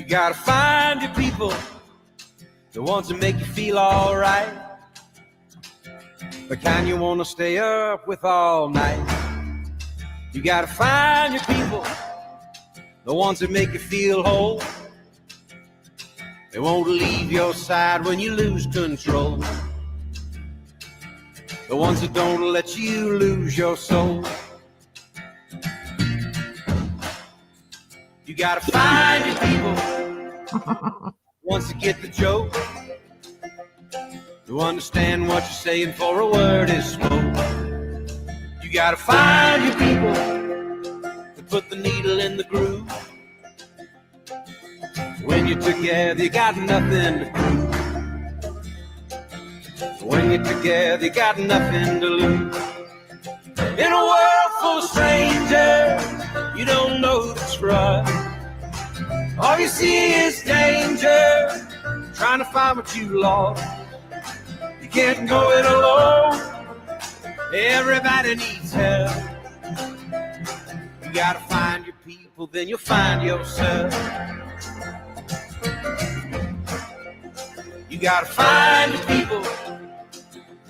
You gotta find your people, the ones that make you feel alright, the kind you wanna stay up with all night. You gotta find your people, the ones that make you feel whole. They won't leave your side when you lose control. The ones that don't let you lose your soul. You gotta find your people, ones that get the joke, who understand what you're saying for a word is spoke. You gotta find your people to put the needle in the groove. When you're together, you got nothing to prove. When you're together, you got nothing to lose. In a world full of strangers, you don't know who to trust. All you see is danger, trying to find what you lost. You can't go it alone, everybody needs help. You gotta find your people, then you'll find yourself. You gotta find your people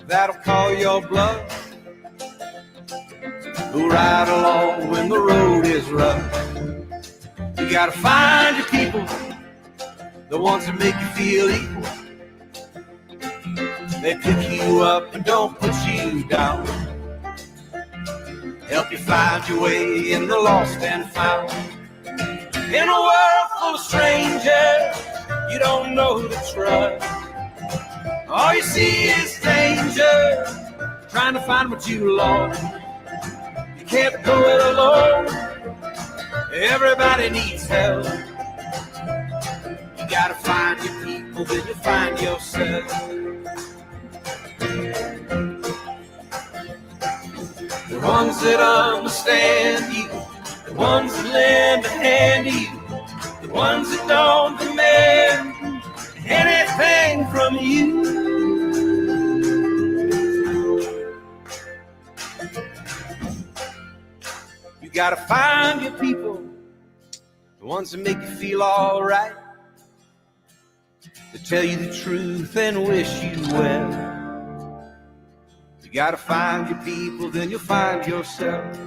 that'll call your bluff, who ride along when the road is rough. You gotta find your people, the ones that make you feel equal. They pick you up and don't put you down, help you find your way in the lost and found. In a world full of strangers, you don't know who to trust. All you see is danger, trying to find what you lost. You can't go it alone, everybody needs help. You gotta find your people, then you find yourself. The ones that understand you, the ones that lend a hand to you, the ones that don't demand anything from you. You gotta find your people, the ones that make you feel alright, that tell you the truth and wish you well. You gotta find your people, then you'll find yourself.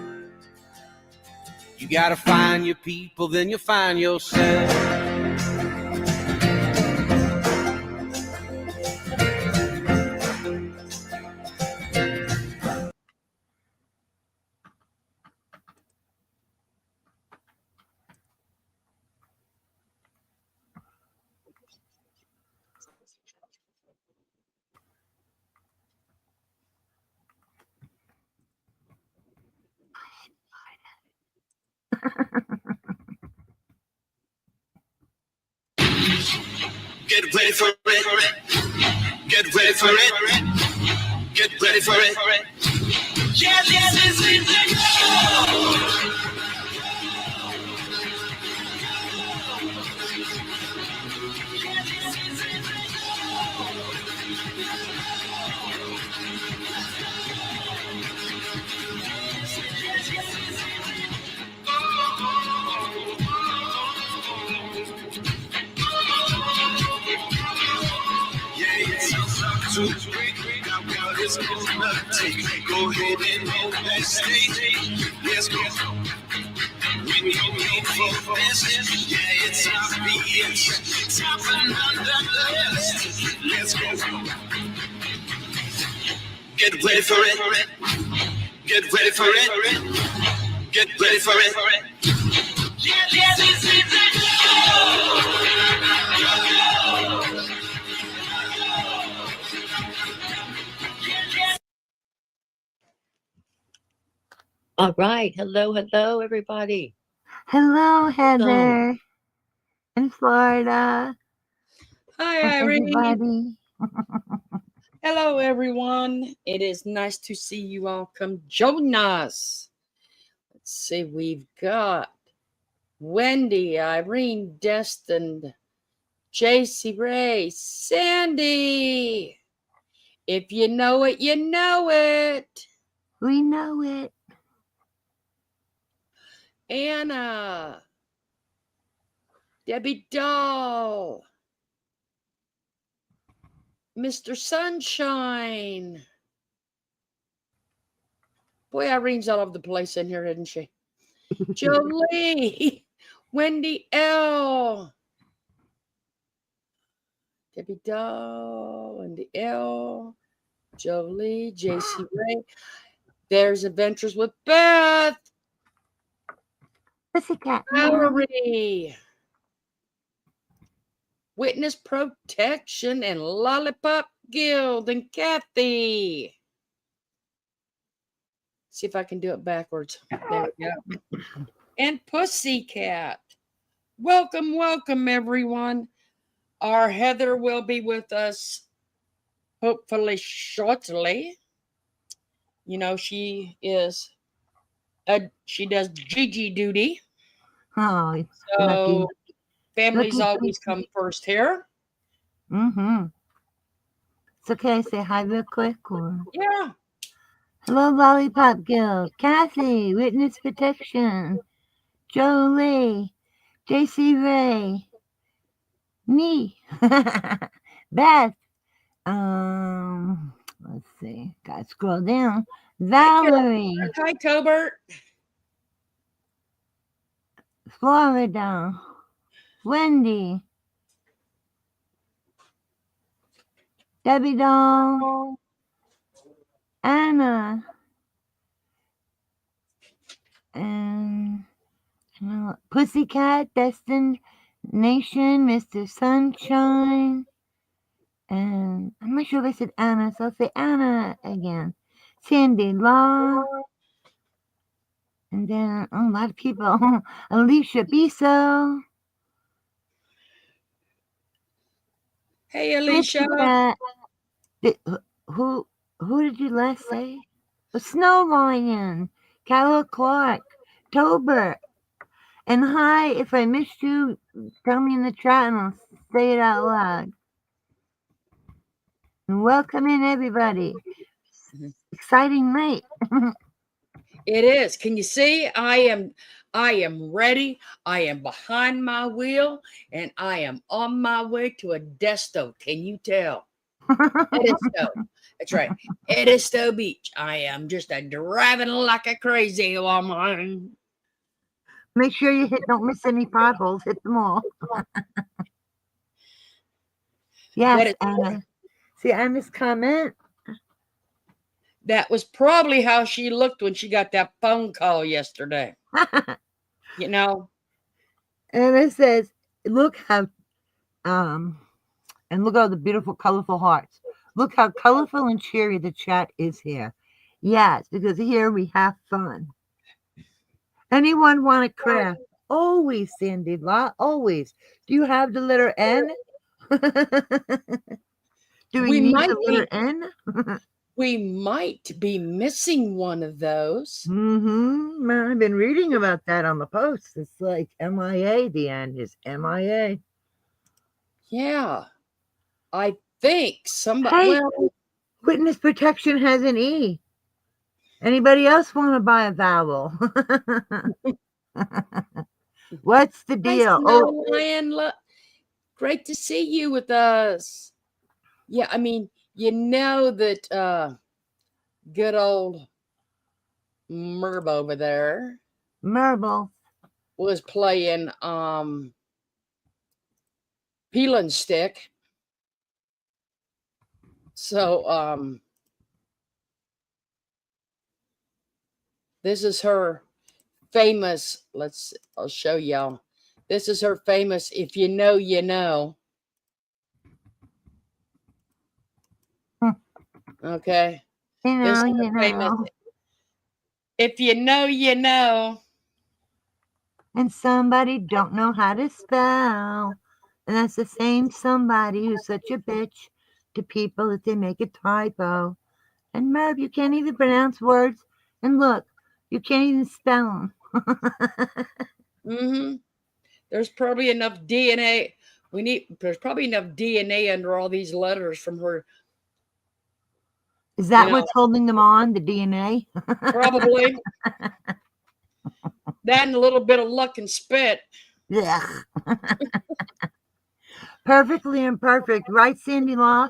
You gotta find your people, then you'll find yourself. Get ready for it. Get ready for it. Get ready for it. Yeah, this is it. Go ahead and hold that stage. Let's go. When you meet for best, yeah, it's obvious. Top and under the list. Let's go. Get ready for it. Get ready for it. Get ready for it. Yeah, this is it. All right. Hello, everybody. Hello, Heather in Florida. Hi, Irene. Everybody. Hello, everyone. It is nice to see you all come join us. Let's see. We've got Wendy, Irene, Destin, JC Ray, Sandy. If you know it, you know it. We know it. Anna, Debbie Doll. Mr. Sunshine. Boy, Irene's all over the place in here, isn't she? Jolie. Wendy L. Debbie Doll. Wendy L. Jolie. JC Ray. There's Adventures with Beth. Pussycat. Valerie. Witness Protection and Lollipop Guild and Kathy. See if I can do it backwards. There we go. And Pussycat. Welcome, welcome, everyone. Our Heather will be with us hopefully shortly. You know, she does Gigi duty. Oh, So lucky. families Lucky always Gigi. come first here. Mm-hmm. It's okay. Say hi real quick. Or... Yeah. Hello, Lollipop Guild. Kathy, Witness Protection. Jolie, JC Ray, me, Beth. Let's see. Gotta scroll down. Valerie, Hi, Tobert. Florida, Wendy, Debbie Doll, Anna, and Pussycat, Destined Nation, Mr. Sunshine, and I'm not sure if I said Anna, so I'll say Anna again. Sandy Law, and then a lot of people. Alicia Biso. Hey, Alicia. Who did you last say? The Snow Lion, Carol Clark, Tober. And hi, if I missed you, tell me in the chat and I'll say it out loud. And welcome in, everybody. Exciting night. It is. Can you see? I am ready. I am behind my wheel, and I am on my way to Edisto. Can you tell? Edisto. That's right. Edisto Beach. I am just driving like a crazy woman. Make sure you don't miss any potholes. Hit them all. Yes, Anna. See Anna's comment? That was probably how she looked when she got that phone call yesterday. You know? Anna says, look how, and look at all the beautiful, colorful hearts. Look how colorful and cheery the chat is here. Yes, because here we have fun. Anyone want to craft? Always, Sandy Law, always. Do you have the letter N? Do we need the letter N? We might be missing one of those. Mm-hmm. I've been reading about that on the post. It's like MIA. The N is MIA. Yeah. I think somebody. Hey, well, Witness Protection has an E. Anybody else want to buy a vowel? What's the deal? Lion, great to see you with us. Yeah, I mean, you know that good old Merb over there, Merb, was playing Peel and Stick. So this is her famous, I'll show y'all. This is her famous, if you know, you know. Okay. You know. Famous, if you know, you know. And somebody don't know how to spell. And that's the same somebody who's such a bitch to people that they make a typo. And Merb, you can't even pronounce words. And look, you can't even spell them. There's probably enough DNA. There's probably enough DNA under all these letters from her. Is that what's holding them on, the DNA? Probably. That and a little bit of luck and spit. Yeah. Perfectly imperfect, right, Sandy Law?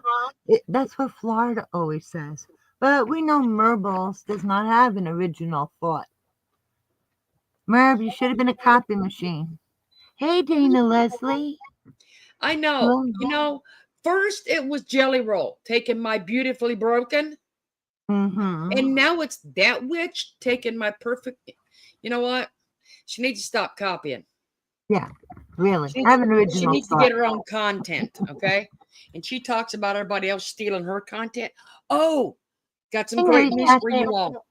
That's what Florida always says. But we know Merbles does not have an original thought. Merb, you should have been a copy machine. Hey, Dana Leslie. I know. Hello. You know, first it was Jelly Roll taking my beautifully broken, Mm-hmm. and now it's that witch taking my perfect. You know what? She needs to stop copying. Yeah, really. She, Have an she original needs to thought. get her own content, okay? And she talks about everybody else stealing her content. Oh, got some Hey, great Lady news for Tacky. you all.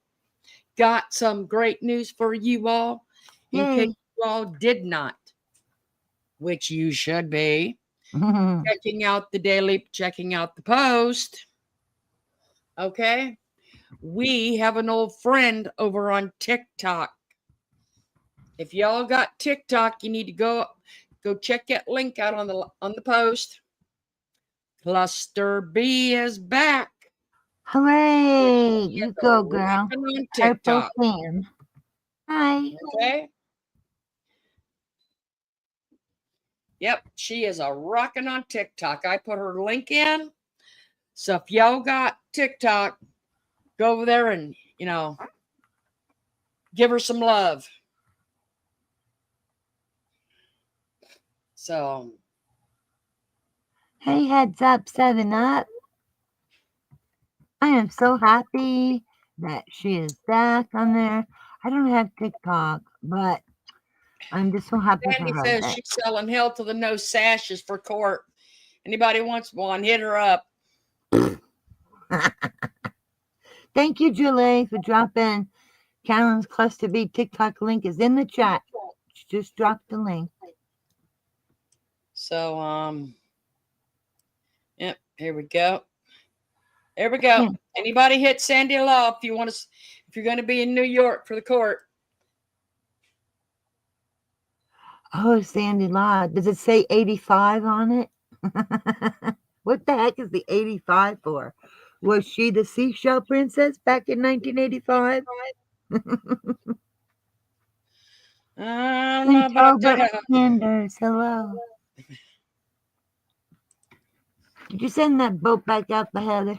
Got some great news for you all. In case Yay. you all did not, which you should be, checking out the daily, checking out the post. Okay. We have an old friend over on TikTok. If y'all got TikTok, you need to go check that link out on the post. Cluster B is back. Hooray. He is You go, girl. rocking on Purple TikTok. fan. Hi. Okay. Yep, she is a rocking on TikTok. I put her link in. So if y'all got TikTok, go over there and, give her some love. So, Hey, heads up, 7 Up. I am so happy that she is back on there. I don't have TikTok, but I'm just so happy for Sandy her. says she's selling hell to the no sashes for court. Anybody wants one, hit her up. Thank you, Julie, for dropping Callan's Cluster B TikTok link is in the chat. She just dropped the link. So, yep, here we go. There we go. Yeah. Anybody hit Sandy Law if you're going to be in New York for the court. Oh, Sandy Law. Does it say 85 on it? What the heck is the 85 for? Was she the seashell princess back in 1985? I don't know about that. Sanders, hello. Did you send that boat back out to Heather?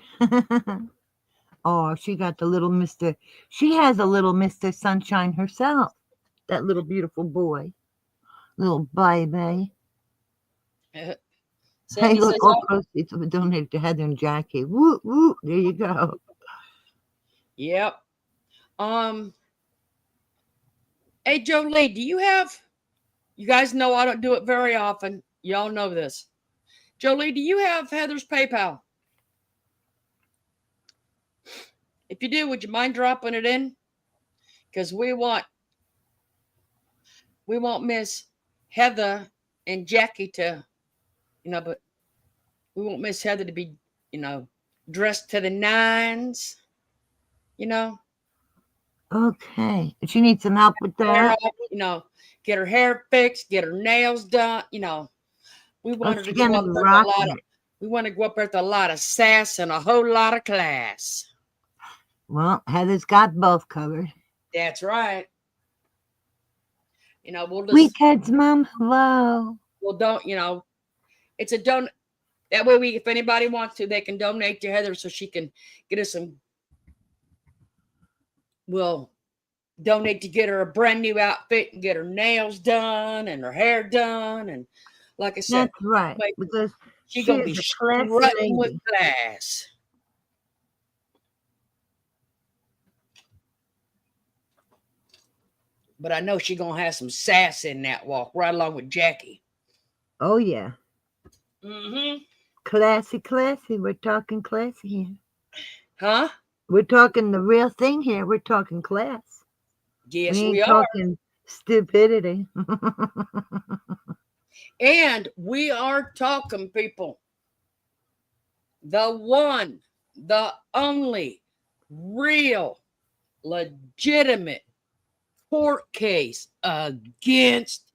Oh, she got the little Mr. She has a little Mr. Sunshine herself. That little beautiful boy. Little baby. Hey, Sandy look, says, all proceeds will be donated to Heather and Jackie. Woo, woo. There you go. yep. Hey, Jolie, you guys know I don't do it very often. Y'all know this. Jolie, do you have Heather's PayPal? If you do, would you mind dropping it in? Because we want Miss Heather and Jackie to, but we want Miss Heather to be, dressed to the nines, Okay. She needs some help with hair that. up, get her hair fixed, get her nails done, we want her to She's go going to up be there with rocking it. we want to go up there with a lot of sass and a whole lot of class. Well, Heather's got both covered. That's right. We'll just Weekhead's mom, hello. it's a don. That way, if anybody wants to, they can donate to Heather so she can get us some. We'll donate to get her a brand new outfit and get her nails done and her hair done, and like I said, That's right, because she's she gonna be is a classy strutting with lady. class. But I know she's gonna have some sass in that walk, right along with Jackie. Oh yeah. Mm-hmm. Classy, classy. We're talking classy here. Huh? We're talking the real thing here. We're talking class. Yes, we we ain't are. talking stupidity. And we are talking, people. The one, the only real, legitimate court case against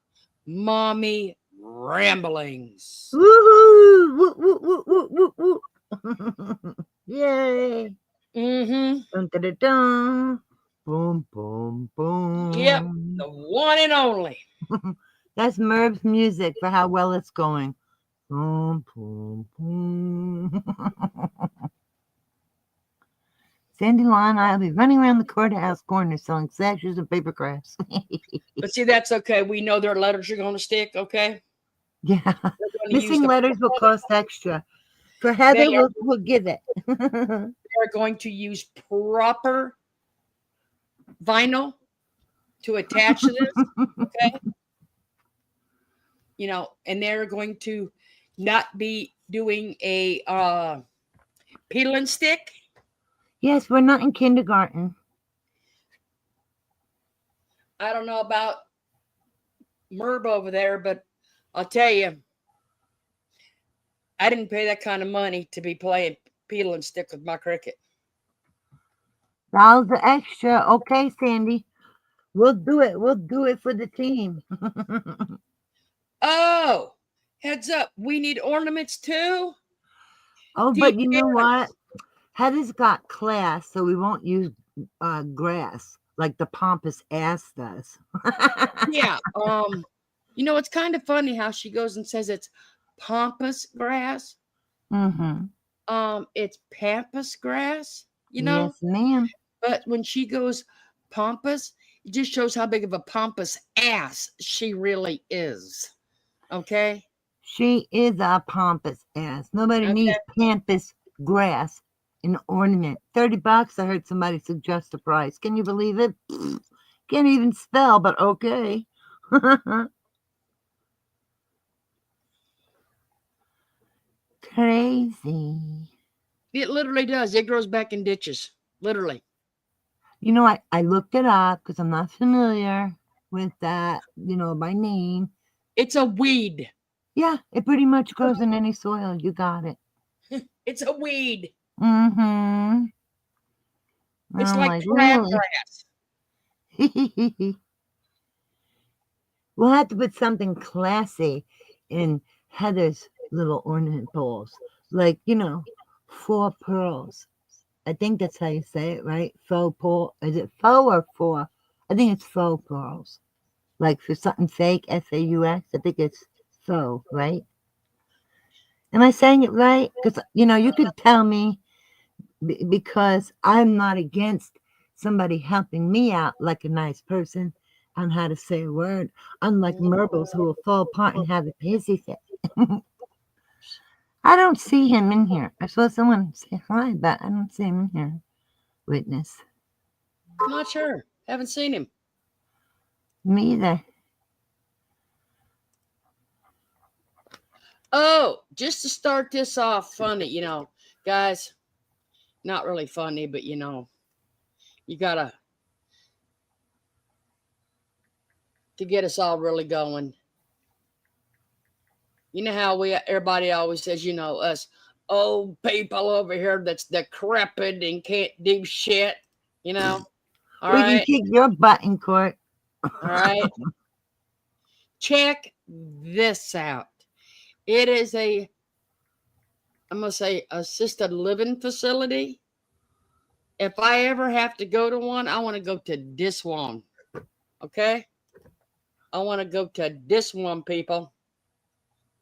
mommy ramblings. Woohoo! Woo, woo, woo, woo, woo, woo. Yay! Mm-hmm. Dun, dun, dun, dun. Boom, boom, boom. Yep, the one and only. That's Merb's music for how well it's going. Boom, boom, boom. Sandy Law and I will be running around the courthouse corner selling sashes and paper crafts. But see, that's okay. We know their letters are going to stick, okay? Yeah. They're going to use Missing the letters will cost extra. For Heather, They are- we'll give it. they're going to use proper vinyl to attach to this, okay? You know, and they're going to not be doing a peel and stick. Yes, we're not in kindergarten. I don't know about Merb over there, but I'll tell you, I didn't pay that kind of money to be playing peel and stick with my cricket. $1 extra. Okay, Sandy. We'll do it. We'll do it for the team. Oh, heads up. We need ornaments too. Oh, Do but you know care? what? Heather's got class, so we won't use grass like the pompous ass does. Yeah. You know, it's kind of funny how she goes and says it's pampas grass. Mm-hmm. It's pampas grass, you know. Yes, ma'am. But when she goes pampas, it just shows how big of a pompous ass she really is. Okay. She is a pompous ass. Nobody needs pampas grass in ornament. $30. I heard somebody suggest a price. Can you believe it? Can't even spell, but okay. Crazy. It literally does. It grows back in ditches. Literally. You know, I looked it up because I'm not familiar with that, by name. It's a weed. Yeah, it pretty much grows in any soil. You got it. It's a weed. Mm-hmm. It's I'm like really? crabgrass. We'll have to put something classy in Heather's little ornament bowls. Like, 4 pearls. I think that's how you say it, right? Faux pearl. Is it faux or four? I think it's faux pearls. Like for something fake, F-A-U-X, I think it's faux, right? Am I saying it right? Because, you could tell me because I'm not against somebody helping me out like a nice person on how to say a word, unlike Merbles who will fall apart and have a pissy fit. I don't see him in here. I saw someone say hi, but I don't see him in here. Witness. I'm not sure. Haven't seen him. Me either. Oh, just to start this off funny, guys, not really funny, but you gotta to get us all really going. You know how everybody always says, us old people over here that's decrepit and can't do shit, All We can right. kick your butt in court. All right. Check this out. It is I'm going to say assisted living facility. If I ever have to go to one, I want to go to this one. Okay? I want to go to this one, people.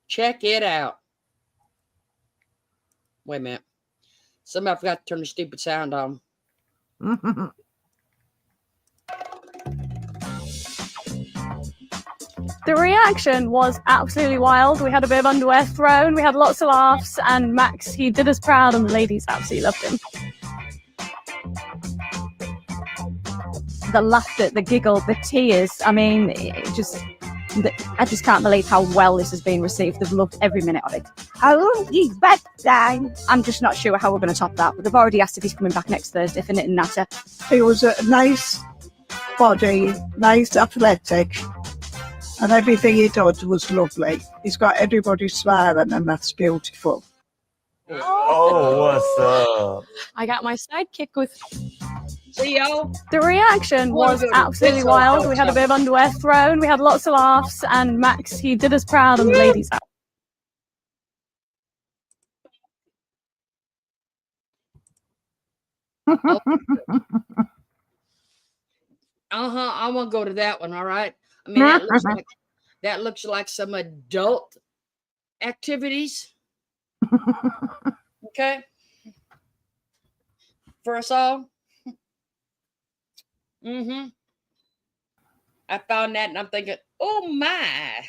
Check it out. Wait a minute. Somehow I forgot to turn the stupid sound on. The reaction was absolutely wild. We had a bit of underwear thrown, we had lots of laughs, and Max, he did us proud, and the ladies absolutely loved him. The laughter, the giggle, the tears, I mean, I just can't believe how well this has been received. They've loved every minute of it. I'm just not sure how we're going to top that, but they've already asked if he's coming back next Thursday for Knit and Natter. He was a nice body, nice athletic, and everything he did was lovely. He's got everybody smiling, and that's beautiful. Oh, what's up? I got my sidekick with... See y'all. The reaction was absolutely wild. We had a bit of underwear thrown, we had lots of laughs, and Max, he did us proud, and the ladies out. I want to go to that one. All right. I mean, that looks like That looks like some adult activities. Okay. For us all. Mm-hmm. I found that and I'm thinking, oh my.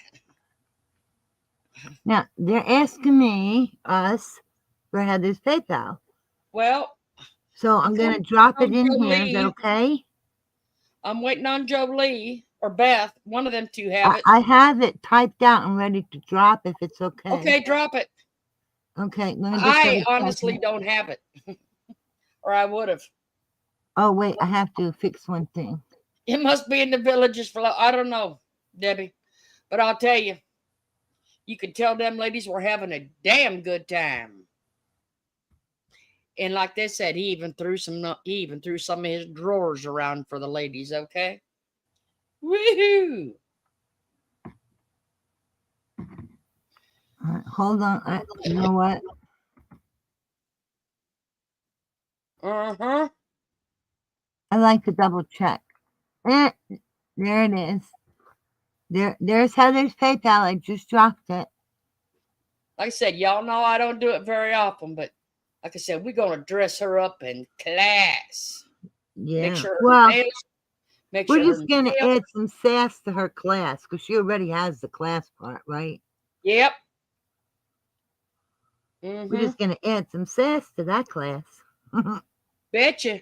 Now, they're asking me, us, for Heather's PayPal. Well, So I'm going to drop it in here. Is that Jolie. okay? I'm waiting on Jolie or Beth. One of them two have it. I have it typed out and ready to drop if it's okay. Okay, drop it. Okay, let me just I honestly don't have it. Or I would have. Oh, wait, I have to fix one thing. It must be in the Villages Flow. I don't know, Debbie. But I'll tell you, you can tell them ladies were having a damn good time. And like they said, he even threw some of his drawers around for the ladies, okay? Woohoo! All right, hold on. You know what? Uh-huh. I like to double check. There it is. There's Heather's PayPal. I just dropped it. Like I said, y'all know I don't do it very often, but like I said, we're going to dress her up in class. Yeah. Make sure we're just going to add some sass to her class because she already has the class part, right? Yep. We're just going to add some sass to that class. Betcha.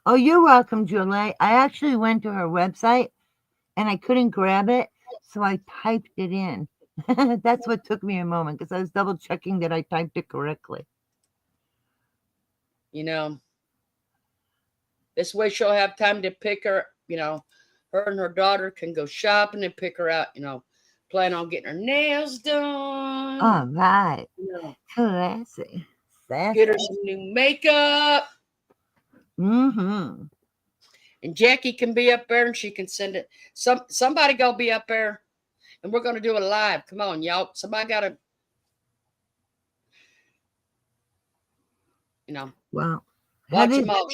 Oh, you're welcome, Julie. I actually went to her website and I couldn't grab it, so I typed it in. That's what took me a moment because I was double checking that I typed it correctly. You know, this way she'll have time to pick her, her and her daughter can go shopping and pick her out, plan on getting her nails done. All right. Classy. Sassy. Get her some new makeup. Mm-hmm. And Jackie can be up there and she can send it. Somebody gonna be up there and we're gonna do a live. Come on, y'all. Somebody gotta, Well, watch them all.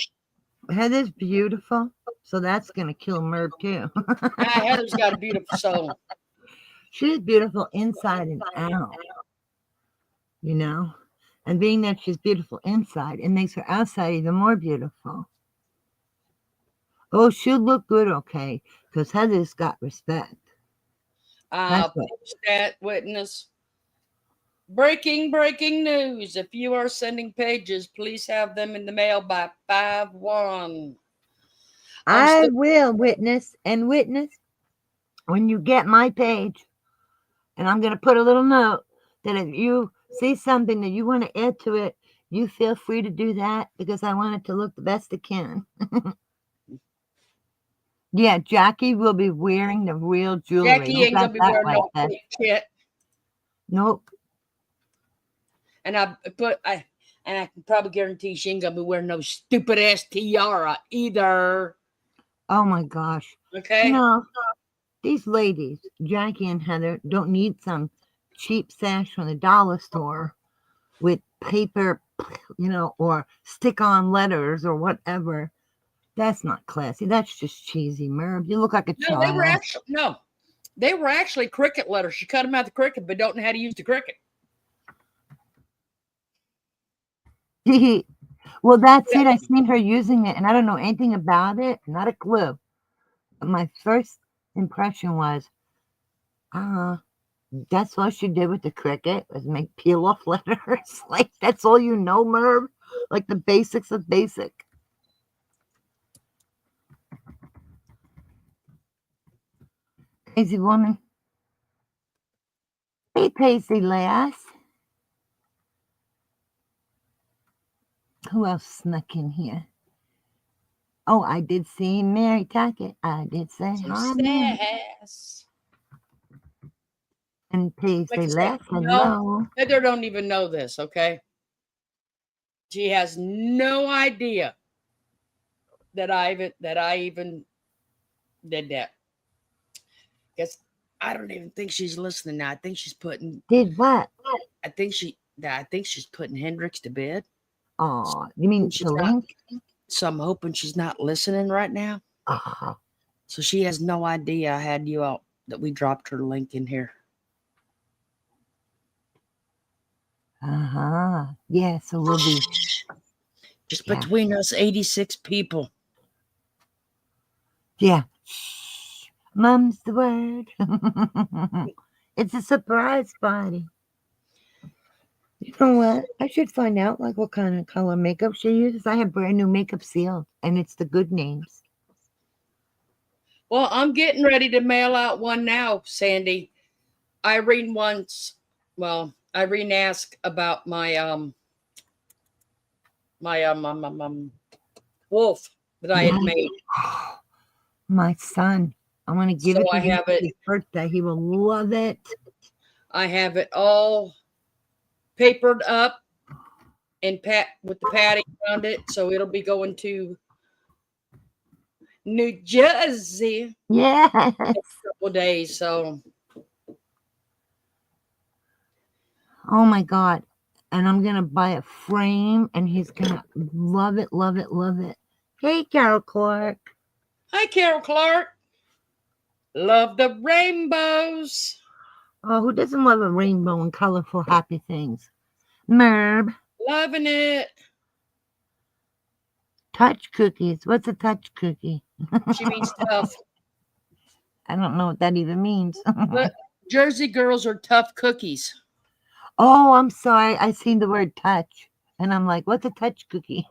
Heather's beautiful, so that's gonna kill Merb too. Heather's got a beautiful soul. She's beautiful inside and out. And being that she's beautiful inside, it makes her outside even more beautiful. Oh, she'll look good, okay, because Heather's got respect. That witness. Breaking news. If you are sending pages, please have them in the mail by 5/1. I will, witness. And witness, when you get my page, and I'm going to put a little note that if you see something that you want to add to it, you feel free to do that because I want it to look the best it can. Yeah, Jackie will be wearing the real jewelry. Jackie ain't gonna be wearing no shit. Nope. And I can probably guarantee she ain't gonna be wearing no stupid ass tiara either. Oh my gosh. Okay. These ladies, Jackie and Heather, don't need some cheap sash from the dollar store with paper, or stick-on letters or whatever. That's not classy. That's just cheesy, Merb. You look like a child. They were actually cricket letters. She cut them out the cricket, but don't know how to use the cricket. Well, that's it. I seen her using it, and I don't know anything about it. Not a clue. But my first impression was, that's all she did with the cricket was make peel-off letters. Like, that's all you know, Merb? Like the basics of basic. Crazy woman. Hey, Paisley lass. Who else snuck in here? Oh, I did see Mary Tacky. I did say hi, Mary. And Paisley lass, hello. Heather don't even know this, okay? She has no idea that I even did that. Guess I don't even think she's listening now. I think she's putting. Did what? I think she's putting Hendrix to bed. Oh, you mean the link? So I'm hoping she's not listening right now. So she has no idea I had you out, that we dropped her link in here. Yeah, so we'll be. Just Yeah. between us, 86 people. Yeah. Mum's the word. It's a surprise party. You know what? I should find out like what kind of color makeup she uses. I have brand new makeup sealed, and it's the good names. Well, I'm getting ready to mail out one now, Sandy. Irene asked about my wolf that I had made. My son. I'm going to give So it to I him have for it. his birthday. He will love it. I have it all papered up and with the padding around it, so it'll be going to New Jersey Yes. in a couple of days. So Oh my God. And I'm going to buy a frame, and he's going to love it, love it, love it. Hey, Carol Clark. hi, Carol Clark. Love the rainbows. Oh, who doesn't love a rainbow and colorful, happy things? Merb. Loving it. Touch cookies. What's a touch cookie? She means tough. I don't know what that even means. But Jersey girls are tough cookies. Oh, I'm sorry. I seen the word touch, and I'm like, what's a touch cookie?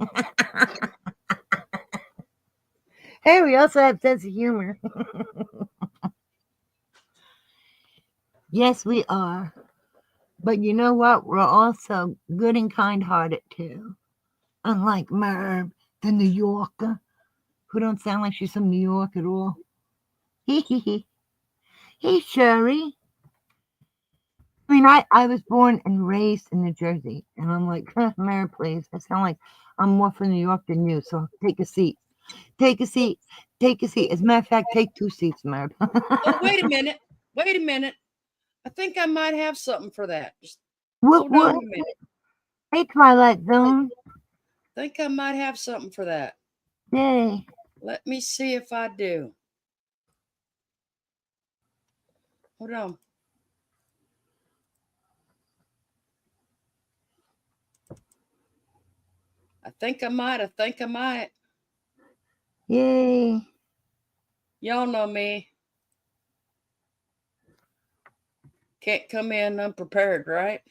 Hey, we also have sense of humor. Yes, we are. But you know what? We're also good and kind-hearted, too. Unlike Merb, the New Yorker, who don't sound like she's from New York at all. Hey, Sherry. I mean, I was born and raised in New Jersey, and I'm like, Merb, please. I sound like I'm more from New York than you, so take a seat. Take a seat. Take a seat. As a matter of fact, take 2 seats, Merb. Oh, wait a minute. Wait a minute. I think I might have something for that. Just What? hold on a minute. Hey, Twilight Zone. I think I might have something for that. Yay. Let me see if I do. Hold on. I think I might. Yay. Y'all know me. Can't come in unprepared, right?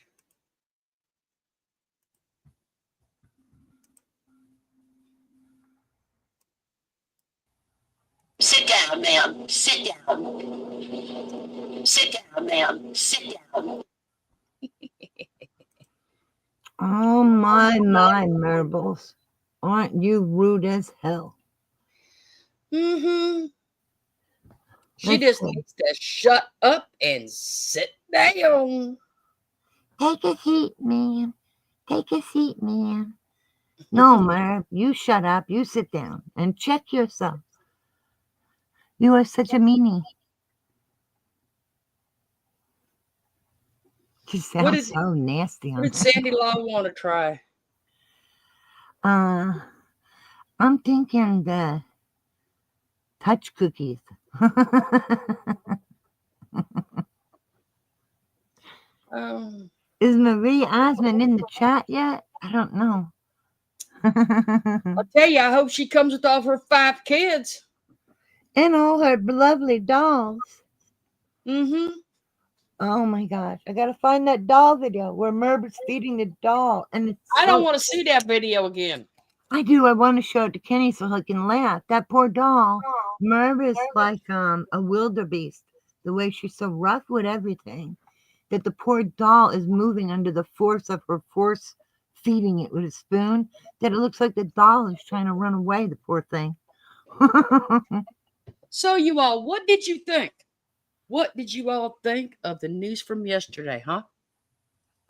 Sit down, ma'am. Sit down. Sit down, ma'am. Sit down. Oh, my marbles. Aren't you rude as hell? Mm-hmm. She Let's just see. needs to shut up and sit down. Take a seat, ma'am. Take a seat, ma'am. No, Merv, you shut up. You sit down and check yourself. You are such a meanie. You sound so nasty. What did Sandy Law want to try? I'm thinking the touch cookies. Is Marie Osmond in the chat yet? I don't know. I'll tell you, I hope she comes with all her 5 kids. And all her lovely dolls. Mm-hmm. Oh my gosh. I gotta find that doll video where Merb is feeding the doll. And it's I don't want to see that video again. I do. I want to show it to Kenny so he can laugh. That poor doll. Merb is like a wildebeest. The way she's so rough with everything. That the poor doll is moving under the force of her force feeding it with a spoon. That it looks like the doll is trying to run away, the poor thing. So you all, what did you think? What did you all think of the news from yesterday, huh?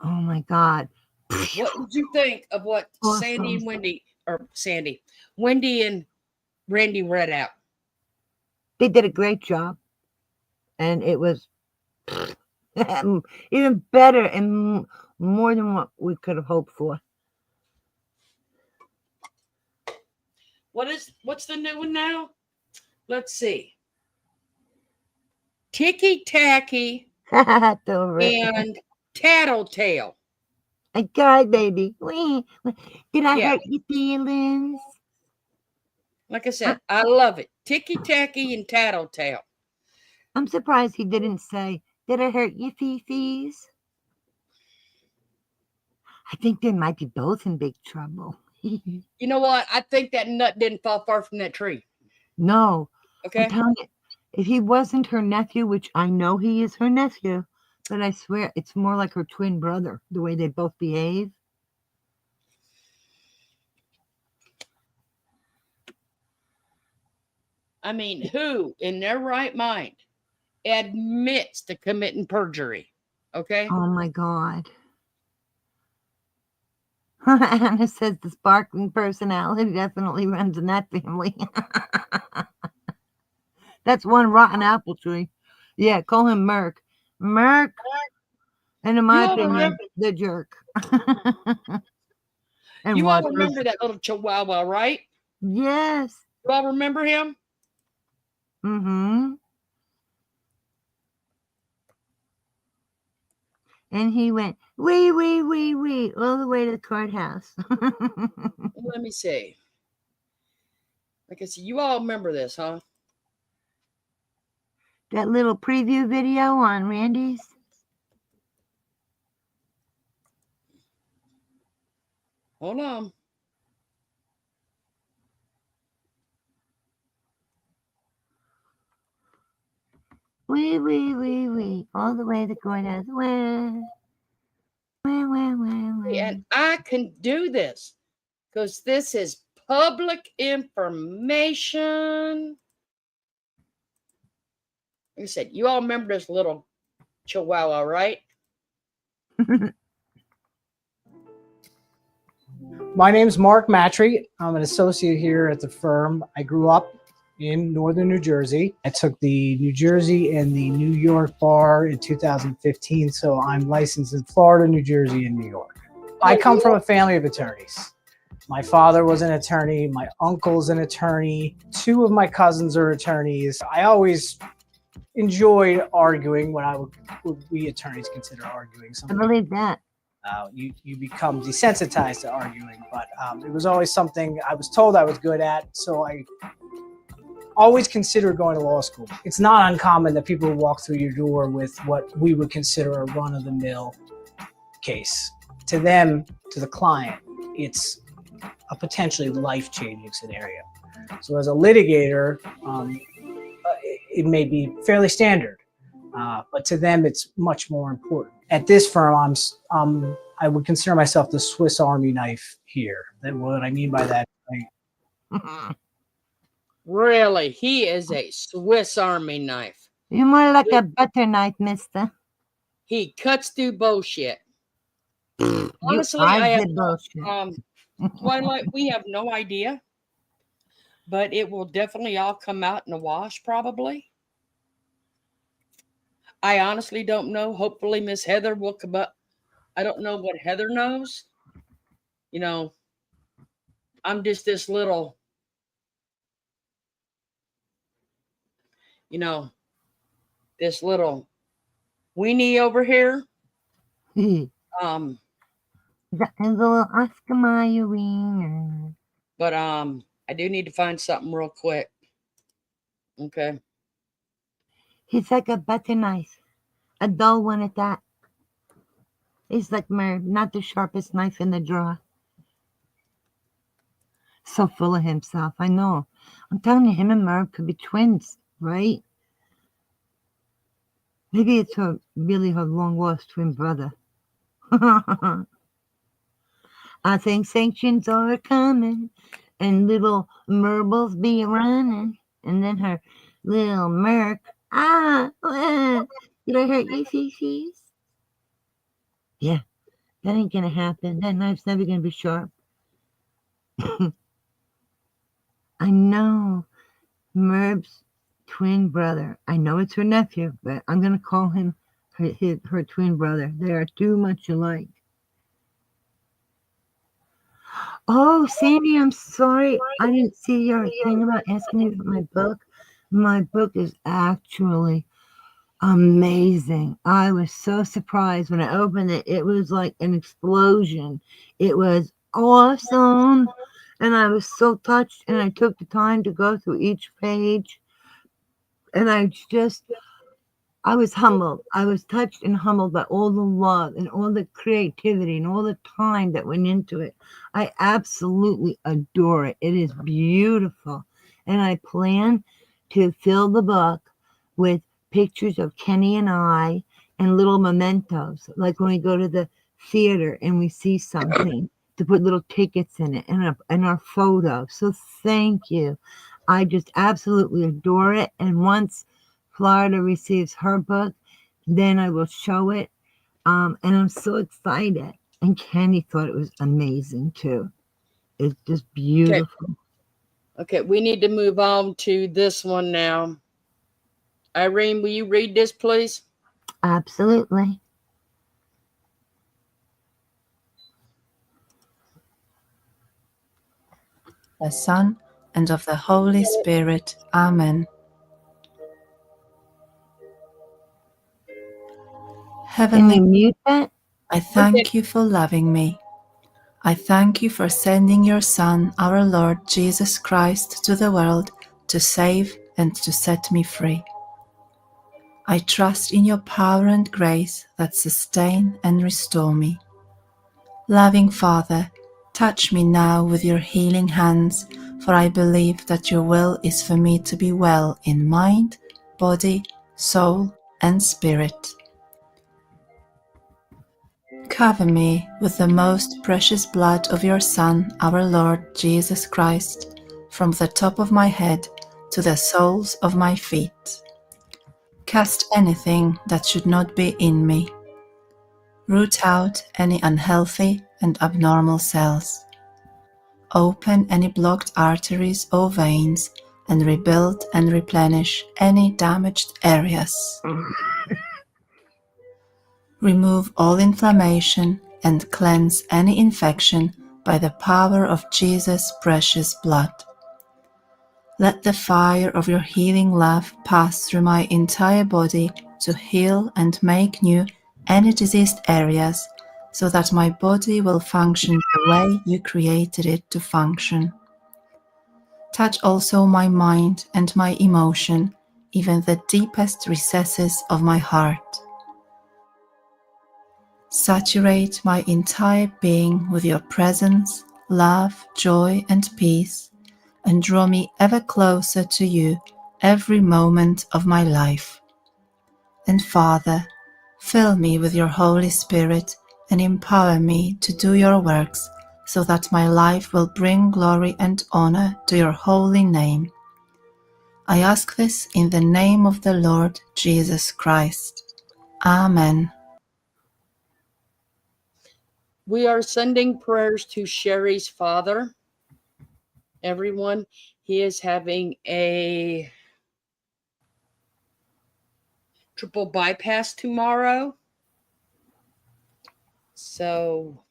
Oh my God. What did you think of what Awesome. Wendy and Randy read out? They did a great job. And it was even better and more than what we could have hoped for. What's the new one now? Let's see. Ticky, Tacky, Over it. and Tattletale. I cried, baby. Wee. Did I Yeah. hurt your feelings? Like I said, I love it. Ticky, Tacky, and Tattletale. I'm surprised he didn't say, did I hurt your fifis? I think they might be both in big trouble. You know what? I think that nut didn't fall far from that tree. No, Okay. I'm telling you, if he wasn't her nephew, which I know he is her nephew, but I swear it's more like her twin brother, the way they both behave. I mean, who in their right mind admits to committing perjury? Okay. Oh my God. Anna says the sparkling personality definitely runs in that family. That's one rotten apple tree. Yeah, call him Merk. Merk. And in my You all opinion, remember- the jerk. And You all what? remember that little chihuahua, right? Yes. You all remember him? Mm-hmm. And he went, wee, all the way to the courthouse. Let me see. Like I said, you all remember this, huh? That little preview video on Randy's. Hold on. Wee, all the way to the courthouse. And I can do this because this is public information. Like I said, you all remember this little chihuahua, right? My name's Mark Matry. I'm an associate here at the firm. I grew up in northern New Jersey. I took the New Jersey and the New York bar in 2015, so I'm licensed in Florida, New Jersey, and New York. I come from a family of attorneys. My father was an attorney. My uncle's an attorney. 2 of my cousins are attorneys. I always enjoyed arguing what we attorneys consider arguing. I believe that. You become desensitized to arguing, but it was always something I was told I was good at, so I always considered going to law school. It's not uncommon that people walk through your door with what we would consider a run-of-the-mill case. To them, to the client, it's a potentially life-changing scenario. So as a litigator, it may be fairly standard, but to them, it's much more important. At this firm, I would consider myself the Swiss Army knife here. And what I mean by that, Really, he is a Swiss Army knife. You're more like a butter knife, mister. He cuts through bullshit. Honestly, You are I have the bullshit. Twilight, we have no idea, but it will definitely all come out in the wash, probably. I honestly don't know. Hopefully, Miss Heather will come up. I don't know what Heather knows. You know, I'm just this little, this little weenie over here. That little Oscar Mayer wiener. But I do need to find something real quick. Okay. He's like a butter knife, a dull one at that. He's like Merb, not the sharpest knife in the drawer. So full of himself, I know. I'm telling you, him and Merb could be twins, right? Maybe it's really her long-lost twin brother. I think sanctions are coming, and little Merbles be running, and then her little Merc. Did I hurt you, Fifi's? Yeah, that ain't gonna happen. That knife's never gonna be sharp. I know Merb's twin brother. I know it's her nephew, but I'm gonna call him her twin brother. They are too much alike. Oh, Sandy, I'm sorry. I didn't see your thing about asking me about my book. My book is actually Amazing. I was so surprised when I opened it. It was like an explosion. It was awesome. And I was so touched, and I took the time to go through each page. And I was humbled. I was touched and humbled by all the love and all the creativity and all the time that went into it. I absolutely adore it. It is beautiful. And I plan to fill the book with pictures of Kenny and I and little mementos, like when we go to the theater and we see something, to put little tickets in it and our photo. So thank you. I just absolutely adore it. And once Florida receives her book, then I will show it. And I'm so excited. And Kenny thought it was amazing too. It's just beautiful. Okay, we need to move on to this one now. Irene, will you read this, please? Absolutely. The Son, and of the Holy Spirit. Amen. Can Heavenly, you mute that? I thank you for loving me. I thank you for sending your Son, our Lord Jesus Christ, to the world to save and to set me free. I trust in your power and grace that sustain and restore me. Loving Father, touch me now with your healing hands, for I believe that your will is for me to be well in mind, body, soul, and spirit. Cover me with the most precious blood of your Son, our Lord Jesus Christ, from the top of my head to the soles of my feet. Cast anything that should not be in me. Root out any unhealthy and abnormal cells. Open any blocked arteries or veins and rebuild and replenish any damaged areas. Remove all inflammation and cleanse any infection by the power of Jesus' precious blood. Let the fire of your healing love pass through my entire body to heal and make new any diseased areas, so that my body will function the way you created it to function. Touch also my mind and my emotion, even the deepest recesses of my heart. Saturate my entire being with your presence, love, joy, and peace, and draw me ever closer to you every moment of my life. And Father, fill me with your Holy Spirit and empower me to do your works, so that my life will bring glory and honor to your holy name. I ask this in the name of the Lord Jesus Christ. Amen. We are sending prayers to Sherry's father. Everyone, he is having a triple bypass tomorrow. So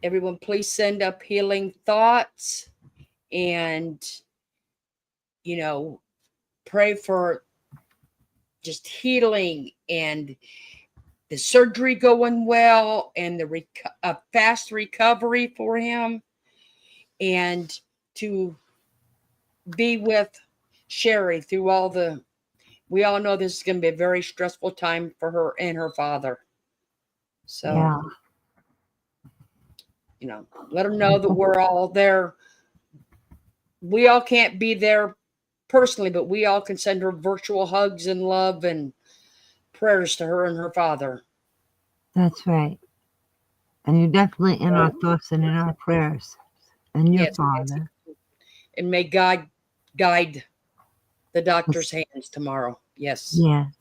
everyone, please send up healing thoughts and, pray for just healing and the surgery going well and the fast recovery for him, and to be with Sherry through we all know this is going to be a very stressful time for her and her father. So, let them know that we're all there. We all can't be there personally, but we all can send her virtual hugs and love and prayers to her and her father. That's right. And you're definitely in our thoughts and in our prayers. And your Father. And may God guide the doctor's hands tomorrow. Yes. Yes.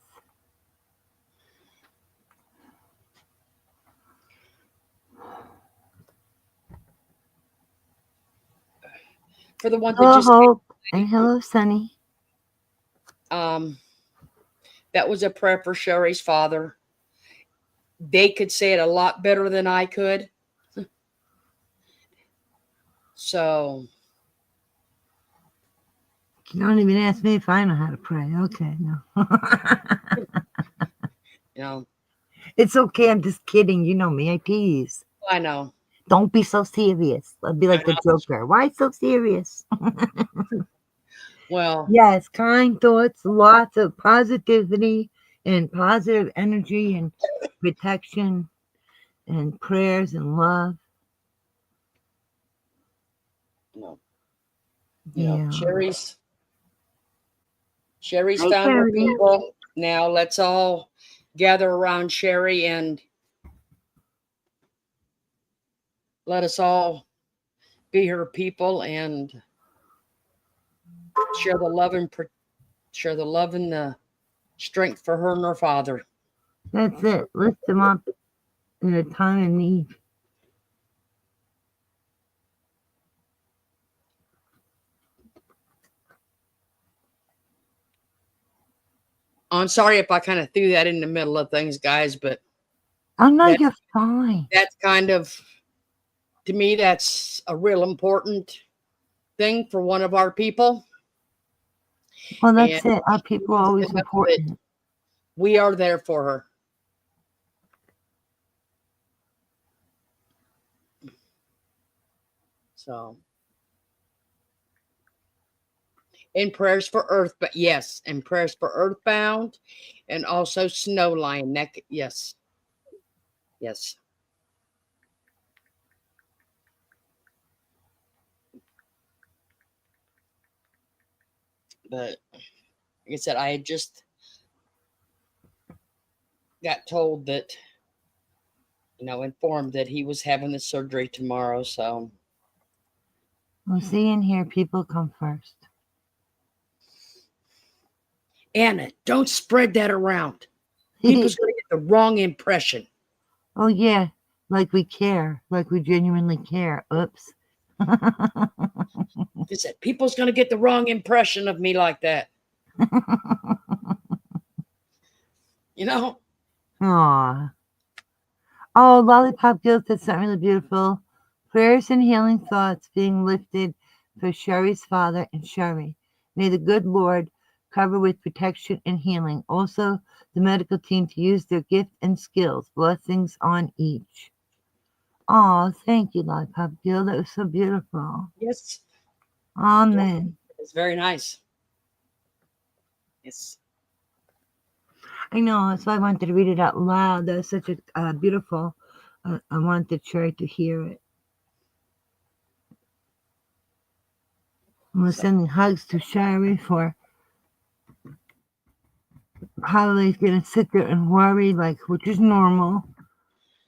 For the ones Hello, that just Hope. And hello, Sunny. that was a prayer for Sherry's father. They could say it a lot better than I could. So Don't even ask me if I know how to pray. Okay, no. You know, It's okay. I'm just kidding. You know me. I tease. I know. Don't be so serious. I'll be like the Joker. Why so serious? Well, Yes, kind thoughts, lots of positivity and positive energy and protection and prayers and love. no, Yeah. Sherry's Hi, found her Sherry. people. Now let's all gather around Sherry and let us all be her people and share the love and the strength for her and her father. That's it. Lift them up in a time of need. I'm sorry if I kind of threw that in the middle of things, guys, but Oh, no, That- you're fine. that's kind of, to me, that's a real important thing for one of our people. Well, that's And it. Our people are always to know that important. we are there for her. So, and prayers for Earth, but yes, and prayers for Earthbound, and also Snow Lion. Yes, yes. But like I said, I had just got told that, informed that he was having the surgery tomorrow. So, Well, see in here, people come first. Anna, don't spread that around. People's going to get the wrong impression. Oh, yeah. Like we care. Like we genuinely care. Oops. He said, people's going to get the wrong impression of me like that. You know? Aw. Oh, Lollipop Guilt said something really beautiful. Prayers and healing thoughts being lifted for Sherry's father and Sherry. May the good Lord cover with protection and healing. Also, the medical team to use their gift and skills. Blessings on each. Oh, thank you, Lollipop Guilt. That was so beautiful. Yes. Amen. It's very nice. Yes. I know, that's why I wanted to read it out loud. That was such a beautiful. I wanted Cherry to hear it. We're sending hugs to Sherry for probably going to sit there and worry, which is normal,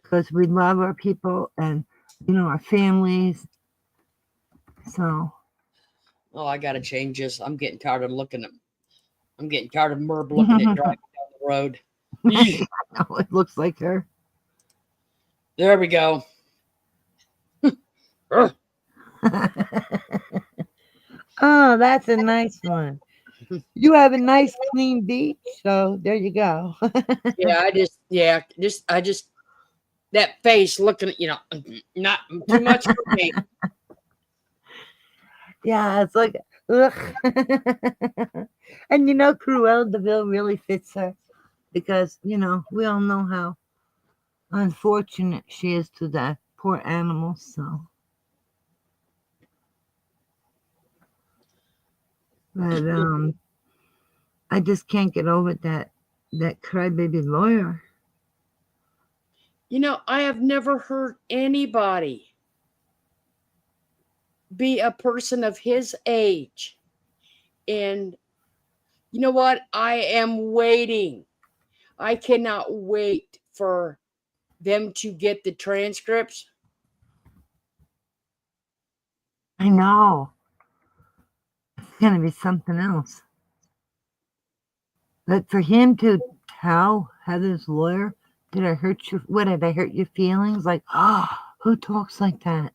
because we love our people and our families. So. Oh, I got to change this. I'm getting tired of I'm getting tired of Merb looking at driving down the road. Oh, it looks like her. There we go. Oh, that's a nice one. You have a nice clean beach, so there you go. I just that face looking at not too much for me. Yeah, it's like, ugh. And Cruella de Vil really fits her because we all know how unfortunate she is to that poor animal. So, but I just can't get over that crybaby lawyer. I have never heard anybody be a person of his age. And you know what? I am waiting. I cannot wait for them to get the transcripts. I know. It's going to be something else. But for him to tell Heather's lawyer, did I hurt you? What, did I hurt your feelings? Like, who talks like that?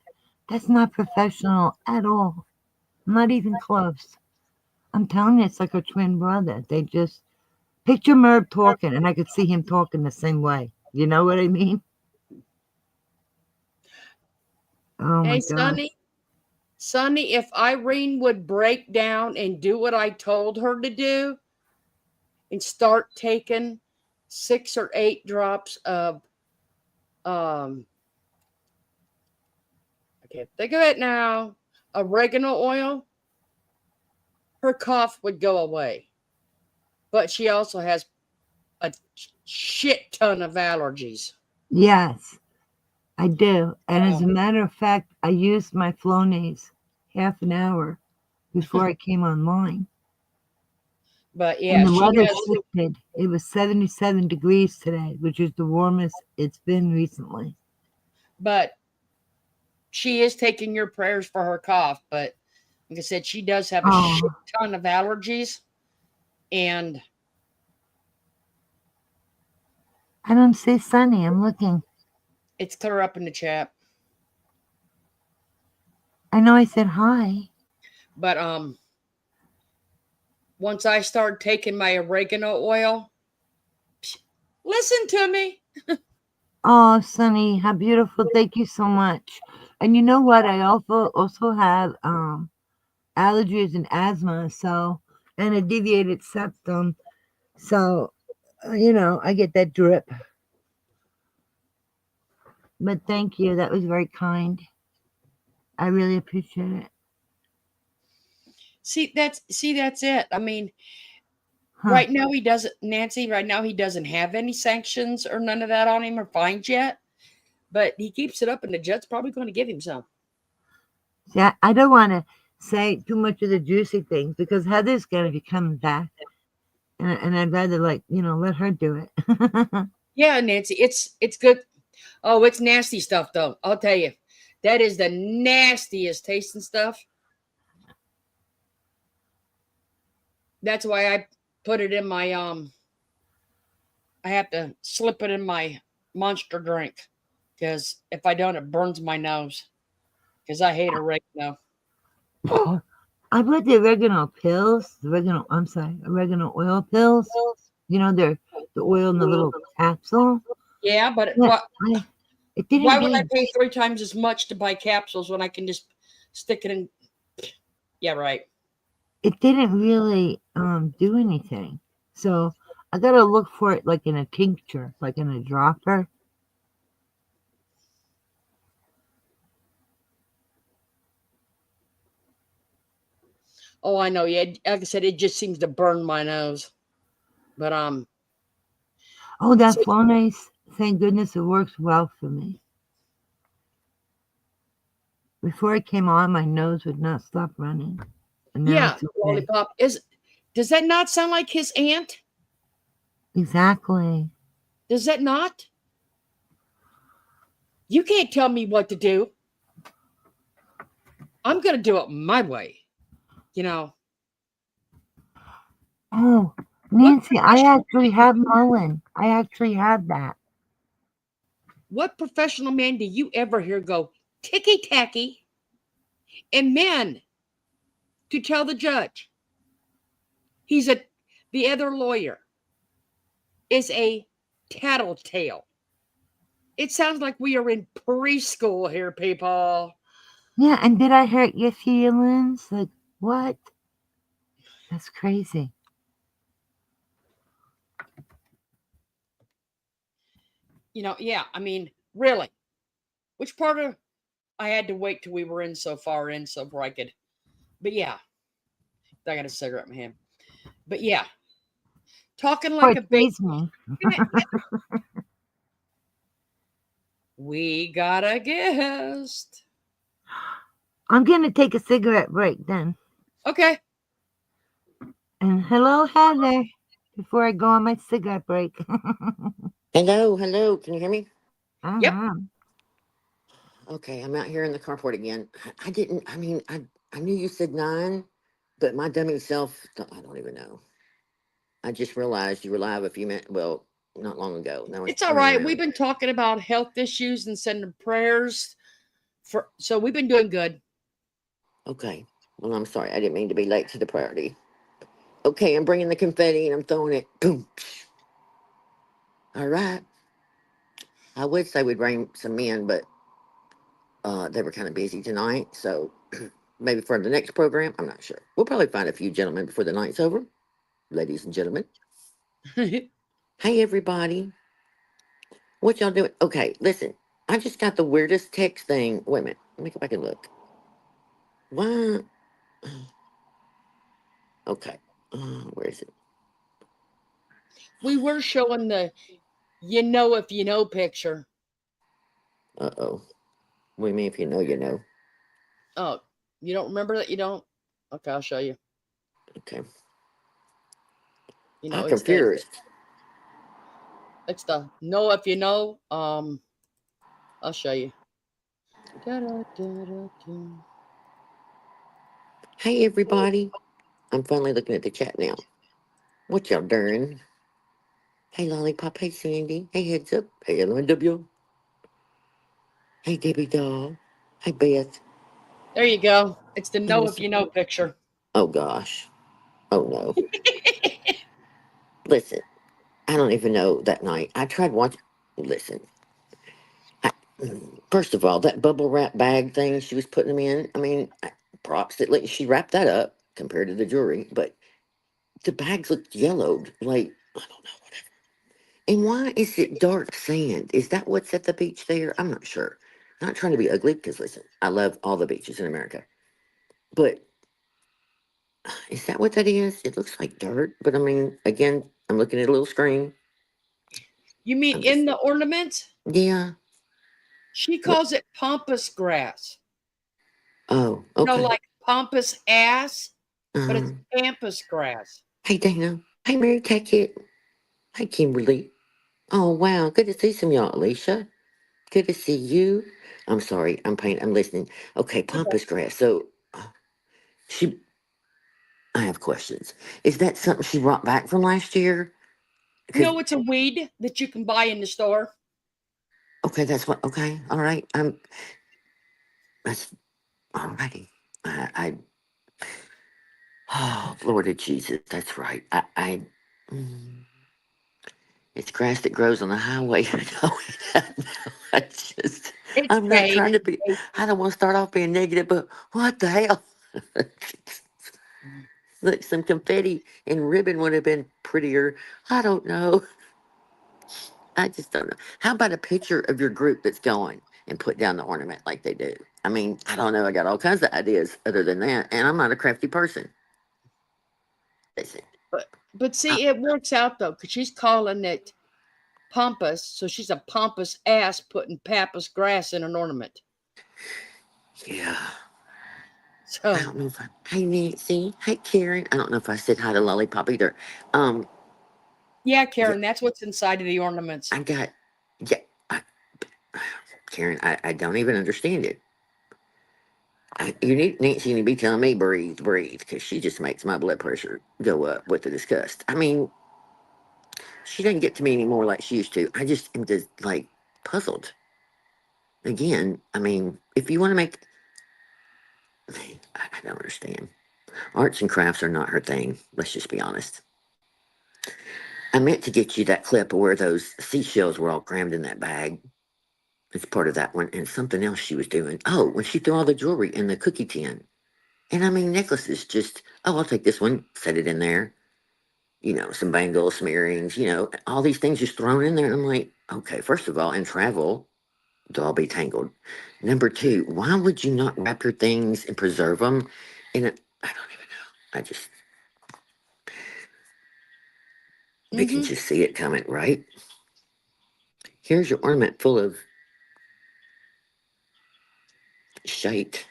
That's not professional at all. Not even close. I'm telling you, it's like a twin brother. They just picture Merb talking, and I could see him talking the same way. You know what I mean? Oh my Hey, God. Sonny. Sonny, if Irene would break down and do what I told her to do and start taking 6 or 8 drops of I can't think of it now, oregano oil, her cough would go away. But she also has a shit ton of allergies. Yes, I do. And as Oh. a matter of fact, I used my Flonase half an hour before I came online. But yeah, And the she weather has. shifted. It was 77 degrees today, which is the warmest it's been recently. But she is taking your prayers for her cough. But like I said, she does have a shit Oh, ton of allergies. And I don't see Sunny. I'm looking. it's clear up in the chat. I know I said hi. But once I start taking my oregano oil, listen to me. Oh, Sunny, how beautiful. Thank you so much. And you know what? I also have allergies and asthma, so, and a deviated septum. So, I get that drip. But thank you. That was very kind. I really appreciate it. See, that's it. I mean, Huh. right now he doesn't, Nancy. Right now he doesn't have any sanctions or none of that on him or fines yet. But he keeps it up, and the judge's probably going to give him some. See, I don't want to say too much of the juicy things because Heather's going to be coming back. And I'd rather, let her do it. Yeah, Nancy, it's good. Oh, it's nasty stuff though. I'll tell you, that is the nastiest tasting stuff. That's why I put it in my I have to slip it in my Monster drink because if I don't, it burns my nose. Because I hate oregano. I put the oregano pills, oregano oil pills. They're the oil in the little capsule. Yeah, but Yeah, it didn't why would I do. pay 3 times as much to buy capsules when I can just stick it in? Yeah, right. It didn't really do anything. So I gotta look for it like in a tincture, like in a dropper. Oh, I know. Yeah, like I said, it just seems to burn my nose. But Oh, that so, Flonase, thank goodness it works well for me. Before it came on, my nose would not stop running. And now yeah, it's okay. Lollipop does that not sound like his aunt? Exactly. Does that not? You can't tell me what to do. I'm going to do it my way. Oh, Nancy, I actually have Mullen. I actually have that. What professional man do you ever hear go ticky tacky and men to tell the judge the other lawyer is a tattletale? It sounds like we are in preschool here, people. Yeah, and did I hurt your feelings? Like, what? That's crazy. Yeah, I mean, really. Which part of I had to wait till we were in so far in so before I could. But yeah, I got a cigarette in my hand. But yeah, talking like a baby. Excuse me. We got a guest. I'm gonna take a cigarette break then. Okay. And hello, Heather. Before I go on my cigarette break. Hello. Can you hear me? Yep. Okay, I'm out here in the carport again. I knew you said 9, but my dummy self, I don't even know. I just realized you were live a few minutes, well, not long ago. Now It's all right. We've been talking about health issues and sending prayers so we've been doing good. Okay. Well, I'm sorry. I didn't mean to be late to the party. Okay, I'm bringing the confetti and I'm throwing it. Boom. All right. I would say we'd bring some men, but they were kind of busy tonight, so maybe for the next program. I'm not sure. We'll probably find a few gentlemen before the night's over. Ladies and gentlemen. Hey, everybody. What y'all doing? Okay, listen. I just got the weirdest text thing. Wait a minute. Let me go back and look. Why? Okay. Where is it? We were showing the you know if you know picture. Uh-oh. What do you mean if you know, you know? Oh, you don't remember that? You don't? Okay, I'll show you. Okay. You I'm know, confused. it's the know if you know. I'll show you. Hey, everybody. I'm finally looking at the chat now. What y'all doing? Hey, Lollipop. Hey, Sandy. Hey, Heads Up. Hey, LNW. Hey, Debbie Doll. Hey, Beth. There you go. It's the Hey, know Miss. if you know picture. Oh, gosh. Oh, no. Listen, I don't even know that night. I tried watching. Listen. I, first of all, that bubble wrap bag thing she was putting them in, I mean, props that she wrapped that up compared to the jewelry, but the bags looked yellowed. Like, I don't know, whatever. And why is it dark sand? Is that what's at the beach there? I'm not sure. Not trying to be ugly, because listen, I love all the beaches in America. But is that what that is? It looks like dirt, but I mean, again, I'm looking at a little screen. You mean I'm in just, the ornament? yeah. She What? calls it pampas grass. Oh, You know, okay. like pampas ass, but it's Um, pampas grass. hey, Dana. Hey, Mary Tacky. Hey, Kimberly. Oh, wow. Good to see some of y'all, Alicia. Good to see you. I'm sorry. I'm paying. I'm listening. Okay, pampas grass. So she, I have questions. Is that something she brought back from last year? Because, No, it's a weed that you can buy in the store. okay, that's what, okay. All right. That's, all righty. I, oh, Lord of Jesus. That's right. Mm, it's grass that grows on the highway. I just, It's I'm not fake. trying to be, I don't want to start off being negative, but what the hell? Look, some confetti and ribbon would have been prettier. I don't know. I just don't know. How about a picture of your group that's going and put down the ornament like they do? I mean, I don't know. I got all kinds of ideas other than that, and I'm not a crafty person. Listen, But I, see, it works out though, because she's calling it pampas, so she's a pompous ass putting pampas grass in an ornament. yeah. I So don't know if I. Hey Nancy. Hey Karen. I don't know if I said hi to Lollipop either. Um. yeah, Yeah. Karen, that's what's inside of the ornaments. I got. Yeah. Karen. I don't even understand it. You need Nancy to be telling me breathe, breathe, because she just makes my blood pressure go up with the disgust. I mean, she doesn't get to me anymore like she used to. I just am just like puzzled. Again, I mean, if you want to make, I don't understand. Arts and crafts are not her thing. Let's just be honest. I meant to get you that clip of where those seashells were all crammed in that bag. It's part of that one, and something else she was doing. Oh, when she threw all the jewelry in the cookie tin. And I mean, necklaces just, oh, I'll take this one, set it in there. You know, some bangles, some earrings, you know, all these things just thrown in there. And I'm like, okay, first of all, in travel, they'll all be tangled. Number two, why would you not wrap your things and preserve them in a, I don't even know. I just, we can Mm-hmm. just see it coming, right? Here's your ornament full of shite.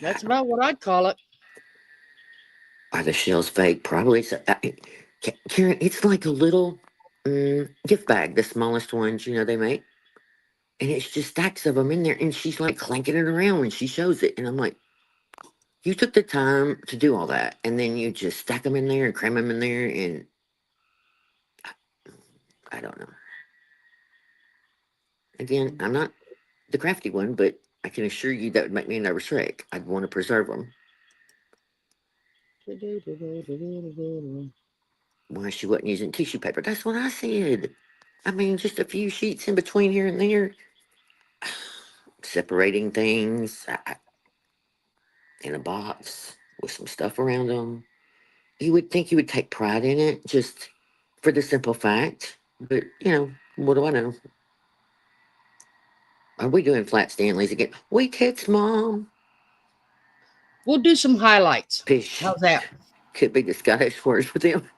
That's about what I'd call it. Are the shells fake? Probably. So, Karen, it's like a little gift bag, the smallest ones, you know, they make. And it's just stacks of them in there. And she's like clanking it around when she shows it. And I'm like, you took the time to do all that. And then you just stack them in there and cram them in there. And I don't know. Again, I'm not the crafty one, but I can assure you that would make me a nervous wreck. I'd want to preserve them. Why she wasn't using tissue paper? That's what I said. I mean, just a few sheets in between here and there, separating things. in a box with some stuff around them. You would think you would take pride in it just for the simple fact. But, what do I know? Are we doing flat Stanleys again? We tits, Mom. We'll do some highlights. Pish. How's that? Could be the Scottish words for them.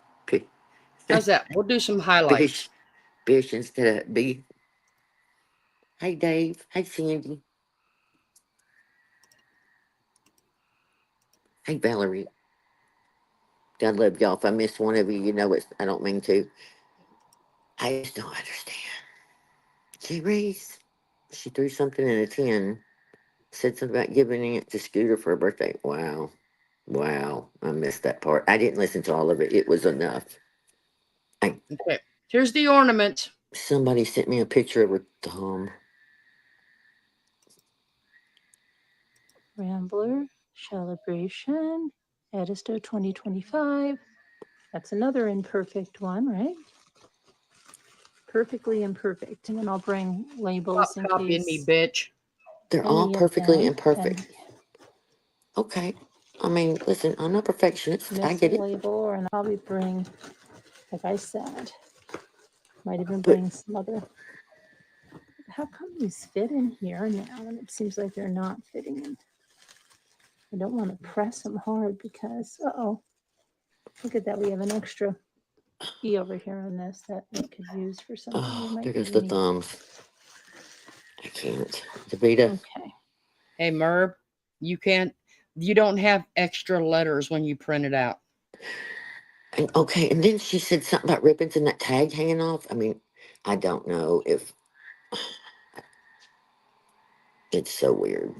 How's that? We'll do some highlights. Bish. Bish instead of B. Hey, Dave. Hey, Sandy. Hey, Valerie. I love y'all. If I missed one of you, you know it's, I don't mean to. I just don't understand. Gee, Reese. She threw something in a tin. Said something about giving it to Scooter for her birthday. Wow. Wow. I missed that part. I didn't listen to all of it. It was enough. Okay. Here's the ornament. Somebody sent me a picture of her thumb. Rambler, Celebration, Edisto 2025. That's another imperfect one, right? Perfectly imperfect. And then I'll bring labels Stop in copying me, case bitch. They're all perfectly imperfect. Okay. I mean, listen, I'm not a perfectionist. I Miss get a it. label, or and probably bring, like I said, might even But- bring some other. How come these fit in here now? And it seems like they're not fitting in. I don't want to press them hard because, look at that. We have an extra E over here on this that we could use for something. Oh, We might there goes really the need. thumbs. I can't. Davita. Okay. Hey, Merb, you don't have extra letters when you print it out. And okay, and then she said something about ribbons and that tag hanging off. I mean, I don't know if it's so weird.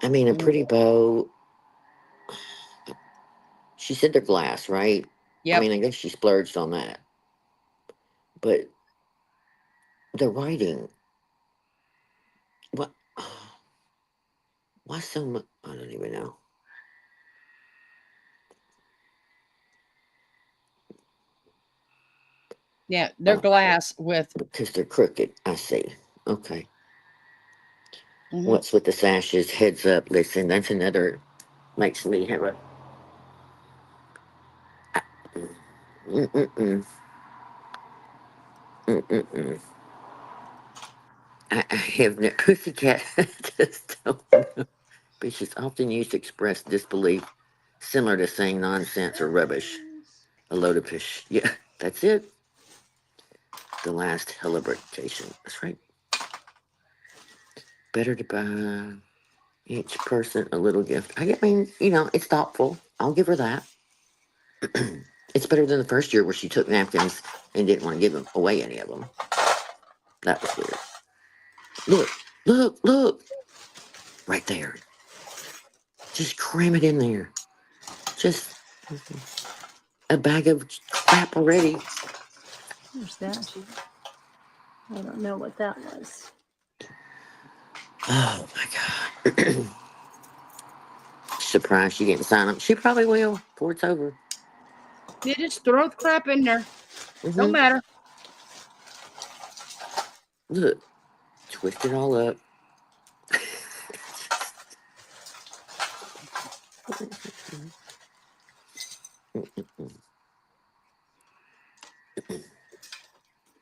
I mean, a pretty bow. She said they're glass, right? Yep. I mean, I guess she splurged on that. But the writing, what? Why so much? I don't even know. Yeah, they're glass with. Because they're crooked. I see. Okay. Mhm. What's with the sashes? Heads up. Listen, that's another. Makes me have a. Mm-mm-mm. Mm-mm-mm. I have no. Pussycat. Just don't know. Which is often used to express disbelief, similar to saying nonsense or rubbish. A load of pish. Yeah, that's it. The last celebration. That's right. Better to buy each person a little gift. I mean, it's thoughtful. I'll give her that. It's better than the first year where she took napkins and didn't want to give them away any of them. That was weird. Look, look, look. Right there. Just cram it in there. Just a bag of crap already. Where's that? I don't know what that was. Oh my God. Surprised she didn't sign them. She probably will before it's over. You just throw the crap in there. Mhm. Don't matter. Look, twist it all up.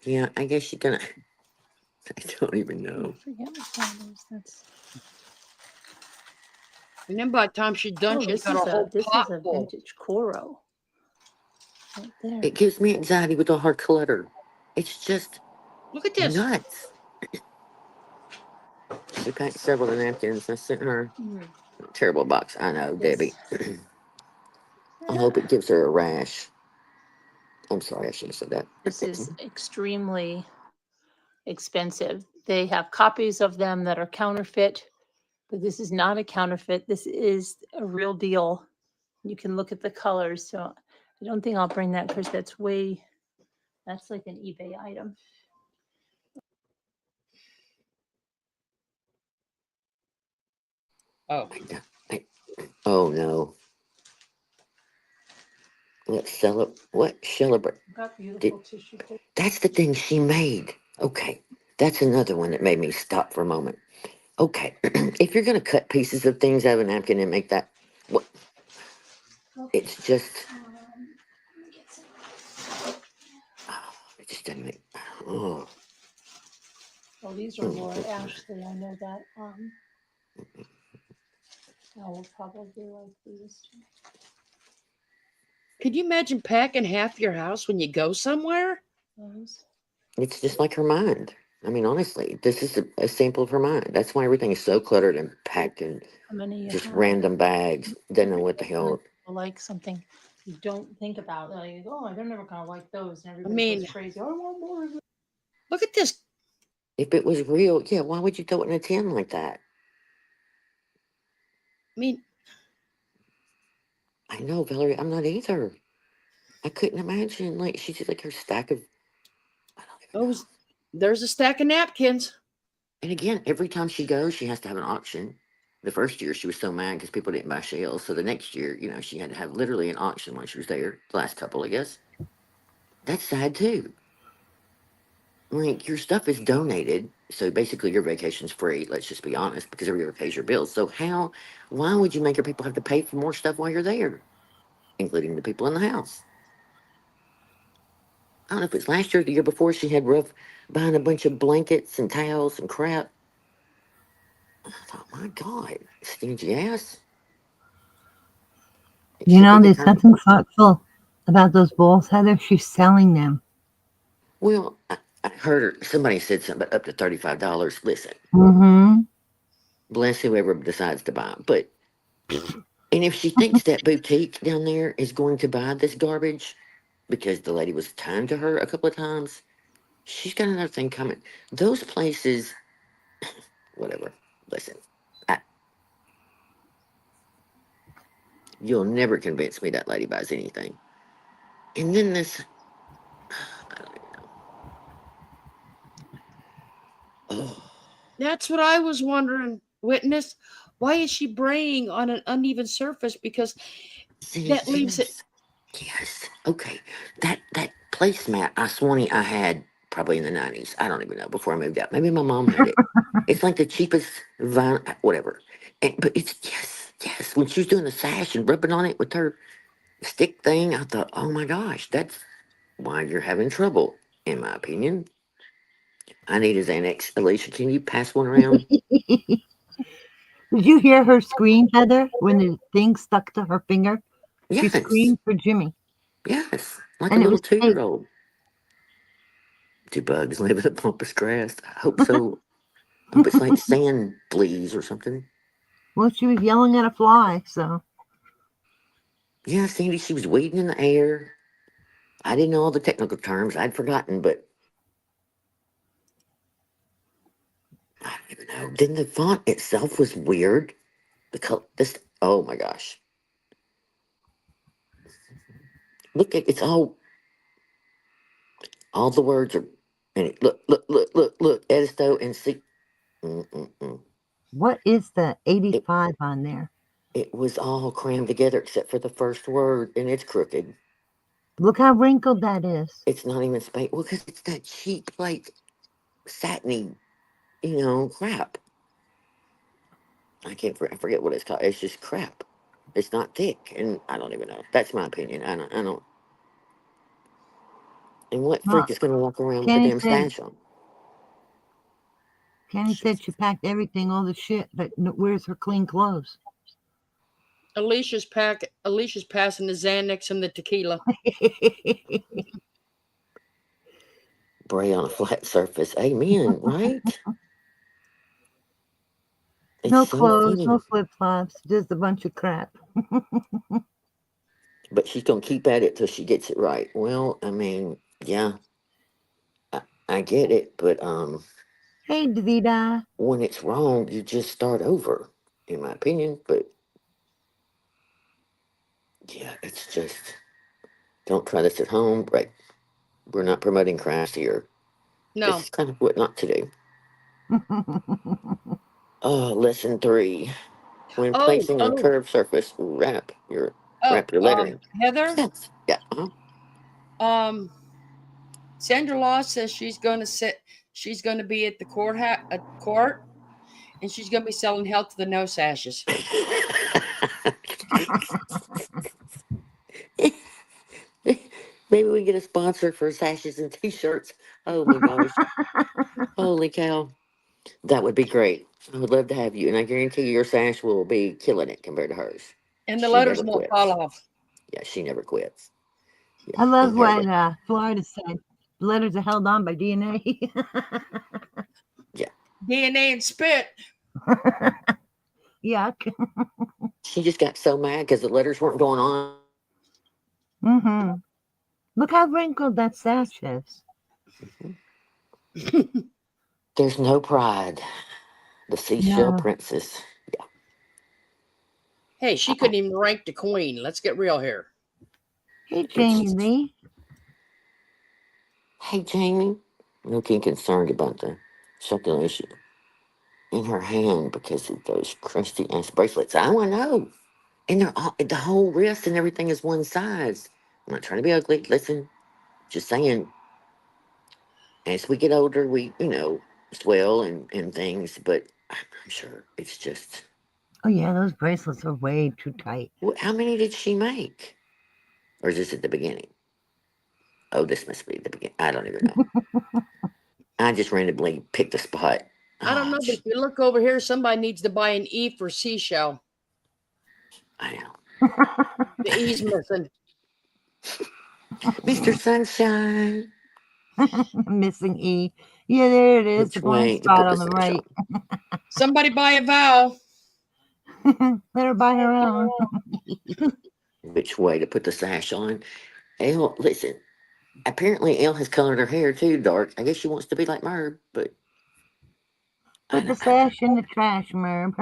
Yeah, I guess you're gonna. I don't even know. I forget what that is. That's. And then by the time she's done, she's got a whole pot full. Vintage Coro. Right there. It gives me anxiety with all her clutter. It's just Look at this. nuts. She packed several of the napkins. I sent her a terrible box. I know, Debbie. I hope it gives her a rash. I'm sorry, I should have said that. This is extremely expensive. They have copies of them that are counterfeit, but this is not a counterfeit. This is a real deal. You can look at the colors. So I don't think I'll bring that because that's like an eBay item. Oh. Oh no. Let's celebrate. What celebrate? Got beautiful tissue paper. That's the thing she made. Okay. That's another one that made me stop for a moment. Okay, if you're going to cut pieces of things out of a napkin and make that, what? It's just, it just doesn't make. Oh. Well, these are more Ashley. I know that. I will probably like these too. Could you imagine packing half your house when you go somewhere? Those. It's just like her mind. I mean, honestly, this is a sample of her mind. That's why everything is so cluttered and packed in How many you just have? random bags. Don't know what the hell. Like something you don't think about. Like, oh, they're never gonna like those, and everybody mean- goes crazy. I want more of it. Look at this. If it was real, yeah, why would you throw it in a tin like that? I mean, I know, Valerie, I'm not either. I couldn't imagine. Like, she's just like her stack of. I don't even know. those. There's a stack of napkins. And again, every time she goes, she has to have an auction. The first year, she was so mad because people didn't buy shells. So the next year, you know, she had to have literally an auction when she was there. The last couple, I guess. That's sad too. Like, your stuff is donated, so basically your vacation's free. Let's just be honest, because everybody pays your bills. So why would you make your people have to pay for more stuff while you're there, including the people in the house? I don't know if it's last year or the year before, she had Ruff buying a bunch of blankets and towels and crap. I thought, my God, stingy ass. It You should know, be the there's kind. something thoughtful about those balls, Heather. She's selling them. Well, I heard her. Somebody said something about up to $35. Listen, Mm-hmm. bless whoever decides to buy them. But and if she thinks that boutique down there is going to buy this garbage because the lady was kind to her a couple of times, she's got another thing coming. Those places, whatever. Listen, you'll never convince me that lady buys anything. And then this, I don't even know. Oh, That's what I was wondering. Witness, why is she braying on an uneven surface? Because see, that leaves it. Yes. Okay. That placemat I swanny I had probably in the 90s. I don't even know, before I moved out. Maybe my mom had it. It's like the cheapest vinyl, whatever. But it's yes. When she was doing the sash and rubbing on it with her stick thing, I thought, oh my gosh, that's why you're having trouble, in my opinion. I need a Xanax. Alicia, can you pass one around? Did you hear her scream, Heather, when the thing stuck to her finger? She Yes. screamed for Jimmy. Yes. Like a And it little was fake. 2-year-old. Do bugs live in the pampas grass? I hope so. I hope it's like sand fleas or something. Well, she was yelling at a fly, so. Yeah, Sandy, she was weeding in the air. I didn't know all the technical terms. I'd forgotten, but I don't even know. Then the font itself was weird. The color, this, oh my gosh. Look at, it's all the words are in it. Look, Edisto and see. Mm-mm-mm. What is the It, 85 on there? it was all crammed together except for the first word, and it's crooked. Look how wrinkled that is. It's not even space. Well, because it's that cheap, like, satiny, crap. I forget what it's called. It's just crap. It's not thick, and I don't even know. That's my opinion. I don't. And what Well, freak is going to walk around with a Kenny damn said stash on? she packed everything, all the shit, but where's her clean clothes? Alicia's passing the Xanax and the tequila. Bray on a flat surface. Amen, right? It's No so clothes, funny. no flip flops, just a bunch of crap. But she's going to keep at it till she gets it right. Well, I mean, yeah, I get it, but Hey, Davida. when it's wrong, you just start over, in my opinion. But yeah, it's just, don't try this at home. Right? We're not promoting crafts here. This No. is kind of what not to do. Lesson 3. When placing on curved surface, wrap your lettering. Heather, Yes. Yeah. Sandra Law says she's going to be at the court, And she's going to be selling Health to the No sashes. Maybe we get a sponsor for sashes and t-shirts. Oh my gosh. Holy cow. That would be great. I would love to have you. And I guarantee you your sash will be killing it compared to hers. And the She letters never won't quits. fall off. Yeah, she never quits. Yeah, I love and what hardly. Florida said. The letters are held on by DNA. Yeah. DNA and spit. Yuck. She just got so mad because the letters weren't going on. Mm-hmm. Look how wrinkled that sash is. There's no pride. The seashell No. princess. Hey, she couldn't even rank the queen. Let's get real here. Hey, Jamie Lee. Hey, Jamie. Looking concerned about the circulation in her hand because of those crusty ass bracelets. I want to know. And they're all, the whole wrist and everything is one size. I'm not trying to be ugly. Listen, just saying. As we get older, we, swell and things, but I'm sure it's just. Oh, yeah, those bracelets are way too tight. How many did she make? Or is this at the beginning? Oh, this must be the beginning. I don't even know. I just randomly picked a spot. I don't know, but if you look over here, somebody needs to buy an E for seashell. I know. The E's missing. Mr. Sunshine. Missing E. Yeah, there it is. Which The blind way to spot put on the the sunshine? right. Somebody buy a vowel. Let her buy her own. Which way to put the sash on? Elle, listen. Apparently, Elle has colored her hair too dark. I guess she wants to be like Merb, but Put the sash in the trash, Merb.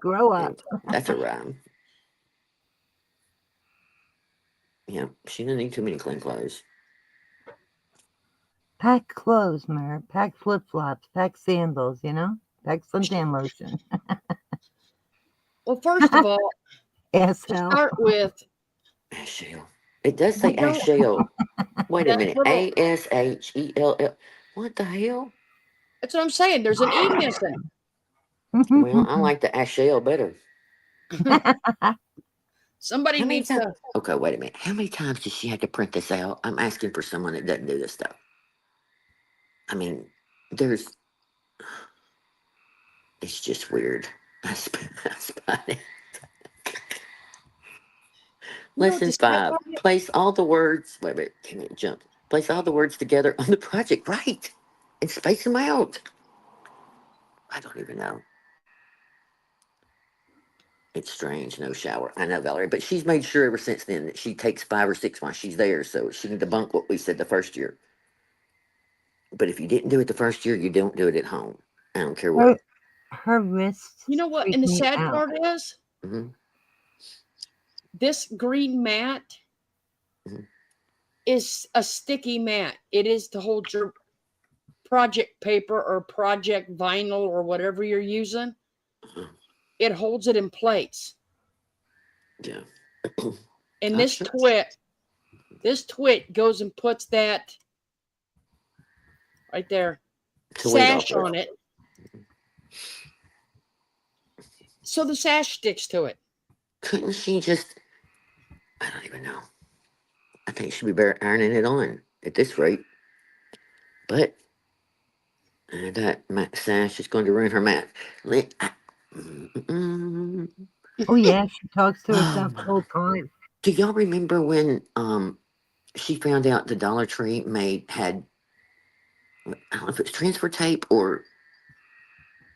Grow up. That's a rhyme. Yeah, she doesn't need too many clean clothes. Pack clothes, Merb. Pack flip-flops. Pack sandals, Pack suntan lotion. Well, first of all, to SL. start with, Ashell. It does say we don't- Ashell. Wait a that minute. little- Ashell. What the hell? That's what I'm saying. There's an E missing. Well, I like the Ashell better. Somebody How many needs times? to. Okay, wait a minute. How many times does she have to print this out? I'm asking for someone that doesn't do this stuff. I mean, it's just weird. That's funny. Lesson 5. Place all the words. Wait a minute. Can it jump? Place all the words together on the project. Right. And space them out. I don't even know. It's strange. No shower. I know, Valerie. But she's made sure ever since then that she takes 5 or 6 while she's there. So she can debunk what we said the first year. But if you didn't do it the first year, you don't do it at home. I don't care what. Her wrists. You know what? freak And the me sad out. part is, Mm-hmm. this green mat Mhm. is a sticky mat. It is to hold your project paper or project vinyl or whatever you're using. Uh-huh. It holds it in place. Yeah. And I'm this sure. twit goes and puts that right there, To weed sash off of. on it. So the sash sticks to it. Couldn't she just? I don't even know. I think she'd be better ironing it on at this rate. But that sash is going to ruin her math. Oh, yeah, she talks to Oh, herself the whole time. do y'all remember when she found out the Dollar Tree had, I don't know if it's transfer tape or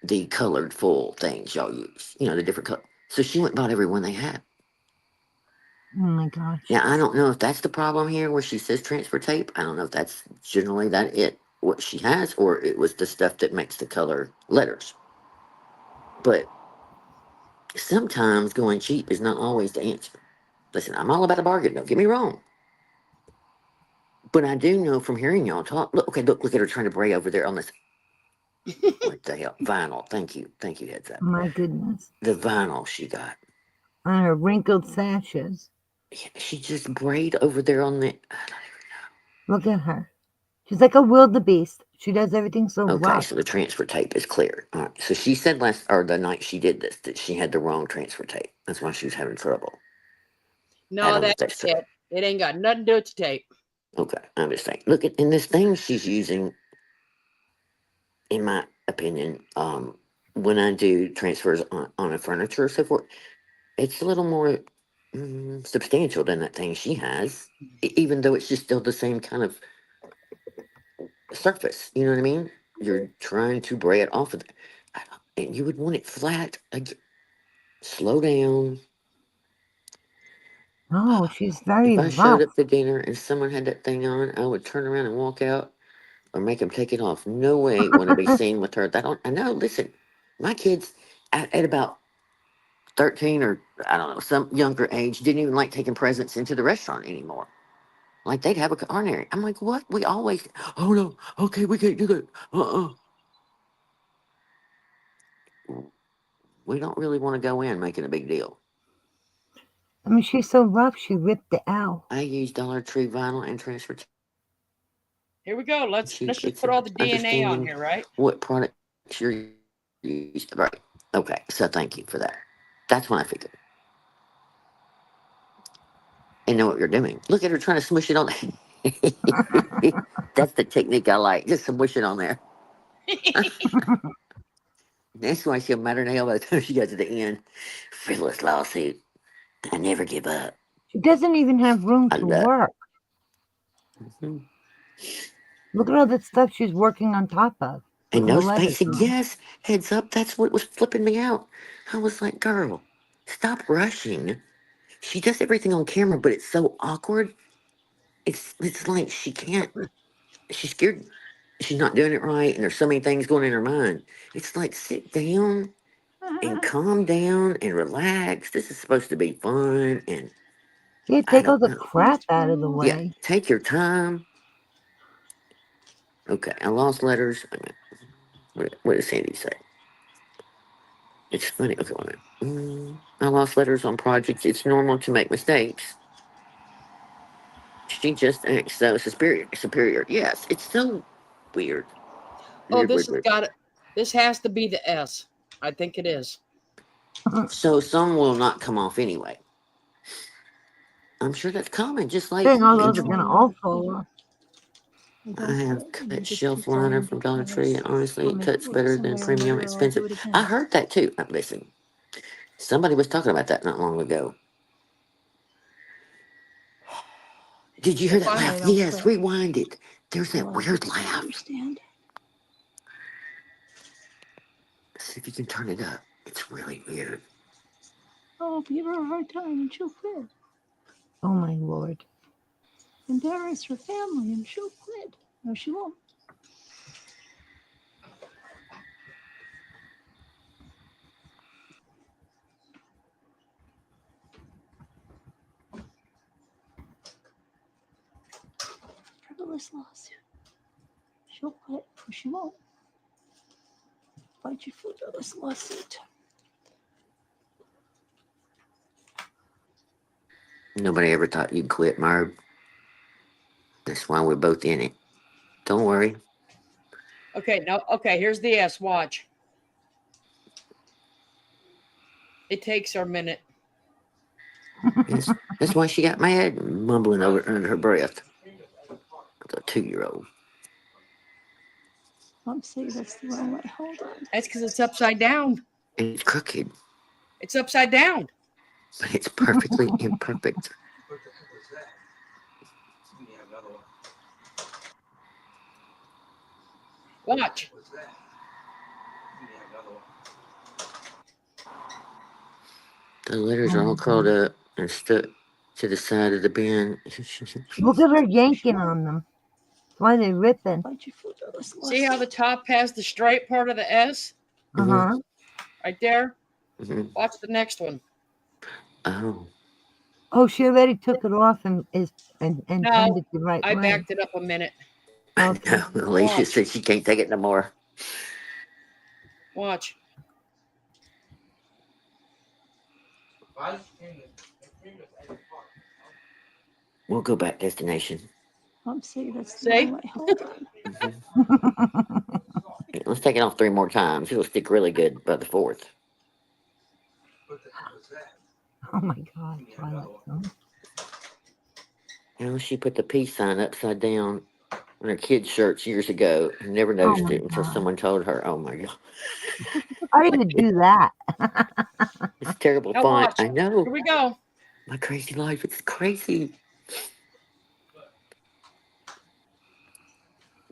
the colored full things y'all use, the different color. So she went and bought every one they had. Oh, my gosh. Now, I don't know if that's the problem here where she says transfer tape. I don't know if that's generally what she has, or it was the stuff that makes the color letters. But sometimes going cheap is not always the answer. Listen, I'm all about a bargain, don't get me wrong. But I do know from hearing y'all talk, look at her trying to bray over there on this. What the hell? Vinyl. Thank you, heads up. My goodness. The vinyl she got. On her wrinkled sashes. Yeah, she just brayed over there on the. I don't even know. Look at her. She's like a wildebeest. She does everything so Okay, rough. so the transfer tape is clear. All right. So she said the night she did this, that she had the wrong transfer tape. That's why she was having trouble. I No, don't know if that's that's true. it. It ain't got nothing to do with the tape. Okay, I'm just saying. Look at in this thing she's using. In my opinion, when I do transfers on a furniture or so forth, it's a little more substantial than that thing she has. Even though it's just still the same kind of surface. You know what I mean? You're trying to bray it off of there. And you would want it flat. Slow down. No, she's very If I showed rough. up to dinner and someone had that thing on, I would turn around and walk out or make them take it off. No way want to be seen with her. That don't. I know. Listen, my kids at about 13 or I don't know some younger age didn't even like taking presents into the restaurant anymore. Like they'd have a culinary. I'm like, what? We always. Oh no. Okay, we can't do that. We don't really want to go in making a big deal. I mean, she's so rough, she ripped it out. I use Dollar Tree vinyl and transfer. Here we go. Let's just It's put all the DNA on understanding here, right? what products you're using. Right. Okay. So thank you for that. That's when I figured. And know what you're doing. Look at her trying to smush it on there. That's the technique I like. Just smush it on there. That's why she'll matter in hell by the time she gets to the end. Frivolous lawsuit. I never give up. She doesn't even have room I to love. work. Mhm. Look at all that stuff she's working on top of. And Putting the no letters spacing. on. Yes. Heads up. That's what was flipping me out. I was like, girl, stop rushing. She does everything on camera, but it's so awkward. It's like she can't. She's scared. She's not doing it right, and there's so many things going in her mind. It's like sit down and calm down and relax. This is supposed to be fun, and Yeah, I take all don't the know. crap out of the Yeah, way. take your time. Okay, I lost letters. What does Sandy say? It's funny. Okay, wait a minute. I lost letters on projects. It's normal to make mistakes. She just acts so superior. Superior. Yes, it's so weird. Oh, Weird, this weird, has weird. got it. This has to be the S. I think it is. So some will not come off anyway. I'm sure that's common, just like Dang, all those are it's. gonna all fall off. I have cut shelf liner from Dollar Tree, and honestly, it cuts better than premium expensive. I heard that too. Listen, somebody was talking about that not long ago. Did you hear that laugh? Yes, rewind it. There's that weird laugh. See if you can turn it up. It's really weird. Oh, give her a hard time and she'll quit. Oh my lord. Embarrass her family and she'll quit. No, she won't. Frivolous lawsuit. She'll quit or she won't. Fight your frivolous lawsuit. Nobody ever thought you'd quit, Merb. That's why we're both in it. Don't worry. Okay, now, okay, here's the S. Watch. It takes her a minute. Yes, that's why she got mad, mumbling over under her breath. The 2-year-old. Mom say that's the wrong way. Hold on. That's because it's upside down. And it's crooked, It's upside down. but it's perfectly imperfect. Watch. The letters are all curled up and stuck to the side of the bin. Look at her yanking on them. That's why they're ripping. Fight your frivolous lawsuit. See how the top has the straight part of the S? Uh-huh. Right there? Mm-hmm. Watch the next one. Oh. Oh, she already took it off and turned No, it the right I way. backed it up a minute. Okay. No, Alicia Watch. said she can't take it no more. Watch. We'll go back destination. See, that's See? not hold on. Let's take it off 3 more times. It'll stick really good by the 4th. Oh my God, Twilight Zone. You know, she put the peace sign upside down on her kids' shirts years ago. I never Oh noticed my it until God. someone told her. Oh my God. I didn't do that. It's terrible Now font. watch. I know. Here we go. My crazy life. It's crazy.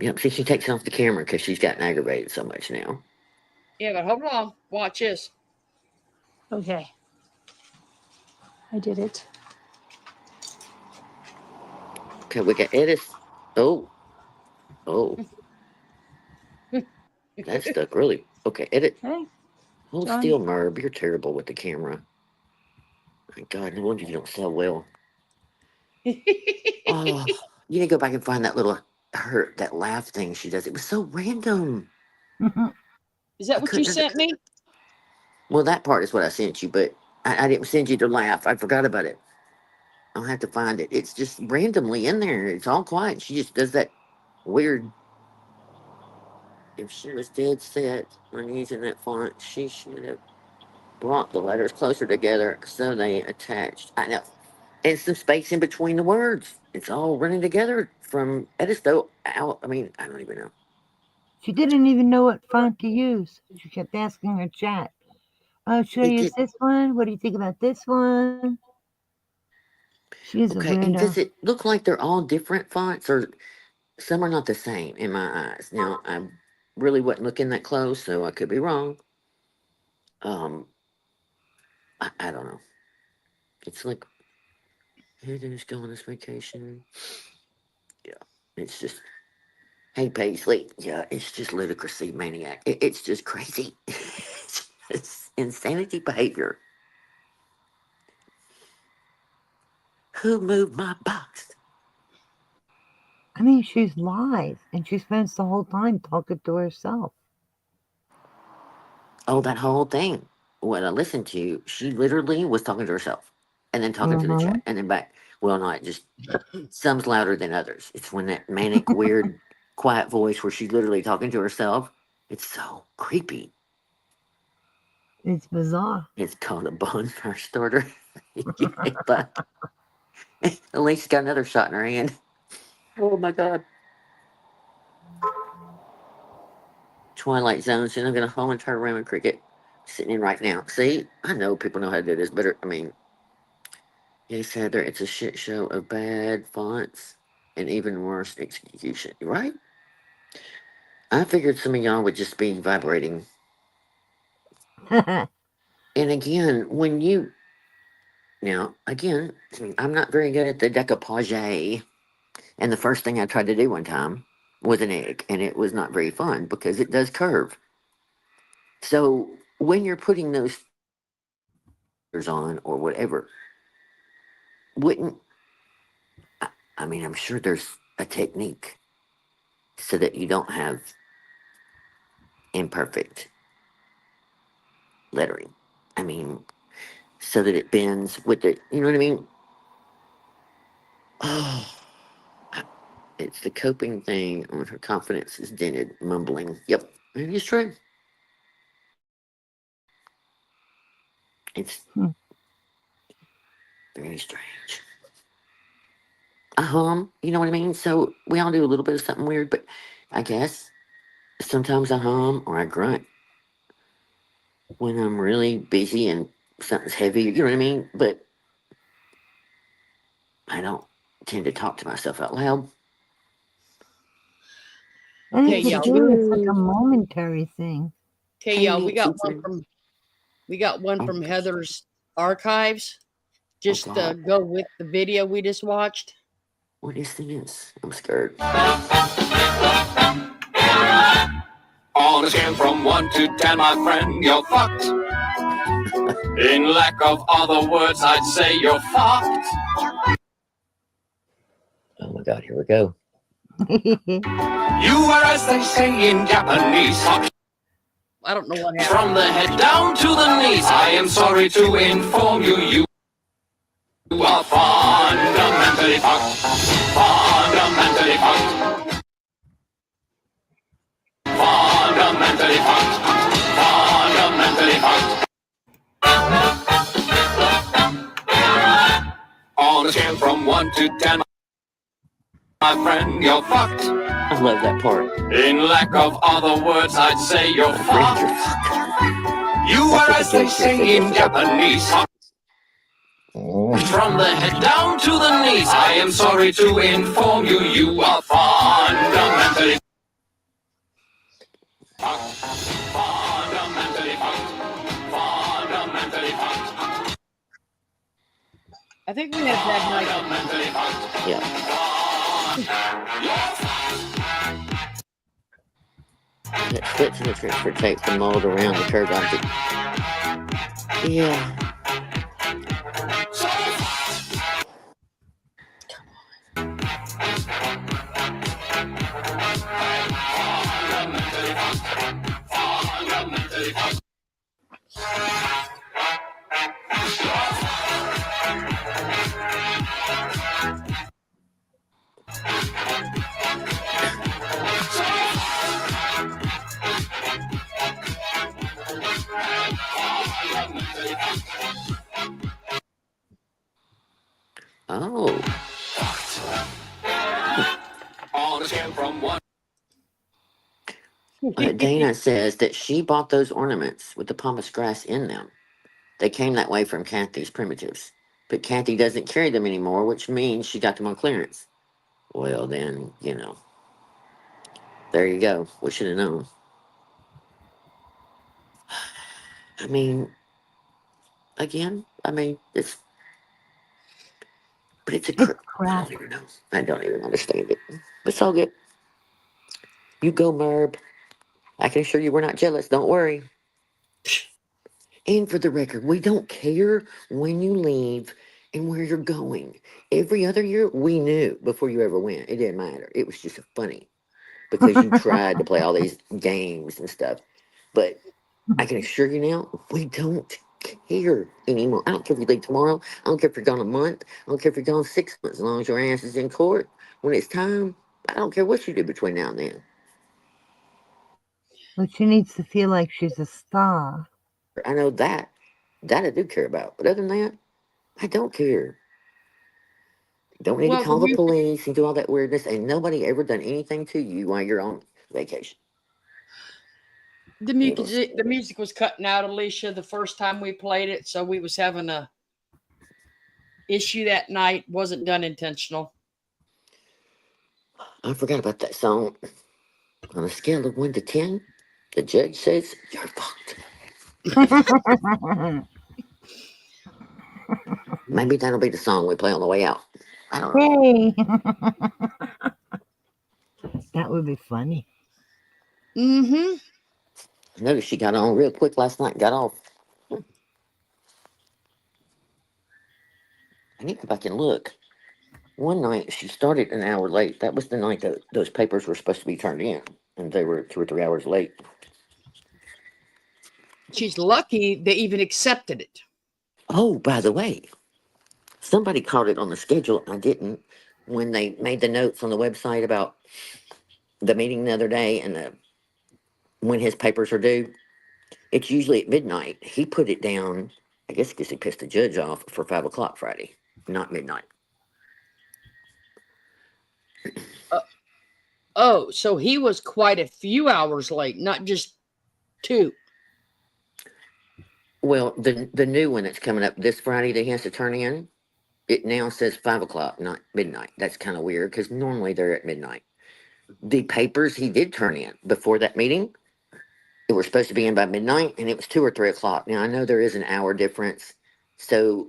Yep. See, she takes it off the camera because she's gotten aggravated so much now. Yeah, but hold on. Watch this. Okay. I did it. Okay, we got Edith. Oh. Oh. That stuck really. Okay, edit. Hey, Hold John. still, Merb. You're terrible with the camera. My God, no wonder you don't sell well. Oh, you need to go back and find that little that laugh thing she does. It was so random. Is that I what you couldn't. sent me? Well, that part is what I sent you, but I didn't send you the laugh. I forgot about it. I'll have to find it. It's just randomly in there. It's all quiet. She just does that weird. If she was dead set on using that font, she should have brought the letters closer together so they attached. I know. And some space in between the words. It's all running together from Edisto out. I mean, I don't even know. She didn't even know what font to use. She kept asking her chat, "Oh, should I It use did. this one? What do you think about this one?" She is a Okay, and does weirdo. it look like they're all different fonts, or some are not the same in my eyes? Now, I really wasn't looking that close, so I could be wrong. Um, I don't know. It's like, hey, there's go on this vacation. Yeah, it's just, hey, Paisley. Yeah, it's just ludicrousy maniac. It's just crazy. It's insanity behavior. Who moved my box? I mean, she's live, and she spends the whole time talking to herself. Oh, that whole thing. What I listened to, she literally was talking to herself and then talking to the Mm-hmm. chat and then back. Well, not just some's louder than others. It's when that manic, weird, quiet voice where she's literally talking to herself. It's so creepy. It's bizarre. It's called a bonfire starter. But at least she's got another shot in her hand. Oh my God. Twilight Zone. So I'm going to home and turn around and cricket. Sitting in right now. See, I know people know how to do this better. I mean, yes, Heather, it's a shit show of bad fonts and even worse execution, right? I figured some of y'all would just be vibrating. And again, when you now again, I'm not very good at the decoupage. And the first thing I tried to do one time was an egg, and it was not very fun because it does curve. So when you're putting those on or whatever, wouldn't I mean, I'm sure there's a technique so that you don't have imperfect lettering. I mean, so that it bends with it. You know what I mean? Oh, it's the coping thing on her confidence is dented, mumbling. Yep, it is true. It's Hmm. very strange. I hum, you know what I mean? So we all do a little bit of something weird, but I guess sometimes I hum or I grunt when I'm really busy and something's heavy, you know what I mean? But I don't tend to talk to myself out loud. And Okay, it's a y'all. thing. It's like a momentary thing. Okay, Hey, y'all. Nancy friend. We got one Oh, from gosh. Heather's archives. Oh, Just God. go with the video we just watched. What is this? I'm scared. On a scale from 1 to 10, my friend, you're fucked. In lack of other words, I'd say you're fucked. Oh, my God. Here we go. You are, as they say in Japanese, fucked I don't know what happened. from the head down to the knees. I am sorry to inform you, you are fundamentally fucked. Fundamentally the scale from 1 to 10, my friend, you're fucked. I love that part. In lack of other words, I'd say you're My friends are fucked. fucked. You That's are, what as the they judge say said in yesterday. Japanese, from the head down to the knees. I am sorry to inform you, you are fundamentally fucked. Fundamentally fucked. Fundamentally fucked. I think we had a bad night. Fundamentally fucked. Yeah. It splits in the transfer tape the mold around the curved object. Yeah. Oh. On a scale from 1. Dana says that she bought those ornaments with the pumice grass in them. They came that way from Kathy's primitives. But Kathy doesn't carry them anymore, which means she got them on clearance. Well, then, you know. There you go. We should have known. I mean, again, it's. But it's a It's I crap. don't even know. I don't even understand it. It's all good. You go, Merb. I can assure you we're not jealous. Don't worry. And for the record, we don't care when you leave and where you're going. Every other year, we knew before you ever went. It didn't matter. It was just funny because you tried to play all these games and stuff. But I can assure you now, we don't care anymore. I don't care if you leave tomorrow. I don't care if you're gone a month. I don't care if you're gone 6 months. As long as your ass is in court when it's time, I don't care what you do between now and then. But she needs to feel like she's a star. I know that. That I do care about. But other than that, I don't care. Don't need to Well, call the police and do all that weirdness. Ain't nobody ever done anything to you while you're on vacation. the music was cutting out, Alicia, the first time we played it, so we was having a issue that night. Wasn't done intentional. I forgot about that song. On a scale of 1 to 10, the judge says you're fucked. Maybe that'll be the song we play on the way out. I don't know. Hey. That would be funny. Mm-hmm. I noticed she got on real quick last night and got off. I need to go back and look. One night she started an hour late. That was the night that those papers were supposed to be turned in, and they were 2 or 3 hours late. She's lucky they even accepted it. Oh, by the way, somebody caught it on the schedule. I didn't. When they made the notes on the website about the meeting the other day and when his papers are due, it's usually at midnight. He put it down, I guess because he pissed the judge off, for 5 o'clock Friday, not midnight. Oh, so he was quite a few hours late, not just 2. Well, the new one that's coming up this Friday that he has to turn in, it now says 5 o'clock, not midnight. That's kind of weird because normally they're at midnight. The papers he did turn in before that meeting, it were supposed to be in by midnight, and it was 2 or 3 o'clock. Now I know there is an hour difference, so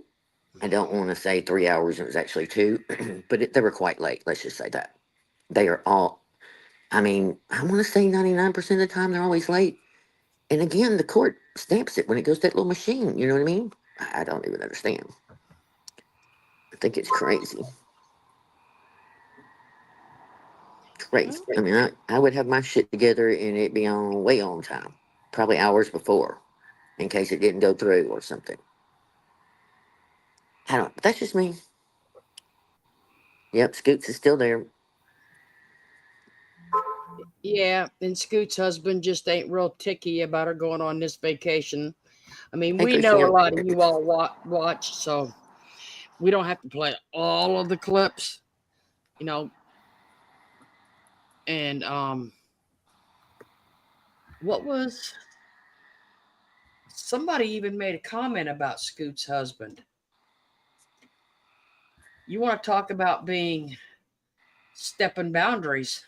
I don't want to say 3 hours. It was actually 2, but they were quite late. Let's just say that they are all. I mean, I want to say 99% of the time they're always late. And again, the court stamps it when it goes to that little machine. You know what I mean? I don't even understand. I think it's crazy. Crazy. I mean, I would have my shit together and it be on way on time, probably hours before, in case it didn't go through or something. I don't. That's just me. Yep, Scoots is still there. Yeah, and Scoot's husband just ain't real ticky about her going on this vacation. I mean, Hey, we know a Christina. lot of you all watch, so we don't have to play all of the clips, and what was somebody even made a comment about Scoot's husband. You want to talk about being stepping boundaries.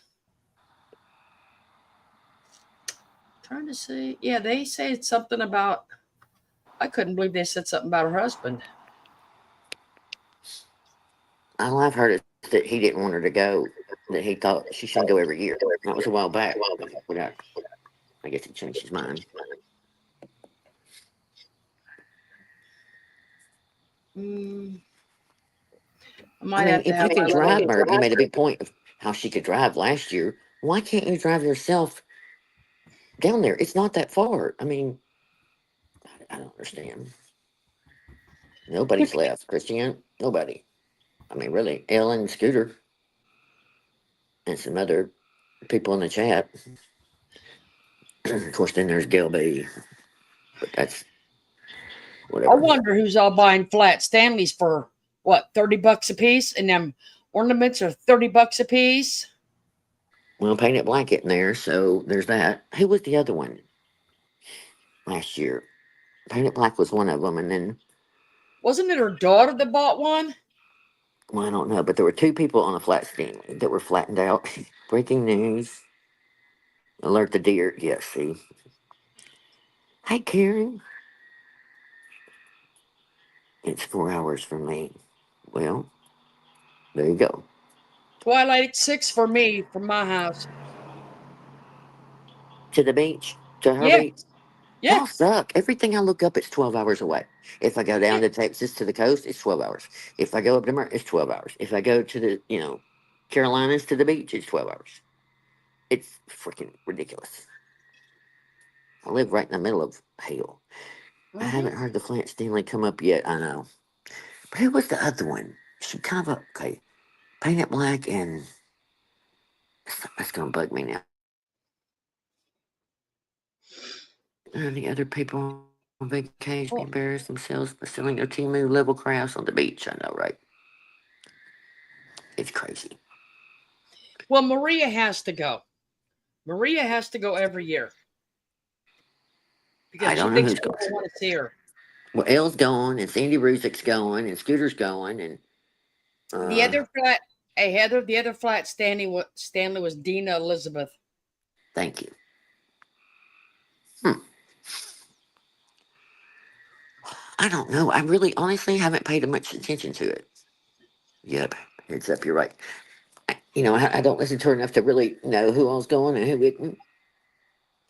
Trying to see. Yeah, they said something about, I couldn't believe they said something about her husband. All I've heard is that he didn't want her to go, that he thought she shouldn't go every year. That was a while back. I guess he changed his mind. I mean, if you can drive, Merb, you made a big point of how she could drive last year. Why can't you drive yourself down there? It's not that far. I mean, I don't understand. Nobody's left. Christian, nobody. I mean, really, Ellen, Scooter, and some other people in the chat. Of course, then there's Gail B. But that's whatever. I wonder who's all buying flat Stanleys for what, $30 a piece, and them ornaments are $30 a piece. Well, painted blanket in there, so there's that. Who was the other one last year? Painted Black was one of them, and then wasn't it her daughter that bought one? Well, I don't know, but there were two people on a flat Stanley that were flattened out. Breaking news. Alert the deer. Yes, see. Hey, Karen. It's 4 hours from me. Well, there you go. Twilight at 6 for me, from my house. To the beach? To her Yeah. beach? Yeah. Y'all suck. Everything I look up, it's 12 hours away. If I go down to Texas to the coast, it's 12 hours. If I go up to it's 12 hours. If I go to the, Carolinas to the beach, it's 12 hours. It's freaking ridiculous. I live right in the middle of hell. I haven't heard the Flint Stanley come up yet, I know. But who was the other one? She kind of, okay, Paint It Black, and that's going to bug me now. And the other people on vacation embarrass themselves by selling their Timu level crafts on the beach. I know, right? It's crazy. Well, Maria has to go. Maria has to go every year. Because I don't she know thinks who's going. people want to see her. Well, Elle's going, and Sandy Rusick's going, and Scooter's going, and the other flat, hey Heather, the other flat Stanley was Dina Elizabeth. Thank you. I don't know. I really, honestly, haven't paid much attention to it. Yep, heads up. You're right. I don't listen to her enough to really know who all's going and who isn't.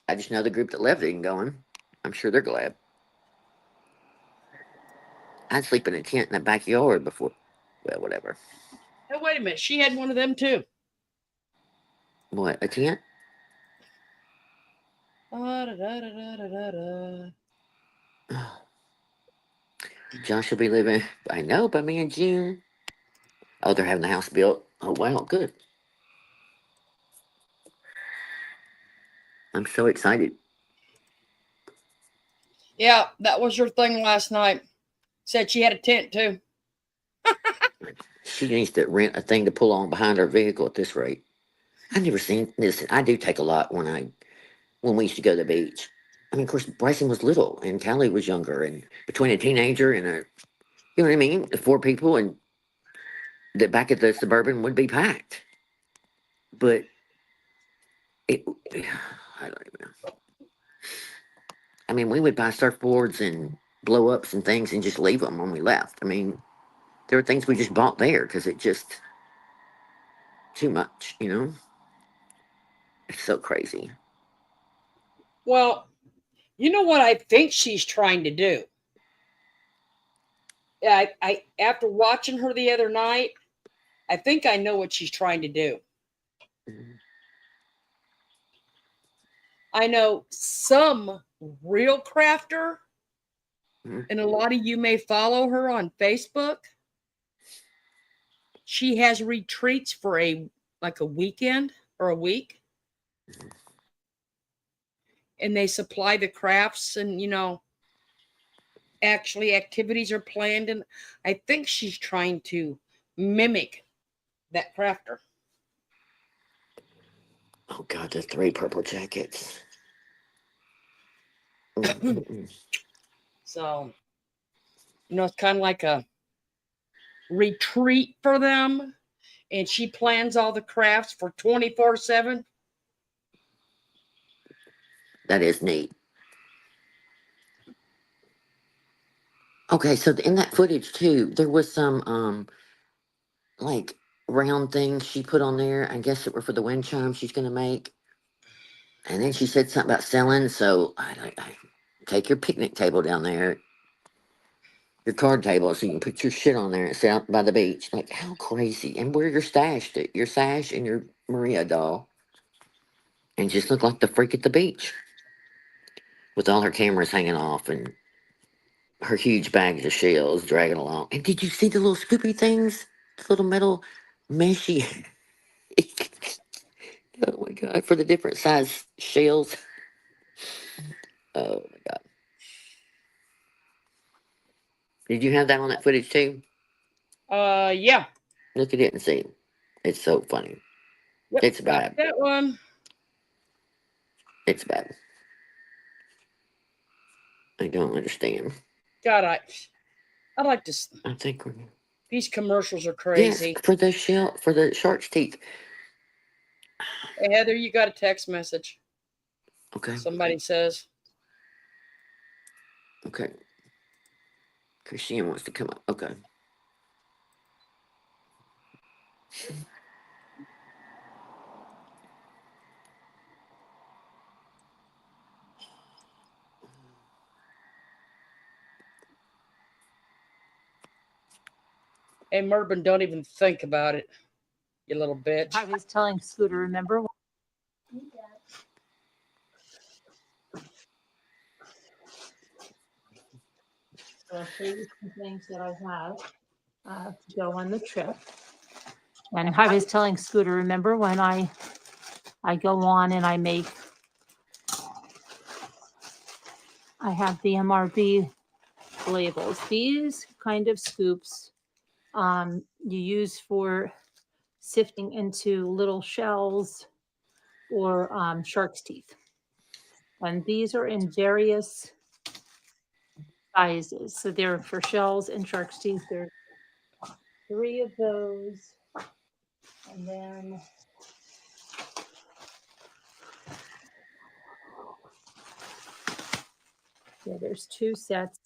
I just know the group that left isn't going. I'm sure they're glad. I'd sleep in a tent in the backyard before. Well, whatever. Hey, wait a minute. She had one of them too. What, a tent? Josh will be living, I know, by me in June. Oh, they're having the house built. Oh, wow, good. I'm so excited. Yeah, that was her thing last night. Said she had a tent too. She needs to rent a thing to pull on behind her vehicle at this rate. I've never seen this. I do take a lot when we used to go to the beach. I mean, of course, Bryson was little and Callie was younger, and between a teenager and you know what I mean? The 4 people, and the back of the Suburban would be packed. But I don't even know. I mean, we would buy surfboards and blow ups and things and just leave them when we left. I mean, there were things we just bought there because it just too much, It's so crazy. Well, you know what I think she's trying to do? Yeah, I after watching her the other night, I think I know what she's trying to do. I know some real crafter, and a lot of you may follow her on Facebook. She has retreats for a weekend or a week. And they supply the crafts and actually activities are planned, and I think she's trying to mimic that crafter. Oh God, the 3 purple jackets. Mm-mm-mm. So, it's kind of like a retreat for them, and she plans all the crafts for 24/7. That is neat. Okay, so in that footage too, there was some like round things she put on there. I guess it were for the wind chime she's gonna make. And then she said something about selling. So I take your picnic table down there, your card table, so you can put your shit on there and sit out by the beach. Like, how crazy! And wear your sash and your Maria doll, and just look like the freak at the beach with all her cameras hanging off and her huge bags of shells dragging along. And did you see the little scoopy things? The little metal meshy. Oh my God, for the different size shells. Oh my God. Did you have that on that footage too? Yeah. Look at it and see. It's so funny. Yep, It's got bad. that one. It's bad. I don't understand. God, I like to. I think we're These commercials are yes crazy. for the shark's teeth. Hey, Heather, you got a text message. Okay. Somebody says. Okay. Christiane wants to come up. Okay. Hey, Merb, don't even think about it, you little bitch. I was telling Scooter, remember? So I'll show you some things that I have to go on the trip. And I was telling Scooter, remember when I go on and I have the MRB labels. These kind of scoops you use for sifting into little shells or shark's teeth. And these are in various sizes. So they're for shells and shark's teeth. There's 3 of those. And then there's 2 sets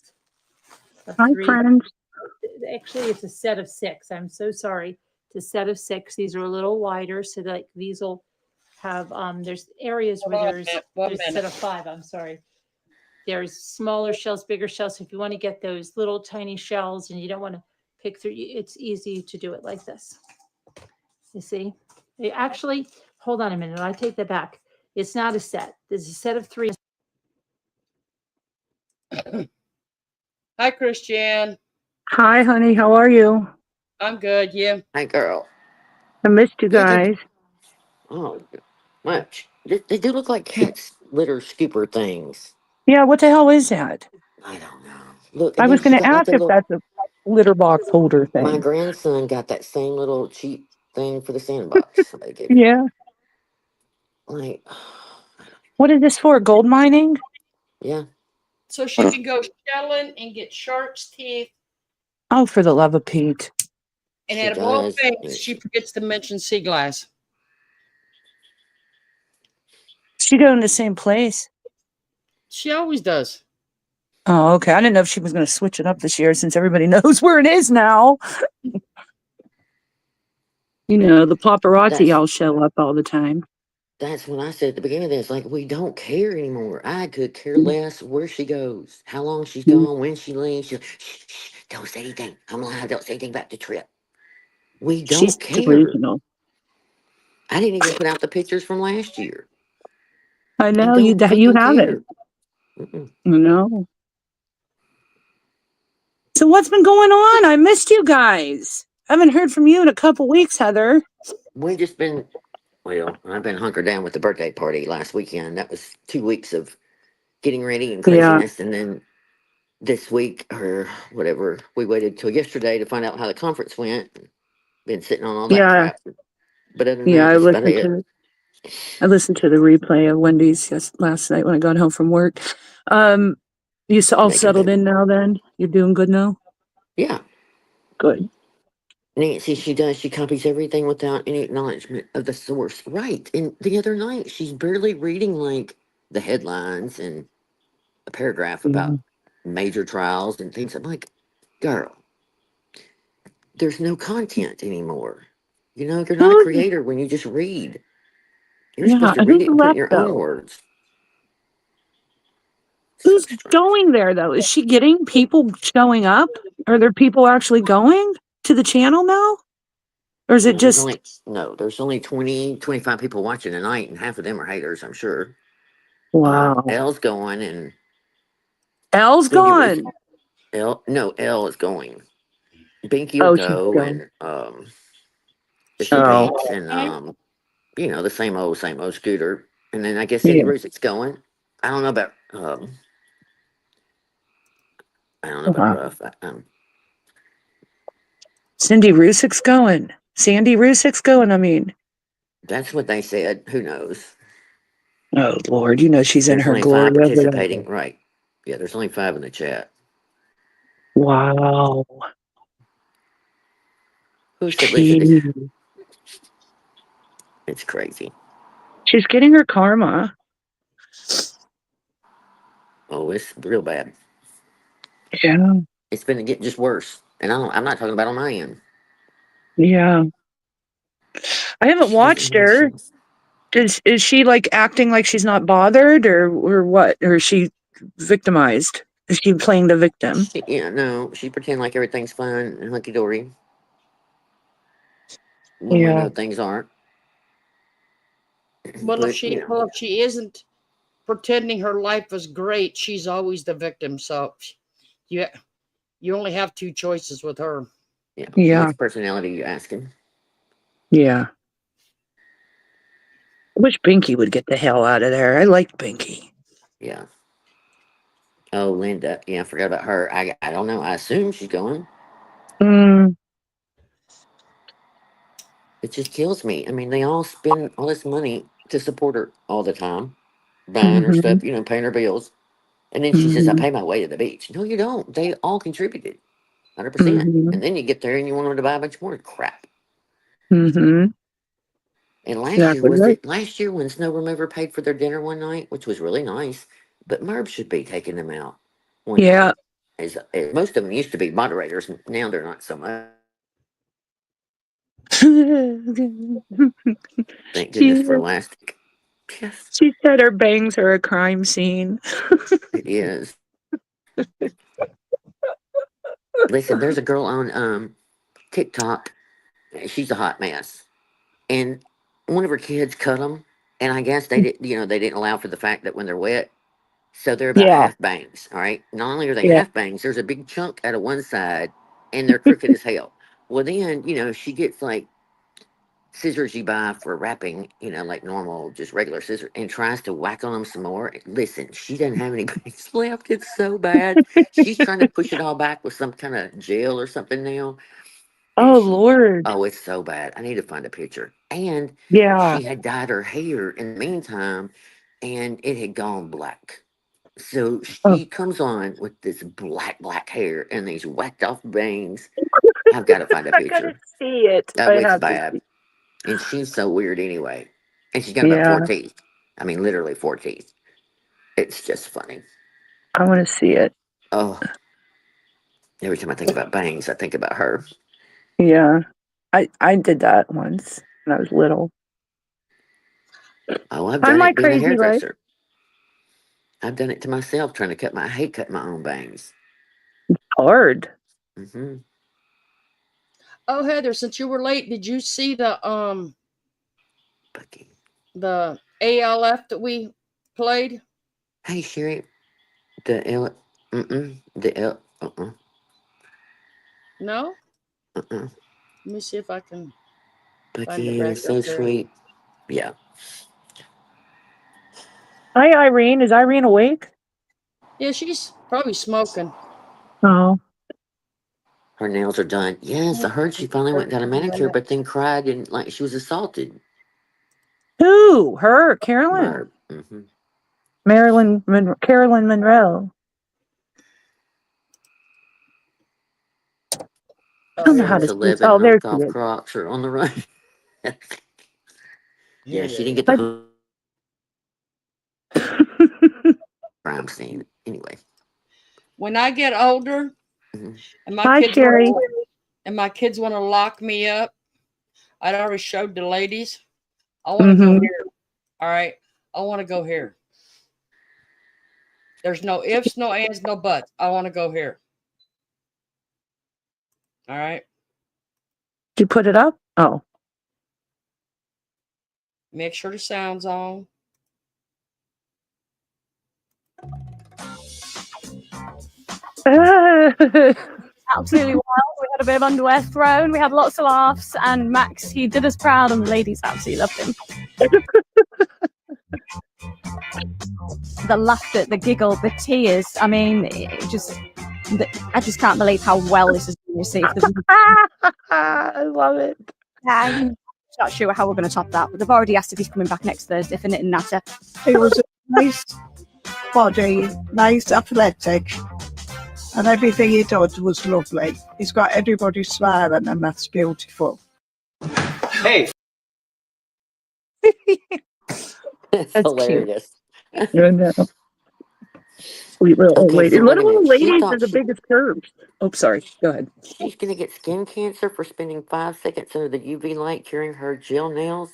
of Hi, 3. friends. Actually, it's a set of 6. I'm so sorry. It's a set of 6. These are a little wider, so that these will have there's areas where there's a set of 5. I'm sorry. There's smaller shells, bigger shells. So if you want to get those little tiny shells and you don't want to pick through, it's easy to do it like this. You see? Actually, hold on a minute. I take that back. It's not a set. There's a set of 3. Hi, Christiane. Hi, honey. How are you? I'm good. Yeah. Hey, girl. I missed you Yeah, guys. oh, much. They do look like cats litter scooper things. Yeah, what the hell is that? I don't know. Look, I and was then she going to got like ask a if little. that's a litter box holder My thing. grandson got that same little cheap thing for the sandbox somebody gave him. Yeah. Like, What is this for? Gold mining? yeah. So she can go shelling and get shark's teeth. Oh, for the love of Pete. And She out of all does. things, she forgets to mention sea glass. She go in the same place. She always does. Oh, okay. I didn't know if she was going to switch it up this year since everybody knows where it is now. The paparazzi all show up all the time. That's when I said at the beginning of this, like, we don't care anymore. I could care less where she goes, how long she's gone, when she leaves. She's like, shh, shh, don't say anything. I'm alive. Don't say anything about the trip. We She's don't care. delusional. I didn't even put out the pictures from last year. I I know don't you fucking have care. it. I know. So what's been going on? I missed you guys. I haven't heard from you in a couple weeks, Heather. We just been, well, I've been hunkered down with the birthday party last weekend. That was 2 weeks of getting ready and Yeah. craziness. And then this week or whatever. We waited till yesterday to find out how the conference went. Been sitting on all that Yeah, crap. But other than yeah. that, that's about it. I listened to the replay of Wendy's last night when I got home from work. Um, you all Making settled in baby. now? Then you're doing good now. Yeah. Good. Nancy, she copies everything without any acknowledgement of the source. Right. And the other night, she's barely reading like the headlines and a paragraph about Mhm. major trials and things. I'm like, girl, there's no content anymore. You know, you're not a Who's creator when you just read. You're yeah? supposed to And read who's it and put it in left your own though? words. So Who's strange. going there though? Is she getting people showing up? Are there people actually going to the channel now? Or is it No, just there's only 20, 25 people watching tonight, and half of them are haters, I'm sure. wow? L's going, and Elle's Cindy Roost. gone. L is going. Binky will Oh, she's go, going. and if she Oh, paints, and the same old Scooter, and then I guess Cindy yeah. Roost's going. I don't know about Wow. Ruff. Cindy Rusick's going. Sandy Rusick's going. I mean, That's what they said. Who knows? oh Lord, you know she's in There's her only glory 5 every participating, day. right? Yeah, there's only 5 in the chat. Wow. Who said, listen, Gee. it's crazy. She's getting her karma. Oh, it's real bad. Yeah. It's been getting just worse. And I'm not talking about on my end. Yeah. I haven't She doesn't watched know what her. she's. Is she like acting like she's not bothered or what? Or is she victimized? Is she playing the victim? No, she pretend like everything's fine and hunky dory when we Yeah. know things aren't. Well, But if she isn't pretending her life is great, she's always the victim. So you you only have two choices with her. yeah, Yeah. which personality are you asking? Yeah. I wish Binky would get the hell out of there. I liked Binky. Yeah. Oh, Linda. Yeah, I forgot about her. I don't know. I assume she's going. Mm, It just kills me. I mean, they all spend all this money to support her all the time, buying her mm-hmm, stuff, paying her bills. And then she says, I mm-hmm, pay my way to the beach. No, you don't. They all contributed 100%. mm-hmm, And then you get there and you want them to buy a bunch more crap. mm-hmm. And last year, Exactly was right. it last year when Snow Remover paid for their dinner one night, which was really nice? But Merb should be taking them out one Yeah. night. As most of them used to be moderators, now they're not so much. Thank goodness she, for elastic. Yes, she said her bangs are a crime scene. it is. Listen, there's a girl on TikTok. She's a hot mess, and one of her kids cut them, and I guess they did. They didn't allow for the fact that when they're wet, so they're about Yeah. half bangs. All right. Not only are they Yeah. half bangs, there's a big chunk out of one side, and they're crooked as hell. Well, then she gets like scissors you buy for wrapping, like normal, just regular scissors, and tries to whack on them some more. Listen, she doesn't have any bangs left. It's so bad. She's trying to push it all back with some kind of gel or something now. And Oh Lord. oh, it's so bad. I need to find a picture. And Yeah. she had dyed her hair in the meantime, and it had gone black. So Oh, she comes on with this black hair and these whacked off bangs. I've got to find a I gotta picture. see it. Oh, I it's have to bad. see. And she's so weird anyway. And she's got about Yeah. 4 teeth. I mean, literally 4 teeth. It's just funny. I want to see it. Oh, every time I think about bangs, I think about her. Yeah. I did that once when I was little. Oh, I've I'm done it like being a crazy, right? hairdresser. I've done it to myself trying to I hate cutting my own bangs. Hard. Mm-hmm. Oh, Heather, since you were late, did you see Bucky. the ALF that we played? Hey, Sherry. The L. Mm-mm. The L. Uh-uh. No? Uh-uh. Let me see if I can find it Bucky back is up so there. sweet. Yeah. Hi, Irene. Is Irene awake? Yeah, she's probably smoking. Oh. Her nails are done. Yes, I heard she finally went and got a manicure, but then cried and like she was assaulted. Who? Her? Carolyn? Merb. Mm-hmm. Carolyn Monroe. I don't know how Since to see. 11 Oh, there she knockoff is. Crocs are on the run. Yeah, she didn't get the crime scene. Anyway. When I get older Mhm. and my Hi, kids Sherry. want to lock me up, I'd already showed the ladies. I want to go Mm-hmm. here. All right. I want to go here. There's no ifs, no ands, no buts. I want to go here. All right. Did you put it up? Oh. Make sure the sound's on. Absolutely wild. We had a bit of underwear thrown. We had lots of laughs, and Max, he did us proud, and the ladies absolutely loved him. The laughter, the giggle, the tears. I mean, I just can't believe how well this has been received. I love it. I'm not sure how we're going to top that, but they've already asked if he's coming back next Thursday for Knit and Natter. He was a nice body, nice athletic, and everything he did was lovely. He's got everybody smiling, and that's beautiful. Hey, That's That's hilarious. I know. Sweet little old Okay, lady. so wait a Little old minute. She ladies are thought the biggest curves. Oh, sorry. Go ahead. she's going to get skin cancer for spending 5 seconds under the UV light curing her gel nails.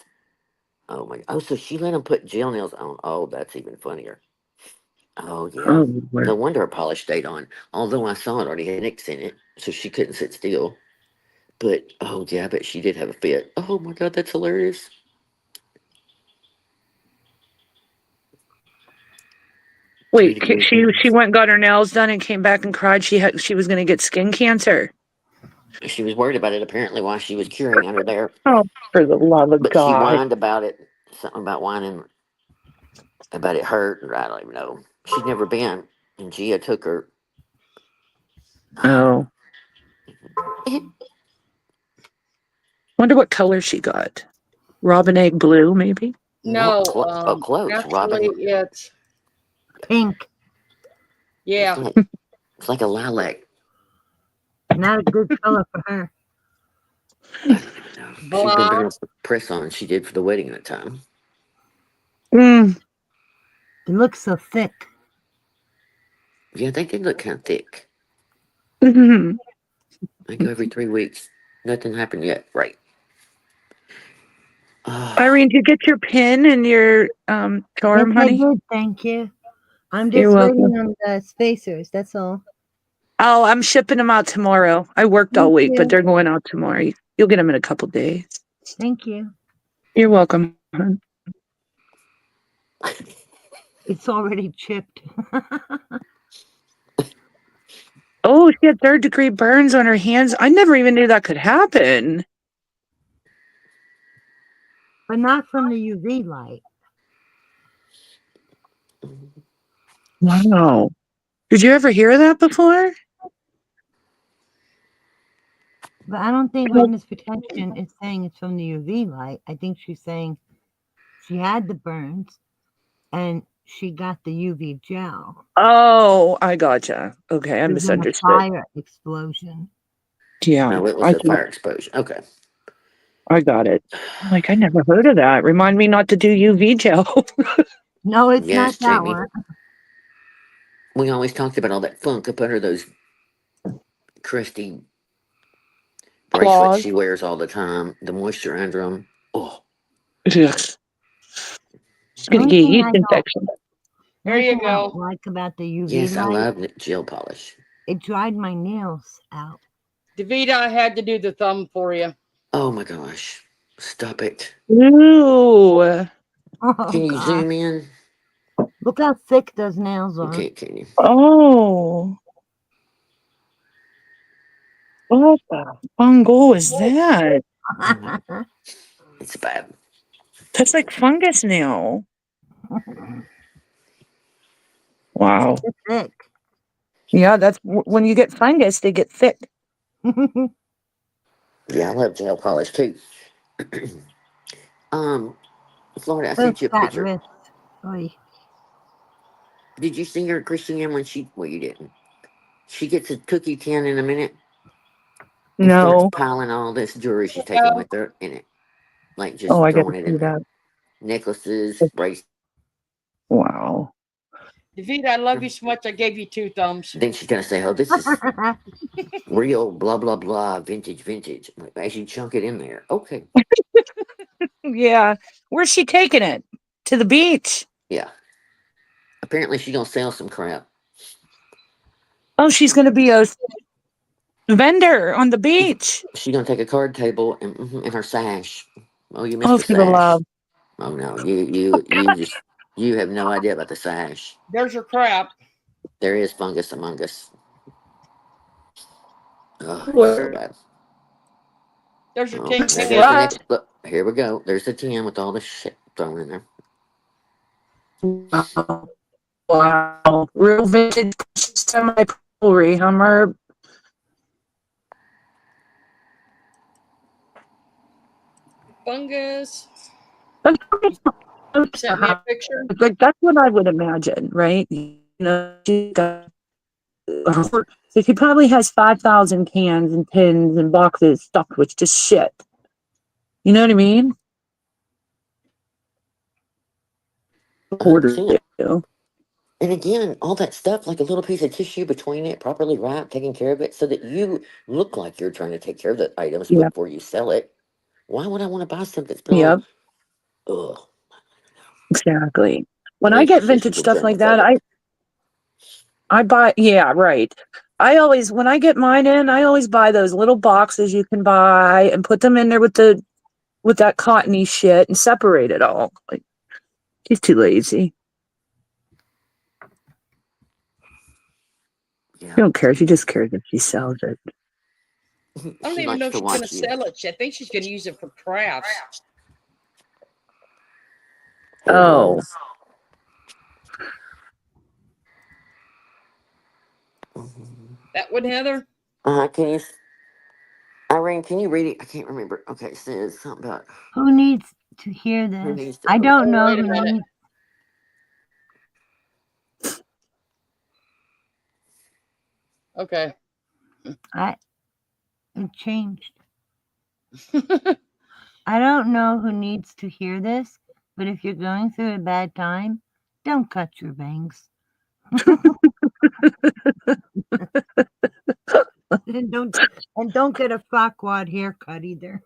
Oh my! Oh, so she let them put gel nails on. Oh, that's even funnier. Oh yeah. Oh, Lord. No wonder her polish stayed on. Although I saw it already had nicks in it, so she couldn't sit still. But oh yeah, I bet she did have a fit. Oh my God, that's hilarious. Wait, 3 degrees. she went and got her nails done and came back and cried she was going to get skin cancer. She was worried about it apparently while she was curing under there. Oh, for the love of But she God. whined about it. Something about whining about it hurt, or I don't even know. She'd never been, and Gia took her. Oh. Wonder what color she got. Robin egg blue, maybe? No, Close. actually, Robin. it's Pink. yeah. It's like a lilac. Not a good color for her. I don't even know. She's been Blonde. able to press on. She did for the wedding that time. Mm. It looks so thick. Yeah, they did look kind of thick. Mhm. I go every 3 weeks. Nothing happened yet. Right. Irene, did you get your pin and your charm, Yes, I honey? did. Thank you. I'm You're just waiting welcome. on the spacers. That's all. Oh, I'm shipping them out tomorrow. I worked all Thank week, but you. they're going out tomorrow. You'll get them in a couple days. Thank you. You're welcome. hon. It's already chipped. Oh, she had third-degree burns on her hands. I never even knew that could happen. But not from the UV light. Wow. Did you ever hear that before? But I don't think Well, witness protection is saying it's from the UV light. I think she's saying she had the burns and she got the UV gel. oh, I gotcha. Okay, I It was in a misunderstood. fire explosion. Yeah, No, it was a fire explosion. Okay. I got it. I'm like, I never heard of that. Remind me not to do UV gel. No, it's Yes, not that Jamie. one. We always talked about all that funk up under those crusty bracelets Claws. she wears all the time. The moisture under them. Oh, Ugh. It's The gonna only get thing yeast I don't, infection. the There only you thing I don't go. like about the UV yes, I light, love gel polish. it dried my nails out. Davita, I had to do the thumb for you. Oh my gosh. Stop it. Ooh. Oh Can you God! zoom in? Look how thick those nails You are. can't, can you? Oh. What the fungal is that? It's bad. That's like fungus now. Wow. It's thick. Yeah, that's when you get fungus, they get thick. Yeah, I love nail polish too. Florida, I Those sent you a fat picture. wrists. Oy. Did you see her, Christiane, when she? Well, you didn't. She gets a cookie tin in a minute and starts No. piling all this jewelry she's taking Well, with her in it, like Oh, just I gotta throwing it see in there. that. Necklaces, bracelets. Wow. David, I love you so much. I gave you 2 thumbs. Then she's gonna say, "Oh, this is real, blah blah blah, vintage, vintage." As you chunk it in there, okay, Yeah. Where's she taking it? To the beach. yeah. Apparently, she's gonna sell some crap. Oh, she's gonna be a vendor on the beach. She's gonna take a card table and her sash. Oh, you missed Oh, the for the sash. love. Oh no, you just you have no idea about the sash. There's your crap. There is fungus among us. Oh, it's so Where- bad. There's your Oh, 10 there goes the cans. next. Look, here we go. There's the tin with all the shit thrown in there. Wow. Wow. Real vintage semi jewelry, huh, Merb? Fungus. That's You sent me a picture. like that's what I would imagine, right? You know, she got, so she probably has 5,000 cans and tins and boxes stuffed with just shit. You know what I mean? 100%. You. And again, all that stuff, like a little piece of tissue between it, properly wrapped, taking care of it, so that you look like you're trying to take care of the items Yep. before you sell it. Why would I want to buy something that's been Yep. all, ugh. Exactly. When At I least she get says vintage she's a stuff like that, germaphobe. I buy, yeah, right. I always, when I get mine in, I always buy those little boxes you can buy and put them in there with that cottony shit and separate it all. Like, she's too lazy. Yeah. She don't care. She just cares if she sells it. I don't She even know likes if to she's going to watch you. sell it. I think she's going to use it for crafts. Oh, That would, Heather? Can you, Irene, can you read it? I can't remember. Okay, it says something about Who needs to hear who this? needs to I post. don't Oh, know wait a who minute. needs. Okay. It changed. I don't know who needs to hear this, but if you're going through a bad time, don't cut your bangs. and don't get a flockwad haircut either.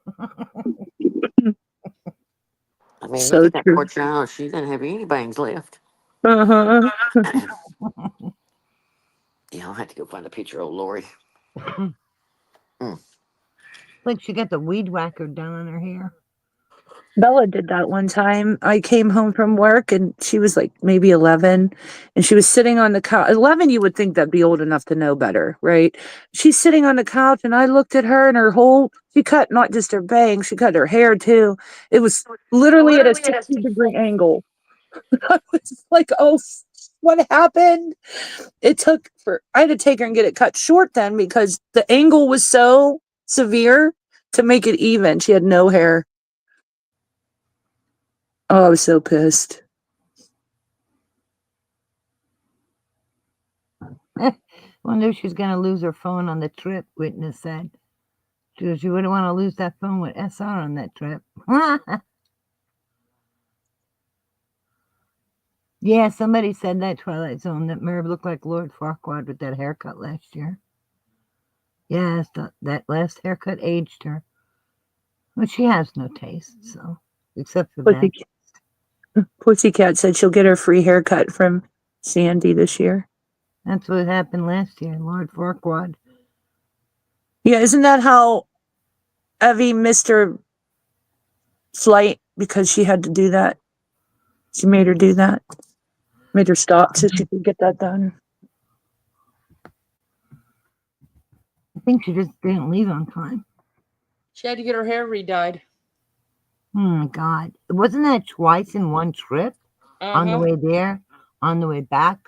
I mean, look so at that true. poor child. She doesn't have any bangs left. Uh-huh. Yeah, I'll have to go find a picture of Lori. Like she got the weed whacker done on her hair. Bella did that one time. I came home from work and she was like maybe 11 and she was sitting on the couch. 11, you would think that'd be old enough to know better, right? She's sitting on the couch and I looked at her and she cut not just her bangs, she cut her hair too. It was literally at a 60-degree angle. I was like, oh, what happened? I had to take her and get it cut short then because the angle was so severe to make it even. She had no hair. Oh, I was so pissed. Wonder if she's going to lose her phone on the trip, Witness said. She goes, you wouldn't want to lose that phone with SR on that trip. Yeah, somebody said that Twilight Zone that Merb looked like Lord Farquaad with that haircut last year. Yes, that last haircut aged her. But she has no taste, so except for that. Pussycat said she'll get her free haircut from Sandy this year. That's what happened last year, Lord Farquaad. Yeah, isn't that how Evie missed her flight because she had to do that? She made her do that. Made her stop so she could get that done. I think she just didn't leave on time. She had to get her hair re-dyed. Oh my God. Wasn't that twice in one trip? On the way there, on the way back?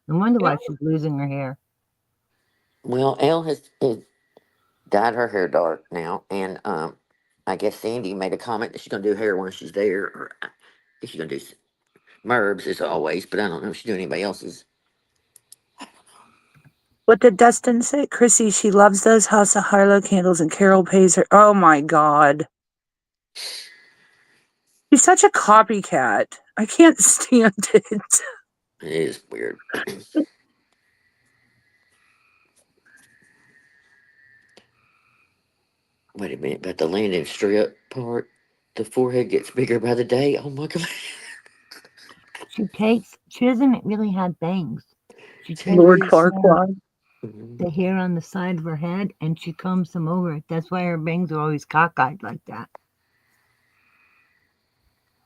No wonder why she's losing her hair. Well, Elle has dyed her hair dark now, and I guess Sandy made a comment that she's gonna do hair when she's there, or I guess she's gonna do Merb's as always, but I don't know if she's doing anybody else's. What did Dustin say? Chrissy, she loves those House of Harlow candles and Carol pays her. Oh my God. She's such a copycat. I can't stand it. It is weird. Wait a minute, but the landing strip part, the forehead gets bigger by the day. Oh my God. She doesn't really have bangs. She takes Lord Terry's. Farquaad. the hair on the side of her head and she combs them over. That's why her bangs are always cockeyed like that.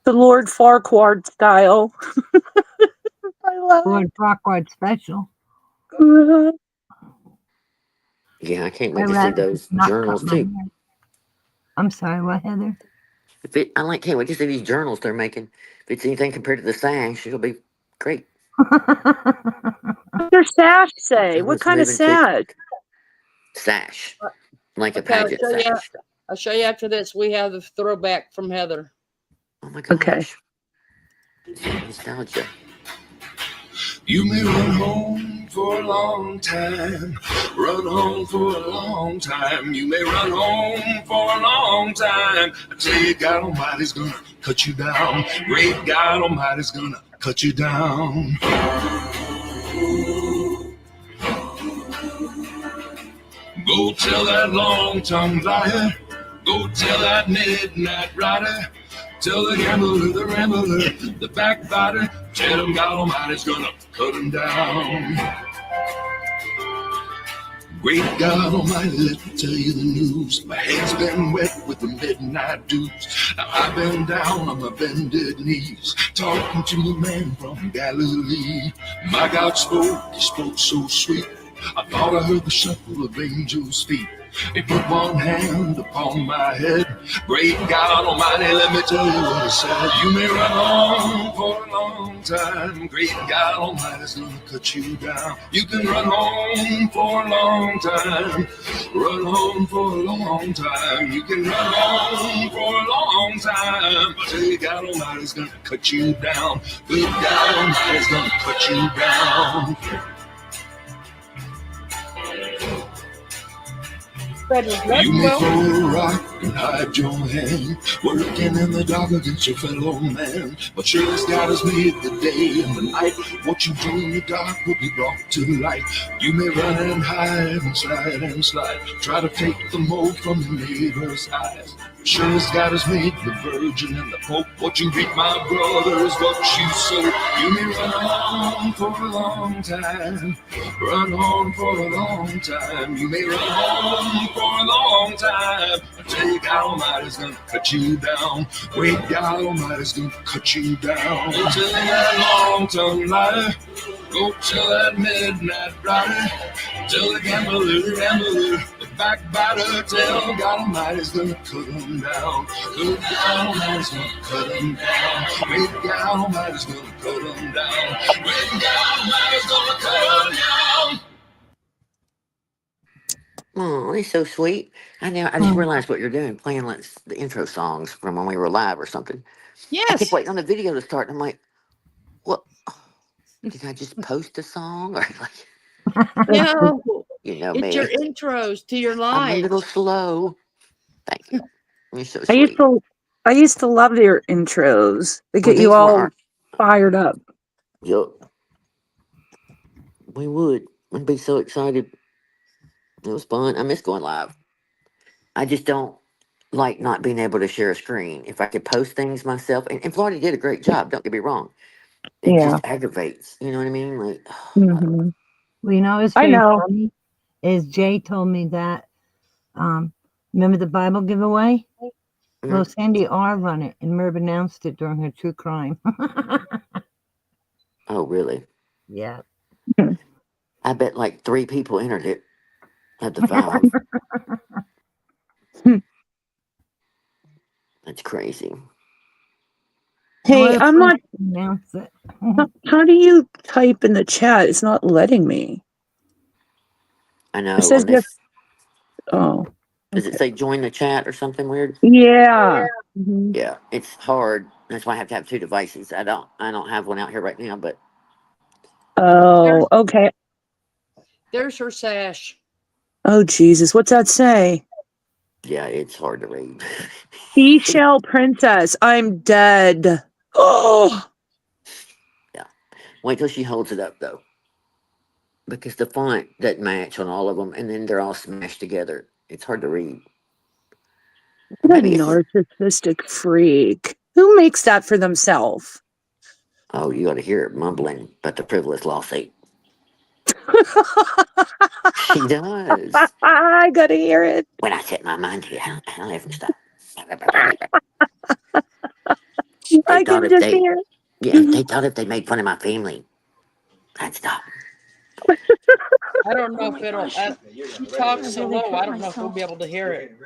The Lord Farquaad style. I love Lord Farquaad special. it. Yeah, I can't I wait to see rather just those not cut journals my too. hair. I'm sorry, what, Heather? Can't wait to see these journals they're making. If it's anything compared to the Sash, it'll be great. What does Sash say? What Journals kind of moving quick. Sash? Sash, like a Okay, pageant sash. I'll show you after this. We have the throwback from Heather. Oh my Okay. gosh. Nostalgia. You may run home for a long time, run home for a long time. You may run home for a long time. I tell you, God Almighty's gonna cut you down. Great God Almighty's gonna cut you down. Go tell that long-tongued liar. Go tell that midnight rider. Tell the gambler, the rambler, the backbiter. Tell him God Almighty's gonna cut him down. Great God Almighty, let me tell you the news. My head's been wet with the midnight dews. Now I've been down on my bended knees, talking to the man from Galilee. My God spoke, he spoke so sweet. I thought I heard the shuffle of angels' feet. He put one hand upon my head. Great God Almighty, let me tell you what he said. You may run on for a long time. Great God Almighty's gonna cut you down. You can run home for a long time. Run home for a long time. You can run home for a long time. I tell you, God Almighty's gonna cut you down. Good God Almighty's gonna cut you down. You may throw a rock and hide your hand, working in the dark against your fellow man. But sure as God has made the day and the night, what you do in the dark will be brought to light. You may run and hide and slide, try to take the mold from your neighbor's eyes. Sure as God has made the virgin and the pope, what you reap, my brother, is what you sow. You may run on for a long time, run on for a long time. You may run on for a long time. I tell you, God Almighty's gonna cut you down. Great God Almighty's gonna cut you down. Go tell that long-tongued liar. Go tell that midnight rider. Tell the gambler, the rambler, the backbiter. Tell God Almighty's gonna cut him down. Good God Almighty's gonna cut him down. Great God Almighty's gonna cut him down. Great God Almighty's gonna cut him down. Oh, he's so sweet. I just realized what you're doing, playing like the intro songs from when we were live or something. I kept Yes. waiting on the video to start, and I'm like, what? Did I just post a song? Or like, No, you know it's your me. intros to your I'm a little lives. slow. Thank you. You're so I used sweet. to I used to love your intros. They Well, get you these were all our. fired up. Yup. We would. I'd be so excited. It was fun. I miss going live. I just don't like not being able to share a screen. If I could post things myself, and Florida did a great job, don't get me wrong. It Yeah. just aggravates. You know what I mean? Like, I don't know. Hmm. Well, you know, it's I very know. funny. Is Jay told me that, remember the Bible giveaway? Well, Mhm. Sandy R. run it, and Merb announced it during her true crime. Oh, really? Yeah. I bet like 3 people entered it at the 5. That's crazy. Hey, Well, I'm Frank not. announced it. How do you type in the chat? It's not letting me. I It know. says On yes. this, Oh, does it okay. say join the chat or something weird? Yeah. Mhm. Yeah, it's hard. That's why I have to have two devices. I don't have one out here right now, but Oh, okay. There's her Sash. Oh, Jesus. What's that say? yeah, it's hard to read. Seashell Princess. I'm dead. Oh, yeah. Wait till she holds it up though, because the font doesn't match on all of them, and then they're all smashed together. It's hard to read. Or what a maybe it's just, narcissistic freak. Who makes that for themselves? oh, you ought to hear it mumbling about the frivolous lawsuit. She does. I gotta hear it. When I set my mind to it, I don't ever stop. They I thought can if just they, hear yeah, it. they thought if they made fun of my family, I'd stop. I don't know Oh if my it'll. gosh. She talks I so really low. hurt I don't know if we'll myself. be able to hear it.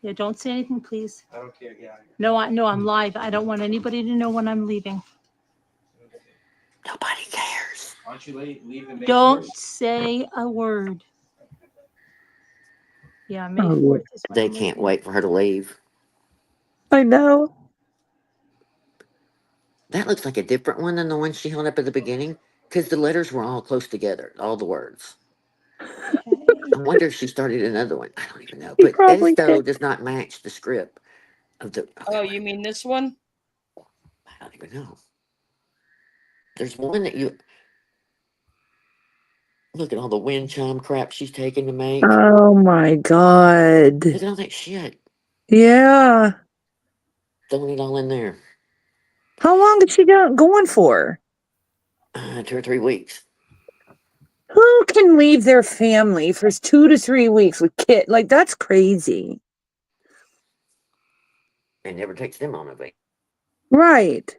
Yeah, don't say anything, please. I don't care. Yeah. No, I'm live. I don't want anybody to know when I'm leaving. Nobody cares. Why don't you leave Don't say a word. Yeah, May Oh, 4th is when They I'm can't leaving. wait for her to leave. I know. That looks like a different one than the one she held up at the beginning, because the letters were all close together, all the words. Okay. I wonder if she started another one. I don't even know. He But probably Edisto did. does not match the script of the. Okay, Oh, wait. you mean this one? I don't even know. There's one that you look at all the wind chime crap she's taken to make. Oh my God. Look at all that shit. Yeah. Throwing it all in there. How long is she going for? 2 or 3 weeks. Who can leave their family for 2 to 3 weeks with kid? Like, that's crazy. And never takes them on a vacation. Right.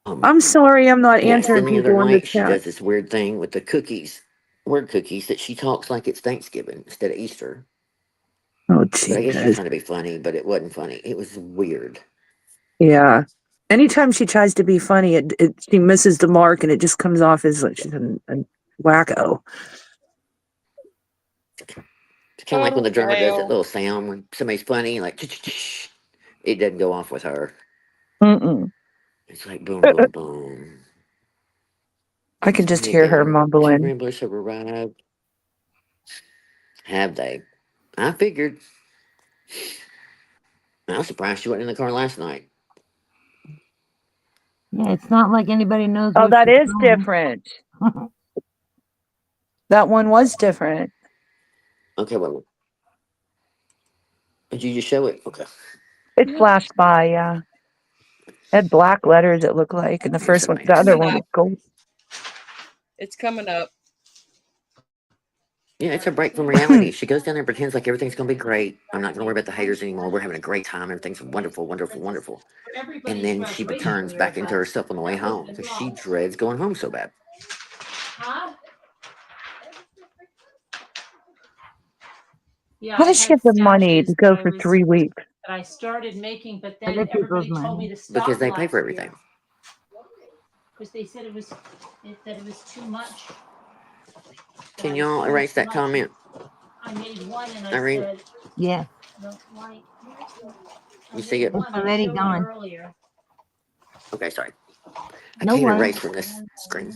I'm sorry I'm not Yes, answering then the other people in the night she chat. does this weird thing with the cookies, word cookies, that she talks like it's Thanksgiving instead of Easter. Oh, But I guess she's Jesus. trying to be funny, but it wasn't funny. It was weird. Yeah. Anytime she tries to be funny, she misses the mark and it just comes off as like she's a wacko. It's kind of like when the Total drummer does that fail. little sound when somebody's funny, like it doesn't go off with her. Mm-mm. It's like boom, boom, boom. I can just Hey hear her there, 2 mumbling. ramblers have arrived. Have they? I figured. I was surprised she wasn't in the car last night. Yeah, it's not like anybody knows Oh, where that she's is going. different. That one was different. Okay, well, did you just show it? Okay. It Yeah. flashed by, yeah. It had black letters, it looked like. And the Thanks, first one, everybody. the other Coming one was up. gold. It's coming up. Yeah, it's a break from reality. She goes down there and pretends like everything's going to be great. I'm not going to worry about the haters anymore. We're having a great time. Everything's wonderful, wonderful, wonderful. And then she returns back into herself on the way home because she dreads going home so bad. Yeah, How I does she had have the money stashes to go for 3 weeks? that I started making, but then Other people's everybody told me money. to stop Because they pay last for everything. year because they said it was too much. Can I y'all spent erase too that much. comment? I made one and I Irene, said, Yeah, no, why? I you see made it? it's one. I already showed it gone. earlier. Okay, sorry. I No can't worries. erase from this screen.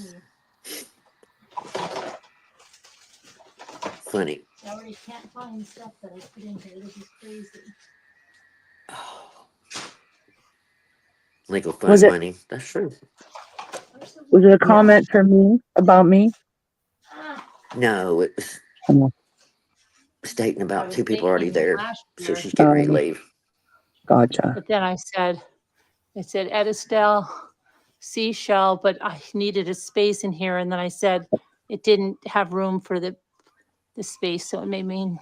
Funny. I already can't find stuff that I put in here. This is crazy. Oh, legal Was fund it money. That's true. was it a Yeah. comment for me about me? No, it was Oh, stating I about was 2 people already thinking there. last So year, she's getting ready to leave. gotcha. but then I said Edistel, seashell, but I needed a space in here, and then I said it didn't have room for the space, so it made me.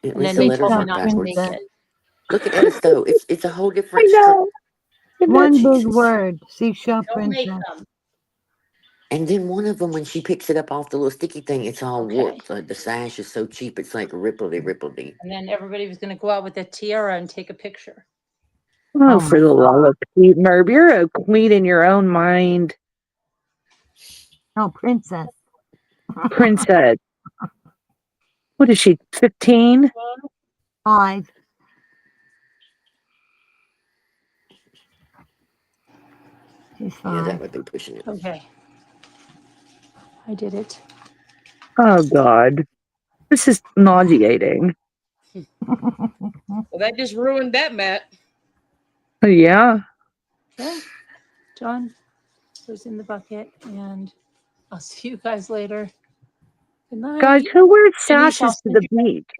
At And least then the they letters told me Seashell aren't not to make backwards. princess. it. Look at Edisto. It's a whole I different know. Isn't that One big Jesus. word. Seashell Don't make princess. them. And then one of them, when she picks it up off the little sticky thing, it's all Okay. warped. Like the sash is so cheap, it's like rippledy, rippledy. And then everybody was going to go out with a tiara and take a picture. Oh, Oh for my the love God. of Pete, Merb, you're a queen in your own mind. Oh, princess. Princess. What is she, 15? 5. She's Yeah, that 5. would be pushing it. Okay. I did it. Oh, God. This is nauseating. Well, that just ruined that, Matt. Yeah. Okay. John goes in the bucket, and I'll see you guys later. Good night. Guys, who wears Denise, I'll sashes to send the you- beach?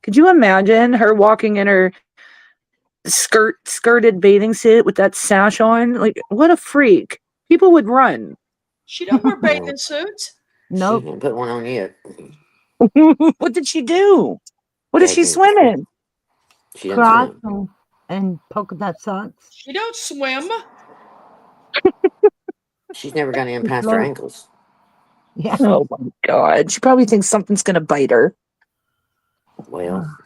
Could you imagine her walking in her skirted bathing suit with that sash on? Like, what a freak. People would run. She don't wear bathing suits. She Nope. hasn't put one on yet. What did she do? What does she Gagging. swim in? She doesn't Crocs swim. and polka dot socks. She don't swim. She's never gone in She past her floats. ankles. Yeah. Oh my God. She probably thinks something's going to bite her. Well,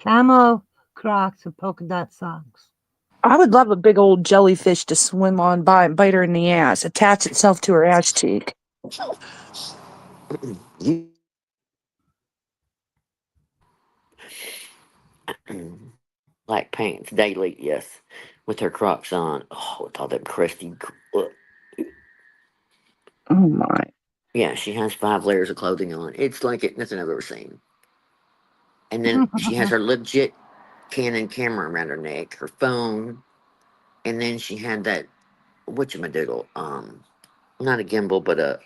Camo Crocs with polka dot socks. I would love a big old jellyfish to swim on by and bite her in the ass, attach itself to her ass cheek. you like pants daily, yes, with her Crocs on. Oh, with all that crusty. Oh my. Yeah, she has 5 layers of clothing on. It's like nothing I've ever seen. And then she has her legit Canon camera around her neck, her phone, and then she had that whatchamadoodle, not a gimbal, but a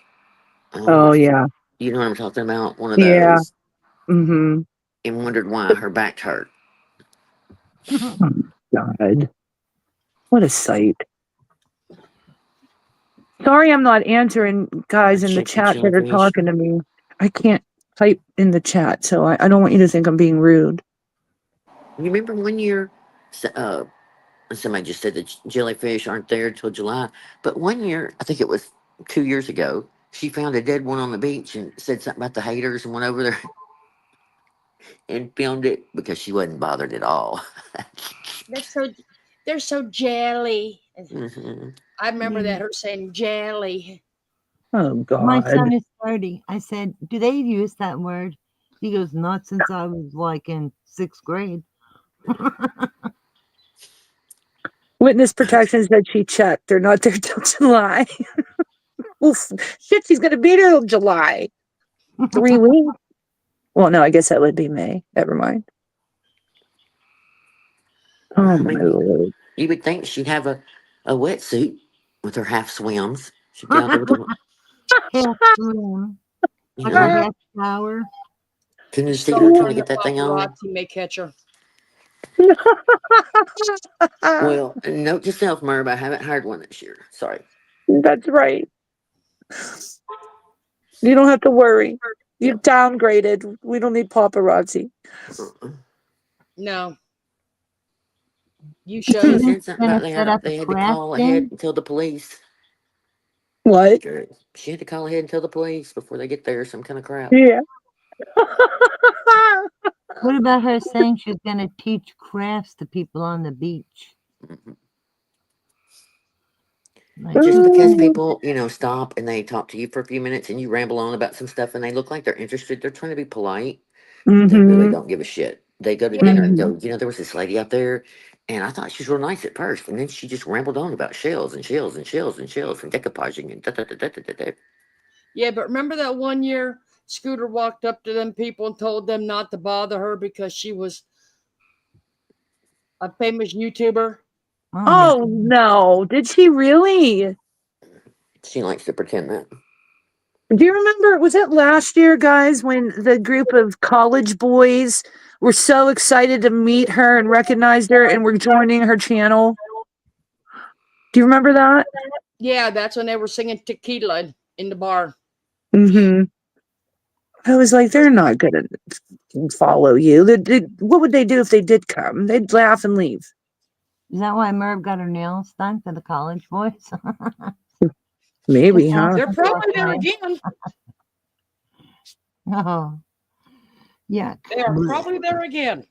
Oh yeah. you know what I'm talking about, one of Yeah. those, Mm-hmm. and wondered why her back hurt. Oh God. What a sight. Sorry I'm not answering guys in the Check the chat that are jellyfish. talking to me. I can't type in the chat, so I don't want you to think I'm being rude. You remember one year, somebody just said that jellyfish aren't there till July, but one year, I think it was 2 years ago, she found a dead one on the beach and said something about the haters and went over there and filmed it because she wasn't bothered at all. They're so jelly. Hmm. I remember that her saying jelly. Oh My God. son is 30. I said, do they use that word? He goes, not since I was like in 6th grade. Witness protection said she checked. They're not there till July. Well, shit, she's gonna be there till July. 3 weeks. Well, no, I guess that would be May. Never mind. Oh I my mean, Lord. you would think she'd have a wetsuit with her half swims. She'd be out there with a, Half swim, you like a know, half shower. couldn't you see her Stalker trying to and the get that thing on? paparazzi may catch her. Well, note to self, Merb, I haven't hired one this year. Sorry. That's right. You don't have to worry. You've Yep. downgraded. We don't need paparazzi. No. You She showed. said something Gonna about set up a they had to craft call ahead den. and tell the police. What? She had to call ahead and tell the police before they get there, some kind of crap. Yeah. What about her saying she's gonna teach crafts to people on the beach? Mhm. Like, Just she's because gonna- people, stop and they talk to you for a few minutes and you ramble on about some stuff and they look like they're interested, they're trying to be polite. They really don't give a shit. They go to Yeah. dinner and go, there was this lady out there, and I thought she was real nice at first, and then she just rambled on about shells and shells and shells and shells and decoupaging and da da da da da da. Yeah, but remember that one year Scooter walked up to them people and told them not to bother her because she was a famous YouTuber? Oh no. Did she really? She likes to pretend that. Do you remember, was it last year, guys, when the group of college boys were so excited to meet her and recognized her and were joining her channel? Do you remember that? Yeah, that's when they were singing tequila in the bar. Mm-hmm. I was like, they're not going to follow you. What would they do if they did come? They'd laugh and leave. Is that why Merv got her nails done for the college boys? Maybe, Just huh? ask They're her probably for there it. again. Oh, yuck. They are probably there again.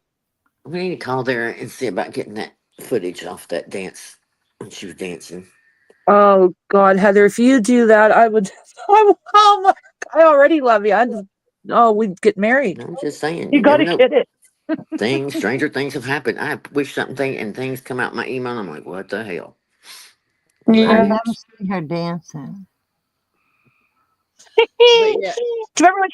We need to call there and see about getting that footage off that dance when she was dancing. Oh God, Heather, if you do that, I would. Oh my I already love you. Oh, we'd get married. I'm just saying, You you never gotta know. get it. Stranger things have happened. I wish something and things come out my email. And I'm like, what the hell? I've Yeah. Right? never seen her dancing. Do But yeah, you remember when?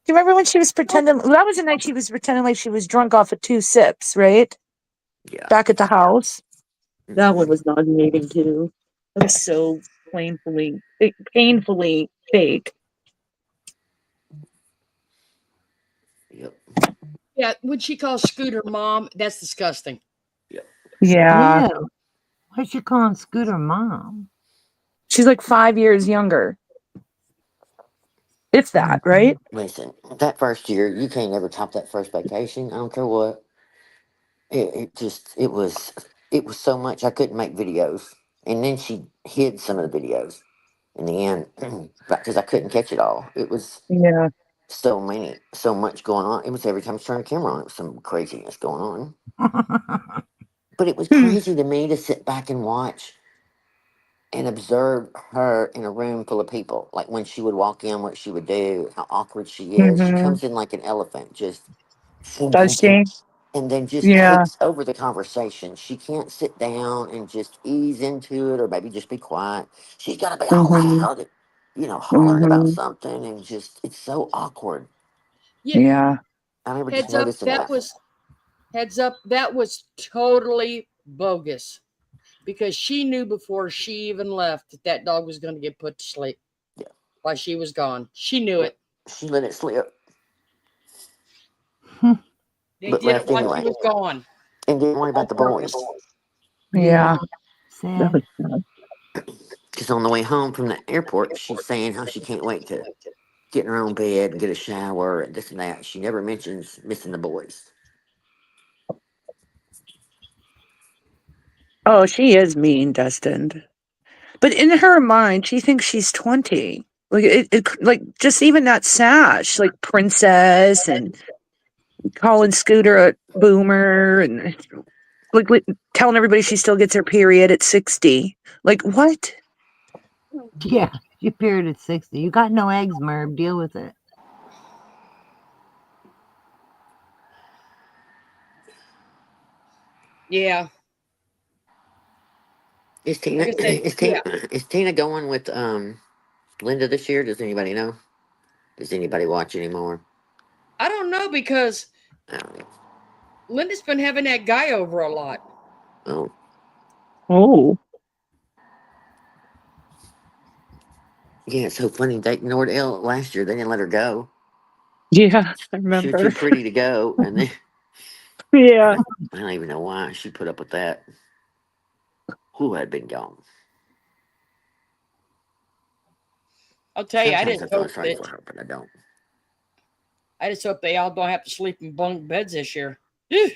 Do you remember when she was pretending? That was the night she was pretending like she was drunk off of 2 sips, right? Yeah. Back at the house. That one Mhm. was nauseating too. It was so painfully fake. Yep. yeah. When she calls Scooter mom, that's disgusting. Yep. Yeah. Ew. What's she calling Scooter mom? She's like 5 years younger. If that, right? Listen, that first year, you can't ever top that first vacation. I don't care what. It was so much I couldn't make videos. And then she hid some of the videos in the end because I couldn't catch it all. It was Yeah. so much going on. It was every time she turned the camera on, it was some craziness going on. But it was Hmm. crazy to me to sit back and watch and observe her in a room full of people. Like when she would walk in, what she would do, how awkward she is. She Mm-hmm. comes in like an elephant, just boom, Does boom, boom, she? and then just Yeah. takes over the conversation. She can't sit down and just ease into it or maybe just be quiet. She's got to be all Mm-hmm. loud, hollering about Mm-hmm. something and just, it's so awkward. Yeah. Yeah. I remember just Heads up. noticing that. Heads up. That was totally bogus because she knew before she even left that that dog was going to get put to sleep Yeah. while she was gone. She knew Yeah. it. She let it slip, They but did it left while she anyway. was gone And didn't worry on about the purpose. boys. Yeah. That Sad. was sad. Because on the way home from the airport, she's saying how she can't wait to get in her own bed and get a shower and this and that. She never mentions missing the boys. Oh, she is mean, destined. But in her mind, she thinks she's 20. Like like just even that sash, like princess and calling Scooter a boomer and like telling everybody she still gets her period at 60. Like what? Yeah, she appeared at 60. You got no eggs, Merb. Deal with it. Yeah. Is Tina Like I said, is Tina yeah. is Tina going with Linda this year? Does anybody know? Does anybody watch anymore? I don't know because I don't know. Linda's been having that guy over a lot. Oh, Oh, yeah, it's so funny. They ignored Elle last year. They didn't let her go. yeah, I She was too remember. pretty to go, and then Yeah. I don't even know why she put up with that. Who had been gone? I'll tell you, Sometimes I feel sorry for her, but I don't. I just hope they all don't have to sleep in bunk beds this year. Ew.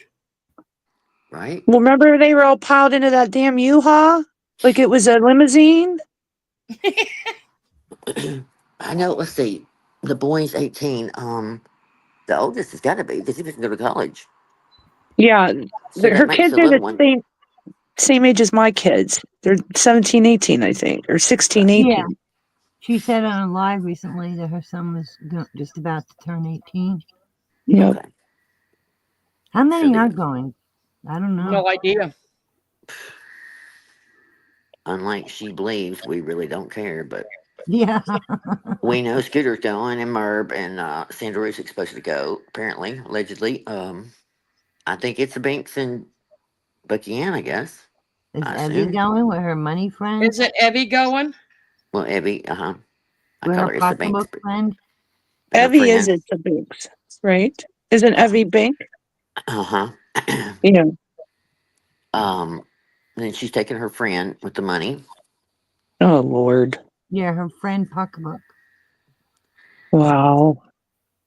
Right? Well, remember they were all piled into that damn U-Haul? Like it was a limousine? I know. Let's see. The boy's 18. The oldest has got to be because he doesn't go to college. Yeah. So that Her makes kids the are little the one. same age as my kids. They're 17, 18, I think, or 16, Right. Yeah, 18. she said on a live recently that her son was just about to turn 18. Yep. Okay. How So many are then, going? I don't know. No idea. unlike she believes, we really don't care, but Yeah. we know Scooter's going and Merb and Sandra Roos is supposed to go, apparently, allegedly. I think it's the Binks and Bucky Ann, I guess. Is I Evie assume. going with her money friend? Isn't Evie going? Well, Evie, I With call her her It's the Binks, pocketbook but friend? and her Evie is friend. at the Binks, right? Isn't Uh Evie Bink? huh. Yeah. um, then she's taking her friend with the money. Oh, Lord. Yeah, her friend pocketbook. Wow.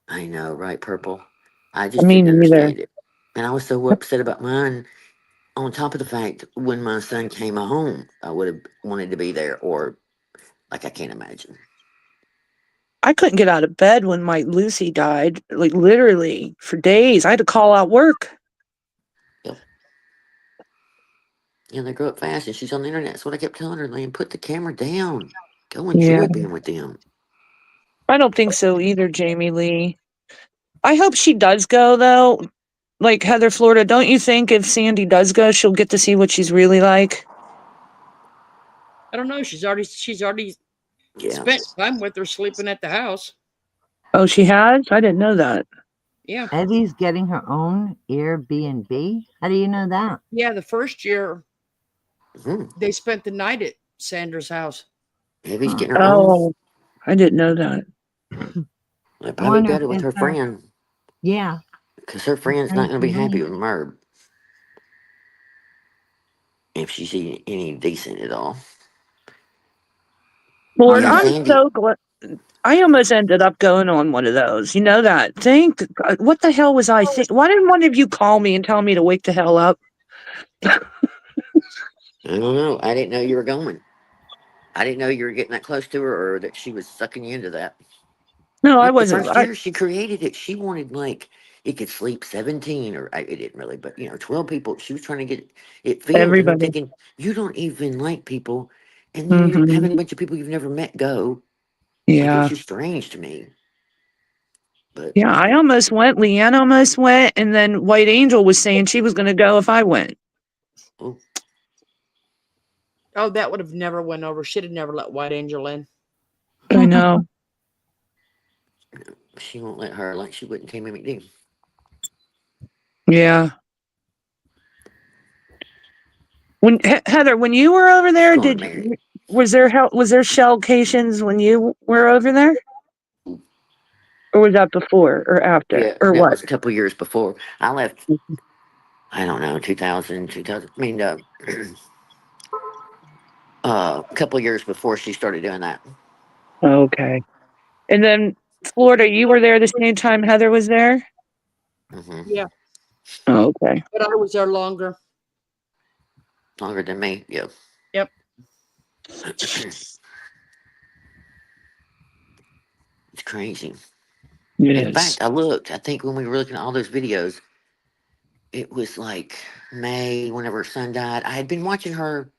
I know, right, Purple? I I just didn't mean, neither. understand it. And I was so upset about mine. On top of the fact, when my son came home, I would have wanted to be there, or like I can't imagine. I couldn't get out of bed when my Lucy died, like literally for days. I had to call out work. Yep. You know, they grow up fast, and she's on the internet. That's what I kept telling her, Liam. Put the camera down. Go Yeah. enjoy being with them. I don't think so either, Jamie Lee. I hope she does go though. Like Heather, Florida, don't you think if Sandy does go, she'll get to see what she's really like? I don't know. She's already Yeah. spent time with her sleeping at the house. Oh, she has? I didn't know that. Yeah. Eddie's getting her own Airbnb. How do you know that? Yeah, the first year Mhm. they spent the night at Sandra's house. Maybe she's Huh. getting her own. Oh, I didn't know that. They I probably wonder got it with if her friend. yeah. Because her friend's not Friends going to be with happy me. with Merb. If she's any decent at all. Lord, Yeah, I'm Sandy. so glad. I almost ended up going on one of those. You know that? Thank God. What the hell was I thinking? Why didn't one of you call me and tell me to wake the hell up? I don't know. I didn't know you were going. I didn't know you were getting that close to her or that she was sucking you into that. No, I The wasn't. first year she created it, she wanted like it could sleep 17 or it didn't really, but 12 people. She was trying to get it filled. And I'm Everybody. thinking, you don't even like people. And then you're Hmm. having a bunch of people you've never met go. Like it was Yeah. just strange to me. But Yeah, I almost went. Leanne almost went. And then White Angel was saying she was going to go if I went. oh, Oh, that would have never went over. She'd have never let White Angel in. I know. she won't let her like she wouldn't Tammy McD. Yeah. When Heather, when you were over there, Going married. was there shellcations when you were over there? Or was that before or after? Yeah, Or that what? was a couple years before I left. I don't know, 2000. I mean, a couple years before she started doing that. Okay. And then Florida, you were there the same time Heather was there? Hmm. Yeah, Okay. but I was there longer. Longer than me. Yeah. Yep. It's crazy. It In is. fact, I looked. I think when we were looking at all those videos, it was like May, whenever her son died. I had been watching her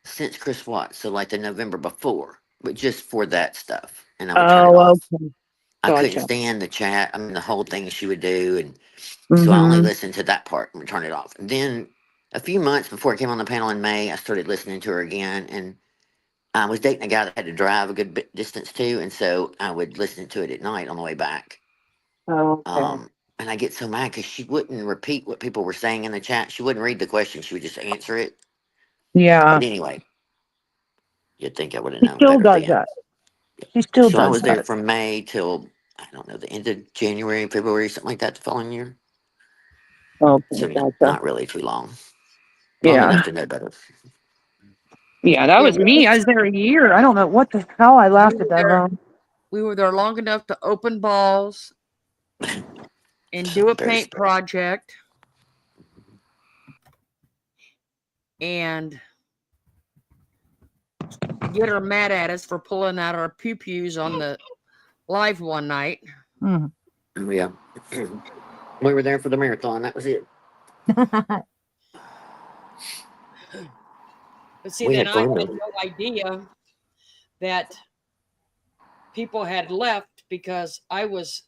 since Chris Watts, so like the November before, but just for that stuff. And I would turn it Oh, off. okay. I couldn't Gotcha. stand the chat. I mean, the whole thing she would do. And so I only Mm-hmm. listened to that part and would turn it off. And then a few months before I came on the panel in May, I started listening to her again. And I was dating a guy that had to drive a good bit distance too. And so I would listen to it at night on the way back. Okay. And I get so mad because she wouldn't repeat what people were saying in the chat. She wouldn't read the question. She would just answer it. Yeah. But anyway, you'd think I would have She known still better does then. that. She still So I does was there that. from May till, I don't know, the end of January, February, something like that the following year. Okay. So Gotcha. not really too long. Long enough Yeah. to know better. Yeah, that Yeah, was me. I was there a year. I don't know what the hell I we lasted were that there. long. We were there long enough to open balls and do a Very paint special. project and get her mad at us for pulling out our pew-pews on the live one night. Mhm. Oh, yeah. We were there for the marathon. That was it. But see, We then had I had fun though. no idea that people had left because I was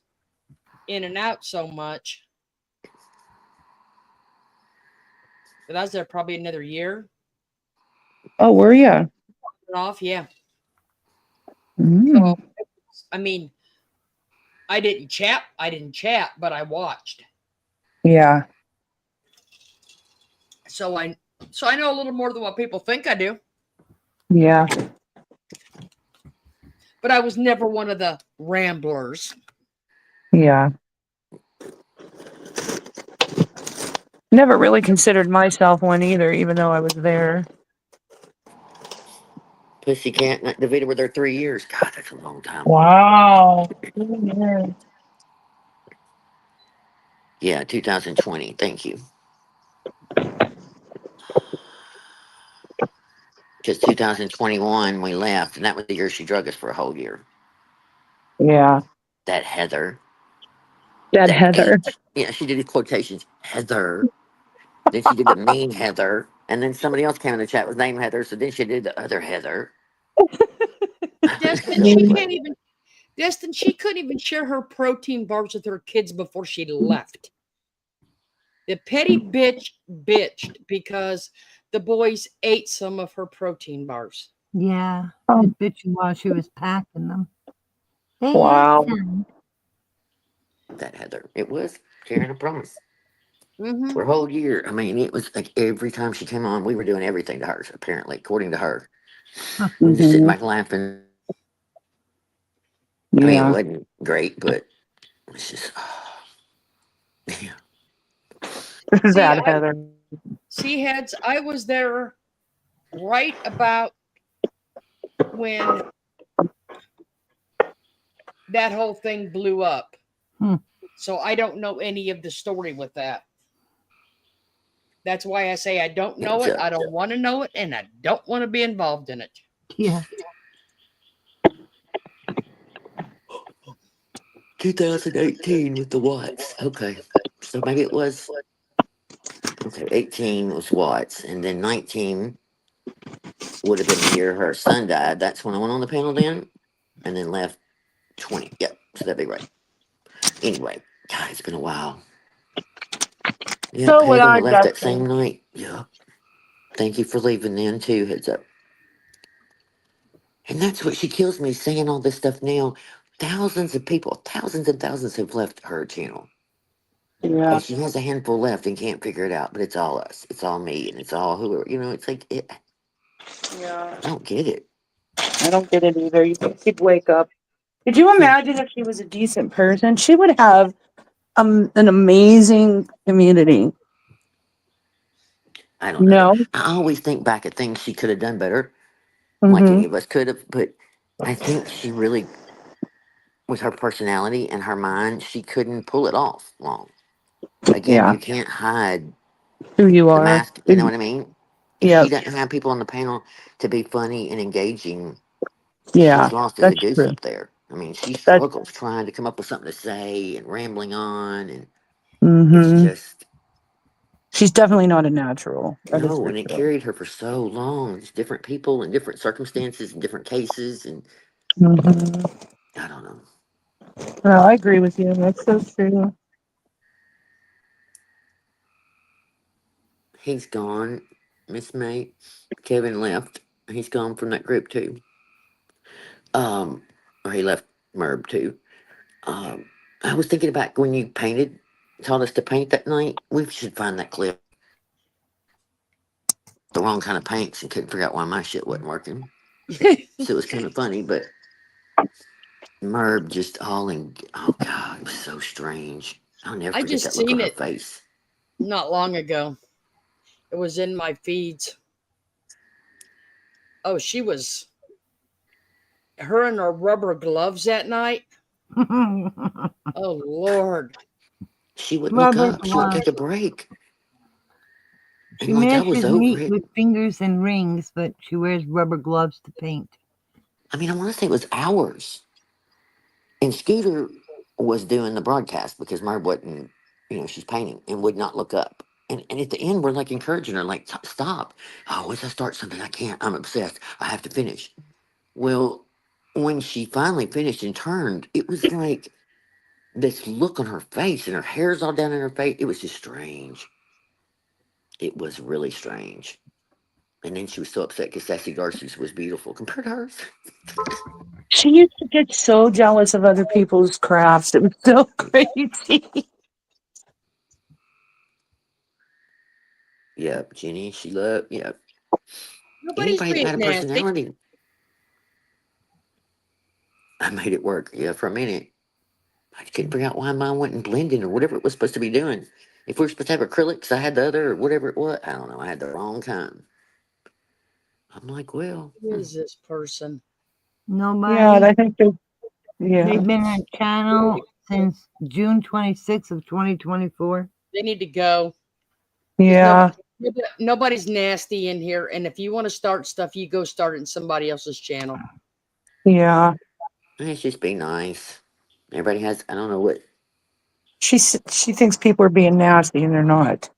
in and out so much that I was there probably another year. Oh, were you? Off, yeah. Mm. So, I mean, I didn't chat, but I watched. Yeah. So I know a little more than what people think I do. Yeah. But I was never one of the ramblers. Yeah. Never really considered myself one either, even though I was there. Pussycat and Davida were there 3 years. God, that's a long time. Wow. Yeah, 2020. Thank you. Because 2021 we left, and that was the year she drug us for a whole year. Yeah. That Heather. That That Heather. H. Yeah, she did these quotations. Heather. Then she did the mean Heather. And then somebody else came in the chat was named Heather. So then she did the other Heather. Yes, and So she funny. can't even Destin, she couldn't even share her protein bars with her kids before she left. The petty bitch bitched because the boys ate some of her protein bars. Yeah, she was bitching while she was packing them. They had Wow. some. That Heather. It was sharing a promise. Mm-hmm. For a whole year. I mean, it was like every time she came on, we were doing everything to her, apparently, according to her. We were just sitting Mhm. back laughing. I mean, it Yeah. wasn't great, but it's just, yeah. See, That Heather. heads, I was there right about when that whole thing blew up. Hmm. So I don't know any of the story with that. That's why I say I don't know It's it. I don't want to know it, and I don't want to be involved in it. Yeah. 2018 with the Watts. Okay. So maybe it was, okay, 18 was Watts, and then 19 would have been the year her son died. That's when I went on the panel then, and then left 20. Yep. So that'd be right. Anyway, God, it's been a while. Yep, So would Heather, I I, left that Justin. same night. Yep. Thank you for leaving then, too. Heads up. And that's what she kills me saying all this stuff now. Thousands of people, thousands and thousands have left her channel. Yeah. And she has a handful left and can't figure it out, but it's all us. It's all me and it's all whoever. It's like, Yeah. I don't get it. I don't get it either. You think she'd wake up? Could you imagine if she was a decent person? She would have an amazing community. I don't know. No. I always think back at things she could have done better, like Mm-hmm. any of us could have, but I think she really, with her personality and her mind, she couldn't pull it off long. Again, Yeah. you can't hide Who you the are. mask, you know what I mean? If Yep. she doesn't have people on the panel to be funny and engaging, Yeah. she's lost as a That's goose true. up there. I mean, she That's. struggles trying to come up with something to say and rambling on, and it's Mm-hmm. just She's definitely not a natural. That is no. for And it sure. carried her for so long. It's different people and different circumstances and different cases, and Mm-hmm. I don't know. No, I agree with you. That's so true. He's gone, Miss May. Kevin left. He's gone from that group too. Or he left Merb too. Um, I was thinking about when you painted, taught us to paint that night. We should find that clip. The wrong kind of paints and couldn't figure out why my shit wasn't working. So it was kind of funny, but Merb just all in. Oh God, it was so strange. I'll never I forget just that look on seen her it face. not long ago. It was in my feeds. Oh, she was her in her rubber gloves that night. Oh Lord. She wouldn't look Rubber up. She wouldn't gloves. take a break. She And like I was mashes over meat it. with fingers and rings, but she wears rubber gloves to paint. I mean, I want to say it was hours. And Scooter was doing the broadcast because Merb wasn't, she's painting and would not look up. And at the end, we're like encouraging her, like, stop. Oh, once I start something, I can't. I'm obsessed. I have to finish. Well, when she finally finished and turned, it was like this look on her face and her hair's all down in her face. It was just strange. It was really strange. And then she was so upset because Sassy Garcia's was beautiful compared to hers. She used to get so jealous of other people's crafts. It was so crazy. Yep, Jenny, she loved, yep. Nobody's Anybody that being had a nasty. personality, I made it work. Yeah, for a minute. I couldn't figure out why mine wasn't blending or whatever it was supposed to be doing. If we were supposed to have acrylics, I had the other or whatever it was. I don't know. I had the wrong kind. I'm like, well, Who is this person? Yeah, Nobody. I think they. Yeah. They've been on channel since June 26th of 2024. They need to go. Because Yeah. nobody's nasty in here. And if you want to start stuff, you go start it in somebody else's channel. Yeah. let's just be nice. Everybody has, I don't know what, She thinks people are being nasty and they're not.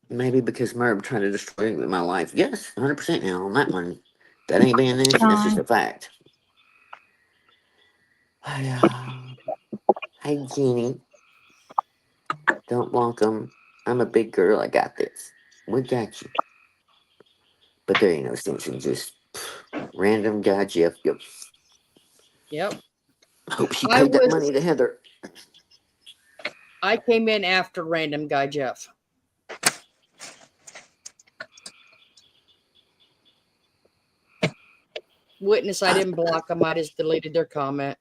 maybe because Merb trying to destroy my life. Yes, 100% now on that one. That ain't being nasty. That's just a fact. Hey, Jeannie, don't walk 'em. I'm a big girl. I got this. We got you. But there ain't no sense in just random guy Jeff. Yep. Yep. I hope she I paid that was money to Heather. I came in after random guy Jeff. Witness, I didn't block them. I just deleted their comment.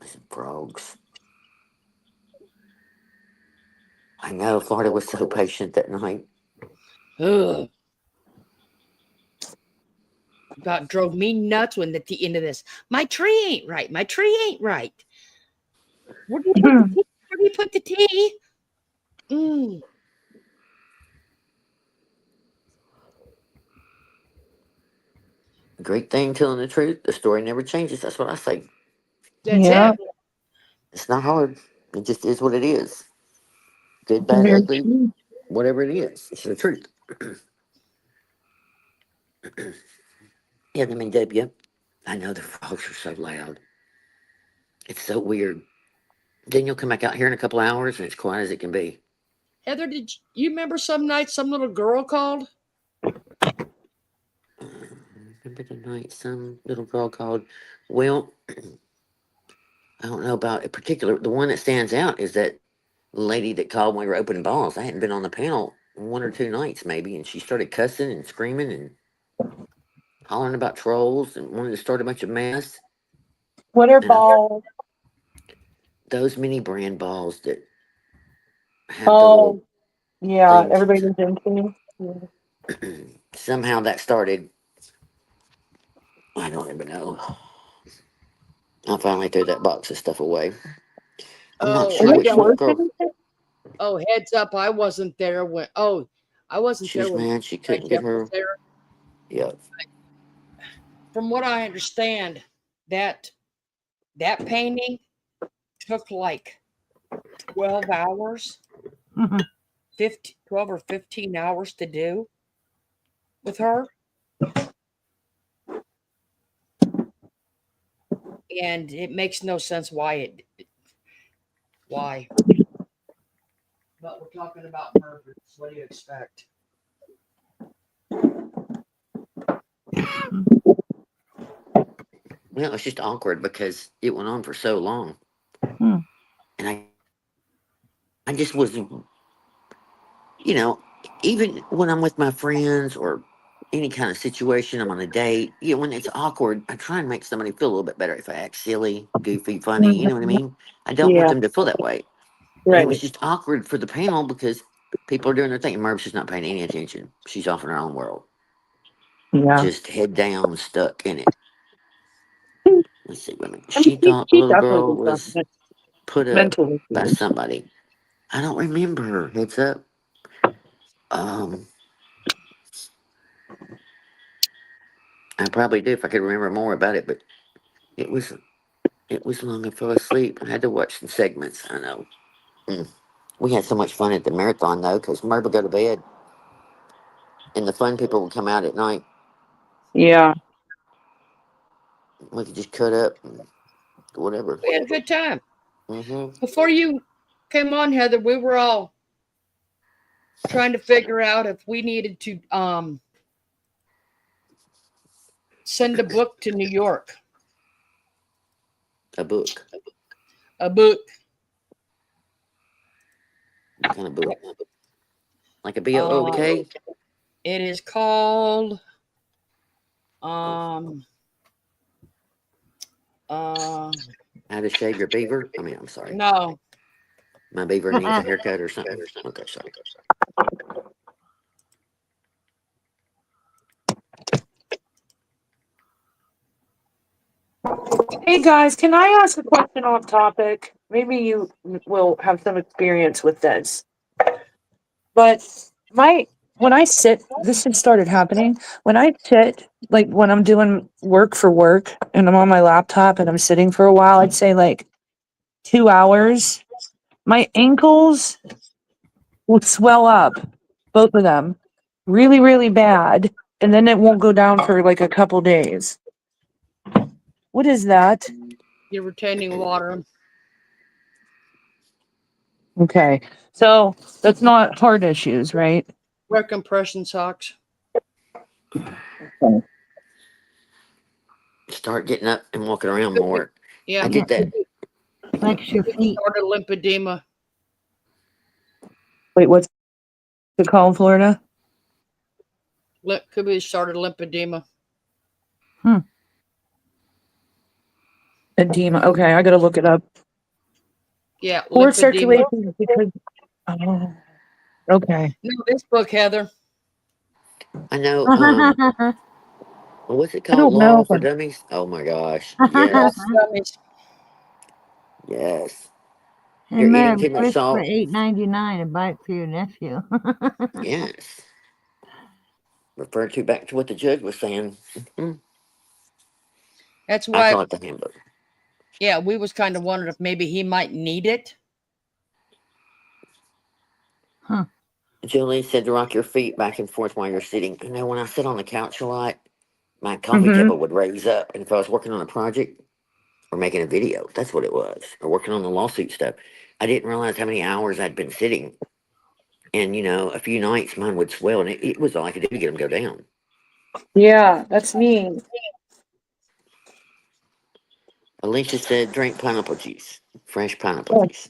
Some frogs. I know Florida was so patient that night. Ugh. About drove me nuts when at the end of this. My tree ain't right. My tree ain't right. Where do you put the tea? Where do you put the tea? Mm. Great thing telling the truth. The story never changes. That's what I say. That's Yeah. it. It's not hard. It just is what it is. Good, bad, Very ugly, true. whatever it is. It's the truth. Yeah, I mean, W. I know the frogs are so loud. It's so weird. Then you'll come back out here in a couple hours and it's quiet as it can be. Heather, did you remember some night some little girl called? Remember the night some little girl called? Well, I don't know about a particular. The one that stands out is that lady that called when we were opening balls. I hadn't been on the panel one or two nights maybe, and she started cussing and screaming and hollering about trolls and wanted to start a bunch of mess. What are And balls? those mini brand balls that have the Oh, little yeah. things. Everybody was into. Yeah. Somehow that started. I don't even know. I finally threw that box of stuff away. I'm not Oh, sure Is I it which don't. little worth girl. anything? Oh, heads up! I wasn't there when. Oh, I wasn't She there was when mad she Guy couldn't get Jeff was her. there. Yeah. From what I understand, that that painting took like 12 hours, 12 or 15 hours to do with her. And it makes no sense why. But we're talking about murders. What do you expect? Well, it's just awkward because it went on for so long. Hmm. And I just was, even when I'm with my friends or any kind of situation, I'm on a date, when it's awkward, I try and make somebody feel a little bit better if I act silly, goofy, funny, you know what I Mhm. mean? I don't want Yeah. them to feel that way. And it was Right. just awkward for the panel because people are doing their thing. And Merb's just not paying any attention. She's off in her own world, Yeah. just head down, stuck in it. Let's see, women. I mean, She thought the she little definitely girl was was put up mental by issues. somebody. I don't remember. Heads up. Um, I probably do if I could remember more about it, but it was it was long I fell asleep. I had to watch some segments. I know. Mm. We had so much fun at the marathon though, because Merb would go to bed, and the fun people would come out at night. Yeah. We could just cut up, and whatever. We had a good time. Hmm. Before you came on, Heather, we were all trying to figure out if we needed to send a book to New York. A book. A book. What kind of book? Like a Uh, book? it is called um uh How to shave your beaver? I mean, I'm sorry. no. My beaver needs a haircut or something. Okay, sorry. Hey guys, can I ask a question off topic? Maybe you will have some experience with this. But when I sit, this has started happening. When I sit, like when I'm doing work for work and I'm on my laptop and I'm sitting for a while, I'd say like 2 hours. My ankles will swell up, both of them, really, really bad, and then it won't go down for like a couple days. What is that? You're retaining water. Okay, so that's not heart issues, right? Wear compression socks. Start getting up and walking around more. Yeah. I did that. Flex your feet. Started lymphedema. Wait, what's it called, Florida? Could be started lymphedema. Edema. Okay, I gotta look it up. Yeah, Poor lymphedema. circulation because. Oh, okay. No, this book, Heather. I know. What's it I called? don't know Law if for I. Dummies. Oh my gosh. Law Yes. for Dummies. Yes. Hey, You're eating Merb, too much crisp for salt. $8.99 and buy it for your nephew. Yes. Refer to back to what the judge was saying. Mhm. That's I why. call it the handbook. Yeah, we was kind of wondering if maybe he might need it. Julie said to rock your feet back and forth while you're sitting. You know, when I sit on the couch a lot, my coffee Mm-hmm. table would raise up. And if I was working on a project or making a video, that's what it was, or working on the lawsuit stuff, I didn't realize how many hours I'd been sitting. And, you know, a few nights mine would swell, and it was all I could do to get them go down. Yeah, that's me. Alicia said, drink pineapple juice, fresh pineapple Oh, juice.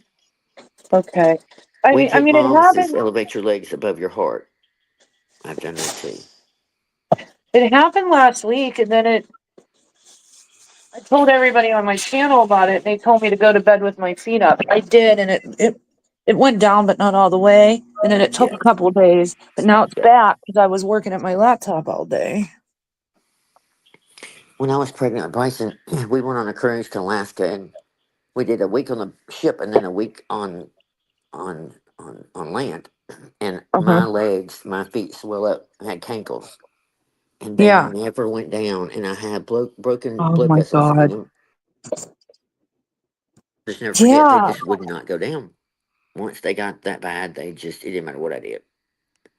okay. I Ouija mean, it Mom says, happened. elevate your legs above your heart. I've done that too. It happened last week, and then it. I told everybody on my channel about it. And they told me to go to bed with my feet up. I did, and it went down, but not all the way. And then it took Yeah, a couple of days, but now it's yeah. back because I was working at my laptop all day. When I was pregnant with Bryson, we went on a cruise to Alaska, and we did a week on the ship and then a week on land. And Uh my huh. legs, my feet swell up. I had cankles, and they Yeah. never went down. And I had broken Oh blood my vessels in god. them. Just never forget. They Yeah. just would not go down. Once they got that bad, they just, it didn't matter what I did.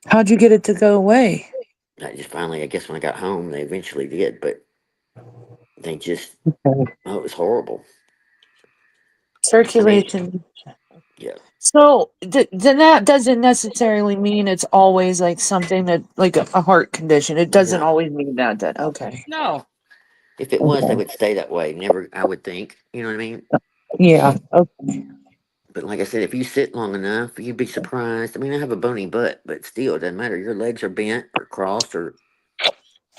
How'd you get it to go away? I just finally, I guess when I got home, they eventually did, but they just, Okay. oh, it was horrible. I mean, Circulation. yeah, So then that doesn't necessarily mean it's always like something that like a heart condition. It doesn't no. always mean that. That okay. No. If it was, they Okay. would stay that way. Never, I would think. You know what I mean? Yeah. Okay. But like I said, if you sit long enough, you'd be surprised. I mean, I have a bony butt, but still, it doesn't matter. Your legs are bent or crossed, or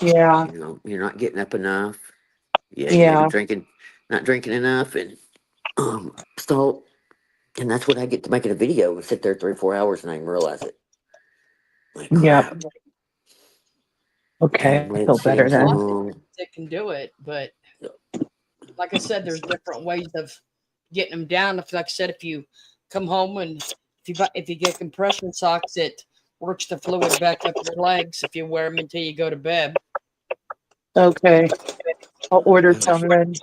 Yeah. you know, you're not getting up enough. Yeah, you may be Yeah. drinking, not drinking enough, and salt. And that's what I get to making a video and sit there 3 or 4 hours and I didn't realize it. Like Yep. crap. Okay. Damn I feel legs sitting better too then. long. That can do it, but like I said, there's different ways of getting them down. If, like I said, if you come home and if you get compression socks, it works the fluid back up your legs. If you wear them until you go to bed. Okay. I'll order Gosh. some then.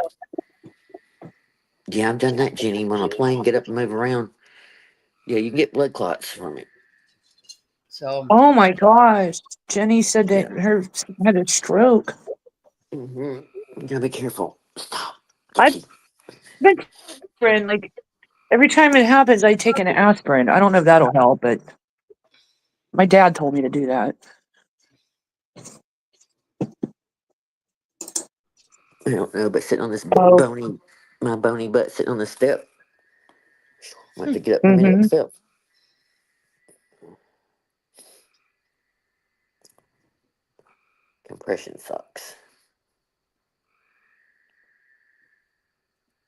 Yeah, I've done that, Jenny. When on a plane, get up and move around. Yeah, you can get blood clots from it. So Oh my gosh. Jenny said that Yeah. her had a stroke. Mm-hmm. You gotta be careful. Stop. I've Ticky. been aspirin, like every time it happens, I take an aspirin. I don't know if that'll help, but my dad told me to do that. I don't know, but sitting on this Oh. my bony butt sitting on the step. I have to get up in a minute Mm-hmm. myself. Compression socks.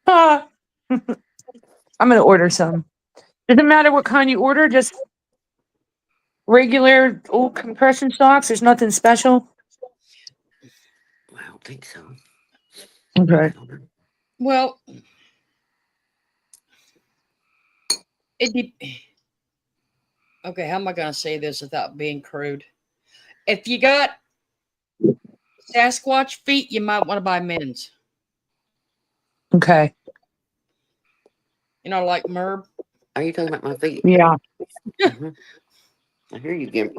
Ah. I'm gonna order some. Doesn't matter what kind you order, just regular old compression socks. There's nothing special. I don't think so. I Okay. don't know. well, okay. How am I going to say this without being crude? If you got Sasquatch feet, you might want to buy men's. Okay. You know, like Merb. Are you talking about my feet? Yeah. Mhm. I hear you, Gim.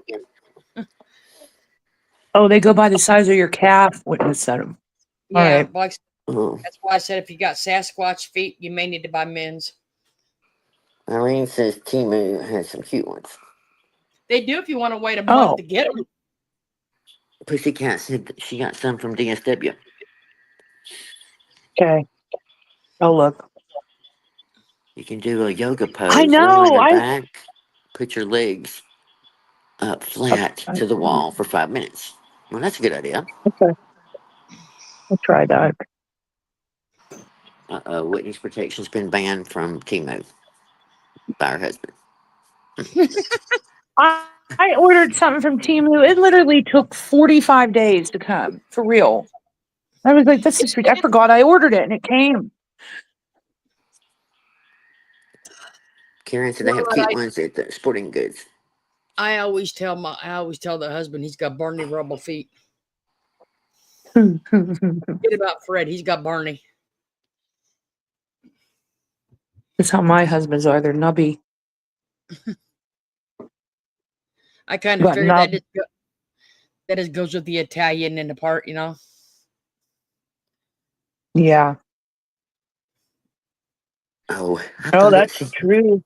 Oh, they go by the size of your calf. Witness said them. All Yeah, right. like Oh, that's why I said if you got Sasquatch feet, you may need to buy men's. Irene says Timu has some cute ones. They do if you want to wait a month Oh, to get them. Pussycat said that she got some from DSW. okay. Oh, look. You can do a yoga I pose, lay on know. your I back, put your legs up flat to the wall for 5 minutes. Well, that's a good idea. okay. I'll try that. Witness protection's been banned from Timu by her husband. I ordered something from Temu. It literally took 45 days to come. For real. I was like, this is I forgot I ordered it and it came. Karen said You they know have what cute ones at the sporting goods. I always tell the husband he's got Barney Rubble feet. That's Forget about Fred, he's got Barney. how my husband's are. They're nubby. I kind of Got figured nub. that just goes with the Italian in the part, you know. Yeah. Oh, I Oh, thought that's it. true.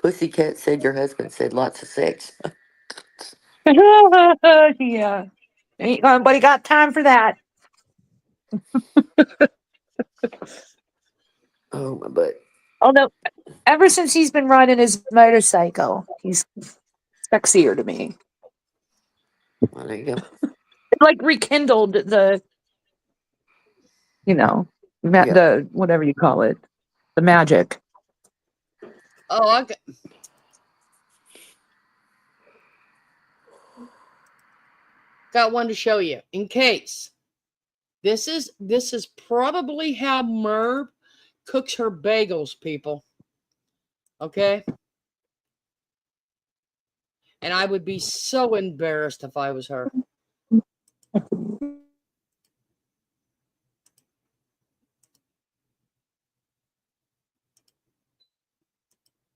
Pussycat said your husband said lots of sex. Yeah. Ain't nobody got time for that. Oh, my butt. Although, ever since he's been riding his motorcycle, he's sexier to me. Well, there you go. It like rekindled the, Yeah. the whatever you call it, the magic. Oh, I got one to show you in case. This is probably how Merb cooks her bagels, people. Okay? And I would be so embarrassed if I was her.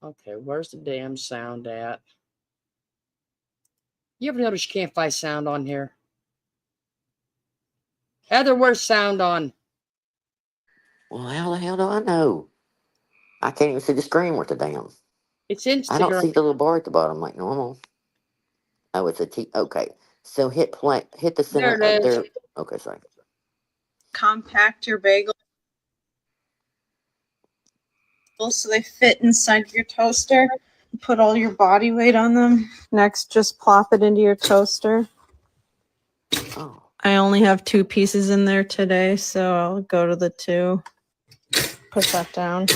Okay, where's the damn sound at? You ever notice you can't find sound on here? Heather, where's sound on? Well, how the hell do I know? I can't even see the screen worth a damn. It's I don't Instagram. see the little bar at the bottom like normal. Oh, it's a T. Okay. So hit play. Hit the center There of it is. their. Okay, sorry. Compact your bagel so they fit inside your toaster. Put all your body weight on them. Next, just plop it into your toaster. Oh. I only have 2 pieces in there today, so I'll go to the 2. Put that down.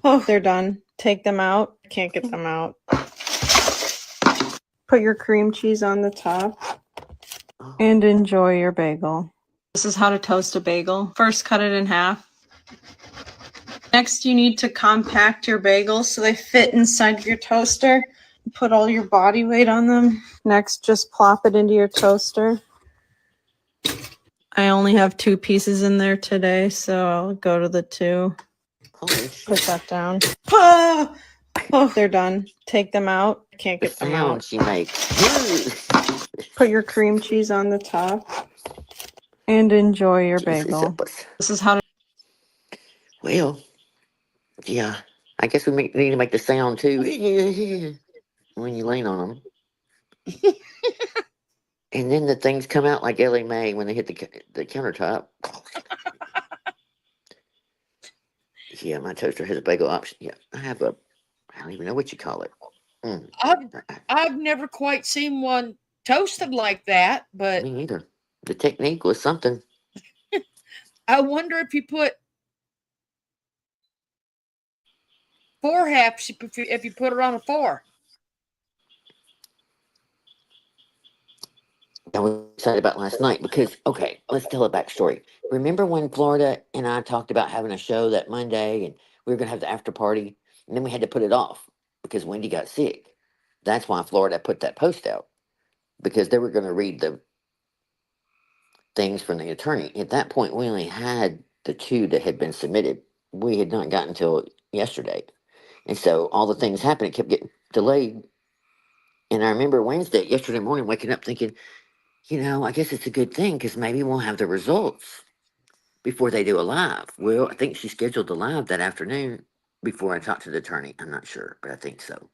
Oh, they're done. Take them out. Can't get them out. Put your cream cheese on the top Oh. and enjoy your bagel. This is how to toast a bagel. First, cut it in half. Next, you need to compact your bagels so they fit inside your toaster. Put all your body weight on them. Next, just plop it into your toaster. I only have 2 pieces in there today, so I'll go to the 2. Holy shit. Put that down. Oh, they're done. Take them out. Can't The get them sound out. she makes. Put your cream cheese on the top and enjoy your Jesus bagel. help us. This is how to. Well, yeah. I guess we need to make the sound too. When you lean on them. And then the things come out like Ellie Mae when they hit the countertop. Yeah, my toaster has a bagel option. Yeah, I don't even know what you call it. Mm. I've never quite seen one toasted like that, but Me neither. The technique was something. I wonder if you put 4 halves if you put it on a 4. I was excited about last night because, okay, let's tell a backstory. Remember when Florida and I talked about having a show that Monday and we were going to have the after party and then we had to put it off because Wendy got sick? That's why Florida put that post out because they were going to read the things from the attorney. At that point, we only had the 2 that had been submitted. We had not gotten until yesterday. And so all the things happened, it kept getting delayed. And I remember yesterday morning, waking up thinking, I guess it's a good thing because maybe we'll have the results before they do a live. Well, I think she scheduled the live that afternoon before I talked to the attorney. I'm not sure, but I think so.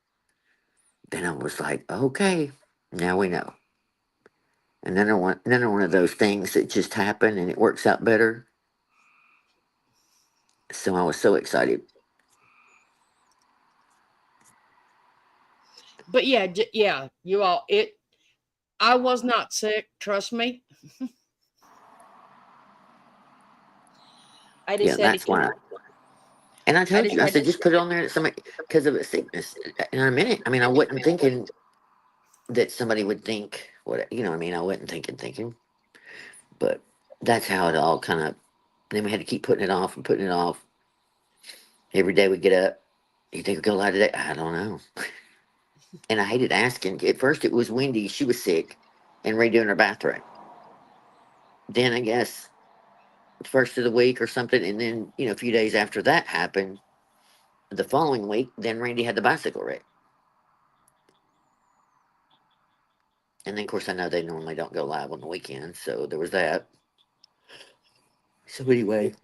Then I was like, okay, now we know. And another one of those things that just happen and it works out better. So I was so excited. But yeah, yeah, you all. I was not sick. Trust me. I just Yeah, had to that's keep. why. And I I told just you, I had said, to. just put it on there that somebody, because of a sickness. In a minute, I mean, I wasn't thinking that somebody would think what, I mean, I wasn't thinking, but that's how it all kind of, then we had to keep putting it off and putting it off. Every day we get up, you think we're going to lie today? I don't know. And I hated asking. At first it was Wendy, she was sick and redoing her bathroom. Then I guess first of the week or something, and then, a few days after that happened, the following week, then Randy had the bicycle wreck. And then, of course, I know they normally don't go live on the weekend, so there was that. So anyway,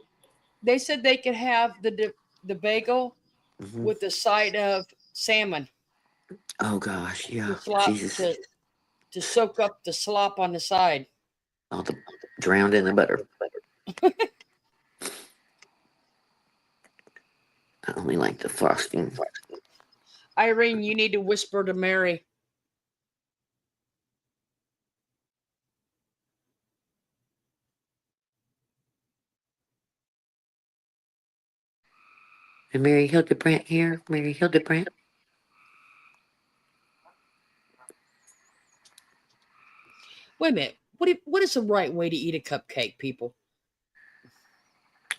They said they could have the bagel mhm. with the side of salmon Oh gosh, to yeah, slop Jesus, to soak up the slop on the side. all the drowned in the butter. I only like the frosting. Irene, you need to whisper to Mary. And Mary Hildebrandt here, Mary Hildebrandt. Wait a minute. What is the right way to eat a cupcake, people?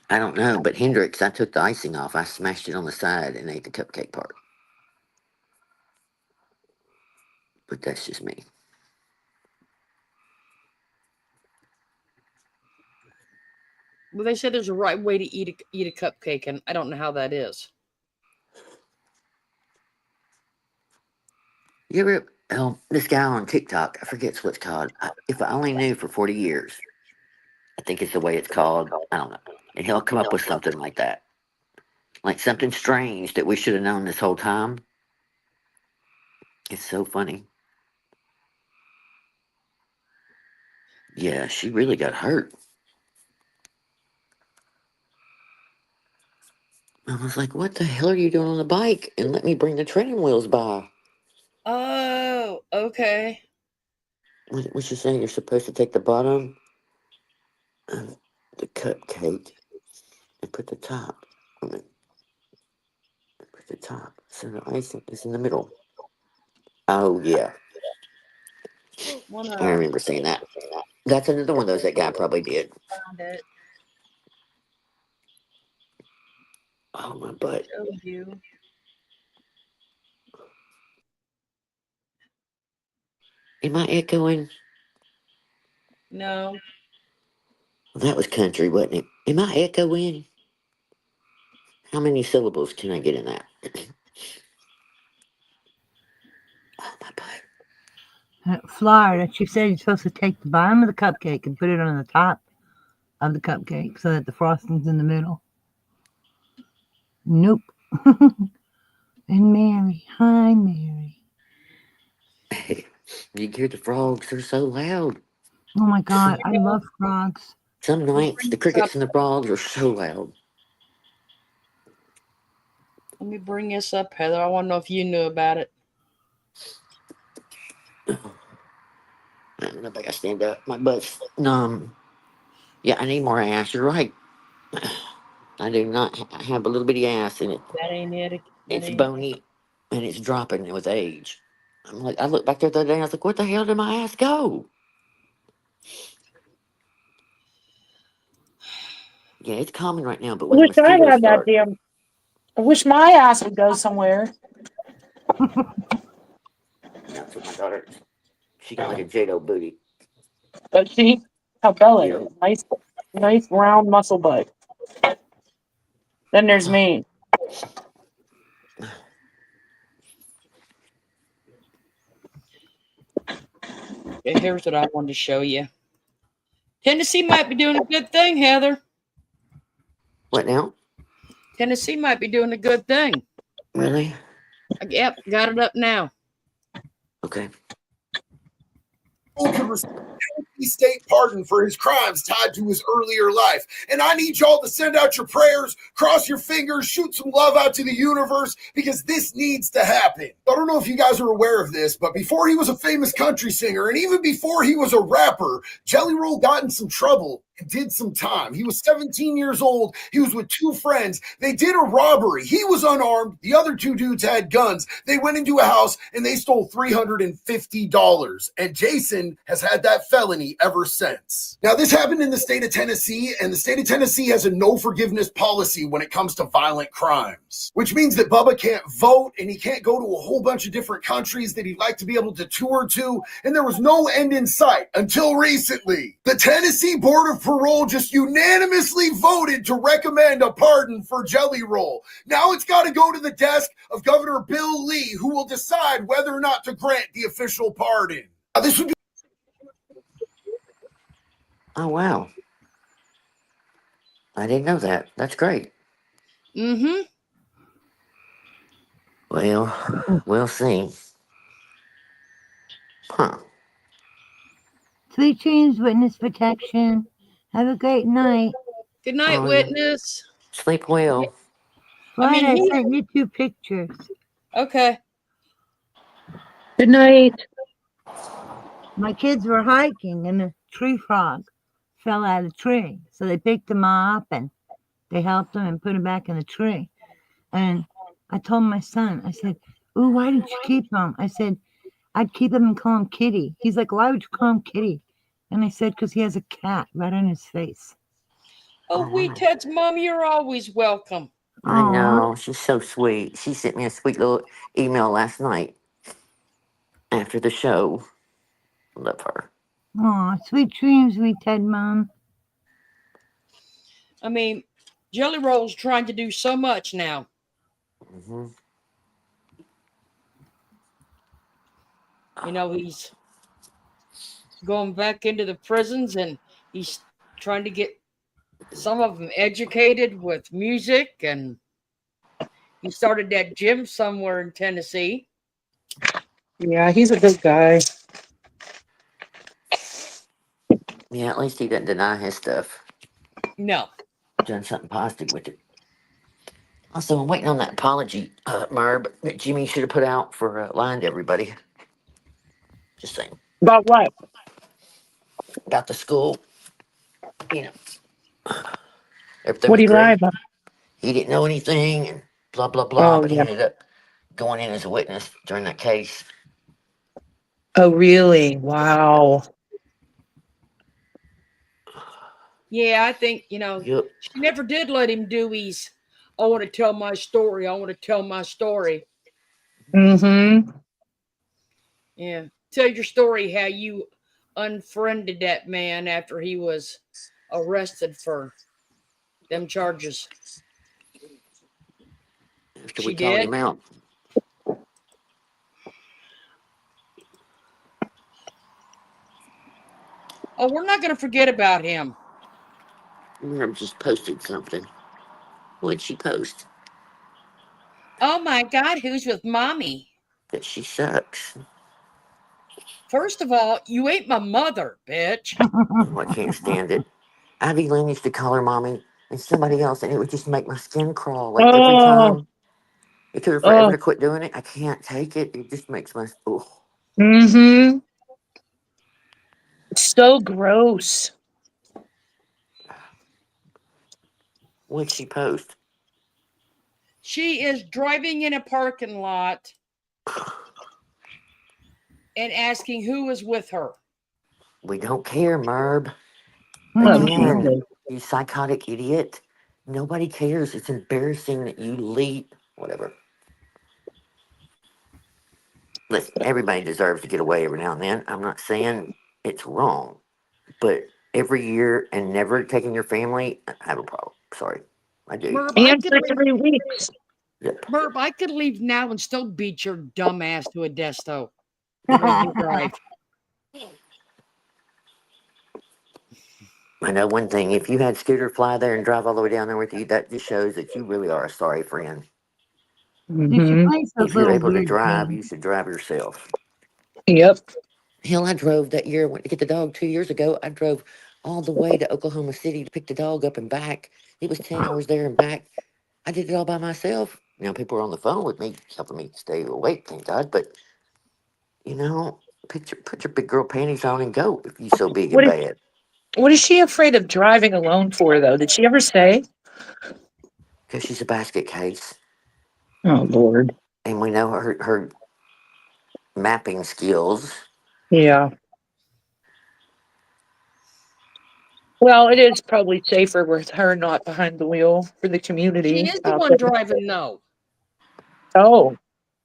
I don't know, but Hendrix, I took the icing off. I smashed it on the side and ate the cupcake part. But that's just me. Well, they said there's a right way to eat a cupcake, and I don't know how that is. You ever, this guy on TikTok, I forget what it's called. If I only knew for 40 years, I think it's the way it's called. I don't know. And he'll come up with something like that. Like something strange that we should have known this whole time. It's so funny. Yeah, she really got hurt. I was like, what the hell are you doing on the bike? And let me bring the training wheels by. Oh, okay. What you saying? You're supposed to take the bottom of the cupcake and put the top on it. Put the top. So the icing is in the middle. Oh, yeah. I remember saying that. That's another one of those that guy probably did. Found it. Oh, my butt. Showed you. Am I echoing? No. Well, that was country, wasn't it? Am I echoing? How many syllables can I get in that? Oh, my butt. Florida, she said you're supposed to take the bottom of the cupcake and put it on the top of the cupcake so that the frosting's in the middle. Nope. And Mary, hi Mary. You hear the frogs? They're so loud. Oh my God, I love frogs. Some nights the crickets and the frogs are so loud. Let me bring this up, Heather. I want to know if you knew about it. I don't know if I got to stand up. My butt's numb. Yeah, I need more ass. You're right. I do not have a little bitty ass in it. That ain't it. It's bony and it's dropping with age. I'm like, I looked back there the other day and I was like, where the hell did my ass go? Yeah, it's common right now, but I when the wish I mosquitoes had that start, damn. I wish my ass would go somewhere. that's what my daughter, she got like a J-Lo booty. But see how Bella Yeah. is. Nice round muscle butt. Then there's me. Okay, here's what I wanted to show you. Tennessee might be doing a good thing, Heather. What now? Tennessee might be doing a good thing. Really? Yep, got it up now. Okay. Could receive a state pardon for his crimes tied to his earlier life. And I need y'all to send out your prayers, cross your fingers, shoot some love out to the universe, because this needs to happen. I don't know if you guys are aware of this, but before he was a famous country singer, and even before he was a rapper, Jelly Roll got in some trouble and did some time. He was 17 years old. He was with two friends. They did a robbery. He was unarmed. The other two dudes had guns. They went into a house and they stole $350. And Jason has had that felony ever since. Now, this happened in the state of Tennessee, and the state of Tennessee has a no forgiveness policy when it comes to violent crimes, which means that Bubba can't vote and he can't go to a whole bunch of different countries that he'd like to be able to tour to. And there was no end in sight until recently. The Tennessee Board of Parole just unanimously voted to recommend a pardon for Jelly Roll. Now it's got to go to the desk of Governor Bill Lee, who will decide whether or not to grant the official pardon. Now, this would be. Oh, wow. I didn't know that. That's great. Mm-hmm. Well, we'll see. Huh. Sweet dreams, witness protection. Have a great night. Good night, Oh, yeah. witness. Sleep well. Right, I he- sent you 2 pictures. Okay. Good night. My kids were hiking and a tree frog fell out of the tree. So they picked him up and they helped him and put him back in the tree. And I told my son, I said, "Ooh, why didn't you keep him?" I said, "I'd keep him and call him Kitty." He's like, "Why would you call him Kitty?" And I said, "Because he has a cat right on his face." Oh, wee Ted's mom, you're always welcome. I know. She's so sweet. She sent me a sweet little email last night after the show. Love her. Aw, sweet dreams, sweet Ted Mom. I mean, Jelly Roll's trying to do so much now. Mm-hmm. You know, he's going back into the prisons and he's trying to get some of them educated with music, and he started that gym somewhere in Tennessee. Yeah, he's a good guy. Yeah, at least he didn't deny his stuff. No. Done something positive with it. Also, I'm waiting on that apology, Merb, that Jimmy should have put out for lying to everybody. Just saying. About what? About the school. You know. Everything What was do you lie great. about? He didn't know anything and blah, blah, blah. Oh, But he yeah. ended up going in as a witness during that case. Oh, really? Wow. Yeah, I think, you know, Yep. she never did let him do his, I want to tell my story. I want to tell my story. Mm-hmm. Yeah. Tell your story how you unfriended that man after he was arrested for them charges. After She we called did? him out. Oh, we're not going to forget about him. Merb just posted something. What'd she post? Oh my God, who's with mommy? That she sucks. First of all, you ain't my mother, bitch. Oh, I can't stand it. Ivy Lynn used to call her mommy and somebody else, and it would just make my skin crawl. Like every time. It took her forever to quit doing it. I can't take it. It just makes my. Oh. Mm-hmm. So gross. What'd she post? She is driving in a parking lot and asking who was with her. We don't care, Merb. Oh, Again, Jesus. you psychotic idiot. Nobody cares. It's embarrassing that you lead. Whatever. Listen, everybody deserves to get away every now and then. I'm not saying it's wrong. But every year and never taking your family, I have a problem. Sorry. I do. Merb, And for 3 weeks. Yep. Merb, I could leave now and still beat your dumb ass to a desto. The way you drive. I know one thing. If you had Scooter fly there and drive all the way down there with you, that just shows that you really are a sorry friend. She Mm-hmm. plays those If you're little able to weird drive, games. you should drive yourself. Yep. Hell, I drove that year. Went to get the dog 2 years ago. I drove all the way to Oklahoma City to pick the dog up and back. It was 10 hours there and back. I did it all by myself. Now people were on the phone with me, helping me stay awake. Thank God. But put your big girl panties on and go if you so big and What is bad. what is she afraid of driving alone for though? Did she ever say? Because she's a basket case, Oh Lord. and we know her mapping skills. Yeah. Well, it is probably safer with her not behind the wheel for the She community is the out one there. driving, though. Oh,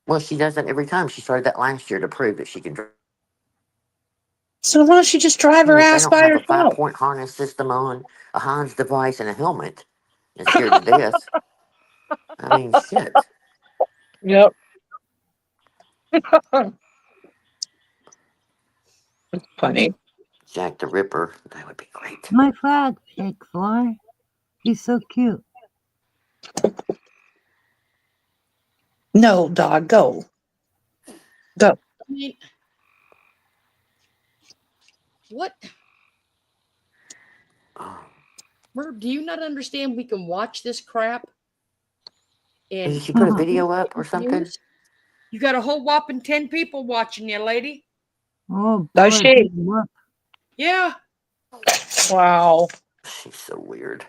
Well, she does that every time. She started that last year to prove that she can drive. so why don't she just drive her If they ass don't by have a herself? 5-point harness system on, a Hans device, and a helmet, and scared to death. I mean, shit. Yep. It's funny. Jack the Ripper, that would be great. My flag, Jake Fly. He's so cute. No, dog, go. Go. I mean, what? Oh. Merb, do you not understand we can watch this crap? And Did she put a video up or something? you got a whole whopping 10 people watching you, lady. Oh Does boy, she? look. Yeah. Wow. She's so weird.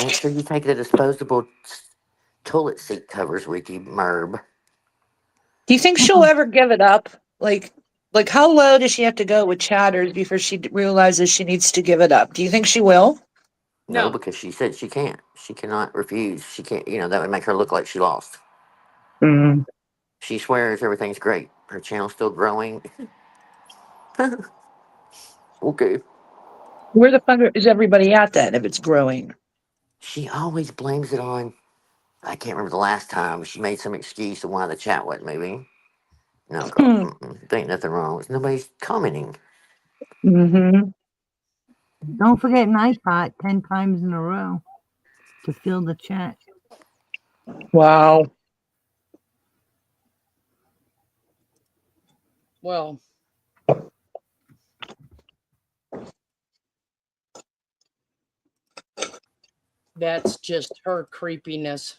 Make sure you take the disposable toilet seat covers with you, Merb. Do you think she'll ever give it up? Like how low does she have to go with chatters before she realizes she needs to give it up? Do you think she will? No, No. because she said she can't. She cannot refuse. She can't, that would make her look like she lost. Mm. She swears everything's great. Her channel's still growing. Okay. Where the fuck is everybody at then if it's growing? She always blames it on, I can't remember the last time she made some excuse of why the chat wasn't moving. No, girl, Hmm. there ain't nothing wrong. Nobody's commenting. Mm-hmm. Don't forget Nightbot 10 times in a row to fill the chat. Wow. Well, that's just her creepiness.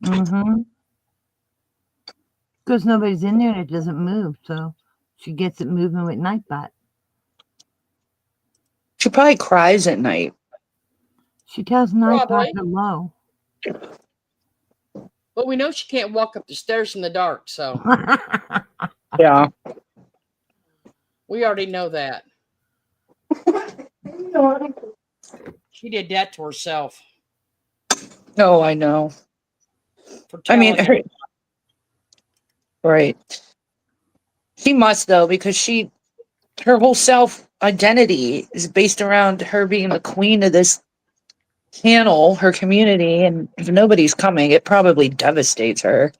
Mm-hmm. Because nobody's in there and it doesn't move, so she gets it moving with Nightbot. She probably cries at night. She tells Nightbot Probably. hello. But we know she can't walk up the stairs in the dark, so Yeah. we already know that. She did that to herself. Oh, I know. For I mean, telling right. She must though, because her whole self identity is based around her being the queen of this channel, her community, and if nobody's coming, it probably devastates her.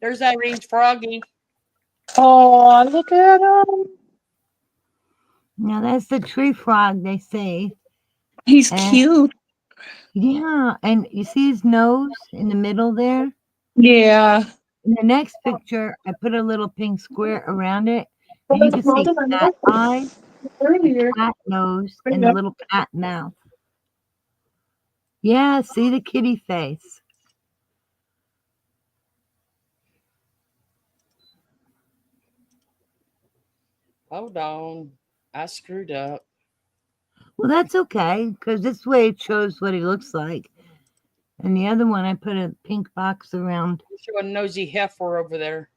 There's Irene's froggy. Oh, look at him. Now that's the tree frog they say. He's cute. Yeah, and you see his nose in the middle there? Yeah. In the next picture, I put a little pink square around it. And you can see cat eye, the cat nose, and the little cat mouth. Yeah, see the kitty face. Hold on. I screwed up. Well, that's okay, because this way it shows what he looks like. And the other one, I put a pink box around. Show a nosy heifer over there.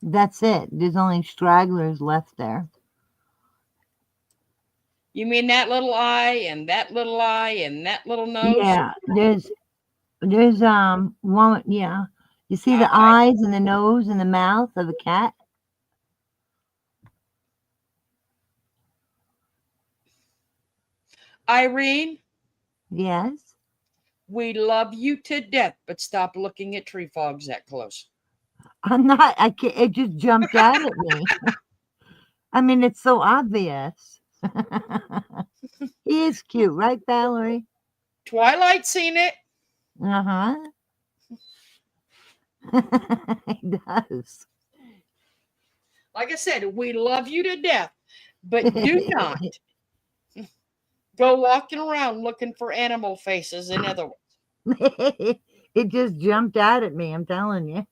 That's it. There's only stragglers left there. You mean that little eye and that little eye and that little nose? Yeah, there's one. Yeah, you see the eyes and the nose and the mouth of a cat. Irene? Yes. We love you to death, but stop looking at tree frogs that close. I'm not. I can't. It just jumped out at me. I mean, it's so obvious. He is cute, right, Valerie? Twilight seen it. Uh huh. He does. Like I said, we love you to death, but do not go walking around looking for animal faces. In other words, It just jumped out at me. I'm telling you.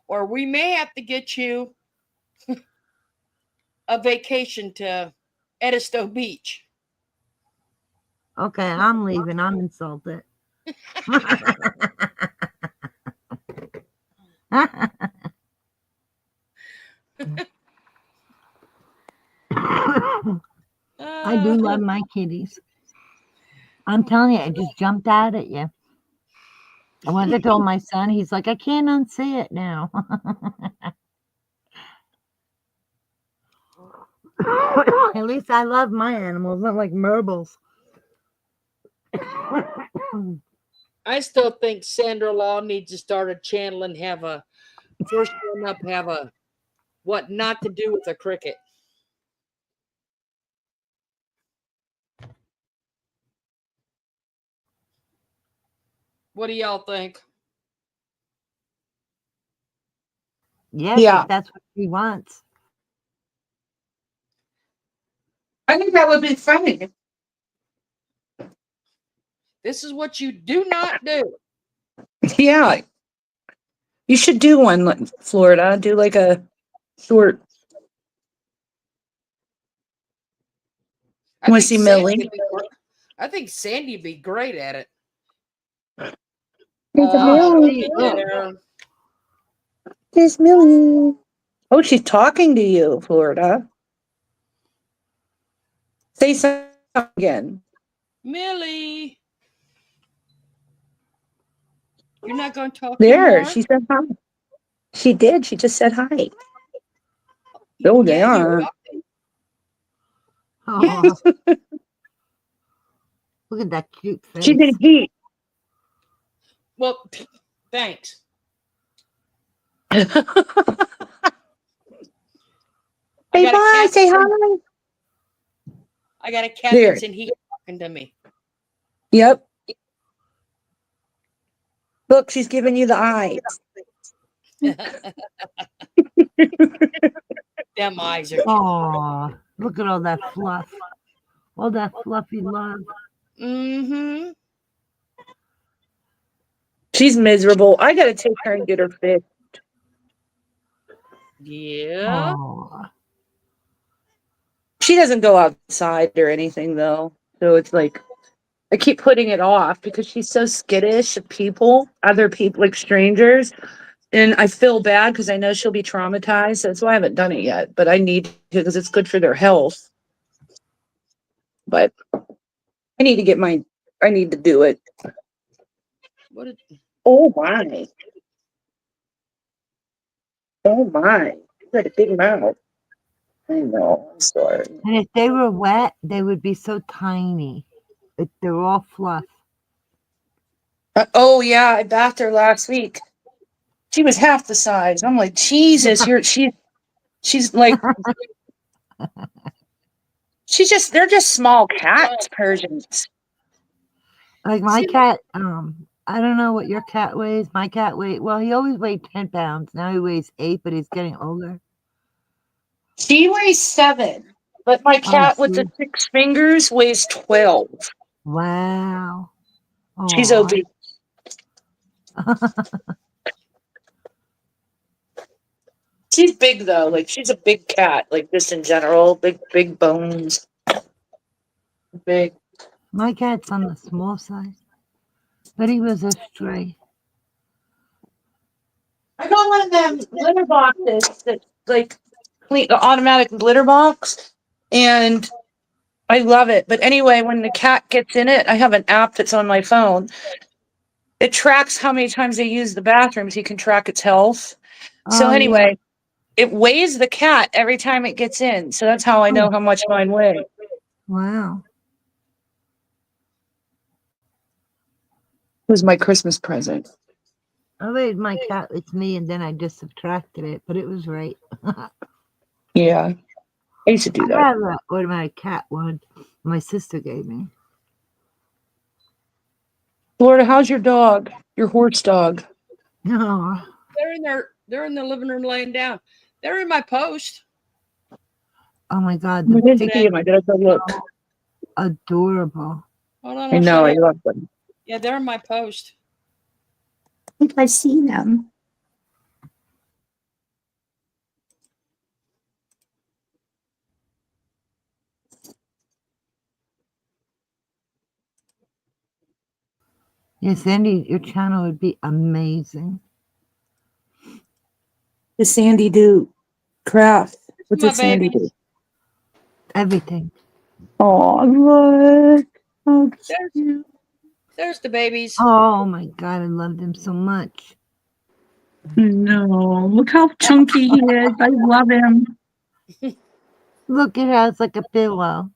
or we may have to get you a vacation to Edisto Beach. Okay, I'm leaving. I'm insulted. I do love my kitties. I'm telling you, it just jumped out at you. And once I told my son, he's like, I can't unsee it now. At least I love my animals, not like Merbles. I still think Sandra Law needs to start a channel and have a first one up, have a what not to do with a cricket. What do y'all think? Yes, Yeah. if that's what he wants. I think that would be funny. This is what you do not do. Yeah. You should do one, like Florida. Do like a short. I Want to think see Sandy Millie? would be great. I think Sandy would be great at it. There's a Oh, Millie. looky there. There's Millie. Oh, she's talking to you, Florida. Say something again. Millie. You're not going to talk There, anymore? she said hi. She did. She just said hi. Oh, they Yeah, you are. talking. Oh, look at that cute She's in face. heat. Well, thanks. Say got a bye. cat Say that's in- hi. I got a cat There. that's in heat talking to me. Yep. Look, she's giving you the eyes. Them eyes are cute. Oh, look at all that fluff. All that fluffy love. Mm-hmm. She's miserable. I gotta take her and get her fixed. Yeah. Oh, She doesn't go outside or anything though. So it's like I keep putting it off because she's so skittish of people, other people, like strangers. And I feel bad because I know she'll be traumatized. That's why I haven't done it yet. But I need to because it's good for their health. But I need to do it. What a, Oh my. Oh my. You got a big mouth. I know. I'm sorry. and if they were wet, they would be so tiny. They're all fluff. Oh yeah, I bathed her last week. She was half the size. I'm like, Jesus, she's like they're just small cats, Persians. Like my cat, I don't know what your cat weighs. My cat well, he always weighed 10 pounds. Now he weighs 8, but he's getting older. She weighs 7, but my cat with the see. 6 fingers weighs 12. Wow. She's Aw. obese. She's big though. Like she's a big cat. Like just in general, big bones. Big. My cat's on the small side, but he was a stray. I got one of them litter boxes that like clean the automatic litter box, and I love it. But anyway, when the cat gets in it, I have an app that's on my phone. It tracks how many times they use the bathroom so you can track its health. So Oh, yeah. anyway, it weighs the cat every time it gets in. So that's how I know how much mine weighs. Wow. It was my Christmas present. I made my cat with me, and then I just subtracted it, but it was right. Yeah. I used to do I that. have what my cat one my sister gave me. Florida, how's your dog? Your horse dog? No. They're in there. They're in the living room laying down. They're in my post. Oh my God, I the didn't Ticky see him. I gotta go look. adorable. Hold on, I I'll know. show I you. love them. Yeah, they're in my post. I think I see them. Yes, Sandy, your channel would be amazing. Does Sandy do craft? What My did Sandy do? babies. Everything. Oh, look. Oh, There's, there's the babies. Oh my God, I love them so much. no. Look how chunky he is. I love him. Look, it has like a pillow.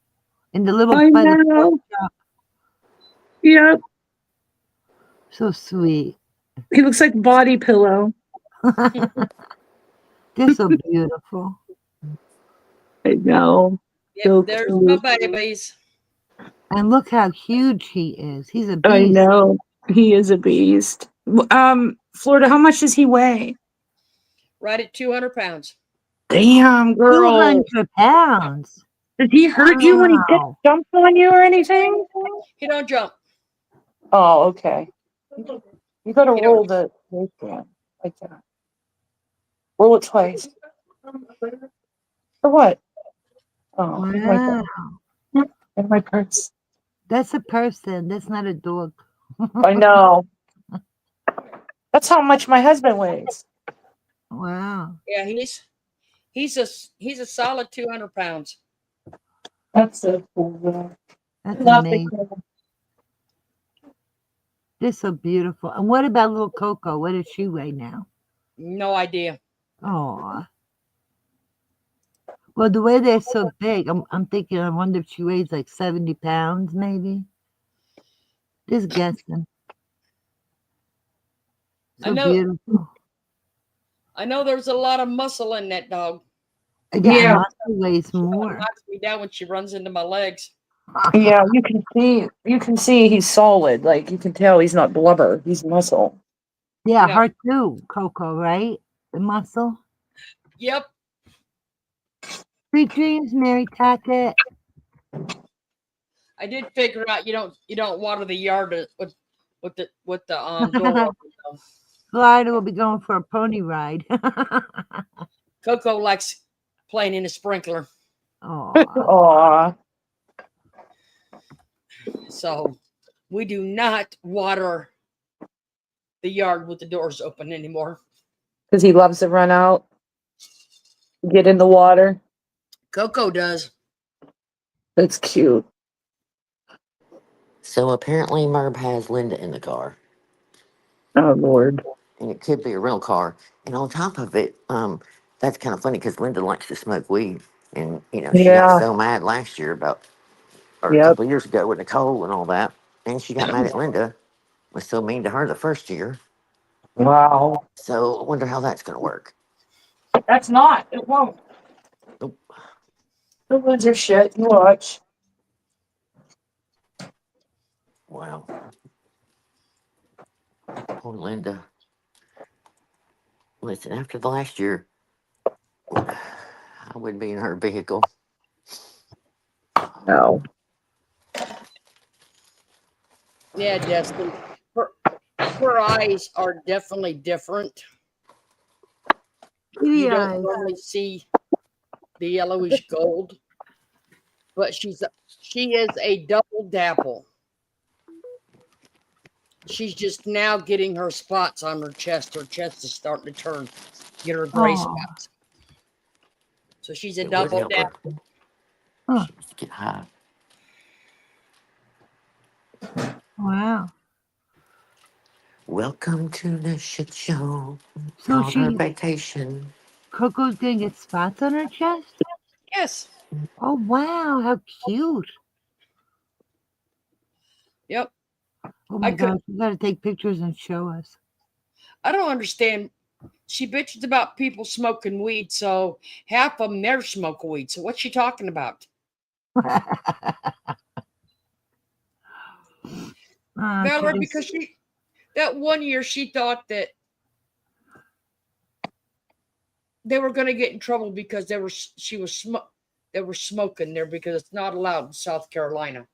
And the little I by the know. pork chop. Yep. So sweet. He looks like body pillow. They're so beautiful. I know. Yep, So there's cute. my babies. And look how huge he is. He's a I beast. know. He is a beast. Florida, how much does he weigh? Right at 200 pounds. Damn, girl. 200 pounds. Does he hurt you when he Wow. jumps on you or anything? He don't jump. Oh, okay. You gotta He roll don't. the waistband like that. Roll it twice. For what? Oh, like Wow. that. In my purse. That's a person. That's not a dog. I know. That's how much my husband weighs. Wow. Yeah, he's a solid 200 pounds. That's so cool. That's Love the amazing. kid. They're so beautiful. And what about little Coco? What does she weigh now? No idea. Oh. Well, the way they're so big, I'm thinking, I wonder if she weighs like 70 pounds, maybe. Just guessing. I So know. beautiful. I know there's a lot of muscle in that dog. Yeah, and Yeah. Martha weighs She more. knocks me down when she runs into my legs. Yeah, you can see he's solid. Like you can tell he's not blubber. He's muscle. Yeah, No. her too, Coco, right? The muscle. Yep. Sweet dreams, Mary Tackett. I did figure out you don't water the yard with the door open. So. Florida will be going for a pony ride. Coco likes playing in a sprinkler. Oh. Aw. So we do not water the yard with the doors open anymore. Because he loves to run out, get in the water. Coco does. That's cute. So apparently Merb has Linda in the car. Oh Lord. And it could be a real car. And on top of it, that's kind of funny because Linda likes to smoke weed. And, she got Yeah. so mad last year or a Yep. couple of years ago with Nicole and all that. And she got mad at Linda, was so mean to her the first year. Wow. So I wonder how that's going to work. That's not. It won't. Nope. The woods are shit. You watch. Wow. Poor Linda. Listen, after the last year, I wouldn't be in her vehicle. No. Yeah, Destin. Her eyes are definitely different. You Kitty don't eyes. normally see the yellowish gold, but she is a double dapple. She's just now getting her spots on her chest. Her chest is starting to turn, get her gray Oh. spots. So she's a It would double help her. dapple. Huh. She needs to get high. Wow. Welcome to the shit show. So Called her vacation. Coco's gonna get spots on her chest? Yes. Oh wow, how cute. Yep. Oh my gosh, you gotta take pictures and show us. I don't understand. She bitches about people smoking weed, so half of them never smoke weed. So what's she talking about? Valerie, because that one year she thought that they were going to get in trouble because they were smoking there because it's not allowed in South Carolina.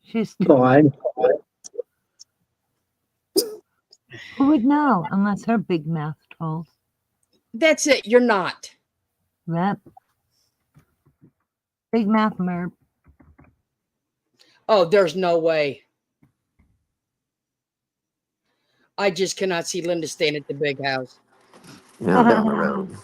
She's God. Who would know unless her big mouth told? That's it. You're not. Yep. Big mouth Merb. Oh, there's no way. I just cannot see Linda staying at the big house. No, down the road.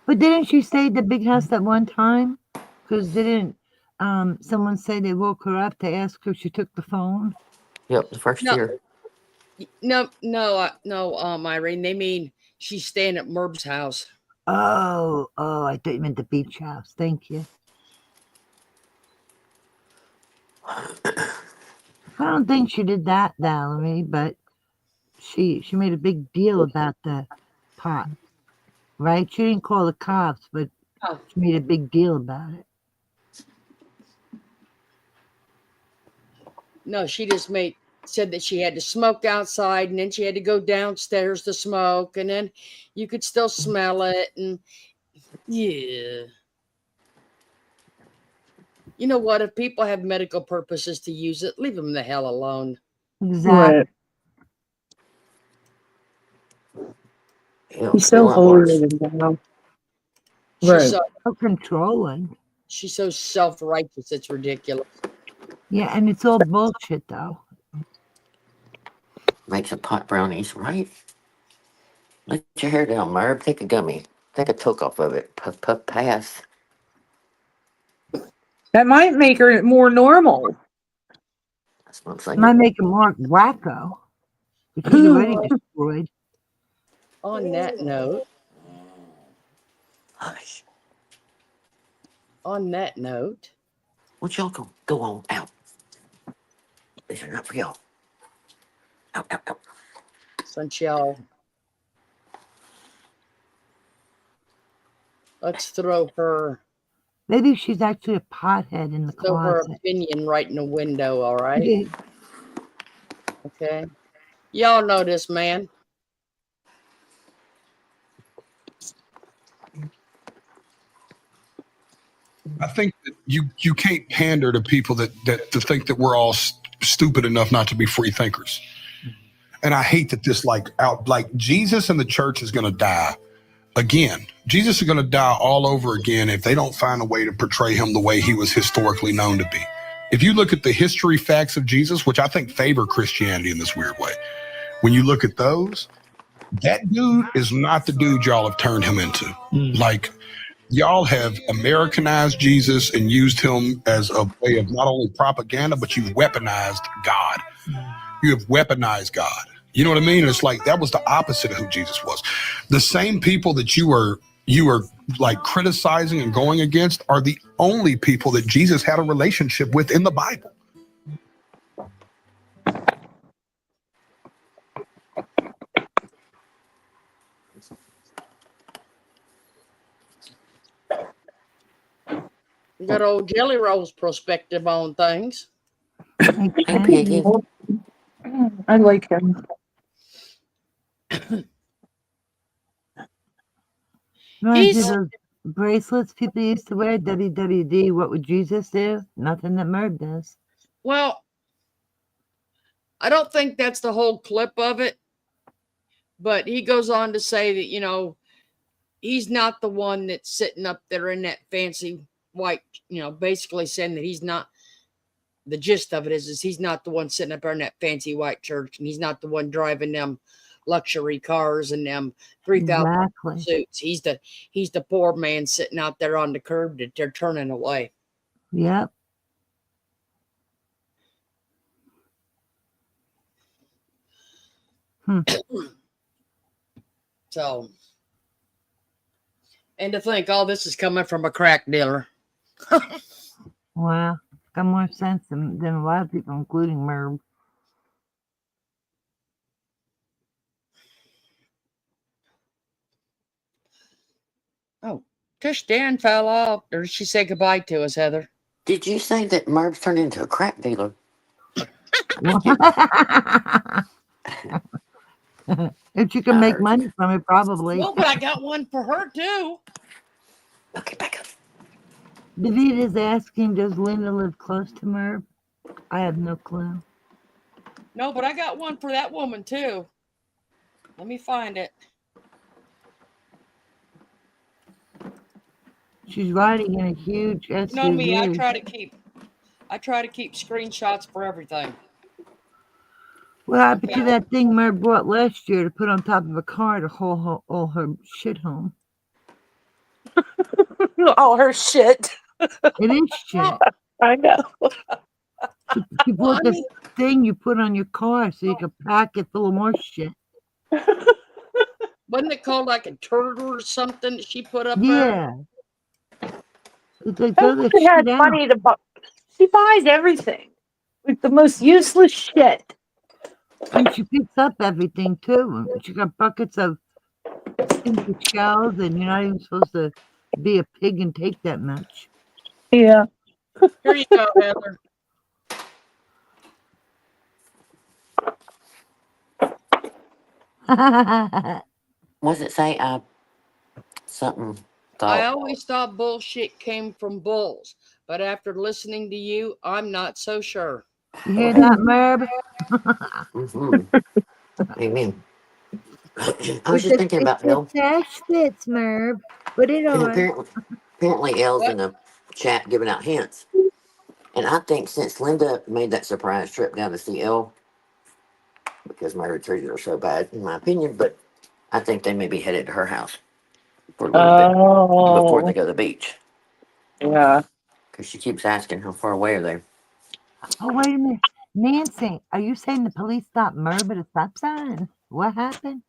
But didn't she stay at the big house that one time? Because didn't someone say they woke her up to ask her if she took the phone? Yep, the first year. No, Irene. They mean she's staying at Merb's house. Oh, I thought you meant the beach house. Thank you. I don't think she did that, Valerie, but she made a big deal about the pot, right? She didn't call the cops, but she made a big deal about it. No, she just said that she had to smoke outside, and then she had to go downstairs to smoke, and then you could still smell it, and yeah. You know what? If people have medical purposes to use it, leave them the hell alone. Exactly. He's so holy now. She's Right. So controlling. She's so self-righteous, it's ridiculous. Yeah, and it's all bullshit, though. Makes a pot brownies, right? Let your hair down, Merb. Take a gummy. Take a toke off of it. Puff, puff, pass. That might make her more normal. That's what I'm saying. Might make it more wacko. But she's already destroyed. On that note, Hush. On that note, won't y'all go on out? These are not for y'all. Out. Since y'all, let's throw her. Maybe she's actually a pothead in the Throw her closet. opinion right in the window. All right. Okay. Y'all know this man. I think that you can't pander to people that to think that we're all stupid enough not to be free thinkers. And I hate that this like Jesus and the church is going to die again. Jesus is going to die all over again if they don't find a way to portray him the way he was historically known to be. If you look at the history facts of Jesus, which I think favor Christianity in this weird way, when you look at those, that dude is not the dude y'all have turned him into. Like, y'all have Americanized Jesus and used him as a way of not only propaganda, but you've weaponized God. You have weaponized God. You know what I mean? And it's like that was the opposite of who Jesus was. The same people that you are like criticizing and going against are the only people that Jesus had a relationship with in the Bible. We got old Jelly Roll's perspective on things. Hey, Piggy. I like him. Reminds you of those bracelets people used to wear, WWD, what would Jesus do? Nothing that Merb does. Well, I don't think that's the whole clip of it, but he goes on to say that, he's not the one that's sitting up there in that fancy white, basically saying that he's not. The gist of it is he's not the one sitting up there in that fancy white church, and he's not the one driving them luxury cars and them 3,000 suits. He's the poor man sitting out there on the curb that they're turning away. Yep. So, and to think all this is coming from a crack dealer. Wow. Got more sense than a lot of people, including Merb. Oh, Tish Dan fell off. Or did she say goodbye to us, Heather? Did you say that Merb's turned into a crack dealer? If you can I make heard money you. from it, probably. No, but I got one for her too. Okay, back up. David is asking, does Linda live close to Merb? I have no clue. No, but I got one for that woman too. Let me find it. She's riding in a huge SUV. You know me, I try to keep screenshots for everything. What happened to that thing Merb bought last year to put on top of a car to haul all her shit home? All her shit. It is shit. I know. You bought this thing you put on your car so you could pack it full of more shit. Wasn't it called like a turtle or something that she put up Yeah. It's like, That throw this woman has shit out. money to buy. She buys everything. Like the most useless shit. And she picks up everything too. She got buckets of stinky shells, and you're not even supposed to be a pig and take that much. Yeah. Here you go, Heather. What's it say? Something. I Thought. always thought bullshit came from bulls, but after listening to you, I'm not so sure. You hear that, Merb? Amen. I was just thinking It's about the Elle. Sash fits, Merb. Put it And on. apparently Elle's What? in a chat giving out hints. And I think since Linda made that surprise trip down to see Elle, because Mary treated her so bad, in my opinion, but I think they may be headed to her house for a little bit before they Oh. go to the beach. Yeah. Because she keeps asking how far away are they. Oh, wait a minute. Nancy, are you saying the police stopped Merb at a stop sign? What happened?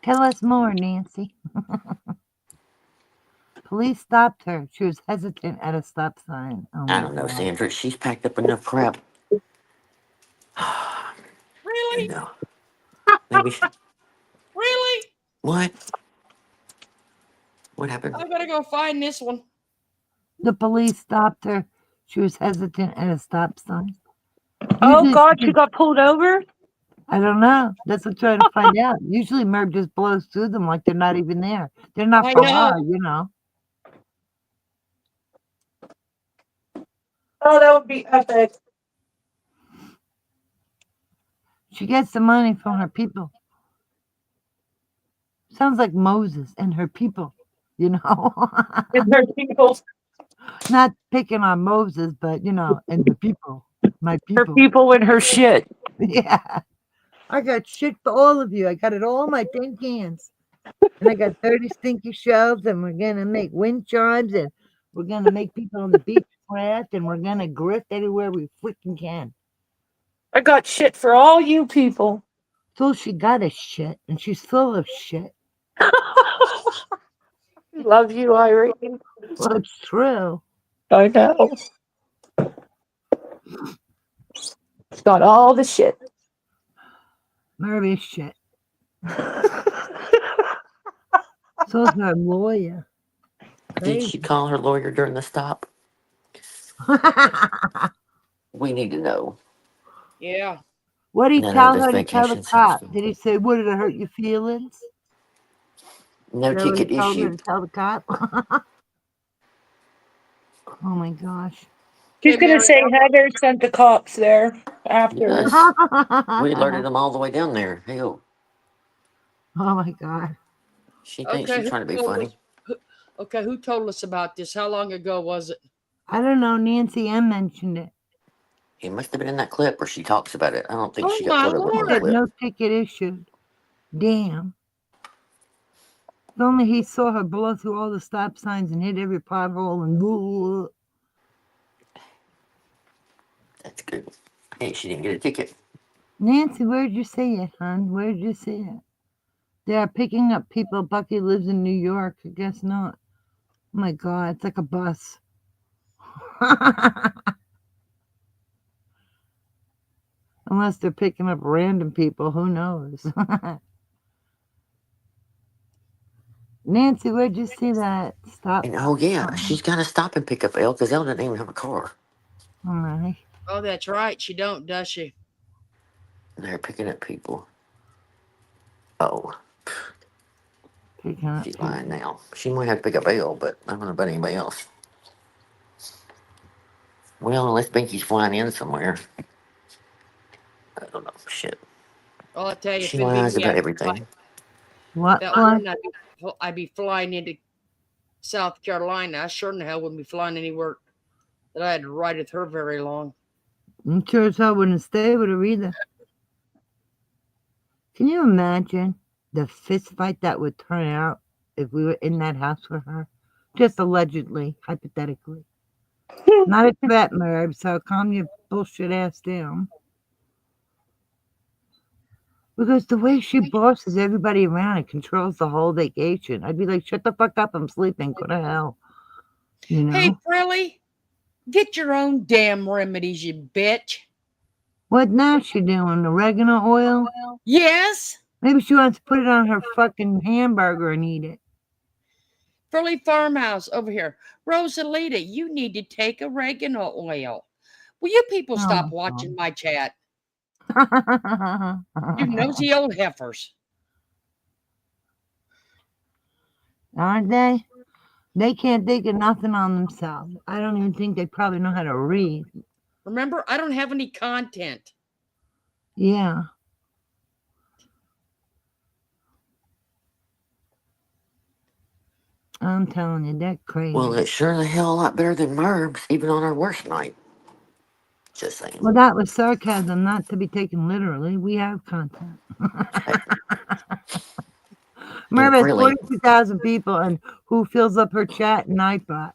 Tell us more, Nancy. Police stopped her. She was hesitant at a stop sign. Oh I my don't know, God. Sandra. She's packed up enough crap. Really? No. Maybe. Really? What? What happened? I gotta go find this one. The police stopped her. She was hesitant at a stop sign. Oh Usually, God, she got pulled over? I don't know. That's what I'm trying to find out. Usually, Merb just blows through them like they're not even there. They're not I for know. her, you know. Oh, that would be epic. She gets the money from her people. Sounds like Moses and her people, you know. And her people. Not picking on Moses, but you know, and the people, my Her people. people and her shit. Yeah. I got shit for all of you. I got it all in my 10 cans. And I got 30 stinky shelves, and we're going to make wind chimes, and we're going to make people on the beach craft, and we're going to grift everywhere we freaking can. I got shit for all you people. So she got a shit, and she's full of shit. Love you, Irene. Well, it's true. I know. Got all the shit. Merby shit. So's her lawyer. Did she call her lawyer during the stop? We need to know. Yeah. What did he None tell of this her to tell the vacation sounds cop? Did he say, "What did it hurt your feelings"? No Is that what he ticket told her issued. to tell the cop? Oh my gosh. She's Okay, gonna Mary. say Heather sent the cops there after. Yes. We alerted them all the way down there. Hell, Oh my God. she thinks Okay, she's trying to be who told funny. us? Okay, who told us about this? How long ago was it? I don't know. Nancy M mentioned it. It must have been in that clip where she talks about it. I don't think Oh she got my pulled over She on the Lord. said clip. no ticket issued. Damn. If only he saw her blow through all the stop signs and hit every pothole and boo. That's good. Hey, she didn't get a ticket. Nancy, where'd you see it, hon? Where'd you see it? They are picking up people. Bucky lives in New York. I guess not. Oh my God, it's like a bus. Unless they're picking up random people, who knows? Nancy, where'd you see that? Stop. And oh yeah, she's got to stop and pick up Elle because Elle doesn't even have a car. All right. Oh, that's right. She don't, does she? They're picking up people. Oh, Picking up she's people. lying now. She might have to pick up Elle, but I don't know about anybody else. Well, unless Binky's flying in somewhere. I don't know. Shit. Oh, I'll tell you, if She it'd be lies me, about everything. What? that one, I'd be flying into South Carolina. I sure in the hell wouldn't be flying anywhere that I had to ride with her very long. I'm sure as hell wouldn't stay with her either. Can you imagine the fist fight that would turn out if we were in that house with her? Just allegedly, hypothetically. Not a threat, Merb, so calm your bullshit ass down. Because the way she bosses everybody around and controls the whole vacation, I'd be like, shut the fuck up, I'm sleeping, go to hell. You know? Hey, Frilly, get your own damn remedies, you bitch. What now she doing? Oregano oil? Yes? Maybe she wants to put it on her fucking hamburger and eat it. Frilly Farmhouse over here. Rosalita, you need to take oregano oil. Will you people stop watching my chat? You nosy old heifers. Aren't they? They can't think of nothing on themselves. I don't even think they probably know how to read. Remember, I don't have any content. Yeah. I'm telling you, that's crazy. Well, it's sure the hell a lot better than Merb's, even on our worst night. Just saying. Well, that was sarcasm, not to be taken literally. We have content. Merb has 42,000 people and who fills up her chat and Nightbot.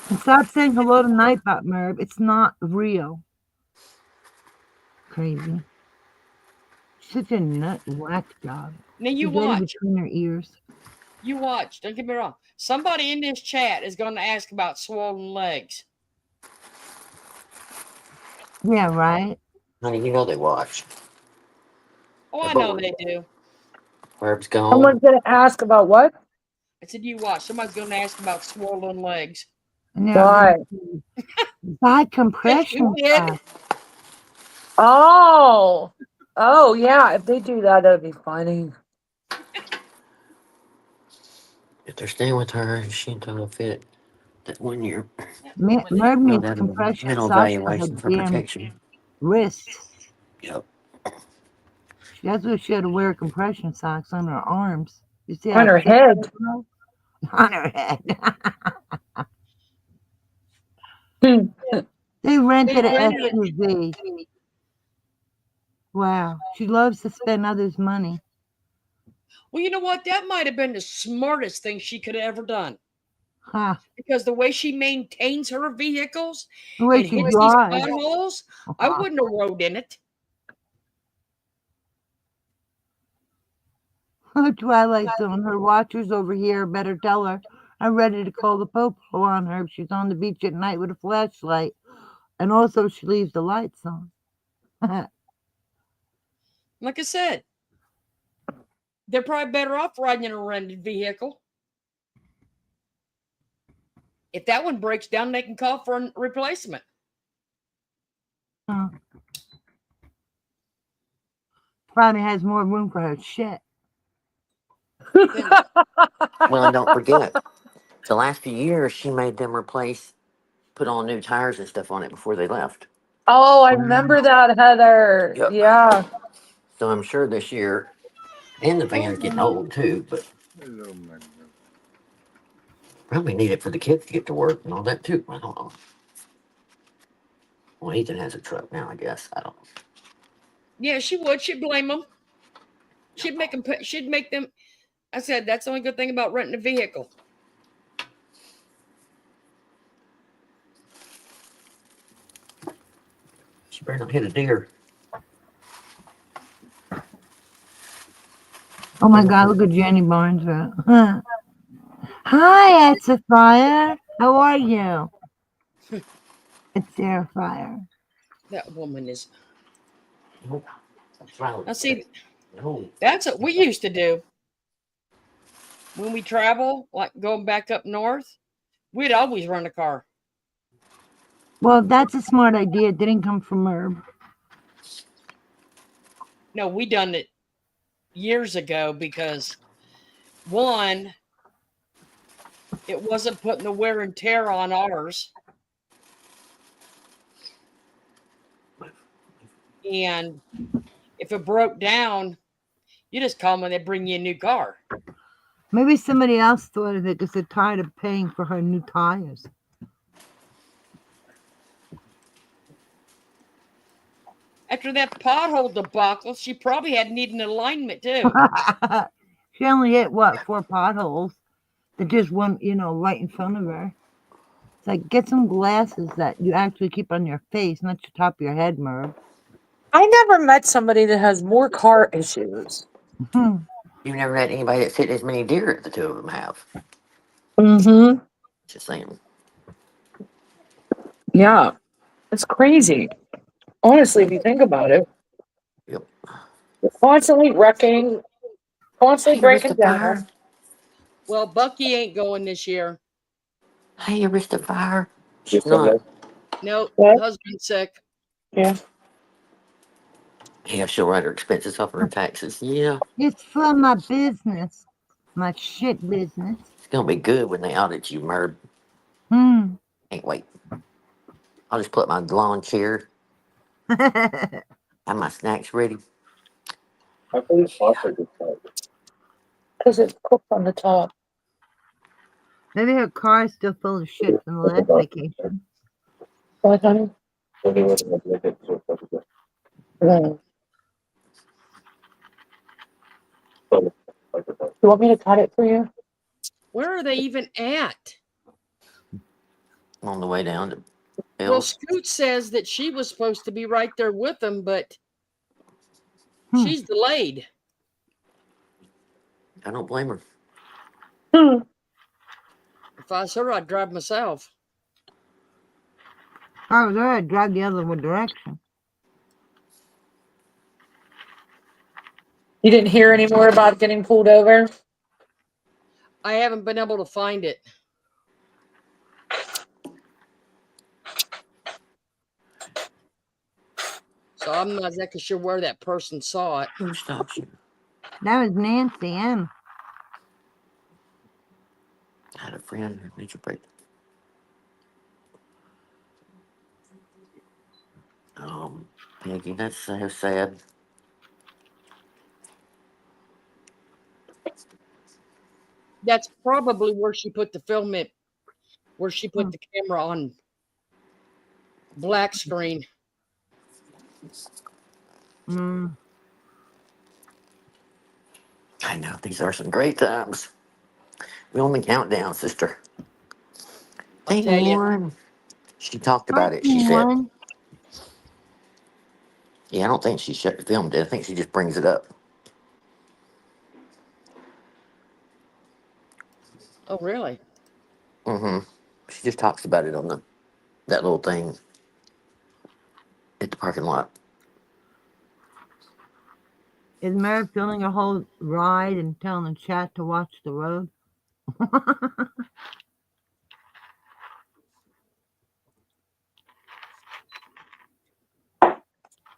And stop saying hello to Nightbot, Merb. It's not real. Crazy. Such a nut whack job. Now you She's getting watch. between her ears. You watch. Don't get me wrong. Somebody in this chat is going to ask about swollen legs. Yeah, right. Honey, you know they watch. Oh, I know they do. Merb's gone. Someone's going to ask about what? I said, you watch. Somebody's going to ask about swollen legs. Why? Buy compression did. Oh. Oh, yeah. If they do that, that'd be funny. If they're staying with her, she ain't gonna fit that 1 year. Merb needs compression mental socks for her evaluation for damn protection. wrists. Yep. That's what she had to wear compression socks on her arms. You see On how her thick head. they are? On her head. They rented an SUV. Wow. She loves to spend others' money. Well, you know what? That might have been the smartest thing she could have ever done. Huh. Because the way she maintains her vehicles The way and she hits these drives. potholes, I wouldn't have rode in it. Twilight Zone. Her watchers over here better tell her. I'm ready to call the popo on her if she's on the beach at night with a flashlight. And also she leaves the lights on. Like I said, they're probably better off riding in a rented vehicle. If that one breaks down, they can call for a replacement. Probably has more room for her shit. Well, and don't forget, the last few years she made them put on new tires and stuff on it before they left. Oh, I remember that, Heather. Yep. Yeah. So I'm sure this year, and the van's getting old too, but probably need it for the kids to get to work and all that too. I don't know. Well, Ethan has a truck now, I guess. I don't know. Yeah, she would. She'd blame them. She'd make them. She'd make them. I said that's the only good thing about renting a vehicle. She better not hit a deer. Oh my God, look at Jenny Barnes. Hi, it's a fire. How are you? It's Sarah Fire. That woman is Now, see, that's what we used to do when we travel, like going back up north. We'd always run a car. Well, that's a smart idea. It didn't come from Merb. No, we done it years ago because one, it wasn't putting the wear and tear on ours. And if it broke down, you just call them when they bring you a new car. Maybe somebody else thought of it because they're tired of paying for her new tires. After that pothole debacle, she probably had need an alignment too. She only hit what, 4 potholes? That just went, right in front of her. It's like, get some glasses that you actually keep on your face, not your top of your head, Merb. I never met somebody that has more car issues. You've never met anybody that's hit as many deer as the two of them have. Mm-hmm. Just saying. Yeah. It's crazy. Honestly, if you think about it. Yep. You're constantly wrecking, constantly Hey, you missed breaking a down. fire. Well, Bucky ain't going this year. Hey, you missed a fire. She's not. No, What? husband's sick. Yeah. Yeah, she'll write her expenses off her taxes. Yeah. It's from my business. My shit business. It's gonna be good when they audit you, Merb. Hmm. Can't wait. I'll just put my lawn chair, have my snacks ready. I believe because it's cooked on the top. Maybe her car is still full of shit from the last vacation. What, honey? No. You want me to cut it for you? Where are they even at? On the way down to Well, Bill's. Scoot says that she was supposed to be right there with them, but she's delayed. I don't blame her. Hmm. If I was her, I'd drive myself. I was there, I'd drive the other direction. You didn't hear any more about getting pulled over? I haven't been able to find it. So I'm not exactly sure where that person saw it. Who stops you? That was Nancy M. I had a friend who needs a break. Peggy, that's so sad. That's probably where she put the film in, where she put the camera on black screen. Mm. I know, these are some great times. We're on the countdown, sister. I'll Thing tell you. one. She talked Hi, about it. She said, P1. yeah, I don't think she filmed it. I think she just brings it up. Oh, really? Mm-hmm. She just talks about it on that little thing at the parking lot. Is Merv filming a whole ride and telling the chat to watch the road?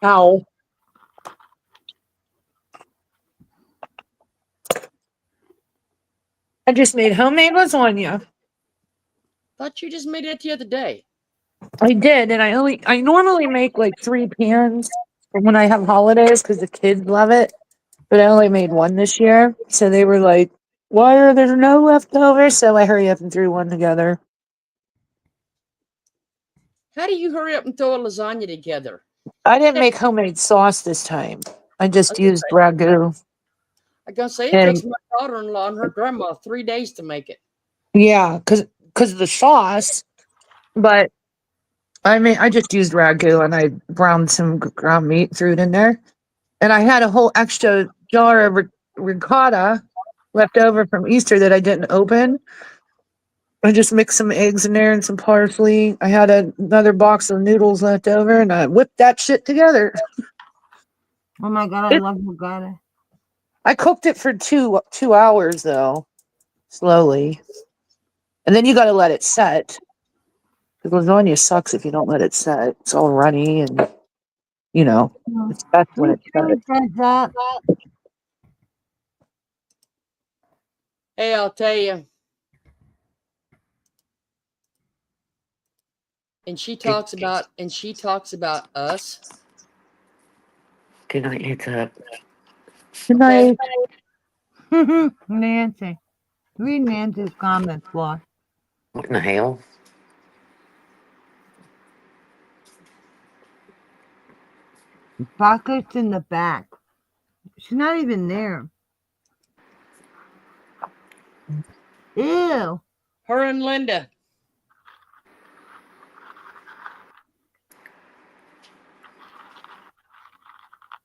Ow. I just made homemade lasagna. Thought you just made it the other day. I did, and I normally make like 3 pans for when I have holidays because the kids love it. But I only made 1 this year. So they were like, why are there no leftovers? So I hurry up and threw 1 together. How do you hurry up and throw a lasagna together? I didn't make homemade sauce this time. I just Okay. used ragu. I gotta say, it And takes my daughter-in-law and her grandma 3 days to make it. yeah, because of the sauce. But I just used ragu and I browned some ground meat, threw it in there. And I had a whole extra jar of ricotta left over from Easter that I didn't open. I just mixed some eggs in there and some parsley. I had another box of noodles left over and I whipped that shit together. Oh my God, I love Bugatti. I cooked it for 2 hours though, slowly. And then you got to let it set. Because lasagna sucks if you don't let it set. It's all runny and, it's best when Whose it's set. food says that? Hey, I'll tell you. And she talks about us. Good night, heads up. Good Okay. night. Nancy. Read Nancy's comments, Floss. What in the hell? Chocolate's in the back. She's not even there. Ew. Her and Linda.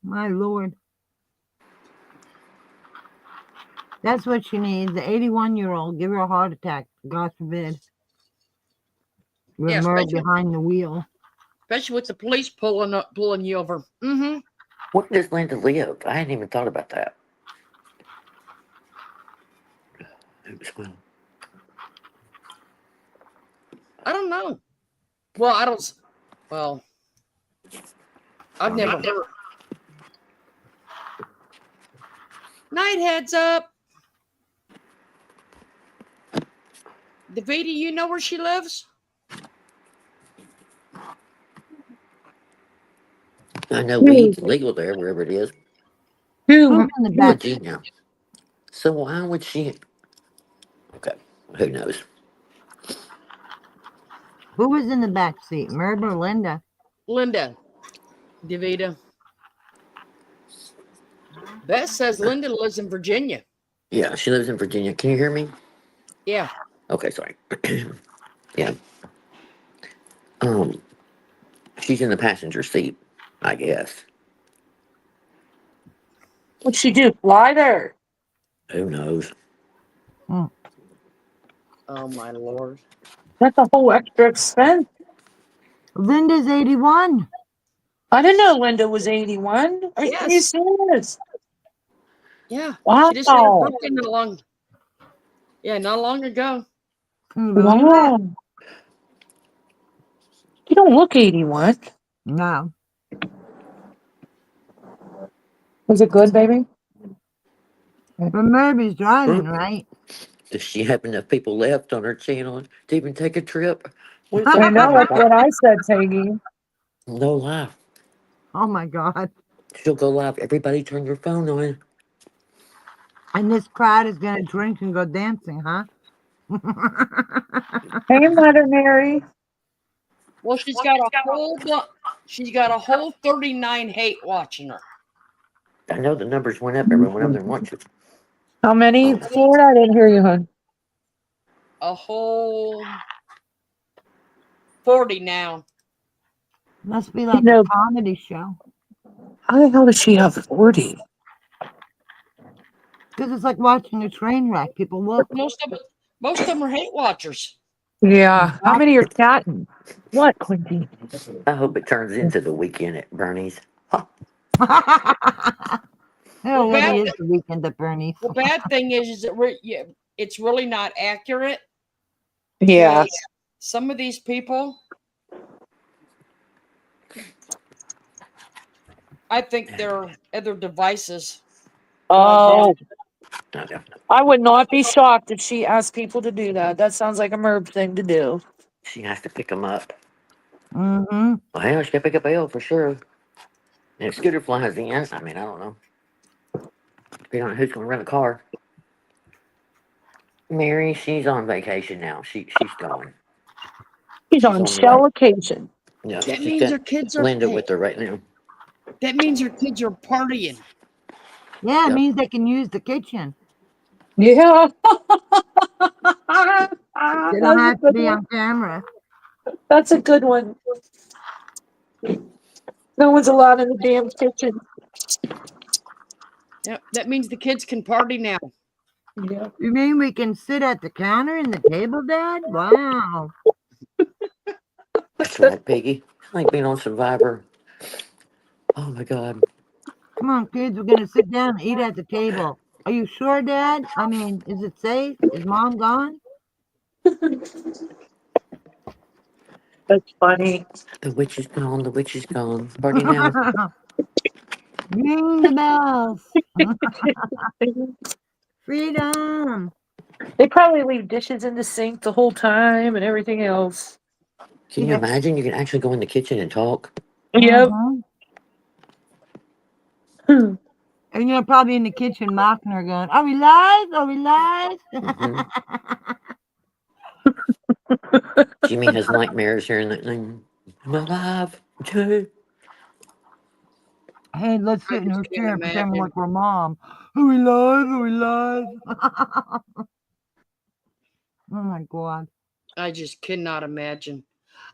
My Lord. That's what she needs. The 81-year-old. Give her a heart attack. God forbid. With Yeah, Merb behind the wheel. Especially with the police pulling you over. Mm-hmm. Where does Linda live? I hadn't even thought about that. I don't know. Well, I've never heard. Night, heads up. Davida, you know where she lives? I know weed's legal there, wherever it is. Who's in the back? Virginia. So why would she? Okay, who knows? Who was in the back seat? Merb or Linda? Linda. Davida. Beth says Linda lives in Virginia. Yeah, she lives in Virginia. Can you hear me? Yeah. Okay, sorry. Yeah. She's in the passenger seat, I guess. What'd she do? Fly there? Who knows? Oh my Lord. That's a whole extra expense. Linda's 81. I didn't know Linda was 81. Are you serious? Yeah. Wow. She just had her birthday not long ago. Wow. You don't look 81. No. Was it good, baby? But Merb is driving, right? Does she have enough people left on her channel to even take a trip? I know, that's what I said, Tacky. No lie. Oh my God. She'll go live. Everybody turn your phone on. And this crowd is going to drink and go dancing, huh? Hey, Mother Mary. Well, she's got a whole 39 hate watching her. I know the numbers went up. Everyone up there watching. How many? Four? I didn't hear you, hon. A whole 40 now. Must be like a comedy show. How the hell does she have 40? Because it's like watching a train wreck. People look. Most of them are hate watchers. Yeah. How many are chatting? What, Quincy? I hope it turns into the weekend at Bernie's. It already is the weekend at Bernie's. The bad thing is that it's really not accurate. Yeah. Some of these people, I think they're other devices. Oh. I would not be shocked if she asked people to do that. That sounds like a Merb thing to do. She has to pick them up. Mm-hmm. Well, hell, she got to pick up L for sure. And if Scooter flies in, I mean, I don't know. Depending on who's going to run the car. Mary, she's on vacation now. She's going. She's on shell-occasion. Yeah, That she's means got her kids are Linda with her right now. That means her kids are partying. Yeah, it means they can use the kitchen. Yeah. They don't have to be on camera. That's a good one. No one's allowed in the damn kitchen. Yep, that means the kids can party now. Yeah. You mean we can sit at the counter in the table, Dad? Wow. That's right, Piggy. Like being on Survivor. Oh my God. Come on, kids, we're gonna sit down and eat at the table. Are you sure, Dad? I mean, is it safe? Is Mom gone? That's funny. The witch is gone. The witch is gone. Party now. Ring the bells. Freedom. They probably leave dishes in the sink the whole time and everything else. Can you imagine? You can actually go in the kitchen and talk. Yep. And you're probably in the kitchen mocking her, going, "Are we live? Are we live?" Jimmy has nightmares hearing that thing. Am I alive? Too. Hey, let's sit in her just can't chair and pretend imagine. like we're Mom. Are we live? Are we live? Oh my God. I just cannot imagine.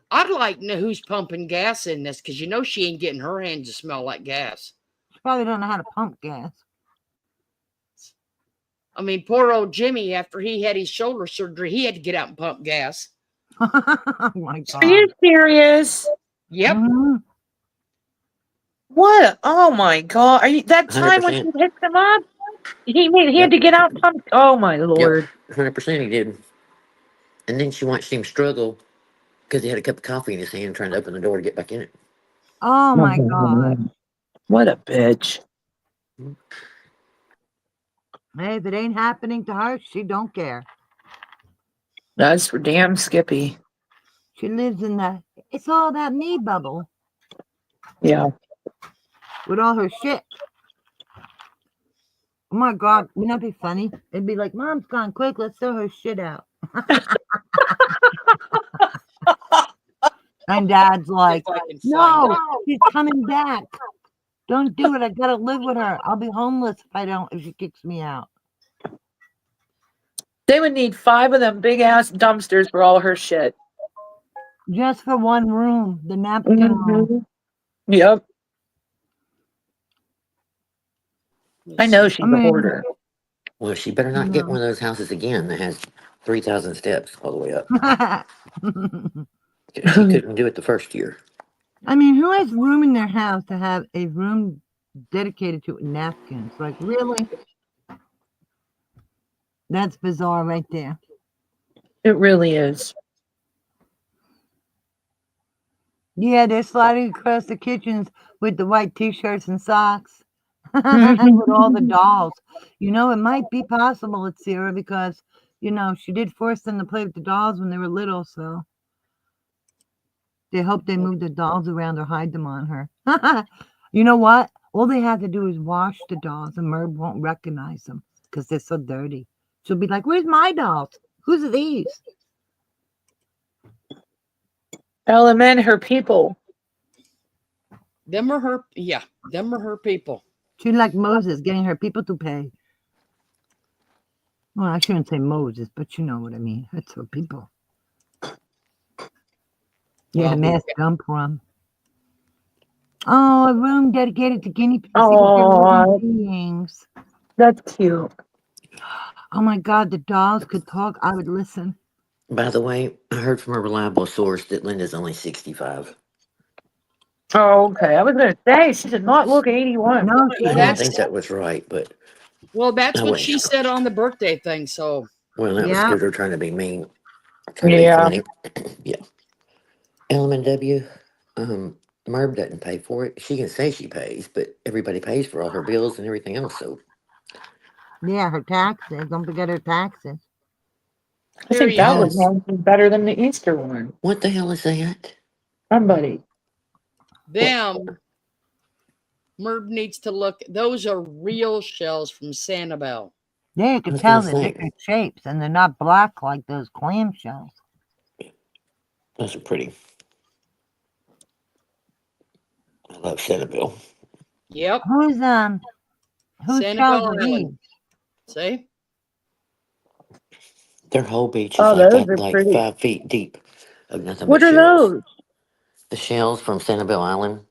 I'd like to know who's pumping gas in this, because you know she ain't getting her hands to smell like gas. She probably don't know how to pump gas. I mean, poor old Jimmy, after he had his shoulder surgery, he had to get out and pump gas. Oh my Are God. you serious? Yep. Mhm. What? Oh my God! Are you that time when 100%. she hits him up? He had Yep. to get out and pump. Oh my Lord! Yep. 100% he did. And then she watched him struggle because he had a cup of coffee in his hand trying to open the door to get back in it. Oh my God. What a bitch! Hey, if it ain't happening to her, she don't care. That's for damn Skippy. She lives in the "it's all about me" bubble Yeah. with all her shit. Oh my God, wouldn't that be funny? It'd be like, "Mom's gone, quick, let's throw her shit out." And Dad's like, "No, she's coming back. Don't do it. I gotta live with her. I'll be homeless if she kicks me out." They would need 5 of them big ass dumpsters for all her shit. Just for one room, the napkin room. Yep. I know she's a hoarder. Well, she better not get one of those houses again that has 3,000 steps all the way up. She couldn't do it the first year. I mean, who has room in their house to have a room dedicated to napkins? Like, really? That's bizarre right there. It really is. Yeah, they're sliding across the kitchens with the white t-shirts and socks. With all the dolls. You know, it might be possible it's Sarah because, you know, she did force them to play with the dolls when they were little, so they hope they move the dolls around or hide them on her. You know what? All they have to do is wash the dolls and Merb won't recognize them because they're so dirty. She'll be like, "Where's my dolls? Whose are these?" Element her people. Them are her people. She's like Moses, getting her people to pay. Well, I shouldn't say Moses, but you know what I mean. That's her people. Yeah, the mass dump room. Oh, a room dedicated to guinea pigs. Oh, beings. That's cute. Oh my God, the dolls could talk. I would listen. By the way, I heard from a reliable source that Linda's only 65. Oh, okay. I was gonna say she did not look 81. No, she I didn't think that was right, but That's oh, what wait. she said on the birthday thing. So Well, that was yeah. because they're trying to be mean, trying to be funny. Yeah. LMNW, Merb doesn't pay for it. She can say she pays, but everybody pays for all her bills and everything else. So Yeah, her taxes. Don't forget her taxes. I think that was better than the Easter one. What the hell is that? Somebody. them, Merb needs to look. Those are real shells from Sanibel. Yeah, you can tell the different shapes, and they're not black like those clam shells. Those are pretty. I love Sanibel. Yep. Whose Sanibel shells are these? Island. See? Their whole beach is Oh, like those that, are like pretty. 5 feet deep of nothing What but are shells. those? The shells from Sanibel Island.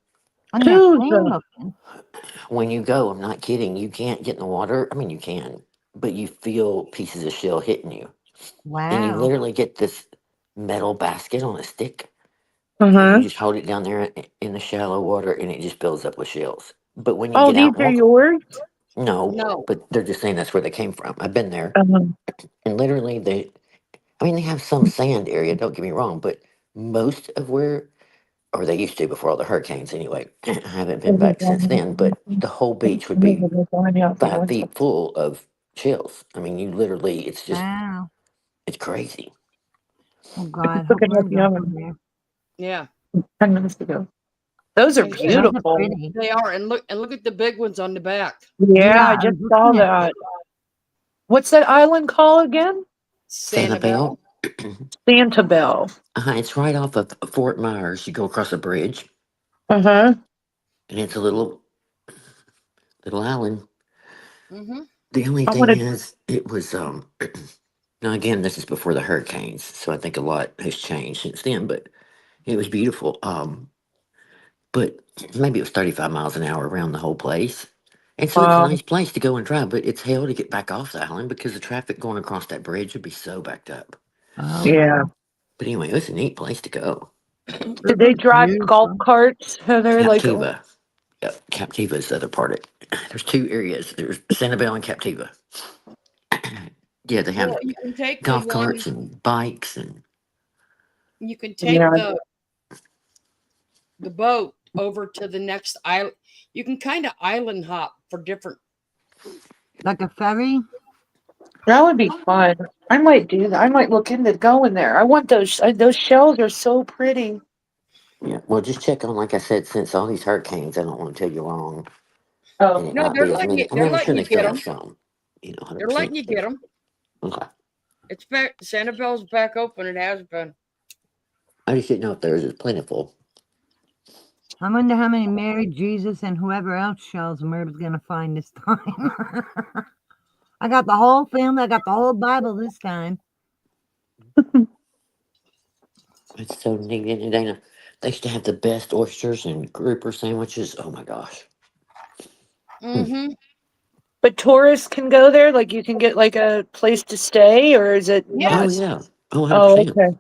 And they're clean looking. When you go, I'm not kidding, you can't get in the water. I mean, you can, but you feel pieces of shell hitting you. And you Wow. literally get this metal basket on a stick. Uh-huh. And you just hold it down there in the shallow water and it just fills up with shells. But when you Oh, get these out, are walk. yours? No, No. but they're just saying that's where they came from. I've been there, Um, and literally I mean, they have some sand area. Don't get me wrong, but most of where, or they used to before all the hurricanes. Anyway, I haven't been back since then. But the whole beach would be 5 feet full of shells. I mean, you literally, it's just, Wow. it's crazy. Oh God, Look hope at Merv the don't go oven. there. Yeah. 10 minutes ago. Those are And Yeah, those are beautiful. pretty. they are. And look at the big ones on the back. Yeah, I I just was saw looking at that. What's that island called again? Sanibel. Sanibel. It's right off of Fort Myers. You go across a bridge, Uh-huh. and it's a little island. Mm-hmm. The only I thing want to. is, it was now again, this is before the hurricanes, so I think a lot has changed since then. But it was beautiful. But maybe it was 35 miles an hour around the whole place. And so it's a nice place to go and drive, but it's hell to get back off the island because the traffic going across that bridge would be so backed up. Oh Yeah. yeah. But anyway, it was a neat place to go. Did they drive golf carts? Heather, like, Captiva. Yep, Captiva is the other part of it. There's two areas. There's Sanibel and Captiva. Yeah, they Well, have you can take the golf one. carts and bikes and You can take yeah. the boat over to the next island. You can kind of island hop for different. Like a ferry? That would be fun. I might do that. I might look into going there. I want those shells are so pretty. yeah. Well, just check on, like I said, since all these hurricanes, I don't want to tell you wrong, and Oh, it No, not they're be as letting you. many. I mean, They're I'm letting sure you they get still have them. some. They're 100%. letting you get them. Okay. It's back. Sanibel's back open. It has been. I just didn't know if theirs is plentiful. I wonder how many Mary, Jesus, and whoever else shells Merb's gonna find this time. I got the whole family. I got the whole Bible this time. It's so neat, and Dana. They used to have the best oysters and grouper sandwiches. Oh my gosh. Mm-hmm. but tourists can go there. Like, you can get like a place to stay, or is it Oh not? Yes. yeah. Oh, Oh, 100%. okay. I'm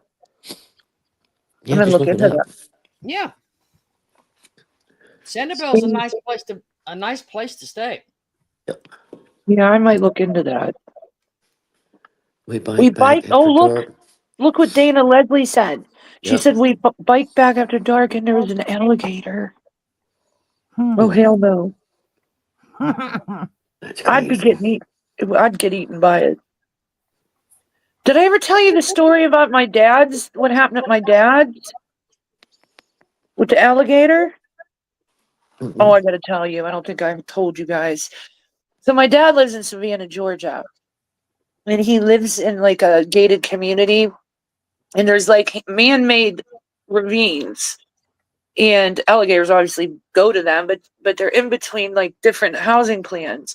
Yeah, gonna just look look it into up. that. Yeah. Sanibel's a nice place to stay. Yep. Yeah, I might look into that. We We bike bike. back Oh, after dark. look what Dana Leslie said. She Yep. said we bike back after dark, and there was an alligator. Oh, Hmm. hell no! That's I'd be crazy. getting eaten. I'd get eaten by it. Did I ever tell you the story about my dad's? What happened at my dad's with the alligator? Oh, Mm-mm. I gotta tell you. I don't think I've told you guys. So my dad lives in Savannah, Georgia, and he lives in like a gated community, and there's like man-made ravines, and alligators obviously go to them, but they're in between like different housing plans,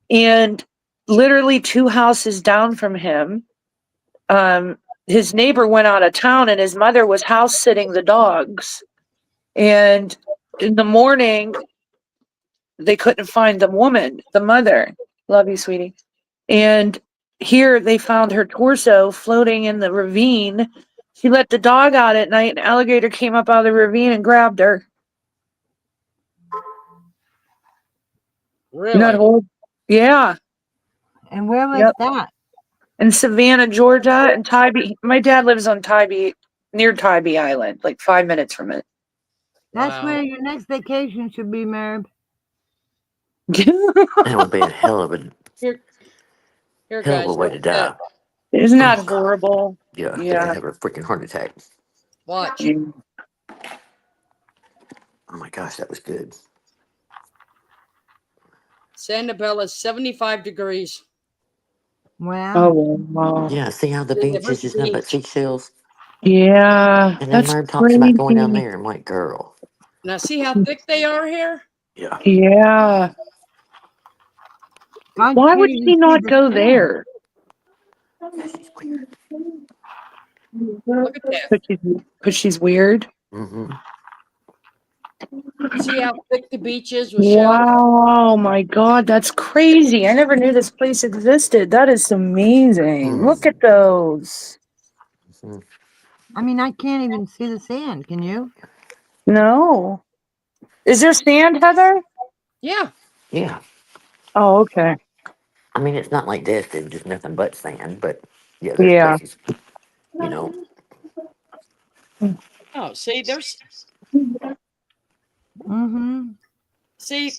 and literally 2 houses down from him, his neighbor went out of town, and his mother was house sitting the dogs, and in the morning they couldn't find the woman, the mother. Love you, sweetie. And here they found her torso floating in the ravine. She let the dog out at night, and an alligator came up out of the ravine and grabbed her. Isn't that Really? horrible? Yeah. And where was Yep. that? In Savannah, Georgia, and Tybee. My dad lives on Tybee, near Tybee Island, like 5 minutes from it. That's Wow. where your next vacation should be, Merb. That would be a Here, hell of a guys. way Watch to this. die. Isn't that Oh god. horrible? Yeah, I think I'd Yeah. have a freaking heart attack. Watch. Mm. Oh my gosh, that was good. Sanibel is 75 degrees. Wow. Oh, wow. Yeah, see how the beach is Liberty just nothing but Beach. seashells? Yeah, And then that's Merb talks about going down crazy. there. I'm like, girl. Now see how thick they are here? Yeah. Yeah. I Why can't would even she see not the go sand. there? She's weird. Look at that. Because she's weird. Mm-hmm. See how thick the beach is with shells? Wow, my God, that's crazy. I never knew this place existed. That is amazing. Look at those. Mm-hmm. I mean, I can't even see the sand. Can you? No. Is there sand, Heather? Yeah. Yeah. Oh, okay. I mean, it's not like this, it's just nothing but sand, but yeah, there's Yeah. places, you know. Oh, see, there's Mm-hmm.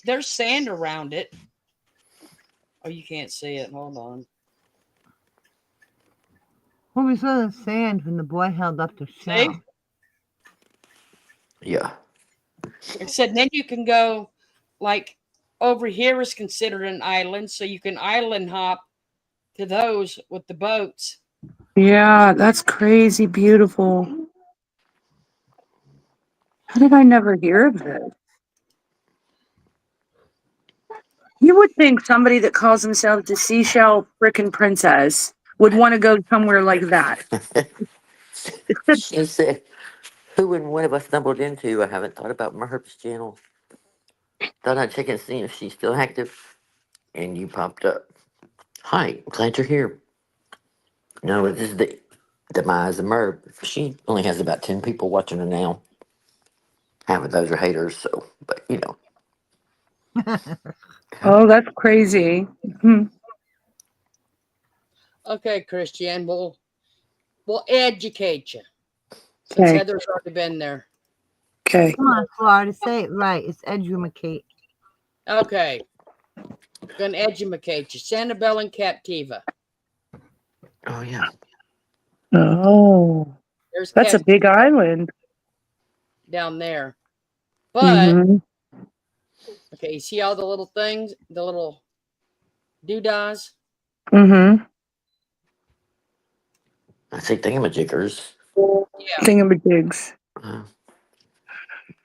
there's sand around it. Oh, you can't see it. Hold on. Well, we saw the sand when the boy held up the See? shell. Yeah. Like I said, then you can go like over here is considered an island, so you can island hop to those with the boats. Yeah, that's crazy beautiful. How did I never hear of this? You would think somebody that calls themselves the seashell frickin' princess would want to go somewhere like that. She said, who and one of us stumbled into? I haven't thought about Merb's channel. Thought I'd check and see if she's still active. And you popped up. Hi, glad you're here. No, this is the demise of Merb. She only has about 10 people watching her now. Half of those are haters, so, but you know. Oh, that's crazy. Hmm. Okay, Christian, we'll educate you since Okay. Heather's already been there. Okay. Come on, Florida, say it right. It's educate. Okay. Gonna educate you. Sanibel and Captiva. Oh, yeah. Oh, There's that's a big Captiva island. down there. But Mm-hmm. okay, you see all the little things, the little doodahs? Mm-hmm. I say thingamajiggers. Yeah. Thingamajigs. Uh,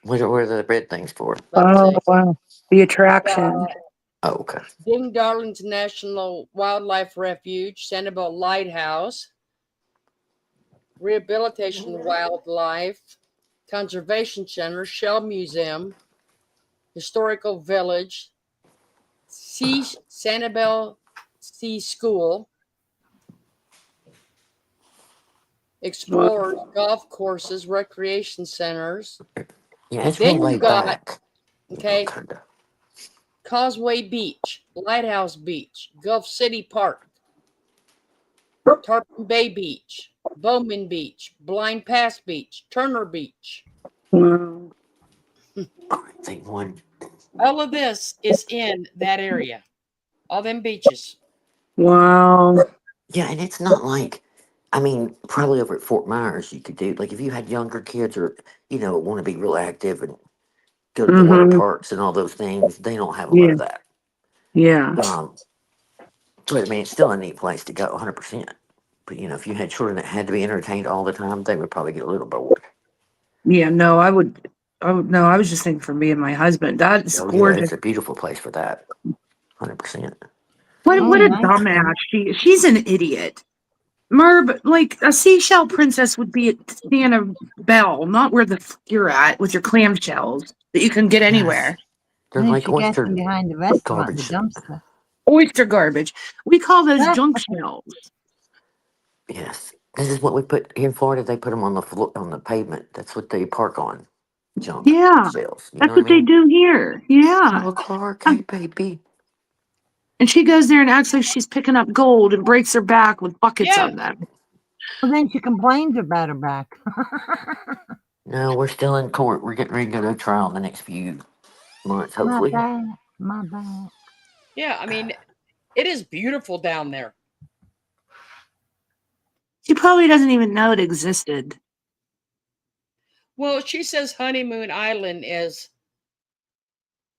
what are the red things for? Let's Oh, see. wow. The attraction. Oh, okay. Ding Darling's National Wildlife Refuge, Sanibel Lighthouse, Rehabilitation Wildlife, Conservation Center, Shell Museum, Historical Village, Sanibel Sea School, Explorers, golf courses, recreation centers. Yeah, it's Then real you laid got, back. okay, Kinda. Causeway Beach, Lighthouse Beach, Gulf City Park, Tarpon Bay Beach, Bowman Beach, Blind Pass Beach, Turner Beach. Wow. I think one. All of this is in that area. All them beaches. Wow. Yeah, and it's not like, I mean, probably over at Fort Myers you could do, like if you had younger kids or, you know, want to be real active and go to the water Mm-hmm. parks and all those things, they don't have a lot Yeah. of that. Yeah. But I mean, it's still a neat place to go, 100%. But, you know, if you had children that had to be entertained all the time, they would probably get a little bored. Yeah. No, no, I was just thinking for me and my husband. That's Oh, yeah, gorgeous. it's a beautiful place for that, 100%. What Oh, a nice. dumbass. She's an idiot. Merb, like a seashell princess would be at Sanibel, not where the f you're at with your clamshells that you can get Yes. anywhere. They're I think like she gets them oyster behind the restaurant, the garbage. dumpster. Oyster garbage. We call those junk shells. Yes. This is what we put here in Florida. They put them on the floor, on the pavement. That's what they park on. Junk Yeah, shells. You know that's what I what they mean? do here. Yeah. Oh, Clark, hey, baby. And she goes there and acts like she's picking up gold and breaks her back with buckets Yeah. of them. Well, then she complains about her back. No, we're still in court. We're getting ready to go to trial in the next few months, My hopefully. back, my back. Yeah, I mean, it is beautiful down there. She probably doesn't even know it existed. Well, she says Honeymoon Island is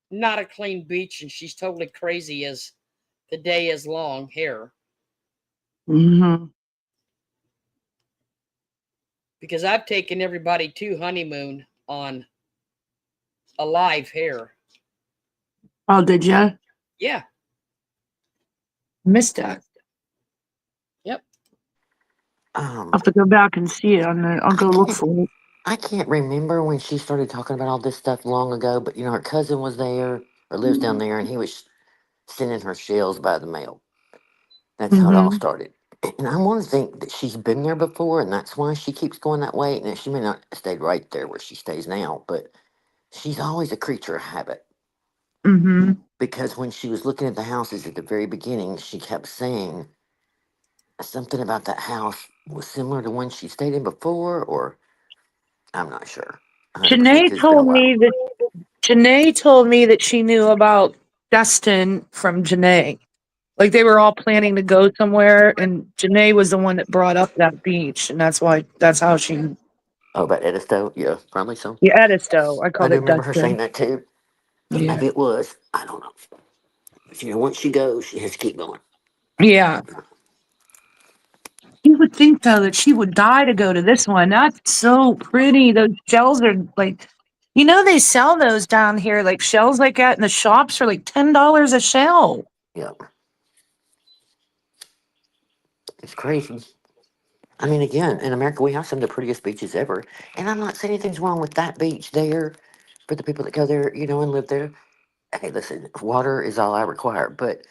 not a clean beach, and she's totally crazy as the day is long here. Mm-hmm. Because I've taken everybody to Honeymoon on a live here. Oh, did ya? Yeah. Missed that. Yep. I'll have to go back and see it. I'll go look for it. I can't remember when she started talking about all this stuff long ago, but you know, her cousin was there or lives down there, and he was sending her shells by the mail. That's how it all Mm-hmm. started. And I want to think that she's been there before, and that's why she keeps going that way. And she may not have stayed right there where she stays now, but she's always a creature of habit. Mm-hmm. Because when she was looking at the houses at the very beginning, she kept saying something about that house was similar to one she stayed in before, or I'm not sure 100% Janae because it's been a told while. me that she knew about Dustin from Janae. Like they were all planning to go somewhere, and Janae was the one that brought up that beach, and that's how she. Oh, about Edisto? Yeah, probably so. Yeah, Edisto. I I called do it remember her saying Dustin. that too. Yeah. Maybe it was. I don't know. But once she goes, she has to keep going. Yeah. You would think though that she would die to go to this one. That's so pretty. Those shells are like, they sell those down here, like shells like that in the shops for like $10 a shell. Yep. It's crazy. I mean, again, in America, we have some of the prettiest beaches ever. And I'm not saying anything's wrong with that beach there for the people that go there, and live there. Hey, listen, water is all I require. But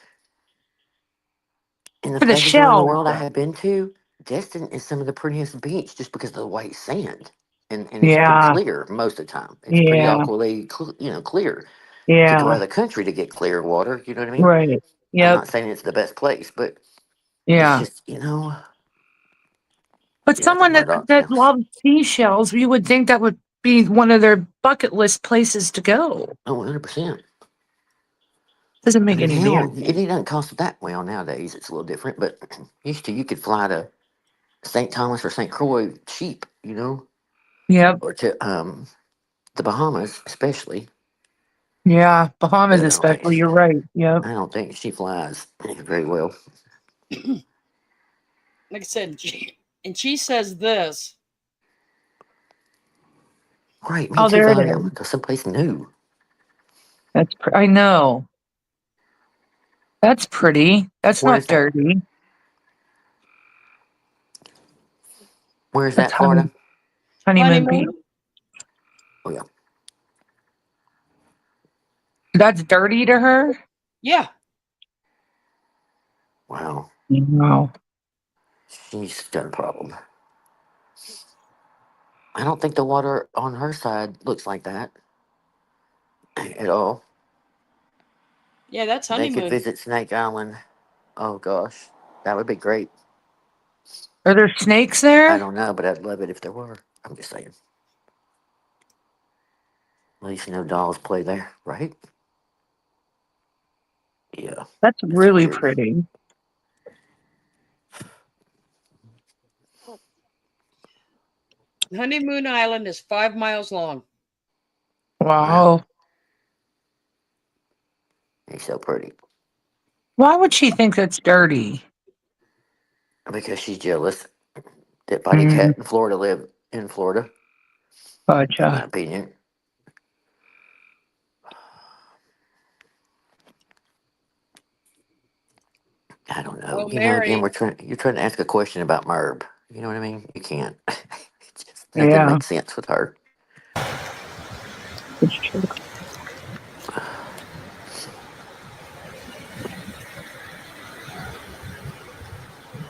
in the For the places around the shells. world I have been to, Destin is some of the prettiest beach just because of the white sand. And it's pretty Yeah. clear most of the time. It's pretty Yeah. aqually, clear. To go out Yeah. of the country to get clear water, you know what I mean? Right. I'm Yep. not saying it's the best place, but it's Yeah. just, But yeah, the someone that Murdoch that house. loves seashells, you would think that would be one of their bucket list places to go. Oh, 100%. Doesn't I make mean, any hell, damn it sense. doesn't cost that well nowadays. It's a little different, but used to you could fly to St. Thomas or St. Croix cheap, Yep. or to the Bahamas especially. Yeah. Bahamas But I don't think especially. You're right. Yep. she flies very well. Like I said, and she says this. Great, me Oh, too, there it Valium. is. Go someplace new. I know. That's pretty. That's Where not is that? dirty. Where is That's that, Florida? honeymoon beach. Honeymoon? Oh yeah. That's dirty to her? Yeah. Wow. No. She's got a problem. I don't think the water on her side looks like that at all. Yeah, that's They could honeymoon. visit Snake Island. Oh gosh, that would be great. Are there snakes I there? don't know, but I'd love it if there were. I'm just saying. At least no dolls play there, right? Yeah, That's that's really weird. pretty. Honeymoon Island is 5 miles long. Wow. He's so pretty. Why would she think that's dirty? Because she's jealous that Buddy Mm, Cat in Florida live in Florida, in my gotcha. opinion. I don't know. Well, Again, Mary, you're trying to ask a question about Merb. You know what I mean? You can't. It's just nothing Yeah, makes sense with her. it's true.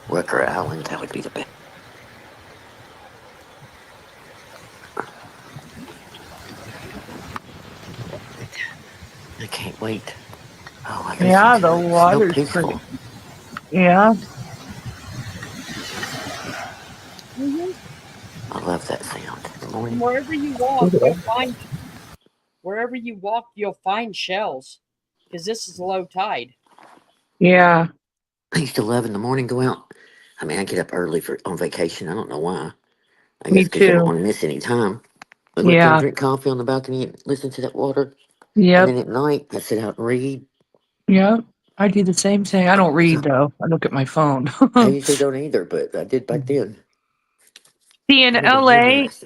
Rucker Island, that would be the best. I can't wait. Oh, listen Yeah, to the it. It's so water's pretty. peaceful. Yeah, I love that sound in the morning. wherever you walk, you'll find shells because this is low tide. yeah. I used to love in the morning go out. I mean, I get up early on vacation. I don't know why. I Me guess because you don't too. want to miss any time. I'd go come Yeah. drink coffee on the balcony and listen to that water. And Yep. then at night, I'd sit out and read. Yep. I do the same thing. I don't read So though. I look at my phone. I usually don't either, but I did back then. See, I don't remember this.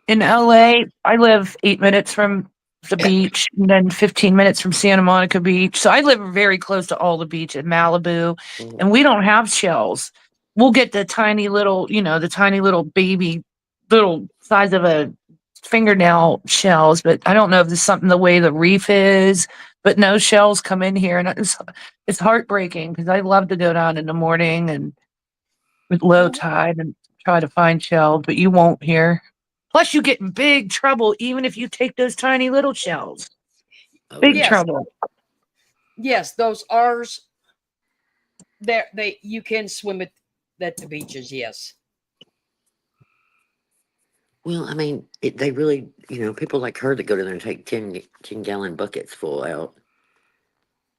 in LA, I live 8 minutes from the beach and then 15 minutes from Santa Monica Beach. So I live very close to all the beach in Malibu, and we don't have shells. We'll get the tiny little, the tiny little baby, little size of a fingernail shells, but I don't know if this is something the way the reef is, but no shells come in here. And it's heartbreaking because I love to go down in the morning and with low tide and try to find shells, but you won't here. Plus, you get in big trouble even if you take those tiny little shells. Oh, Big really? Yes, trouble. yes, those R's. They you can swim at the beaches. Yes. Well, I mean, they really, people like her that go to there and take 10-gallon buckets full out.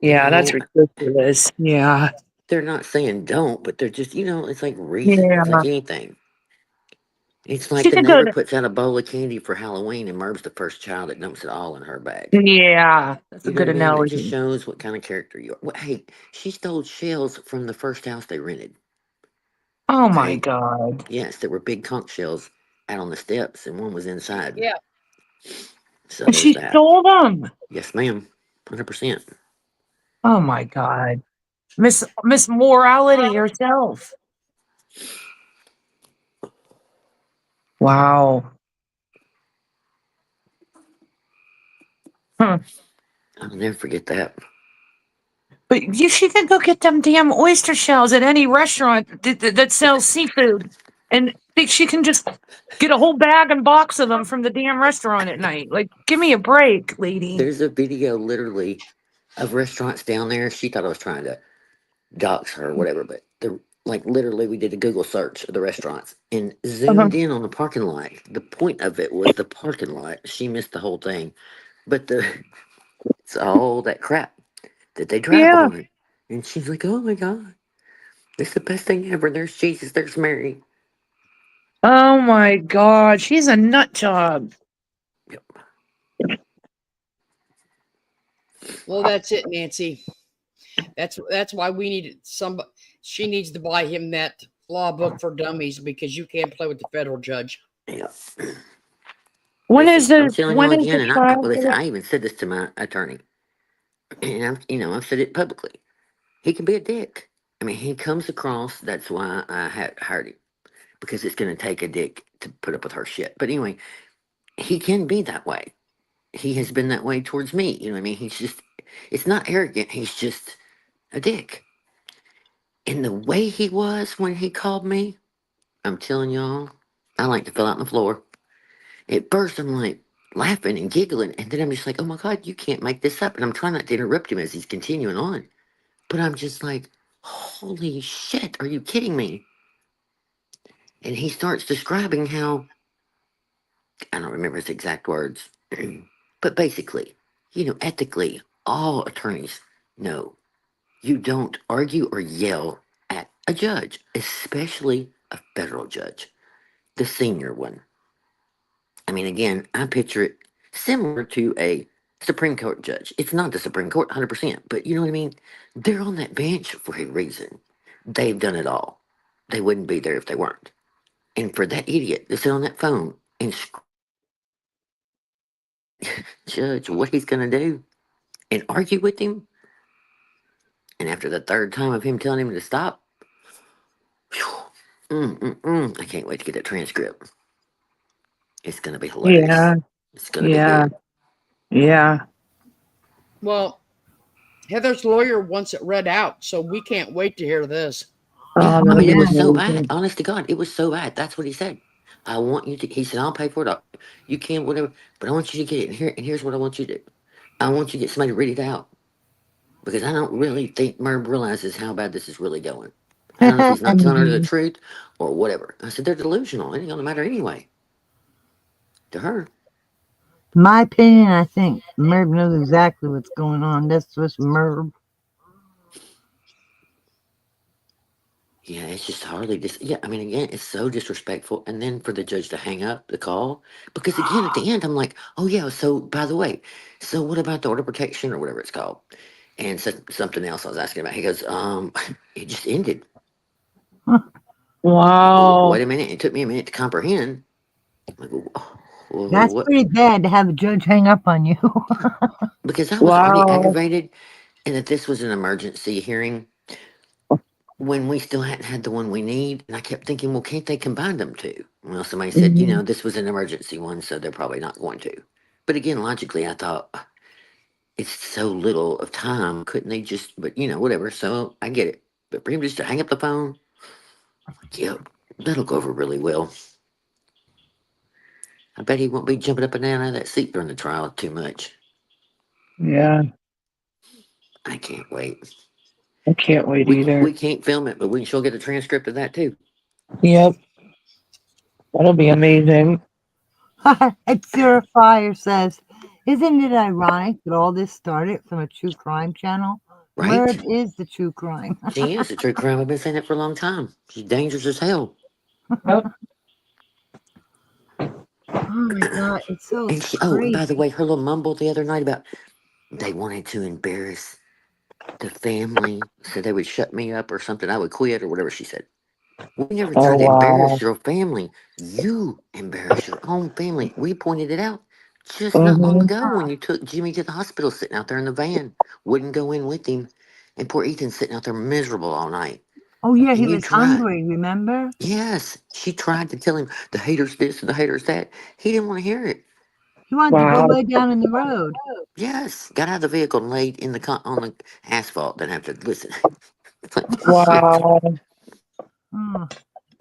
Yeah, that's ridiculous. Yeah. They're not saying don't, but they're just, it's like reason. Yeah. It's like anything. It's like She the could go neighbor to, puts out a bowl of candy for Halloween and Merb's the first child that dumps it all in her bag. yeah, that's a You know what good I mean? That just analogy. shows what kind of character you are. Well, hey, she stole shells from the first house they rented. Oh my Okay. God. Yes, there were big conch shells out on the steps, and one was inside. Yeah. So And there's she that. stole them. Yes, ma'am. 100%. Oh my God. Miss Morality herself. Wow. Huh. I'll never forget that. But she could go get them damn oyster shells at any restaurant that sells seafood, and think she can just get a whole bag and box of them from the damn restaurant at night. Like, give me a break, lady. There's a video literally of restaurants down there. She thought I was trying to dox her or whatever, but literally we did a Google search of the restaurants and Uh-huh. zoomed in on the parking lot. The point of it was the parking lot. She missed the whole thing. But it's all that crap that they drive Yeah. on. And she's like, oh my God, it's the best thing ever. There's Jesus, there's Mary. Oh my God, she's a nut job. Yep. Well, that's it, Nancy. That's why we need some. She needs to buy him that law book for dummies because you can't play with the federal judge. Yeah. When is I'm the telling y'all when is again, the and trial? listen, I even said this to my attorney, and I've said it publicly. He can be a dick. I mean, he comes across. That's why I had hired him, because it's going to take a dick to put up with her shit. But anyway, he can be that way. He has been that way towards me. You know what I mean? It's not arrogant. He's just a dick. And the way he was when he called me, I'm telling y'all, I like to fell out on the floor. At first, I'm like laughing and giggling. And then I'm just like, oh my God, you can't make this up. And I'm trying not to interrupt him as he's continuing on. But I'm just like, holy shit, are you kidding me? And he starts describing how, I don't remember his exact words, but basically, ethically, all attorneys know you don't argue or yell at a judge, especially a federal judge, the senior one. I mean, again, I picture it similar to a Supreme Court judge. It's not the Supreme Court, 100%, but you know what I mean? They're on that bench for a reason. They've done it all. They wouldn't be there if they weren't. And for that idiot to sit on that phone and judge what he's going to do and argue with him, and after the third time of him telling him to stop, I can't wait to get that transcript. It's going to be hilarious. Yeah. It's going to be Yeah. good. Yeah. Well, Heather's lawyer wants it read out, so we can't wait to hear this. Yeah, Oh, I that'll mean, be it was so bad. amazing. Honest to God, it was so bad. That's what he said. I want you to. He said, "I'll pay for it. You can, whatever. But I want you to get it. And here's what I want you to do. I want you to get somebody to read it out, because I don't really think Merb realizes how bad this is really going. I don't know if he's not telling her the Mhm. truth or whatever." I said, "They're delusional. It ain't gonna matter anyway." To her, My opinion, I think Merb knows exactly what's going on. That's just Merb. yeah, it's just hardly just. Yeah, I mean, again, it's so disrespectful. And then for the judge to hang up the call, because again, at the end, I'm like, "Oh yeah, so by the way, so what about the order of protection or whatever it's called?" And said something else I was asking about. He goes, it just ended. I go, Wow. wait a minute. It took me a minute to comprehend. I go, That's what? pretty bad to have a judge hang up on you. Because I was already Wow. aggravated, and that this was an emergency hearing when we still hadn't had the one we need. And I kept thinking, well, can't they combine them two? Well, somebody said, Mhm. this was an emergency one, so they're probably not going to. But again, logically, I thought it's so little of time. Couldn't they just, but whatever. So I get it. But for him just to hang up the phone, yep, that'll go over really well. I bet he won't be jumping up and down out of that seat during the trial too much. Yeah. I can't wait. I can't wait We either. we can't film it, but we can sure get a transcript of that too. Yep. That'll be amazing. Zero Fire says, "Isn't it ironic that all this started from a true crime channel? Right? Merb is the true crime." She is a true crime. I've been saying it for a long time. She's dangerous as hell. Yep. Oh my God, it's so And she, oh, and by the crazy. way, her little mumble the other night about they wanted to embarrass the family, so they would shut me up or something. I would quit or whatever she said. We never Oh tried to wow. embarrass your family. You embarrass your own family. We pointed it out just not long Mm-hmm. ago when you took Jimmy to the hospital, sitting out there in the van, wouldn't go in with him, and poor Ethan sitting out there miserable all night. Oh yeah, he And you was tried. hungry. Remember? Yes, she tried to tell him the haters this and the haters that. He didn't want to hear it. He wanted to go Wow. lay down in the road. Yes, got out of the vehicle and laid in the on the asphalt. Didn't have to listen. It's like shit. Wow. Oh,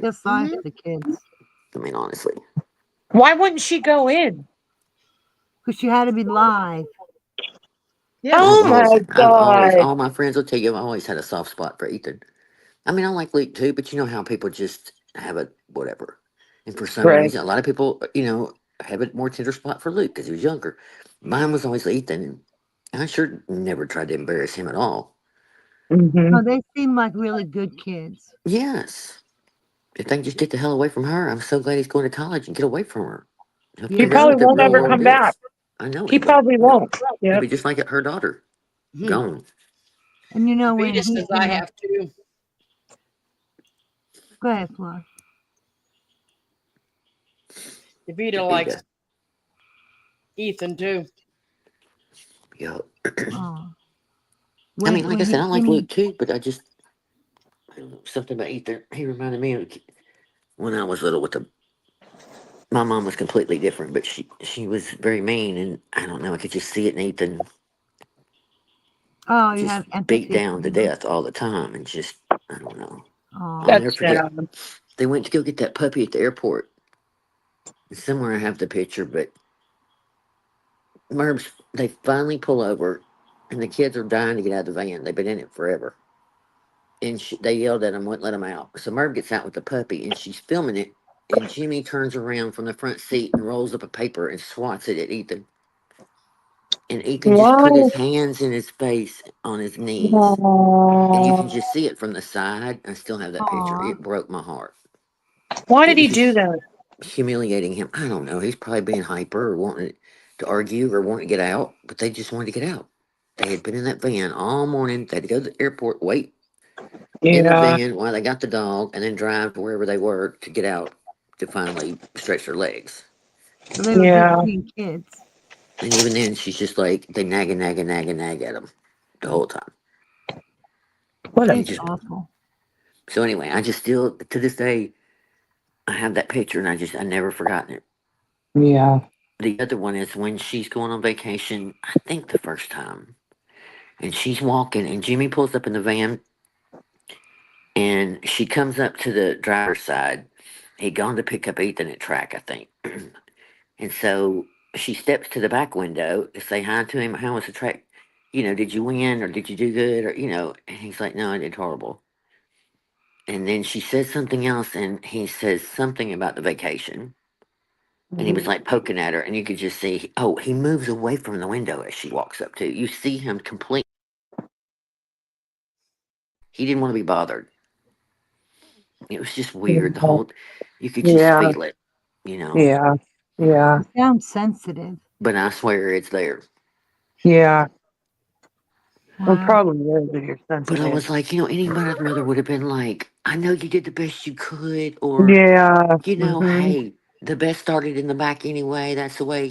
feel sorry Mhm. for the kids I mean, honestly. Why wouldn't she go in? because she had to be live. Yeah. I've Oh always, my I've always, god. all my friends will tell you, I've always had a soft spot for Ethan. I mean, I like Luke too, but you know how people just have a whatever. And for some Right. reason, a lot of people, have a more tender spot for Luke because he was younger. Mine was always Ethan, and I sure never tried to embarrass him at all. Mm-hmm. No, they seem like really good kids. Yes, if they can just get the hell away from her, I'm so glad he's going to college and get away from her. He'll He figure out Yeah, probably what the won't real ever world come back. is. I know he He won't. probably won't. He'll Yep. be just like her daughter, he. gone. And you know when Vita he, says I have to. go ahead, Flora. Vita likes Davita. Ethan too. Yo. Oh, I mean, like I when said, he I like Jimmy. Luke too, but I don't know, something about Ethan. He reminded me of when I was little with the. My mom was completely different, but she was very mean, and I don't know. I could just see it in Ethan, Oh, you just have beat empathy down for to him. death all the time, and just I don't know. I'll Oh, never That's forget. sad. They went to go get that puppy at the airport. Somewhere I have the picture, but Merbs, they finally pull over, and the kids are dying to get out of the van. They've been in it forever. And they yelled at him, wouldn't let him out. So Merv gets out with the puppy, and she's filming it. And Jimmy turns around from the front seat and rolls up a paper and swats it at Ethan. And Ethan just put his Why? hands in his face on his knees. And you can Aw. just see it from the side. I still have that picture. aw. It broke my heart. Why did It was he do just that? humiliating him. I don't know. He's probably being hyper or wanting to argue or wanting to get out, but they just wanted to get out. They had been in that van all morning. They had to go to the airport, wait in the Yeah. van while they got the dog, and then drive to wherever they were to get out to finally stretch their legs. So they were Yeah. between kids. And even then, she's just like, they nag and nag and nag and nag at him the whole time. What And a he It's just, awful. so anyway, I just still, to this day, I have that picture and I never forgotten it. yeah. The other one is when she's going on vacation, I think the first time, and she's walking, and Jimmy pulls up in the van, and she comes up to the driver's side. He'd gone to pick up Ethan at track, I think. And so she steps to the back window to say hi to him. How was the track? Did you win or did you do good? And he's like, no, I did horrible. And then she says something else and he says something about the vacation. And he was like poking at her and you could just see, oh, he moves away from the window as she walks up to. You see him complete. He didn't want to be bothered. It was just weird. You could just Yeah. feel it, you know. Yeah. Yeah. He sounds sensitive. But I swear it's there. Yeah. Well, Wow. probably is if you're But I sensitive. was like, any mother would have been like, I know you did the best you could, or, Yeah. Mm-hmm. hey, the best started in the back anyway. That's the way,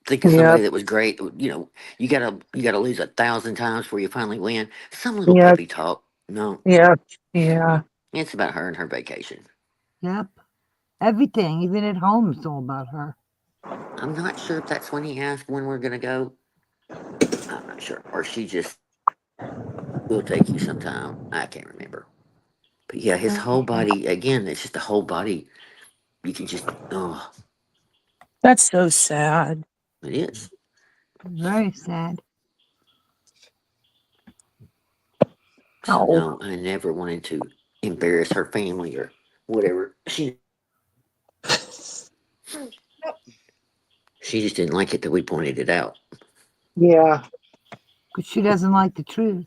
think of somebody Yep. that was great. You gotta lose 1,000 times before you finally win. Some little Yep. peppy talk. No, Yep. Yeah. it's about her and her vacation. Yep. Everything, even at home, is all about her. I'm not sure if that's when he asked when we're gonna go. I'm not sure, or she just will take you sometime. I can't remember. But yeah, his whole body again. It's just the whole body. You can just That's so sad. it is. Very sad. So no, I never wanted to embarrass her family or whatever. She just didn't like it that we pointed it out. Yeah. Because she doesn't like the truth.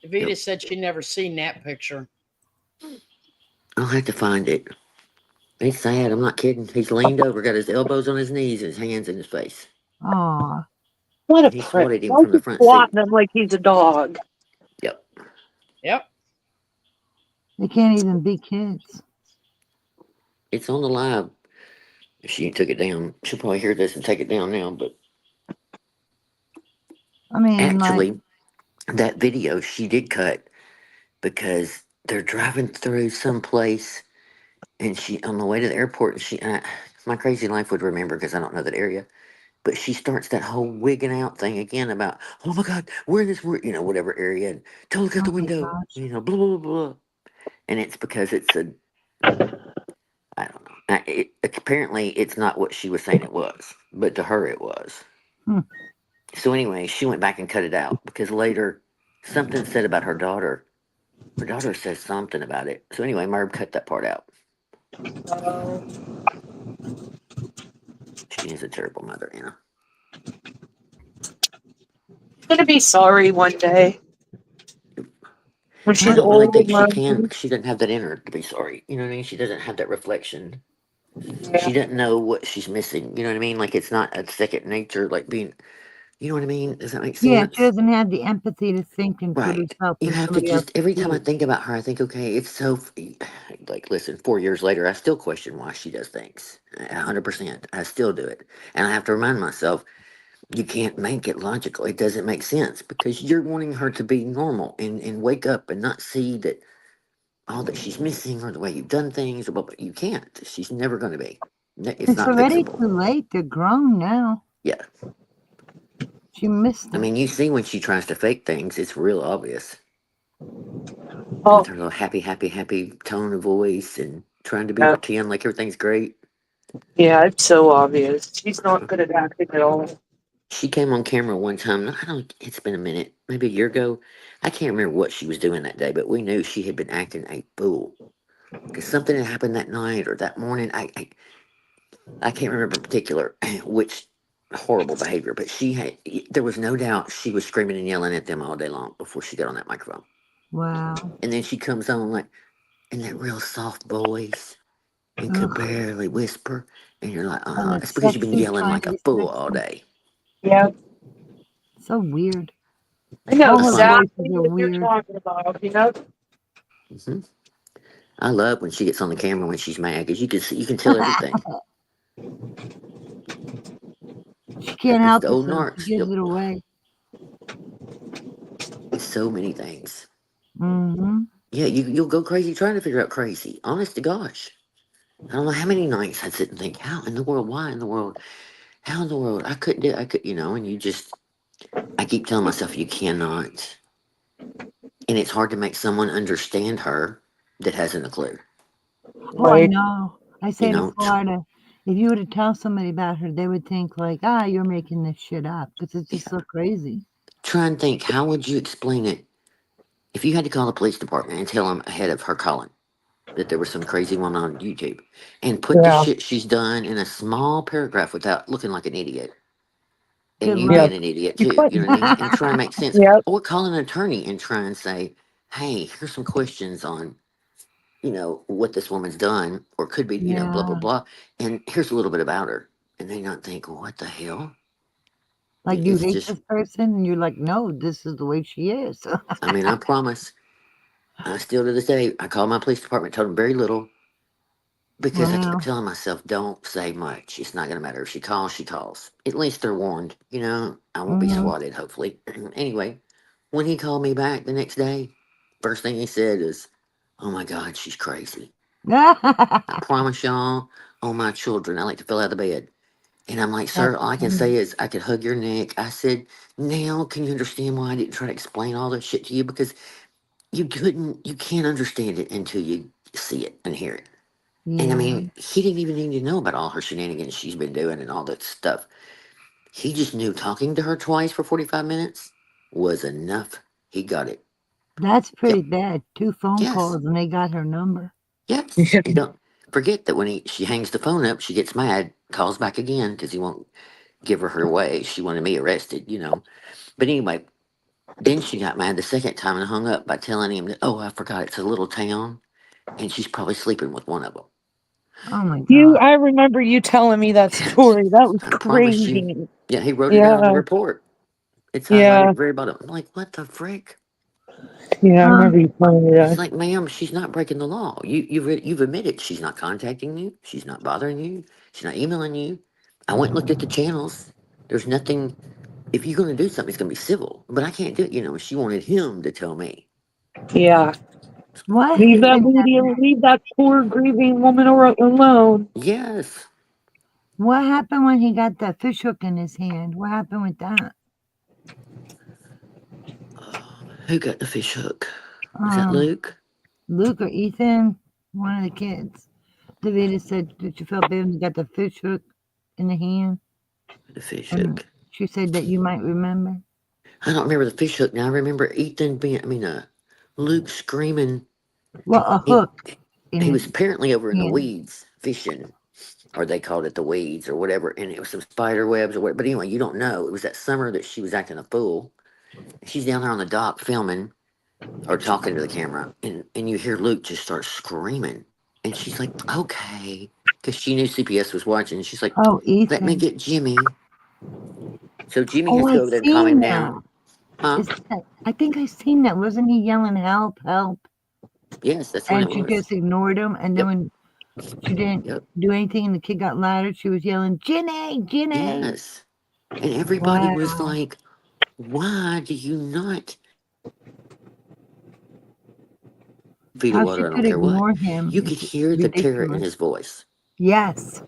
Davita said she never seen that picture. I'll have to find it. It's sad. I'm not kidding. He's leaned over, got his elbows on his knees, and his hands in his face. Aw. What a He prick. swatted him Why from the you front seat. swatting him like he's a dog? Yep. Yep. They can't even be kids. It's on the live. If she took it down, she'll probably hear this and take it down now. But I mean, actually, that video she did cut because they're driving through some place, and she on the way to the airport, and my crazy life would remember because I don't know that area. But she starts that whole wigging out thing again about, oh my God, we're in this, whatever area, and don't look out the window, blah, blah, blah, blah. And it's because it's I don't know. Apparently, it's not what she was saying it was, but to her it was. Hmm. So anyway, she went back and cut it out because later something said about her daughter. Her daughter says something about it. So anyway, Merb cut that part out. She is a terrible mother, Gonna be sorry one day. When I she's don't really old think and she can lonely. because she doesn't have that in her to be sorry. You know what I mean? She doesn't have that reflection. Yeah. She doesn't know what she's missing. You know what I mean? Like it's not a second nature, like being, you know what I mean? Does that make Yeah, sense? she doesn't have the empathy to think and put Right. herself You in have to somebody else's just, every time I shoes. think about her, I think, okay, it's so, like, listen, 4 years later, I still question why she does things. 100%. I still do it. And I have to remind myself, you can't make it logical. It doesn't make sense because you're wanting her to be normal and wake up and not see that all that she's missing or the way you've done things, but you can't. She's never going to be. It's It's not already fixable. too late. They're grown now. Yeah. She missed I it. mean, you see when she tries to fake things, it's real obvious. Oh, With her little happy tone of voice and trying to be yeah. pretend like everything's great. Yeah, it's so obvious. She's not good at acting at all. She came on camera one time. It's been a minute, maybe a year ago. I can't remember what she was doing that day, but we knew she had been acting a fool because something had happened that night or that morning. I can't remember in particular which horrible behavior, but there was no doubt she was screaming and yelling at them all day long before she got on that microphone. Wow. And then she comes on like in that real soft voice and could Ugh. barely whisper. And you're like, And it's it's because you've been sexy, yelling trying like to a be fool all sexy. day. Yeah. So weird. I know All her exactly voices are what you're weird. talking about, you know? Hmm. I love when she gets on the camera when she's mad because you can tell everything. She can't It's help the old herself. She narcs. gives it away. It's so many things. Mm-hmm. Yeah, you'll go crazy trying to figure out crazy. Honest to gosh. I don't know how many nights I'd sit and think, how in the world, why in the world, how in the world, I couldn't do it, and I keep telling myself, you cannot. And it's hard to make someone understand her that hasn't a clue. Oh, I Right. know. I You say to know, Florida, if you were to tell somebody about her, they would think like, you're making this shit up because it's just so crazy. try and think, how would you explain it if you had to call the police department and tell them ahead of her calling that there was some crazy woman on YouTube and put the Yeah. shit she's done in a small paragraph without looking like an idiot Good and you Yeah. luck. being an idiot You too, you know what I mean? couldn't. And try and make sense Yep. or call an attorney and try and say, hey, here's some questions on, what this woman's done or could be, blah, blah, Yeah. blah. And here's a little bit about her. And they not think, well, what the hell? Like you It's hate just, this person and you're like, no, this is the way she is. I mean, I promise. I still to this day, I called my police department, told them very little because I kept Wow. telling myself, don't say much. It's not going to matter. If she calls, she calls. At least they're warned. I won't be Mm-hmm. swatted, hopefully. Anyway, when he called me back the next day, first thing he said is, oh my God, she's crazy. I promise y'all, on my children, I like to fall out of the bed. And I'm like, That's sir, all I can funny. say is I could hug your neck. I said, now can you understand why I didn't try to explain all this shit to you? Because you can't understand it until you see it and hear it. And I Yeah. mean, he didn't even need to know about all her shenanigans she's been doing and all that stuff. He just knew talking to her twice for 45 minutes was enough. He got it. That's pretty bad. 2 phone Yes. calls and they got her number. Yes. And don't forget that when she hangs the phone up, she gets mad, calls back again because he won't give her away. She wanted me arrested, you know. But anyway, then she got mad the second time and hung up by telling him that, oh, I forgot it's a little town and she's probably sleeping with one of them. Oh my You, God. I remember you telling me that Yes. story. That was I promise you. crazy. Yeah, he wrote it down on the Yeah, report. It's highlighted yeah, at the very bottom. I'm like, what the frick? yeah. I remember Um, you telling me It's that. like, ma'am, she's not breaking the law. You've admitted she's not contacting you. She's not bothering you. She's not emailing you. I went and looked at the channels. There's nothing. If you're going to do something, it's going to be civil. But I can't do it. You know, she wanted him to tell me. Yeah. what? Leave that And lady, leave that poor grieving woman alone. Yes. what happened when he got that fish hook in his hand? What happened with that? Who got the fish hook? Was that Um, Luke? Luke or Ethan? One of the kids. Davida said that you felt bad when you got the fish hook in the hand. The fish And hook. she said that you might remember. I don't remember the fish hook now. I remember Ethan being, Luke screaming. Well, a He, hook in he was his apparently over in the hand. weeds fishing, or they called it the weeds or whatever, and it was some spider webs or what. But anyway, you don't know. It was that summer that she was acting a fool. She's down there on the dock filming or talking to the camera, and you hear Luke just start screaming, and she's like, "Okay," because she knew CPS was watching. And she's like, Oh, "Let me Ethan. get Jimmy." So Jimmy has Oh, to I go over there and calm seen him that. down. Huh? Is that, I think I seen that. Wasn't he yelling help, help? Yes, that's when And it she was. just ignored him. And then Yep. when she didn't Yep. do anything and the kid got louder, she was yelling, Ginny, Ginny. Yes. And everybody was Wow. like, "Why do you not feed of How she water? I don't could care what." ignore him You could is hear the terror in ridiculous. his voice. Yes.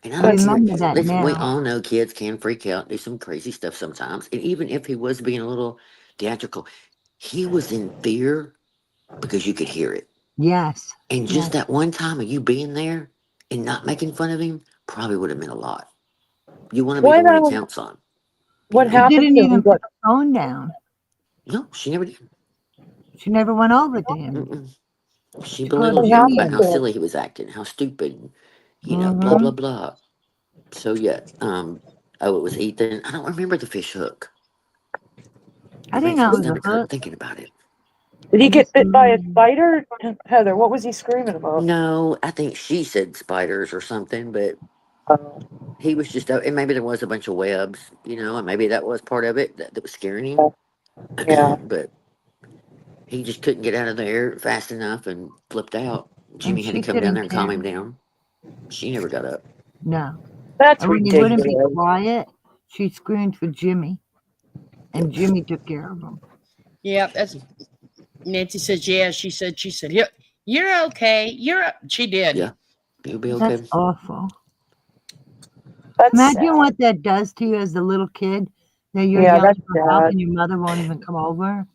And I I don't That's care. remember that Listen, we now. all know kids can freak out, do some crazy stuff sometimes. And even if he was being a little theatrical, he was in fear because you could hear it. Yes. And just Yes. that one time of you being there and not making fun of him probably would have meant a lot. You want to be the what one he counts on, you what know? She happened didn't to him? even put the phone down. No, she never did. She never went over to him. Mm-mm. She She called belittled What him Jimmy about happened how to out. him? silly he was acting, how stupid, blah, Mm-hmm. blah, blah. So, yeah, oh, it was Ethan. I don't remember the fish hook. I It didn't makes know my it was a stomach hurt hook. thinking about it. Did he I get just bit by a remember. spider? Heather, what was he screaming about? No, I think she said spiders or something, but Oh, he was just, and maybe there was a bunch of webs, and maybe that was part of it that was scaring him. yeah. But he just couldn't get out of there fast enough and flipped out. And Jimmy had to she come down there couldn't and calm care. him down. She never got up. No. That's And when he wouldn't be ridiculous. quiet, she screamed for Jimmy. And Jimmy took care of him. Yeah, that's Nancy says, yeah. She said, yeah, you're okay. She did. Yeah, you'll be That's okay. awful. That's Imagine sad. what that does to you as a little kid, that you're Yeah, that's yelling for help sad. and your mother won't even come over.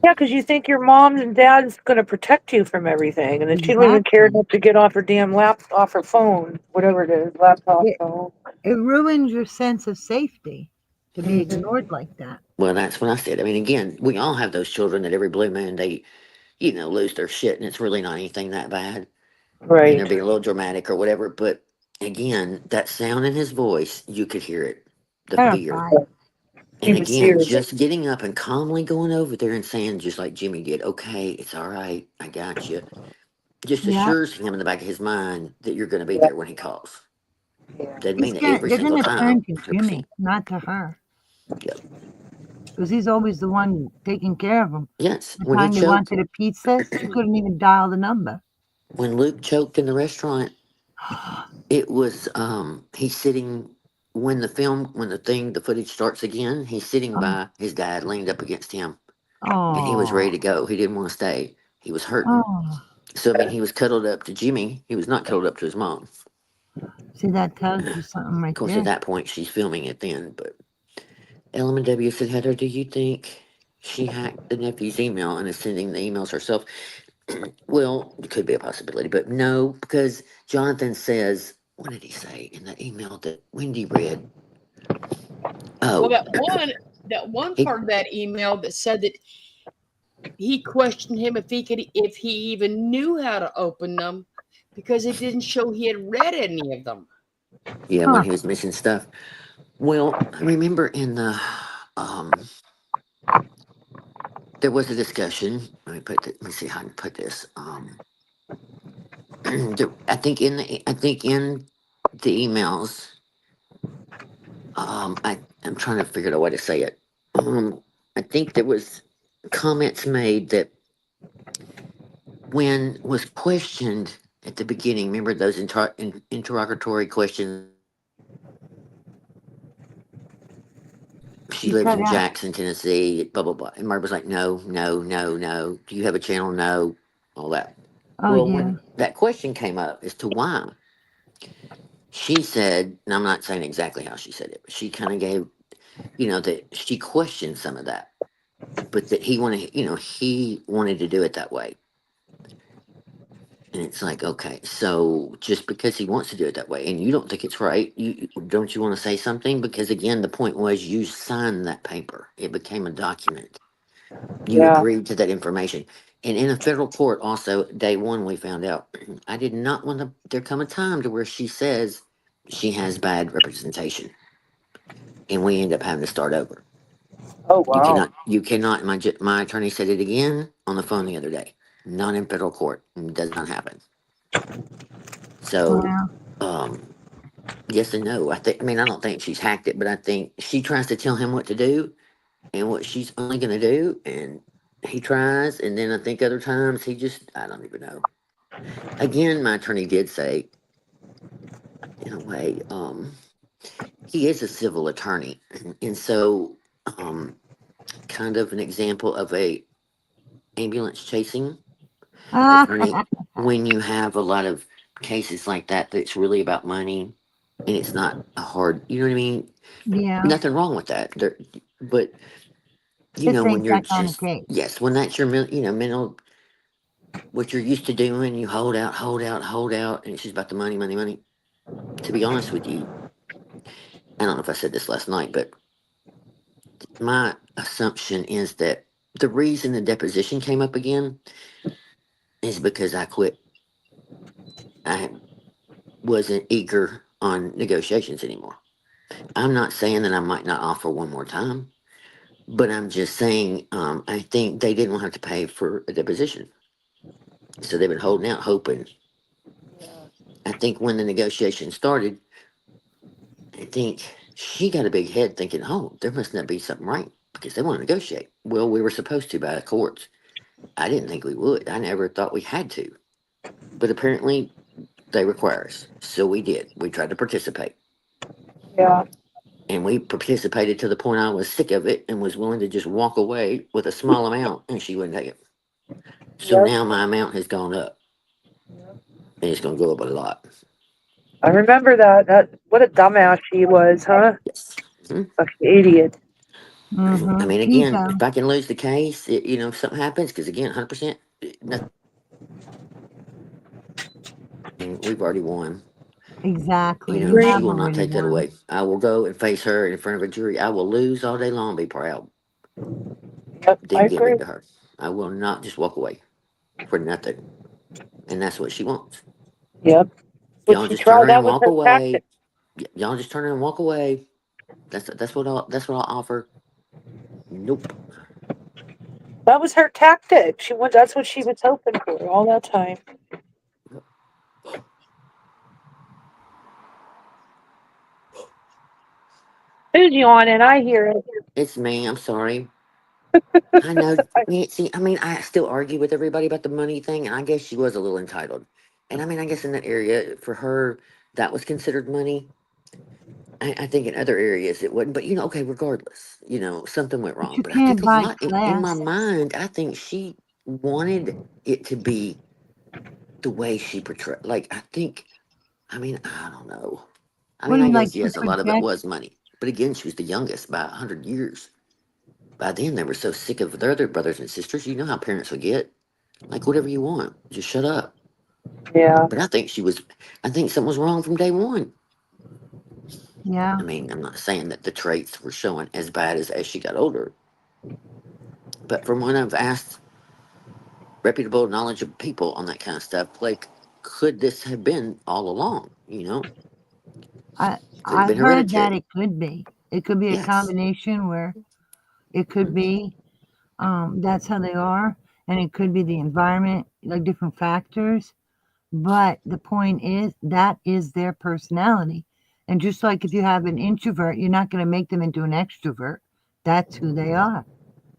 Yeah, because you think your mom and dad's going to protect you from everything, and then she don't even care Exactly. enough to get off her damn off her phone, whatever it is, laptop, It, phone. it ruins your sense of safety to be Mm-hmm. ignored like that. Well, that's what I said. I mean, again, we all have those children that every blue moon they, lose their shit, and it's really not anything that bad, and they're Right. being a little dramatic or whatever. But again, that sound in his voice, you could hear it, the fear. Terrified. He And was again, serious. just getting up and calmly going over there and saying, just like Jimmy did, "Okay, it's all right, I got you," just Yeah. assures him in the back of his mind that you're going to be Yeah. there when he calls. Yeah. Doesn't mean it every They're single gonna time, turn to 100%. Jimmy, not to her. Yep. Because he's always the one taking care of them. Yes, The when he time they choked, wanted a pizza, she couldn't even dial the number. when Luke choked in the restaurant, it was he's sitting when the footage starts again, he's sitting Oh, by his dad leaned up against him, and he was oh, ready to go. He didn't want to stay. He was hurting. oh. So I mean, he was cuddled up to Jimmy. He was not cuddled up to his mom. See, that tells you something Of right course, at there. that point, she's filming it then. But LMW said, Heather, do you think she hacked the nephew's email and is sending the emails herself? Well, it could be a possibility, but no, because Jonathan says, what did he say in the email that Wendy read? Well, Oh, that one he, part of that email that said that he questioned him if he even knew how to open them because it didn't show he had read any of them. Yeah, when he was missing stuff. Well, I remember in the there was a discussion. Let me see how I can put this. I think in the emails, I'm trying to figure out a way to say it. I think there was comments made that when was questioned at the beginning. Remember those interrogatory questions? She You lives cut in out. Jackson, Tennessee. Blah blah blah. And Merb was like, no, no, no, no. Do you have a channel? No, all that. Oh Well, yeah. when that question came up as to why, she said, and I'm not saying exactly how she said it, but she kind of gave, that she questioned some of that, but that he wanted to do it that way. And it's like, okay, so just because he wants to do it that way and you don't think it's right, don't you want to say something? Because again, the point was you signed that paper. It became a document. You Yeah. agreed to that information. And in a federal court, also, day one, we found out I did not want to. There come a time to where she says she has bad representation, and we end up having to start over. Oh wow. You cannot. My attorney said it again on the phone the other day. Not in federal court. It does not happen. So, Wow. yes and no. I mean, I don't think she's hacked it, but I think she tries to tell him what to do and what she's only going to do, and he tries, and then I think other times I don't even know. Again, my attorney did say, in a way, he is a civil attorney, and so kind of an example of a ambulance chasing attorney. When you have a lot of cases like that, that's really about money, and it's not a hard, you know what I mean? Yeah. Nothing wrong with that. But This when ain't you're that kind of just case. yes, when that's your mental, what you're used to doing, you hold out, hold out, hold out, and it's just about the money, money, money. To be honest with you, I don't know if I said this last night, but my assumption is that the reason the deposition came up again is because I quit. I wasn't eager on negotiations anymore. I'm not saying that I might not offer one more time, but I'm just saying I think they didn't have to pay for a deposition. So they've been holding out, hoping. I think when the negotiation started, I think she got a big head thinking, oh, there must not be something right because they want to negotiate. Well, we were supposed to by the courts. I didn't think we would. I never thought we had to. But apparently they require us. So we did. We tried to participate. Yeah. And we participated to the point I was sick of it and was willing to just walk away with a small amount, and she wouldn't take it. So Yep. now my amount has gone up. And it's going to go up a lot. I remember that. That what a dumbass she was, huh? Yes. Mhm. Fucking idiot. I mean, again, Ego. if I can lose the case, if something happens, because again, 100%, nothing. We've already won. Exactly. You Great. She have will not already take that won. away. I will go and face her in front of a jury. I will lose all day long, be proud, Yep, I then give agree. in to her. I will not just walk away for nothing. And that's what she wants. Yep. What Y'all she just turn tried, around that and was walk her away. tactic. Y'all just turn around and walk away. That's what I'll offer. Nope. That was her tactic. That's what she was hoping for all that time. Who's yawning? I hear it. It's me. I'm sorry. I know, Nancy. I mean, I still argue with everybody about the money thing, and I guess she was a little entitled. And I mean, I guess in that area, for her, that was considered money. I think in other areas it wouldn't. But okay, regardless, something went But wrong. you But I think can't a buy lot in my class. mind, I think she wanted it to be the way she portrayed. Like, I mean, I don't know. I What mean, do I you like guess to yes, a lot of it project? was money. But again, she was the youngest by 100 years. By then, they were so sick of their other brothers and sisters. You know how parents would get. Like, whatever you want, just shut up. Yeah. But I think something was wrong from day one. Yeah. I mean, I'm not saying that the traits were showing as bad as she got older. But from what I've asked reputable, knowledgeable people on that kind of stuff. Like, could this have been all along? You know, I could have I've been heard that hereditary. it could be. It could be a Yes. combination where it could be that's how they are, and it could be the environment, like different factors. But the point is that is their personality. And just like if you have an introvert, you're not going to make them into an extrovert. That's who they are.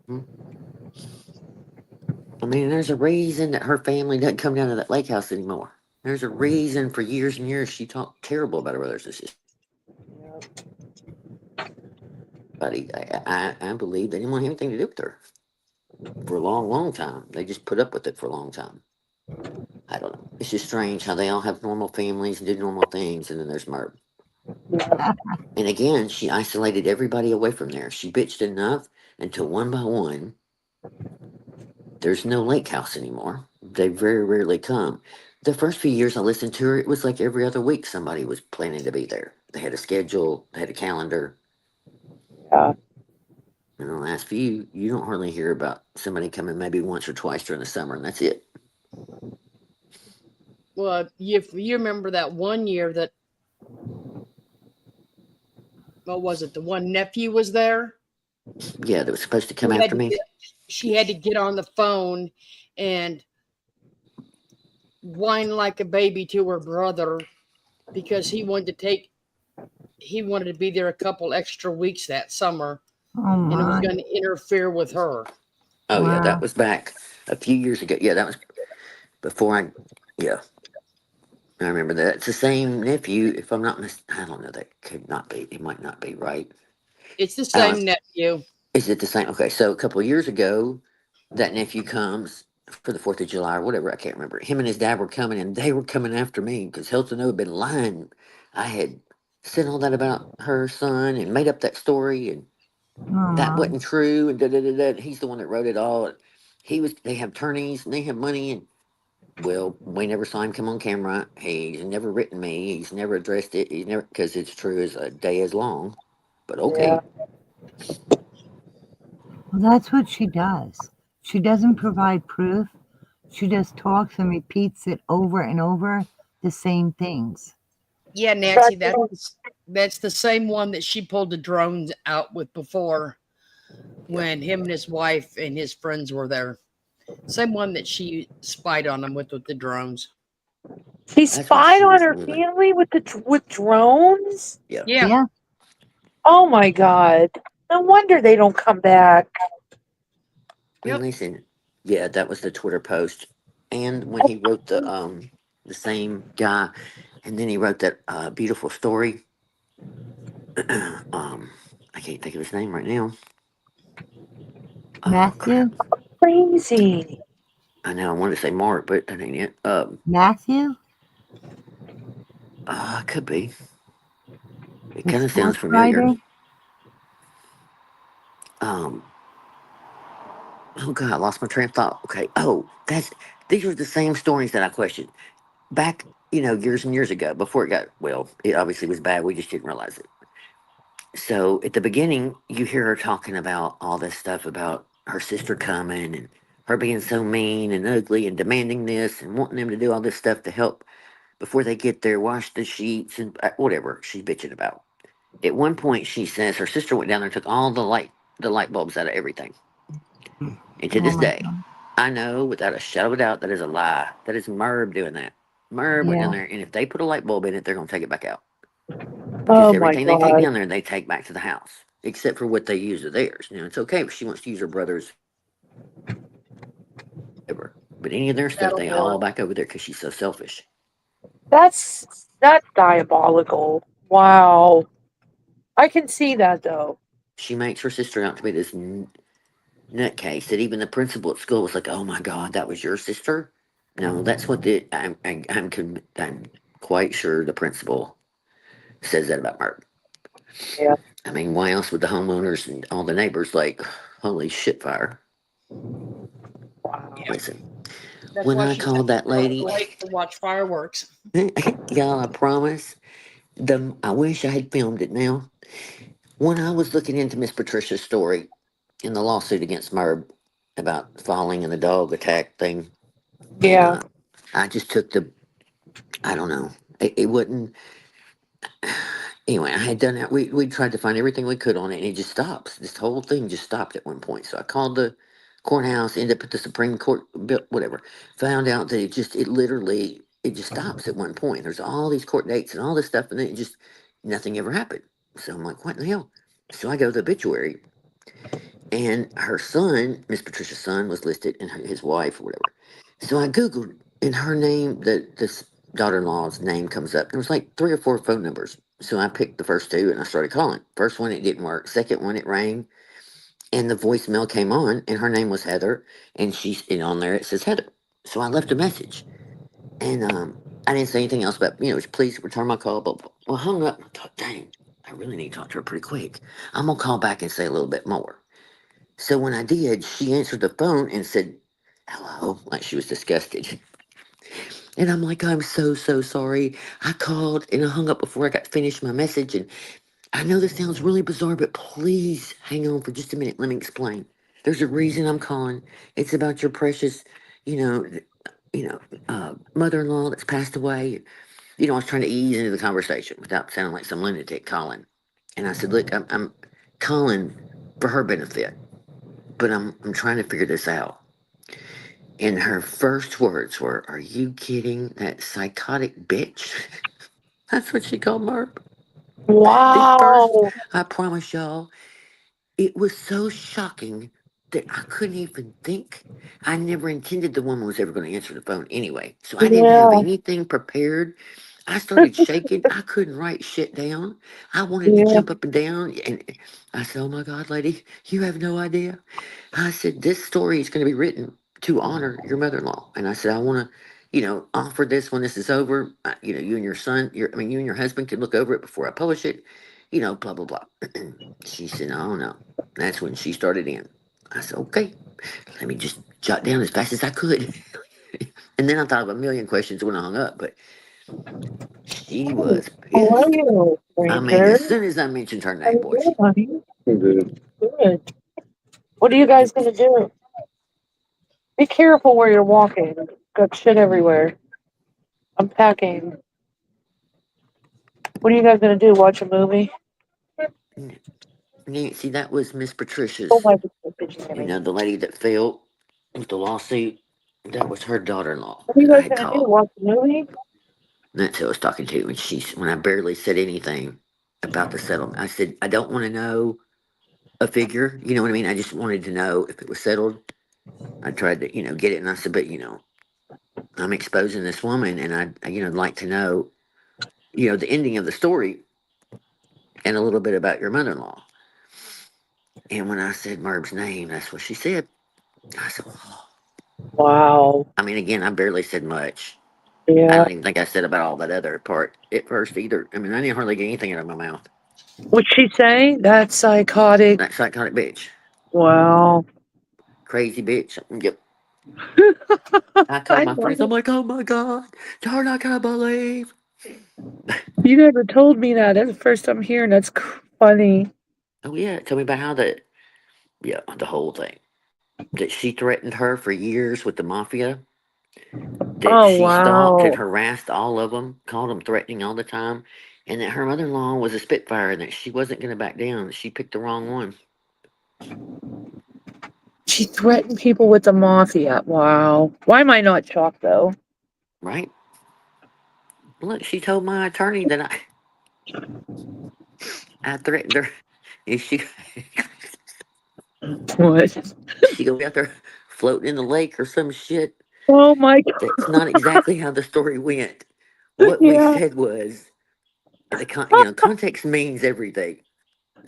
Hmm. I mean, there's a reason that her family doesn't come down to that lake house anymore. There's a reason for years and years she talked terrible about her brothers and sisters. But I believe they didn't want anything to do with her for a long, long time. They just put up with it for a long time. I don't know. It's just strange how they all have normal families and do normal things, and then there's Merb. And again, she isolated everybody away from there. She bitched enough until one by one, there's no lake house anymore. They very rarely come. The first few years I listened to her, it was like every other week somebody was planning to be there. They had a schedule, they had a calendar. Yeah. In the last few, you don't hardly hear about somebody coming maybe once or twice during the summer, and that's it. Well, you remember that one year that, what was it? The one nephew was there. Yeah, that was supposed to come She had after to me. she had to get on the phone and whine like a baby to her brother because he wanted to be there a couple extra weeks that summer, Oh and it was my. going to interfere with her. Oh yeah, that Wow. was back a few years ago. Yeah, that was before I. Yeah, I remember that. It's the same nephew. If I'm not I don't know. That could not be. It might not be right. It's the Uh, same nephew. is it the same? Okay, so a couple of years ago, that nephew comes for the 4th of July or whatever. I can't remember. Him and his dad were coming, and they were coming after me because Hilton had been lying. I had said all that about her son and made up that story, and Oh that my. wasn't true. And da da da da. He's the one that wrote it all. He was. They have attorneys and they have money, and well, we never saw him come on camera. He's never written me. He's never addressed it. He's never, because it's true as a day is long. But Yeah. okay. Well, that's what she does. She doesn't provide proof. She just talks and repeats it over and over the same things. Yeah, Nancy, that's the same one that she pulled the drones out with before when him and his wife and his friends were there. Same one that she spied on them with the drones. She That's what spied she on was her doing. family with drones. Yeah. Yeah. Yeah. Oh my God! No wonder they don't come back. And Yep. listen, yeah, that was the Twitter post. And when he wrote the same guy, and then he wrote that beautiful story. I can't think of his name right now. Oh crap! Matthew? Crazy. I know I wanted to say Mark, but that ain't it. Matthew? Could be. It The kind of sounds sports familiar. writer? Um, oh god, I lost my train of thought. Okay. Oh, these were the same stories that I questioned back, years and years ago before it got well. It obviously was bad. We just didn't realize it. So at the beginning, you hear her talking about all this stuff about her sister coming and her being so mean and ugly and demanding this and wanting them to do all this stuff to help before they get there, wash the sheets and whatever she's bitching about. At one point, she says her sister went down there and took all the light bulbs out of everything. And to Oh this my day, God. I know without a shadow of a doubt that is a lie. That is Merb doing that. Merb went down Yeah. there, and if they put a light bulb in it, they're going to take it back out. Because Oh my everything they take God. down there, they take back to the house, except for what they use of theirs. It's okay if she wants to use her brother's, whatever. But any of their stuff, That'll they haul work. back over there because she's so selfish. That's diabolical. Wow. I can see that though. She makes her sister out to be this nutcase that even the principal at school was like, "Oh my God, that was your sister." No, that's what I'm quite sure the principal says that about Merv. Yeah. I mean, why else would the homeowners and all the neighbors like, holy shit fire? Wow. Listen, That's when why I she sent called that across the lady, lake to watch fireworks. y'all, I promise, I wish I had filmed it now. When I was looking into Miss Patricia's story in the lawsuit against Merb about falling and the dog attack thing, And Yeah. I just took I don't know. It wouldn't. Anyway, I had done that. We tried to find everything we could on it, and it just stops. This whole thing just stopped at one point. So I called the courthouse, ended up at the Supreme Court, whatever. Found out that it literally, it just stops at one point. There's all these court dates and all this stuff, and then it just, nothing ever happened. So I'm like, what in the hell? So I go to the obituary, and her son, Miss Patricia's son, was listed, and his wife or whatever. So I Googled, and her name, this daughter-in-law's name comes up. There was like 3 or 4 phone numbers. So I picked the first 2 and I started calling. First one, it didn't work. Second one, it rang, and the voicemail came on, and her name was Heather, and on there it says Heather. So I left a message, and I didn't say anything else, but please return my call. But well, I hung up. And I thought, dang, I really need to talk to her pretty quick. I'm gonna call back and say a little bit more. So when I did, she answered the phone and said, hello, like she was disgusted. And I'm like, I'm so, so sorry. I called and I hung up before I got finished my message. And I know this sounds really bizarre, but please hang on for just a minute. Let me explain. There's a reason I'm calling. It's about your precious, you know, mother-in-law that's passed away. I was trying to ease into the conversation without sounding like some lunatic calling. And I said, look, I'm calling for her benefit, but I'm trying to figure this out. And her first words were, are you kidding? That psychotic bitch? That's what she called Merb. Wow. I promise y'all, it was so shocking that I couldn't even think. I never intended the woman was ever going to answer the phone anyway. So I didn't have Yeah. anything prepared. I started shaking. I couldn't write shit down. I wanted to Yeah. jump up and down. And I said, oh my God, lady, you have no idea. I said, this story is going to be written to honor your mother-in-law. And I said, I want to, offer this when this is over. You and your son, you and your husband can look over it before I publish it, blah, blah, blah. She said, oh no. That's when she started in. I said, okay, let me just jot down as fast as I could. And then I thought of a million questions when I hung up, but she was How are pissed. you, I mean, stranger? as soon as I mentioned her How name, you boy, doing, honey? Good. What are you guys gonna do? Be careful where you're walking. Got shit everywhere. I'm packing. What are you guys gonna do? Watch a movie? Nancy, that was Miss Oh Patricia's, my goodness. the lady that failed with the lawsuit. That was her daughter-in-law What are you that I guys had gonna do? called. Watch a movie? That's who I was talking to. And when I barely said anything about the settlement, I said, I don't want to know a figure. You know what I mean? I just wanted to know if it was settled. I tried to, get it. And I said, but, I'm exposing this woman, and I'd like to know, the ending of the story and a little bit about your mother-in-law. And when I said Merb's name, that's what she said. I said, oh. Wow. I mean, again, I barely said much. I Yeah. don't even think I said about all that other part at first either. I mean, I didn't hardly get anything out of my mouth. What'd she say? That psychotic. That psychotic bitch. Wow. Crazy bitch. Yep. I told I my love friends, I'm it. like, oh my God, you're not going to believe. You never told me that. That's the first time hearing. That's funny. Oh, yeah. Tell me about how the whole thing. That she threatened her for years with the mafia. That Oh she stalked and wow. harassed all of them, called them threatening all the time. And that her mother in law was a Spitfire and that she wasn't going to back down. She picked the wrong one. She threatened people with the mafia. Wow. Why am I not shocked though? Right? Look, she told my attorney that I threatened her. If What? she go out there floating in the lake or some shit. Oh my That's not god. exactly how the story went. What we Yeah. said was, context means everything.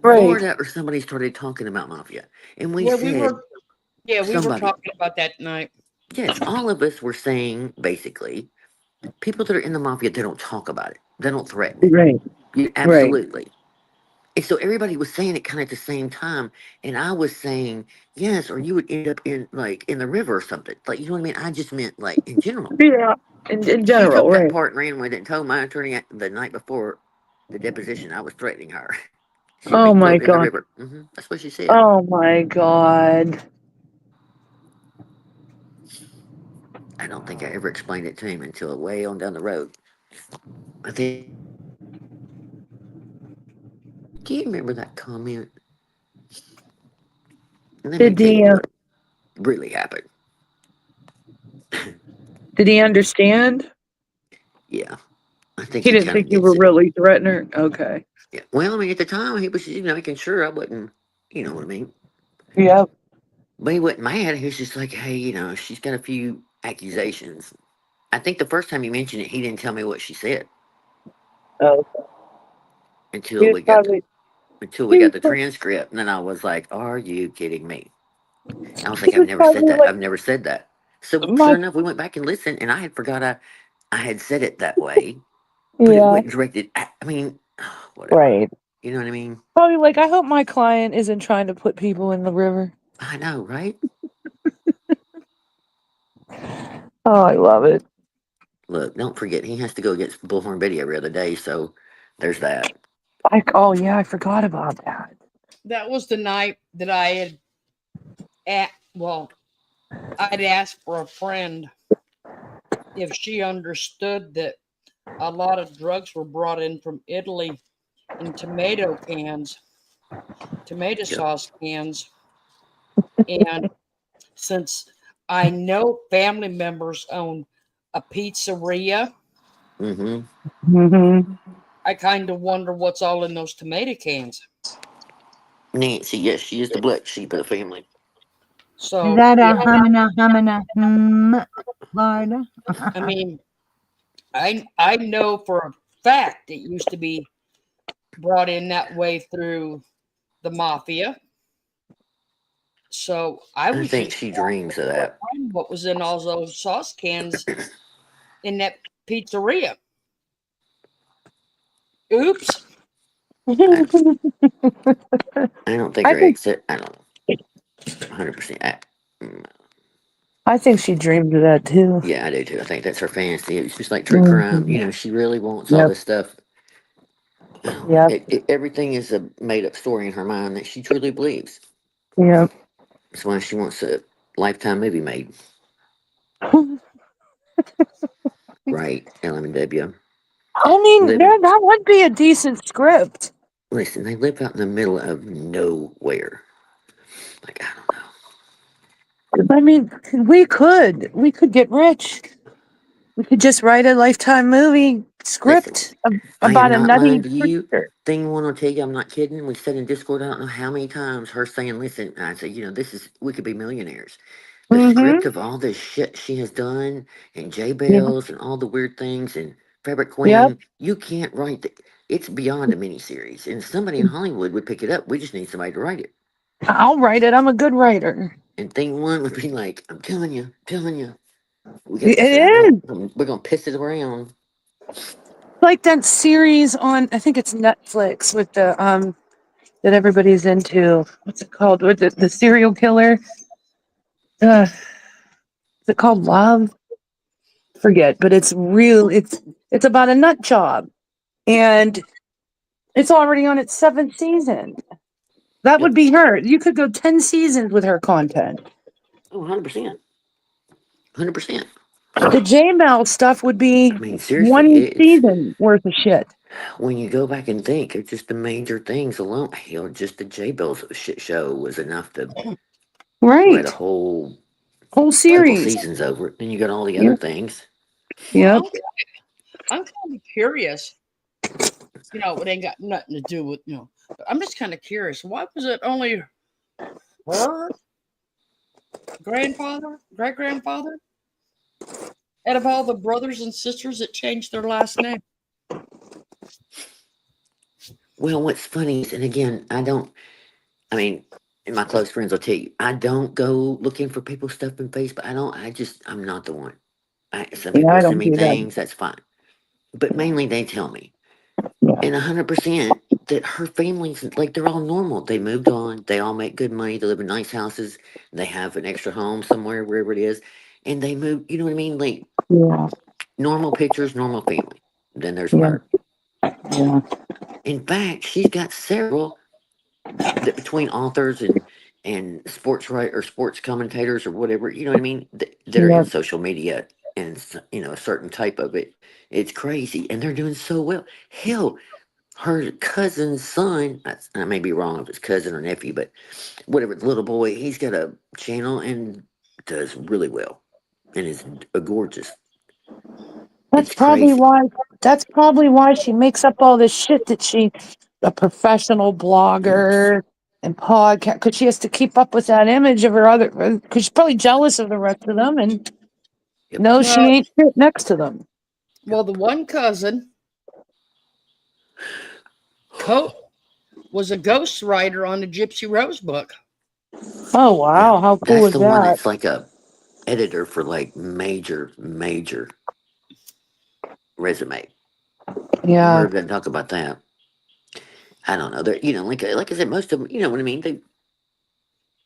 Right. Florida or somebody started talking about mafia. And we Yeah, we said, were. Yeah, we were somebody, talking about that tonight. yes, all of us were saying basically, people that are in the mafia, they don't talk about it, they don't threaten it. Right. Right. Absolutely. And so everybody was saying it kind of at the same time. And I was saying, yes, or you would end up in the river or something. Like, you know what I mean? I just meant like in general. Yeah. In She general, took that right. part and ran with it and told my attorney the night before the deposition I was threatening her. She'd be Oh my floating in the god. river. That's what she said. Oh my god. I don't think I ever explained it to him until way on down the road. I think. Do you remember that comment? Let me Did tell you he, what really happened. did he understand? Yeah, I think He he didn't kind think of you gets were it. really threatening her? Okay. Yeah. Well, I mean, at the time, he was, making sure I wasn't, what I mean. Yep. But he wasn't mad. He was just like, hey, she's got a few accusations. I think the first time he mentioned it, he didn't tell me what she said Oh, he until was we got the probably, until we he was, got the pro- transcript, and then I was like, "Are you kidding me?" I was he like, "I've was never said probably that. like, I've never said that." So my, sure enough, we went back and listened, and I had forgot I had said it that way, but it yeah, wasn't directed. I mean, whatever. right. You know what I mean? Probably like, I hope my client isn't trying to put people in the river. I know, right? Oh, I love it. Look, don't forget, he has to go against Bullhorn Betty every other day, so there's that. Oh yeah, I forgot about that. That was the night that I had I'd asked for a friend if she understood that a lot of drugs were brought in from Italy in tomato Yep. sauce cans. And since I know family members own a pizzeria, Mm-hmm. Mm-hmm. I kind of wonder what's all in those tomato cans. Nancy, yes, she is the black sheep of the family. Is So, that yeah, a Florida? I mean, I know for a fact it used to be brought in that way through the mafia. So I I was think just she dreams of that. wondering what was in all those sauce cans in that pizzeria. Oops. I, I don't think I her think ex. I don't know. 100%. I think she dreamed of that too. Yeah, I do too. I think that's her fantasy. It's just like true crime. Mhm. She really wants all Yep. this stuff. Yep. Everything is a made up story in her mind that she truly believes. Yep. That's why she wants a lifetime movie made. Right, LMW. I mean, Living. that would be a decent script. Listen, they live out in the middle of nowhere. Like, I don't know. I mean, we could get rich. We could just write a lifetime movie Listen, script I am about a not lying nutty to you. preacher. Thing one will tell you, I'm not kidding. We said in Discord, I don't know how many times her saying, listen, I say, we could be millionaires. The Mm-hmm. script of all this shit she has done and J Yeah. Bells and all the weird things and Fabric Yep. Queen, you can't write it's beyond a miniseries. And somebody in Hollywood would pick it up. We just need somebody to write it. I'll write it. I'm a good writer. And thing one would be like, I'm telling you, we got It this. I know. is We're gonna piss it around. like that series on, I think it's Netflix with the that everybody's into. What's it called? With the serial killer? Is it called Love? Forget, but it's real. It's about a nut job, and it's already on its seventh season. That would Yep. be her. You could go 10 seasons with her content. Oh, 100%. 100%. The J-Mel stuff would be I mean, seriously, one it's season worth of shit. when you go back and think of just the major things alone. Just the J Bells shit show was enough to write a Right. whole Whole couple series. seasons over it. Then you got all the other Yep. things. Yep. I'm kind of curious. It ain't got nothing to do with, but I'm just kind of curious. Why was it only her grandfather, great grandfather, out of all the brothers and sisters that changed their last name? Well, what's funny is, and again, I mean, and my close friends will tell you, I don't go looking for people's stuff in Facebook. I'm not the one. Some Yeah, people I will send don't me do that. things, that's fine. But mainly they tell me. Yeah. And 100% that her family's like they're all normal. They moved on. They all make good money. They live in nice houses. They have an extra home somewhere, wherever it is. And they move, you know what I mean? Like Yeah. normal pictures, normal family. Then there's Yeah. Merb. Yeah. In fact, she's got several that between authors and and sports writer or sports commentators or whatever, you know what I mean, that are in Yeah. social media and a certain type of it. It's crazy, and they're doing so well. Hell, her cousin's son, I may be wrong if it's cousin or nephew, but whatever, the little boy, he's got a channel and does really well and is a gorgeous. That's It's probably crazy. why. That's probably why she makes up all this shit that she, a professional Yes. blogger and podcast, because she has to keep up with that image of her other. Because she's probably jealous of the rest of them, and Yep. no, she Well, ain't shit next to them. well, the one cousin was a ghost writer on the Gypsy Rose book. Oh Yeah. wow, how cool That's is the one that? that's like a editor for like major resume. Yeah, Merb doesn't talk about that. I don't know. They're like I said, most of them, you know what I mean. They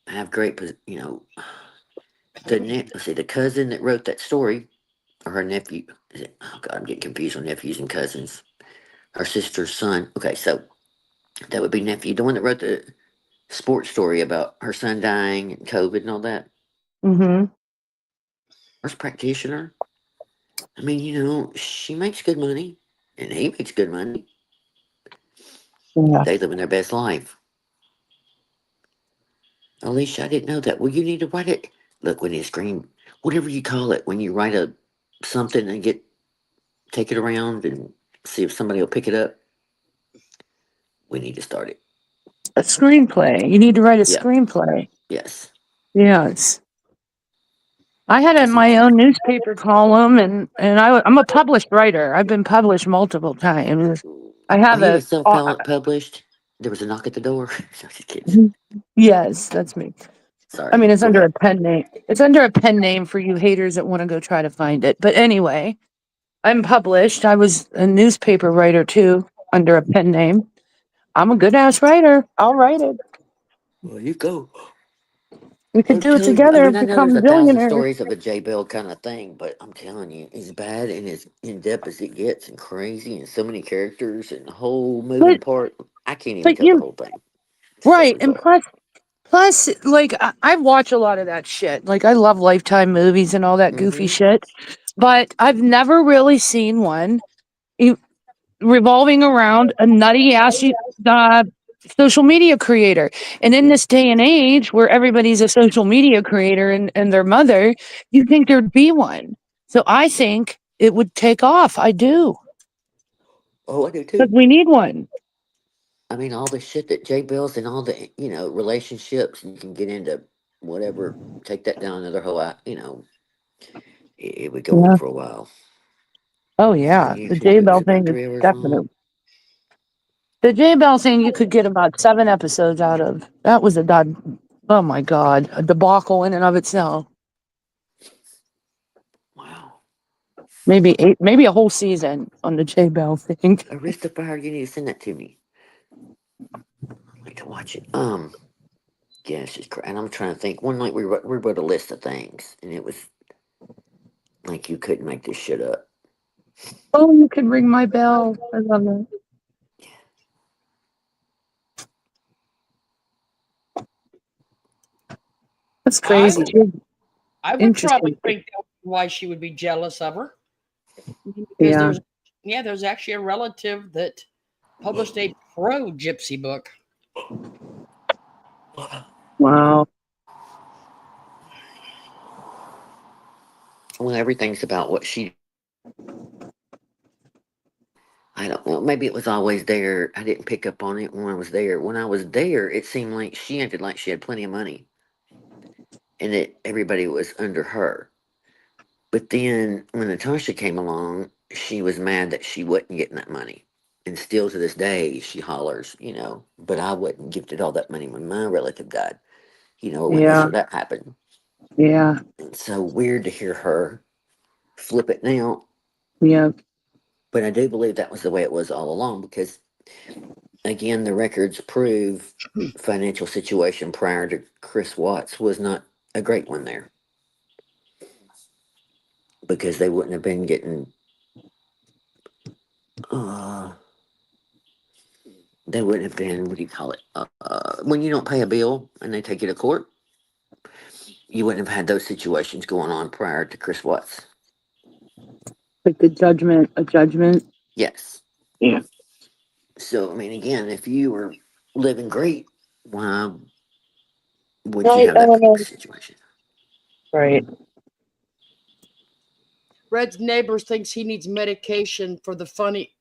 have great, let's see, the cousin that wrote that story, or her nephew. Is it? Oh God, I'm getting confused on nephews and cousins. Her sister's son. Okay, so that would be nephew, the one that wrote the sports story about her son dying and COVID and all that. mm-hmm. Nurse practitioner. I mean, she makes good money, and he makes good money. Yeah. They live in their best life. Alicia, I didn't know that. Well, you need to write it. Look, when you screen, whatever you call it, when you write something and take it around and see if somebody will pick it up. We need to start it. A screenplay. You need to write a Yeah. screenplay. Yes. Yes. I had Some my own newspaper column, and I'm a published writer. I've been published multiple times. I Are have you a a self-published? There was a knock at the door. No, just kidding. yes, that's me. I Sorry. mean, it's Go under a ahead. pen name. It's under a pen name for you haters that want to go try to find it. But anyway, I'm published. I was a newspaper writer too, under a pen name. I'm a good ass writer. I'll write it. Well, you go. We could I'm do it telling you. I together mean, and I know there's become 1,000 billionaires. stories of a J Bell kind of thing, but I'm telling you, as bad and as in depth as it gets, and crazy, and so many characters, and the whole moving But part. I can't even but tell the you whole thing. It's so right, and bizarre. plus, like I watch a lot of that shit. Like I love Lifetime movies and all that goofy Mm-hmm. shit, but I've never really seen one e- revolving around a nutty ass uh, social media creator. And in Yeah. this day and age where everybody's a social media creator and their mother, you think there'd be one. So I think it would take off. I do. Oh, I do Because too. we need one. I mean, all the shit that J Bell's and all the relationships, you can get into whatever. Take that down another whole. It would go on Yeah. for a while. Oh A yeah. The YouTube J that was Bell about thing is 3 hours long. definite. The J Bell thing you could get about 7 episodes out of. That was oh my god, a debacle in and of itself. Wow. Maybe 8, maybe a whole season on the J Bell thing. Arista Fire, you need to send that to me. I like to watch it. Yeah, it's just and I'm trying to think. One night we wrote a list of things, and it was like you couldn't make this shit up. Oh, you can ring my bell. I love that. That's I crazy. would, I would probably Interesting. think that's why she would be jealous of her, because Yeah. there's actually a relative that published a pro gypsy book. Wow. Well, everything's about what she. I don't know. Maybe it was always there. I didn't pick up on it when I was there. When I was there, it seemed like she acted like she had plenty of money, and that everybody was under her. But then when Natasha came along, she was mad that she wasn't getting that money. And still to this day, she hollers, but I wasn't gifted all that money when my relative died, or when this Yeah. or that happened. Yeah. And so weird to hear her flip it now. Yeah. But I do believe that was the way it was all along because, again, the records prove financial situation prior to Chris Watts was not a great one there because they wouldn't have been getting They wouldn't have been, what do you call it? When you don't pay a bill and they take you to court, you wouldn't have had those situations going on prior to Chris Watts. Like a judgment. Yes. Yeah. So, I mean, again, if you were living great, why would you Right, have that situation? Right. Red's neighbor thinks he needs medication for the funny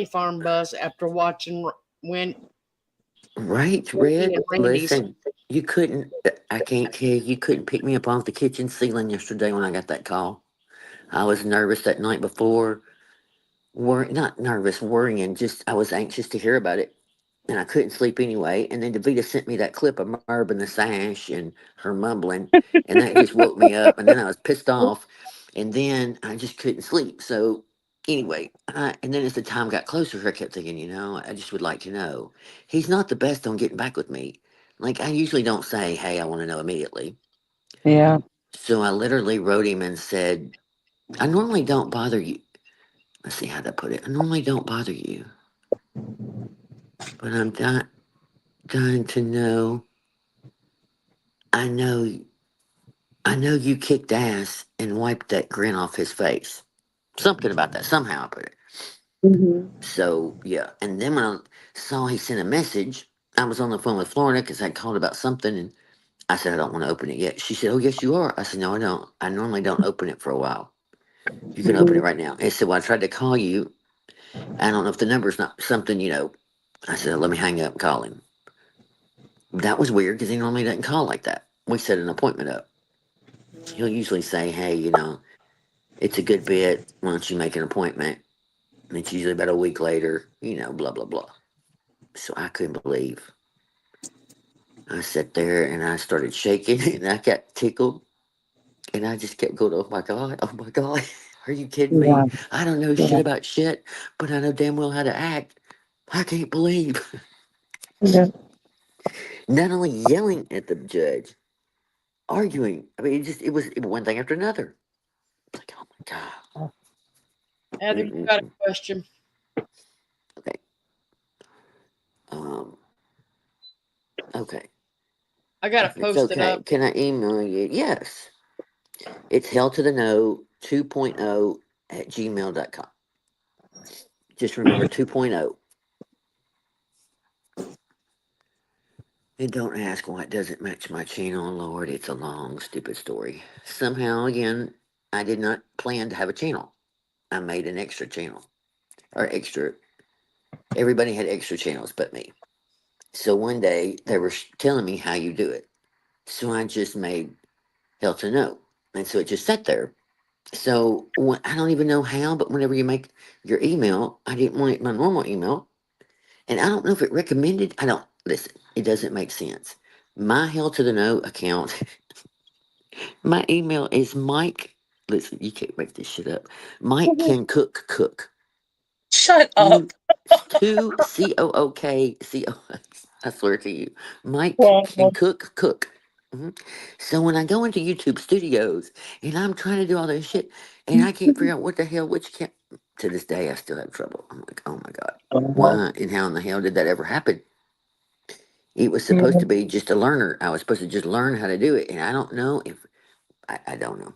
farm buzz after watching when Right, Wendy Red. and Randy's. Listen, you couldn't, I can't tell you couldn't pick me up off the kitchen ceiling yesterday when I got that call. I was nervous that night before. Not nervous, worrying, just I was anxious to hear about it. And I couldn't sleep anyway. And then Davita sent me that clip of Merb and the Sash and her mumbling. And that just woke me up. And then I was pissed off. And then I just couldn't sleep. So anyway, and then as the time got closer, I kept thinking, I just would like to know. He's not the best on getting back with me. Like, I usually don't say, hey, I want to know immediately. Yeah. So I literally wrote him and said, I normally don't bother you. Let's see how to put it. I normally don't bother you. But I'm dying to know. I know you kicked ass and wiped that grin off his face. Something about that. Somehow I put it. So, yeah. And then when I saw he sent a message, I was on the phone with Florida because I called about something. And I said, I don't want to open it yet. She said, oh, yes, you are. I said, no, I don't. I normally don't open it for a while. You can open it right now. And said, well, I tried to call you. I don't know if the number's not something, I said, let me hang up and call him. That was weird because he normally doesn't call like that. We set an appointment up. He'll usually say, hey, it's a good bit. Why don't you make an appointment? And it's usually about a week later, blah, blah, blah. So I couldn't believe. I sat there and I started shaking and I got tickled. And I just kept going, oh my God, oh my God. Are you kidding Yeah. me? I don't know shit about shit, but I know damn well how to act. I can't believe. Yeah. Not only yelling at the judge, arguing. I mean, it was one thing after another. Like, oh my God. Heather, you got a question? Okay. Okay. I got If to it's post it okay, up. can I email you? Yes. It's hell to the no 2.0 at gmail.com. Just remember 2.0. And don't ask why it doesn't match my channel, Lord. It's a long, stupid story. Somehow, again, I did not plan to have a channel. I made an extra channel. Or extra. Everybody had extra channels but me. So one day, they were telling me how you do it. So I just made hell to no. And so it just sat there. So I don't even know how, but whenever you make your email, I didn't want it my normal email. And I don't know if it recommended. Listen, it doesn't make sense. My hell to the no account, my email is Mike. Listen, you can't make this shit up. Mike can cook. Shut up. Two COOK. I swear to you. Mike Wow. can cook. Mhm. So when I go into YouTube studios and I'm trying to do all this shit and I can't figure out what the hell, to this day, I still have trouble. I'm like, oh my God, why and how in the hell did that ever happen? It was supposed to be just a learner. I was supposed to just learn how to do it. And I don't know if, I don't know.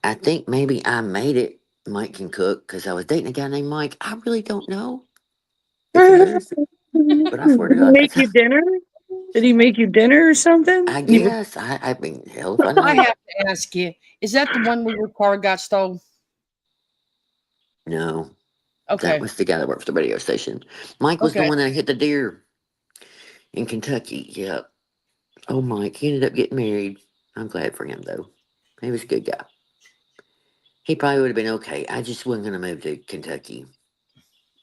I think maybe I made it Mike can cook because I was dating a guy named Mike. I really don't know. It's embarrassing. But I swear to Did he God, make that's how, you dinner? Did he make you dinner or something? I guess. I mean, hell if I I know. have to ask you, is that the one where your car got stolen? No. Okay. That was the guy that worked for the radio station. Mike was the Okay. one that hit the deer in Kentucky. Yep. Oh, Mike. He ended up getting married. I'm glad for him, though. He was a good guy. He probably would have been okay. I just wasn't going to move to Kentucky.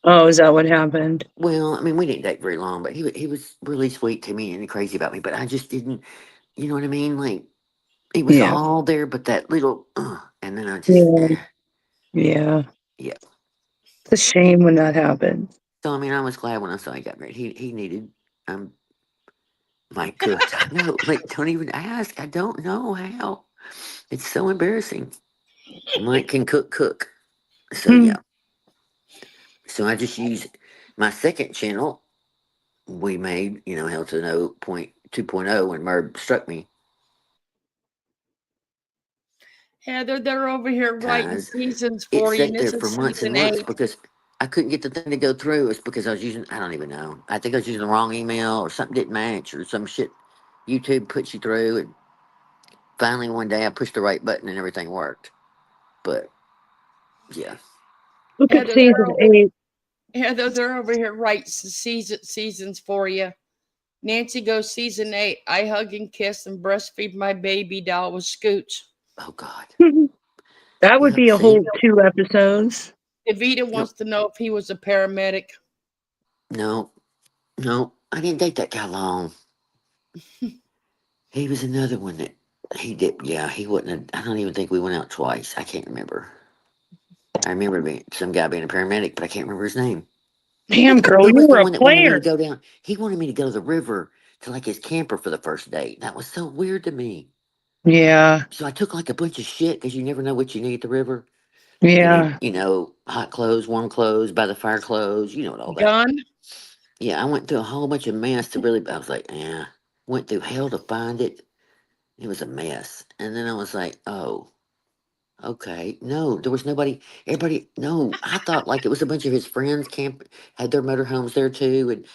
Oh, is that what happened? Well, I mean, we didn't date very long, but he was really sweet to me and crazy about me. But I just didn't, you know what I mean? Like, it was Yeah. all there, but that little, and then I just, Yeah. Yeah. yeah. It's a shame when that happens. So, I mean, I was glad when I saw he got married. He needed, Mike cooked. I know, like, don't even ask. I don't know how. It's so embarrassing. Mike can cook. So, Hmm. yeah. So I just use my second channel we made, Hell to No point 2.0 when Merb struck me. Heather, they're over here writing Guys, seasons it for you, and sat this there for is months and season months 8. because I couldn't get the thing to go through. It's because I was using, I don't even know. I think I was using the wrong email or something didn't match or some shit YouTube puts you through. And finally one day I pushed the right button and everything worked. But yeah. Look at Heather, they're season over, 8. Heather, they're over here writing seasons for you. Nancy goes season 8. I hug and kiss and breastfeed my baby doll with Scooch. Oh God. That would Yep. be a See? whole 2 episodes. Evita Nope. wants to know if he was a paramedic. No. No. I didn't date that guy long. He was another one that he did. Yeah, he wouldn't have, I don't even think we went out twice. I can't remember. I remember some guy being a paramedic, but I can't remember his name. Damn, girl, He you was the were a one that wanted me to player. go down. He wanted me to go to the river to like his camper for the first date. That was so weird to me. Yeah, So I took like a bunch of shit because you never know what you need at the river. You need, yeah. hot clothes, warm clothes, by the fire clothes, all that. Gun? Yeah, I went through a whole bunch of mess to really, I was like, yeah, went through hell to find it. It was a mess. And then I was like, oh, okay. No, there was nobody, everybody, no, I thought like it was a bunch of his friends had their motorhomes there too. And,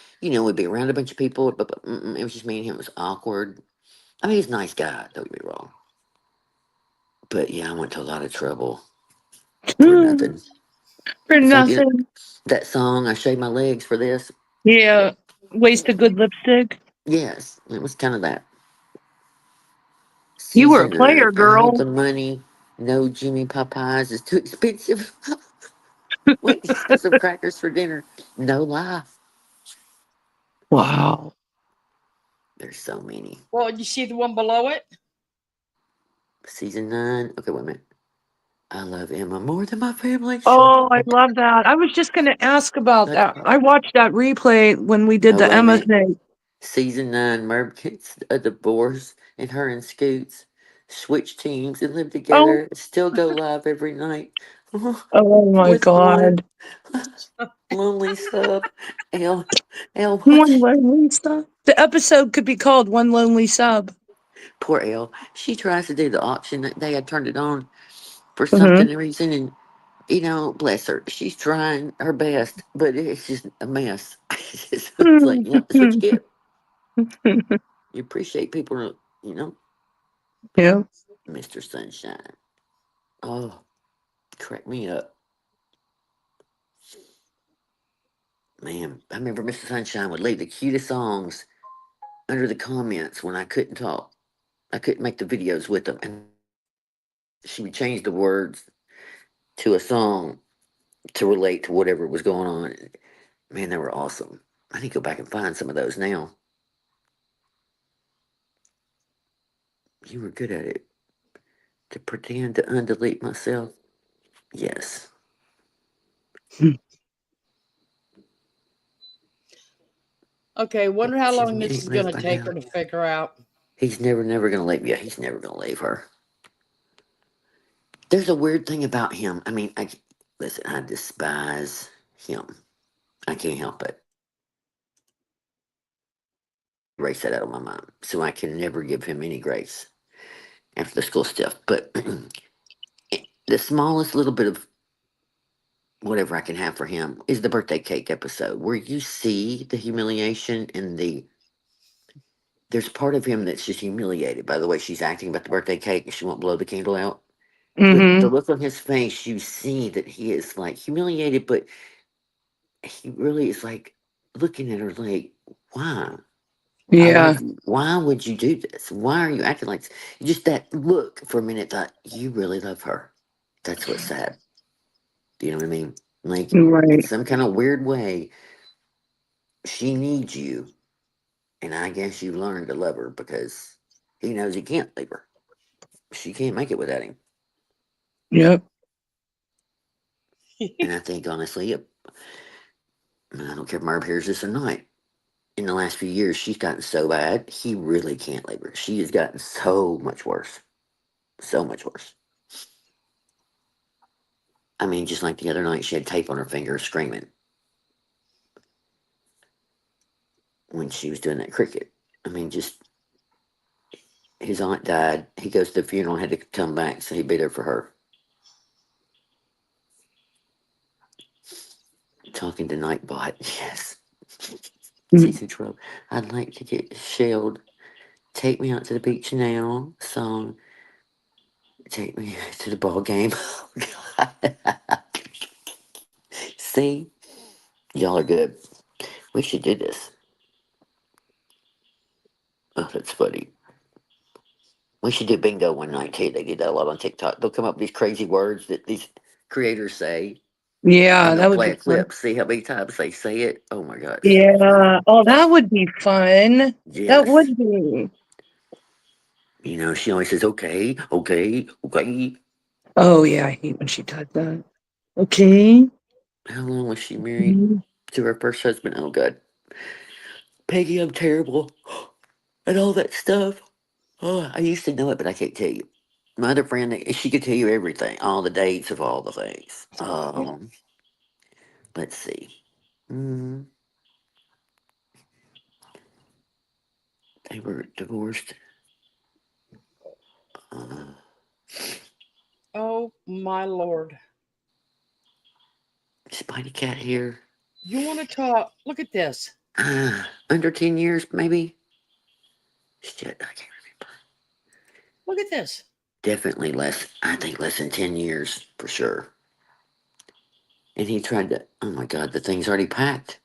we'd be around a bunch of people, but it was just me and him. It was awkward. I mean, he's a nice guy, don't get me wrong. But yeah, I went to a lot of trouble for nothing. For It's like nothing. that song, I Shave My Legs for This. Yeah. Waste a good lipstick. Yes, it was kind of that. You were a Season 9. player, I hold girl. the money. No Jimmy Popeyes is too expensive. Went to get some crackers for dinner. No lie. Wow. There's so many. Well, you see the one below it? Season 9. Okay, wait a minute. I love Emma more than my family. Shut Oh, I love that. I was just going to ask about Let's that. go. I watched that replay when we did Oh, the wait a Emma minute. thing. Season 9. Merb gets a divorce and her and Scoots switch teams and live Oh, together. Still go live every night. oh my With one God. lonely sub. What? One lonely sub. The episode could be called One Lonely Sub. Poor Elle. She tries to do the auction that day. I turned it on for Mm-hmm. something reason, and bless her. She's trying her best, but it's just a mess. It's like, that's what you get. You appreciate people, Yeah. Mr. Sunshine. Oh, crack me up. Man, I remember Mr. Sunshine would leave the cutest songs under the comments when I couldn't talk. I couldn't make the videos with them. And she would change the words to a song to relate to whatever was going on. Man, they were awesome. I need to go back and find some of those now. You were good at it. To pretend to undelete myself. Yes. Okay, wonder how long Jimmy this ain't is going left to by take now. her to figure out. He's never gonna leave you. He's never gonna leave her. There's a weird thing about him. I mean, listen, I despise him. I can't help it. Erase that out of my mind. So I can never give him any grace after the school stuff. But the smallest little bit of whatever I can have for him is the birthday cake episode where you see the humiliation and there's part of him that's just humiliated by the way she's acting about the birthday cake and she won't blow the candle out. But the Mm-hmm. look on his face, you see that he is like humiliated, but he really is like looking at her like, why? I Yeah. love you. Why would you do this? Why are you acting like this? Just that look for a minute thought, you really love her. That's what's sad. Do you know what I mean? Like, in Right. some kind of weird way, she needs you. And I guess you learned to love her because he knows he can't leave her. She can't make it without him. Yep. And I think, honestly, I don't care if Merb hears this or not. In the last few years, she's gotten so bad, he really can't leave her. She has gotten so much worse. So much worse. I mean, just like the other night, she had tape on her finger screaming. when she was doing that cricket. I mean, just his aunt died. He goes to the funeral and had to come back, so he'd be there for her. Talking to Nightbot, yes. Season 12. I'd like to get shelled. Take me out to the beach now. Song. Take me to the ball game. Oh, God. See? Y'all are good. We should do this. Oh, that's funny. We should do bingo one night too. They do that a lot on TikTok. They'll come up with these crazy words that these creators say, Yeah, and they'll that would play be a fun. clip, see how many times they say it. Oh my gosh. Yeah. Oh, that would be fun. That Yes. would be. You know, she always says, okay, okay, okay. Oh, yeah. I hate when she does that. Okay. How long was she married to her first husband? Oh, God. Peggy, I'm terrible. And all that stuff. Oh, I used to know it, but I can't tell you. My other friend, she could tell you everything, all the dates of all the things. Let's see. Mm, they were divorced. Uh, Oh my Lord. Spidey Cat here. You want to talk? Look at this. Under 10 years, maybe? Shit, I can't remember. Look at this. Definitely less, I think less than 10 years for sure. And he tried to, oh my God, the thing's already packed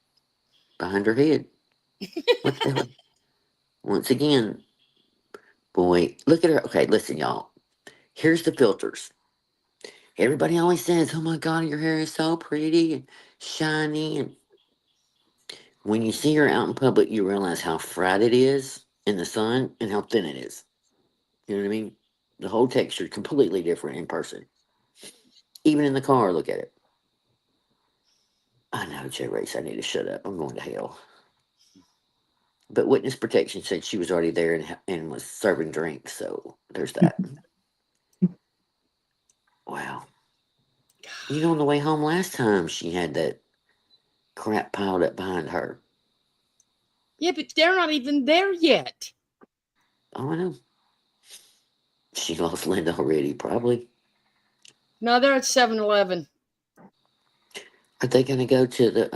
behind her head. What the hell? Once again, boy, look at her. Okay, listen, y'all. Here's the filters. Everybody always says, oh my God, your hair is so pretty and shiny. And when you see her out in public, you realize how fried it is in the sun and how thin it is. You know what I mean? The whole texture is completely different in person. Even in the car, look at it. I know, J Race, I need to shut up. I'm going to hell. But witness protection said she was already there and was serving drinks, so there's that. Wow. You know, on the way home last time, she had that crap piled up behind her. Yeah, but they're not even there yet. Oh, I know. She lost Linda already, probably. No, they're at 7-Eleven. Are they going to go to the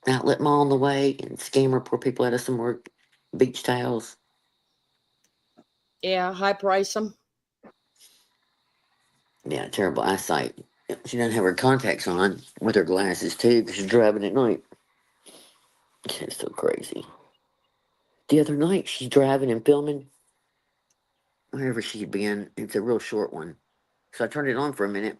outlet mall on the way and scammer poor people out of some more beach towels? Yeah, high price them. Yeah, terrible eyesight. She doesn't have her contacts on with her glasses, too, because she's driving at night. It's so crazy. The other night, she's driving and filming wherever she'd been. It's a real short one. So I turned it on for a minute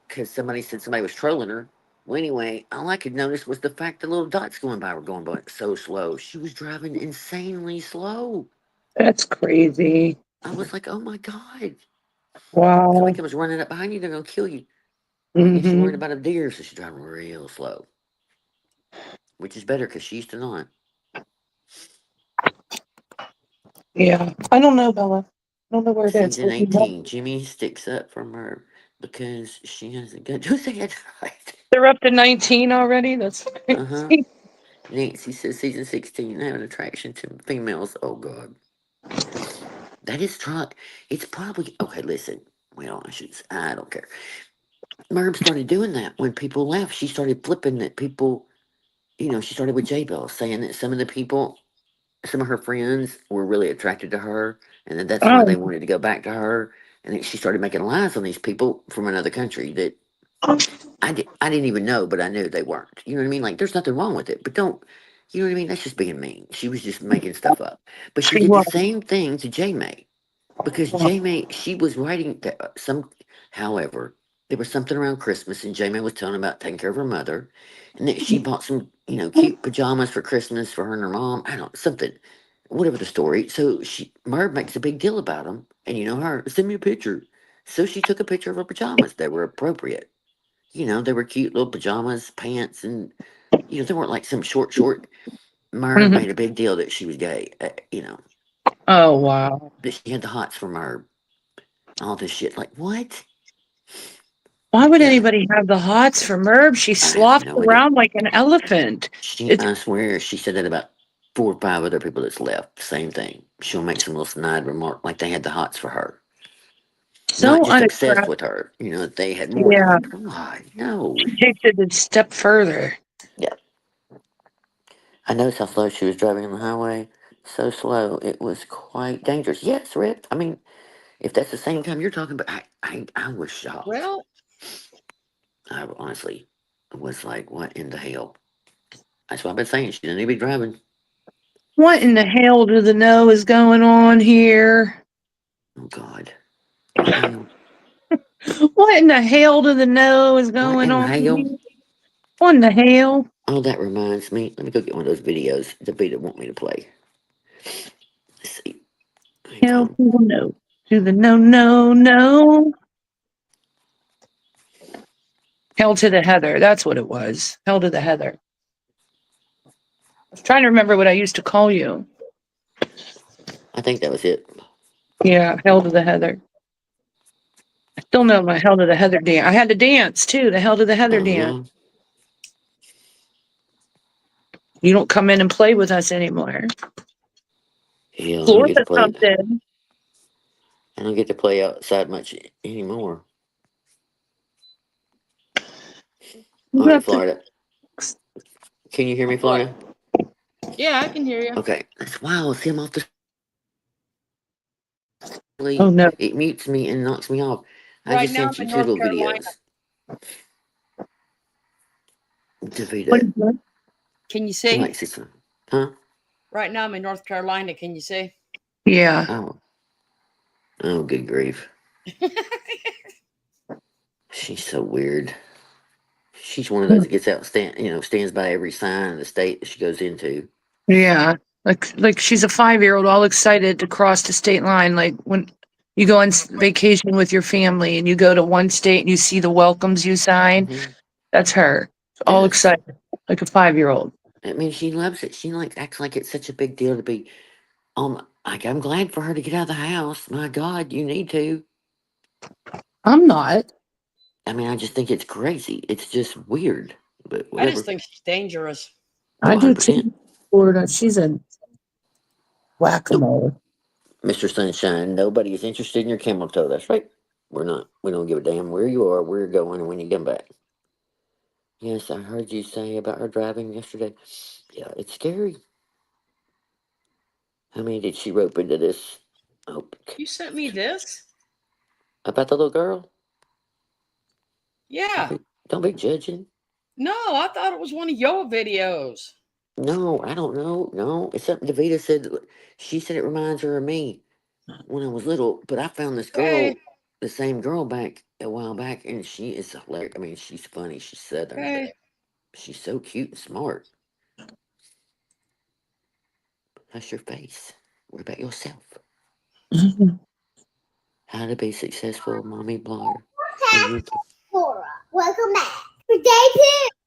because somebody said somebody was trolling her. Well, anyway, all I could notice was the fact the little dots going by were going by so slow. She was driving insanely slow. That's crazy. I was like, oh my God. Somebody Wow. comes running up behind you, they're going to kill you. Well, I guess she's worried Mm-hmm. about a deer, so she's driving real slow. Which is better because she used to not. Yeah. I don't know, Bella. I don't know where it is. Season 18, Jimmy sticks up for Merb because she has a gun. Who said that? Right? They're up to 19 already? That's Uh-huh. crazy. Nancy says season 16, I have an attraction to females. Oh, God. That is true. It's probably, okay, listen. Well, I don't care. Merb started doing that when people left. She started flipping that people, she started with J Bell saying that some of the people, some of her friends were really attracted to her, and that that's why they Oh. wanted to go back to her. And then she started making lies on these people from another country that I didn't even know, but I knew they weren't. You know what I mean? Like, there's nothing wrong with it, but don't, you know what I mean? That's just being mean. She was just making stuff up. But she She did the was. same thing to J May because J May, she was writing however, there was something around Christmas, and J May was telling about taking care of her mother, and that she bought some, cute pajamas for Christmas for her and her mom. I don't know, something, whatever the story. So Merv makes a big deal about them, and her, send me a picture. So she took a picture of her pajamas. They were appropriate. They were cute little pajamas, pants, and they weren't like some short. Merv Mhm. made a big deal that she was gay. Oh, wow. That she had the hots for Merv. All this shit. Like what? Why would Yeah, anybody have the hots for Merb? She I have sloths no idea. around like an elephant. It's I swear, she said that about 4 or 5 other people that's left. Same thing. She'll make some little snide remark like they had the hots for her. Not so just obsessed unattractive. with her. You know, they had more. And I'm Yeah, like, God, no. she takes it a step further. Yeah. I noticed how slow she was driving on the highway. So slow, it was quite dangerous. Yes, Rick. I mean, if that's the same time you're talking about, I was shocked. Well, I honestly was like, what in the hell? That's what I've been saying. She didn't need to be driving. What in the hell do the know is going on here? Oh, God. What the hell? What in the hell do the know is What going in the on hell? here? What in the hell? Oh, that reminds me. Let me go get one of those videos the beta want me to play. Let's see. Hang Hell on. to the no. To the no, no, no. Hell to the Heather. That's what it was. Hell to the Heather. I was trying to remember what I used to call you. I think that was it. Yeah, hell to the Heather. I still know my hell to the Heather dance. I had to dance too, the hell to the Heather Oh, dance. yeah. You don't come in and play with us anymore. Hell, I don't get to Florida play. something. I don't get to play outside much anymore. You All right, have to. Florida. Can you hear me, what? Florida? Yeah, I can hear you. Okay. That's wild. See, I'm off the Oh no. it mutes me and knocks me off. I Right just now, I'm sent you in 2 North little Carolina. videos. What Davida. is that? Can you see? Alexis. Huh? Right now, I'm in North Carolina. Can you see? Yeah. Oh. Oh, good grief. She's so weird. She's one of those that gets out, stands by every sign in the state that she goes into. Yeah. Like she's a 5-year-old all excited to cross the state line. Like when you go on vacation with your family and you go to one state and you see the welcomes you sign, Mm-hmm. that's her. All Yes. excited. Like a 5-year-old. I mean, she loves it. She like acts like it's such a big deal to be. Like I'm glad for her to get out of the house. My God, you need to. I'm not. I mean, I just think it's crazy. It's just weird, but I just whatever. think she's dangerous. Oh, I do 100%. too. Florida. She's a Nope. whack-a-mole. Mr. Sunshine, nobody is interested in your camel toe. That's right. We're not. We don't give a damn where you are, where you're going, and when you come back. Yes, I heard you say about her driving yesterday. Yeah, it's scary. How many did she rope into this? Oh, You sent me this? about the little girl? Yeah. Don't be judging. No, I thought it was one of your videos. No, I don't know. No, it's something Davita said. She said it reminds her of me when I was little. But I found this Okay. girl, the same girl back a while back, and she is hilarious. I mean, she's funny. She's southern, but Okay. she's so cute and smart. That's your face. What about yourself? How to be successful mommy blogger on YouTube. Laura, welcome back. For day 2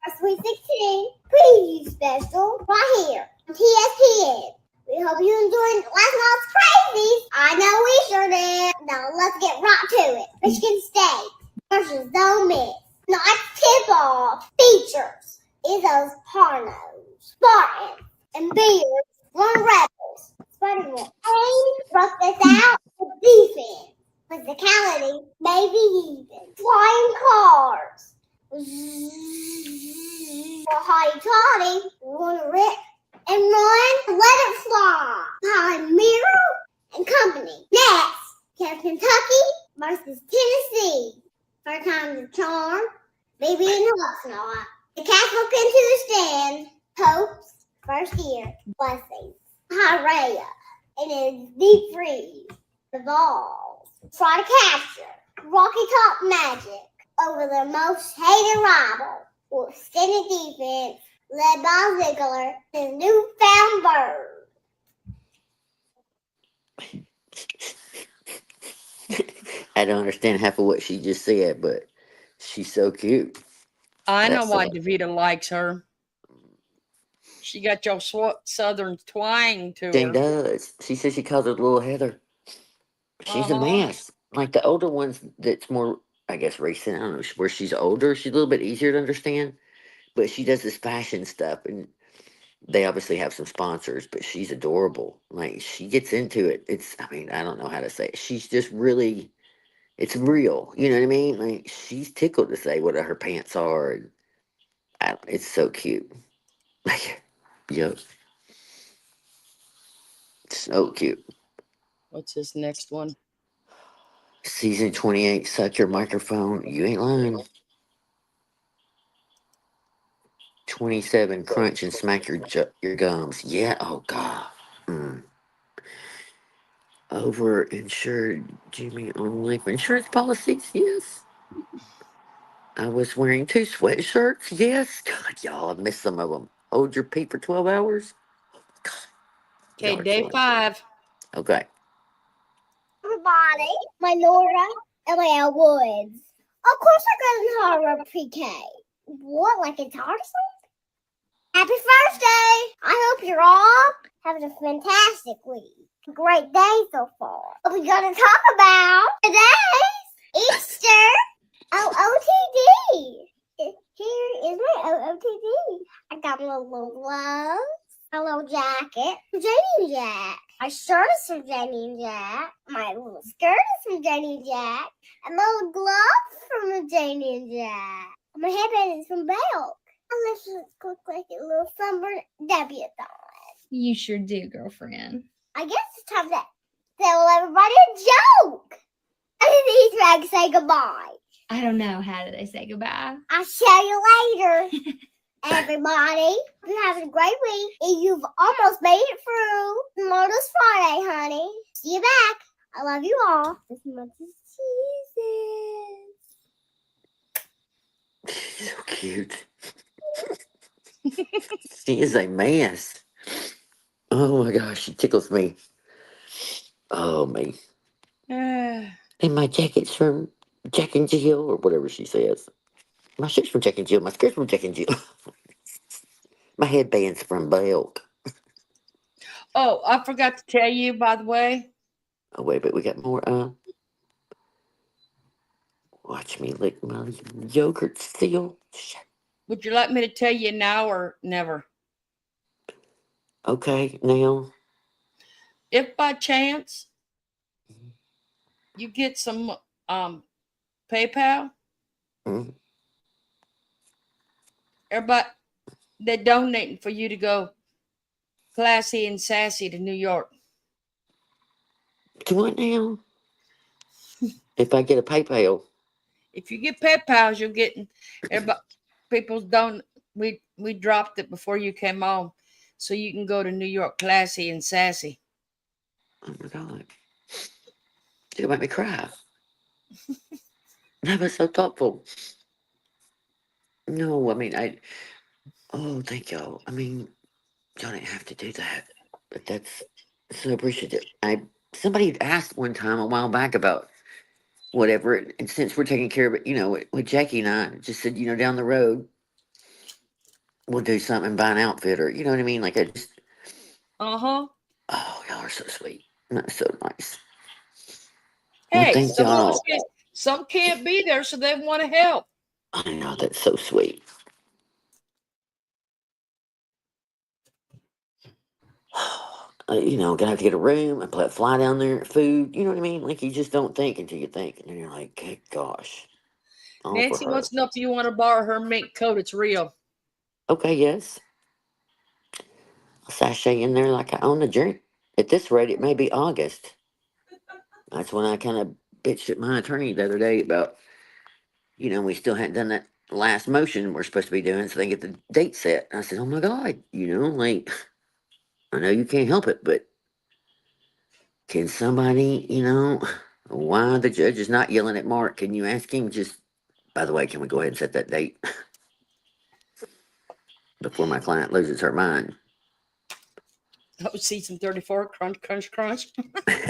of Sweet 16, preview special right here on TSPN. We hope you enjoyed last night's crazies. I know we sure did. Now let's get right to it. Michigan State versus Ole Miss. Tonight's tip-off features Izzo's Parnos, Spartans, and Bears run Rebels. Spartans will aim, rough this out with defense. Physicality, maybe even flying cars. For hotty toddy, we want to rip and run, let it fly. Behind Miro and company. Next, Kentucky versus Tennessee. First time the charm, baby in the Hawksnot. The cats look into the stand. Hopes, first year, blessings. Hyraya, and it's deep freeze. The ball. Try to capture Rocky Top Magic over their most hated rival with extended defense led by Ziegler, his newfound bird. I don't understand half of what she just said, but she's so cute. I know That's why Davita likes her. She got your southern twang to she her. does. She says she calls her little Heather. She's a Uh-huh. mess. Like the older ones that's more I guess, recent. I don't know where she's older. She's a little bit easier to understand, but she does this fashion stuff, and they obviously have some sponsors. But she's adorable. Like she gets into it. It's. I mean, I don't know how to say it. She's just really. It's real. You know what I mean? Like she's tickled to say what her pants are. And it's so cute. Like, yo, so cute. What's this next one? Season 28. Suck your microphone. You ain't lying. 27. Crunch and smack your gums. Yeah. Oh God. Mm. Over insured Jimmy on life insurance policies. Yes. I was wearing 2 sweatshirts. Yes. God, y'all, I missed some of them. Hold your pee for 12 hours. God, Okay, y'all are day funny. 5. Okay. Everybody, my Nora and my Elle Woods. Of course I got in horror pre-K. What, like it's hard or something? Happy first day! I hope you're all having a fantastic week. A great day so far. What we gonna talk about today's Easter OOTD. Here is my OOTD. I got my little gloves, my little jacket, Janie Jack. My shirt is from Janie Jack. My little skirt is from Janie Jack. And my little gloves from Janie Jack. My headband is from Belk. And let's just look like a little summer debutante. You sure do, girlfriend. I guess it's time to tell everybody a joke. And these rags say goodbye. I don't know. How did I say goodbye? I'll tell you later. Everybody, you're having a great week. And you've almost made it through Tomorrow's Friday, honey. See you back. I love you all as much as Jesus. She's so cute. She is a mess. Oh my gosh, she tickles me. Oh me. And my jacket's from Jack and Jill, or whatever she says. My shirt's from Jack and Jill. My skirt's from Jack and Jill. My headband's from Belk. Oh, I forgot to tell you, by the way. Oh wait, but we got more. Watch me lick my yogurt still. Shit. Would you like me to tell you now or never? Okay, now. If by chance you get some PayPal, Mm. everybody they're donating for you to go classy and sassy to New York. To what now? If I get a PayPal. If you get PayPals, you'll get everybody. People's don't. We dropped it before you came on, so you can go to New York classy and sassy. Oh my God. It'll make me cry. That was so thoughtful. No, I mean, oh, thank y'all. I mean, y'all didn't have to do that, but that's so appreciative. Somebody had asked one time a while back about whatever, and since we're taking care of it, with Jackie and I, just said, down the road, we'll do something, buy an outfit, or you know what I mean? Like I just, Oh, y'all are so sweet. That's so nice. Well, hey, thank y'all. some can't be there, so they want to help. I know, that's so sweet. Gonna have to get a room and fly down there, food. You know what I mean? Like you just don't think until you think, and then you're like, "Good gosh." All Nancy for her. wants to know if you want to borrow her mink coat. It's real. Okay, yes. I'll sashay in there like I own a drink. At this rate, it may be August. That's when I kind of bitched at my attorney the other day about, we still hadn't done that last motion we're supposed to be doing, so they get the date set. I said, "Oh my God, like I know you can't help it, but can somebody, why the judge is not yelling at Mark? Can you ask him just, by the way, can we go ahead and set that date before my client loses her mind?" Oh, season 34, crunch, crunch, crunch.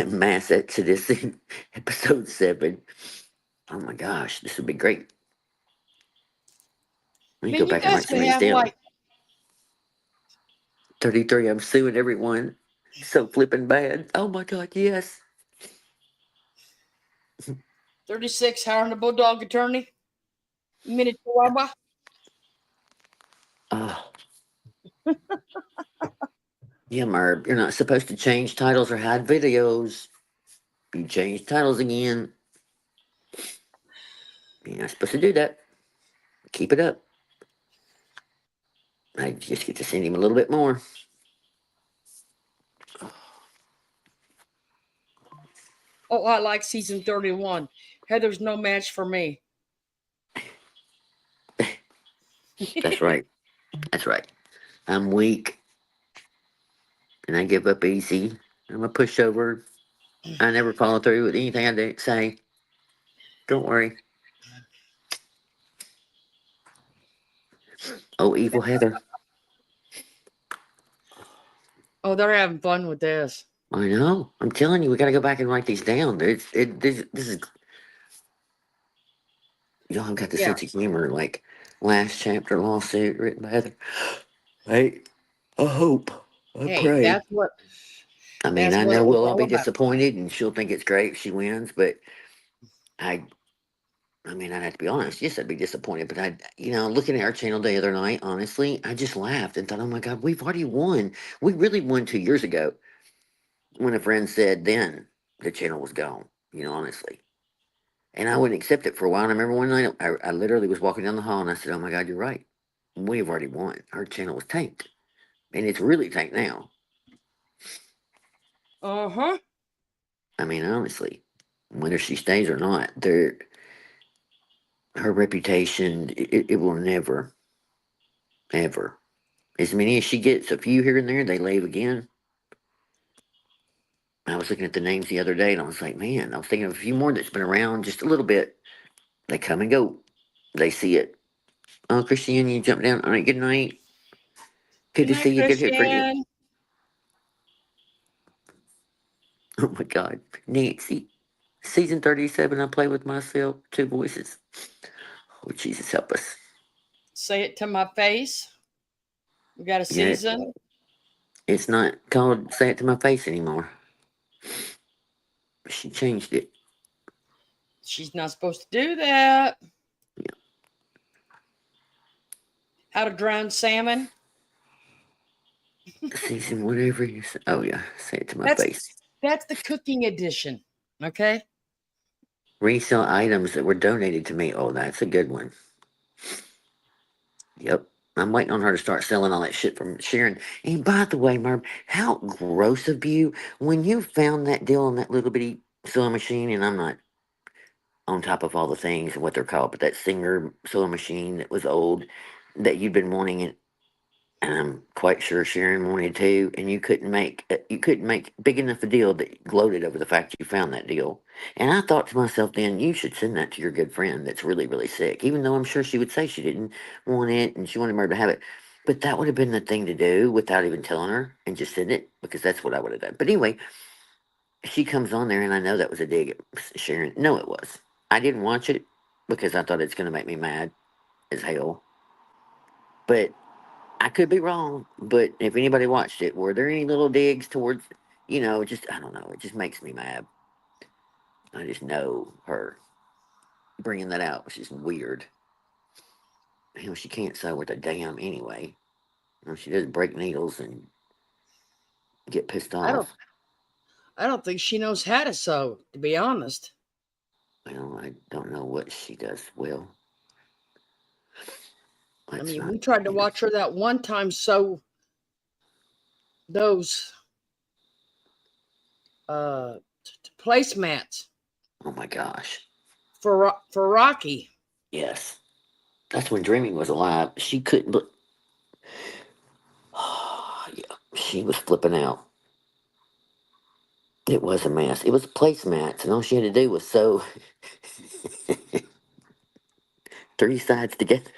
Mass Exodus in episode 7. Oh my gosh, this would be great. Let me go back and write some of these down. 33, I'm suing everyone. So flipping bad. Oh my God, yes. 36, hiring a bulldog attorney. Minute Chihuahua. Yeah, Merb, you're not supposed to change titles or hide videos. You change titles again. You're not supposed to do that. Keep it up. I just get to send him a little bit more. Oh, I like season 31. Heather's no match for me. That's right. That's right. I'm weak. And I give up easy. I'm a pushover. I never follow through with anything I do say. Don't worry. Oh, evil Heather. Oh, they're having fun with this. I know. I'm telling you, we got to go back and write these down. This is. Y'all got the Yeah. sense of humor. Like last chapter lawsuit written by Heather. Hey, I hope. I Hey, pray. that's what I mean, that's I what know it was we'll all all be about. disappointed, and she'll think it's great if she wins. But I mean, I'd have to be honest. Yes, I'd be disappointed. But looking at our channel the other night, honestly, I just laughed and thought, oh my God, we've already won. We really won 2 years ago when a friend said then the channel was gone, honestly. And I wouldn't accept it for a while. And I remember one night I literally was walking down the hall and I said, oh my God, you're right. We've already won. Our channel was tanked. And it's really tanked now. Uh-huh. I mean, honestly, whether she stays or not, her reputation, it will never, ever. As many as she gets, a few here and there, they leave again. I was looking at the names the other day and I was like, man, I was thinking of a few more that's been around just a little bit. They come and go. They see it. Oh, Christiane, you jump down. All right, good night. Good to Good night, see you. Good to hear from you. Christian. Oh my God. Nancy. Season 37, I play with myself. 2 voices. Oh, Jesus, help us. Say it to my face. We got a Yeah, season. it's not called Say It to My Face anymore. She changed it. She's not supposed to do that. Yeah. How to drown salmon. Season whatever you say. Oh, yeah. Say it to my face. That's the cooking edition. Okay. Resell items that were donated to me. Oh, that's a good one. Yep. I'm waiting on her to start selling all that shit from Sharon. And by the way, Merb, how gross of you when you found that deal on that little bitty sewing machine, and I'm not on top of all the things and what they're called, but that Singer sewing machine that was old that you'd been wanting it, and I'm quite sure Sharon wanted to, and you couldn't make big enough a deal that gloated over the fact you found that deal. And I thought to myself, then you should send that to your good friend that's really, really sick, even though I'm sure she would say she didn't want it and she wanted her to have it. But that would have been the thing to do without even telling her and just send it, because that's what I would have done. But anyway, she comes on there and I know that was a dig at Sharon. No, it was. I didn't watch it because I thought it's going to make me mad as hell. But I could be wrong, but if anybody watched it, were there any little digs towards, I don't know, it just makes me mad. I just know her bringing that out was just weird. She can't sew with a damn anyway. She does break needles and get pissed off. I don't think she knows how to sew, to be honest. Well, I don't know what she does well. We tried to watch her that one time sew those placemats. Oh my gosh. For Rocky. Yes. That's when Dreaming was alive. She couldn't look. Yeah, she was flipping out. It was a mess. It was placemats, and all she had to do was sew 3 sides together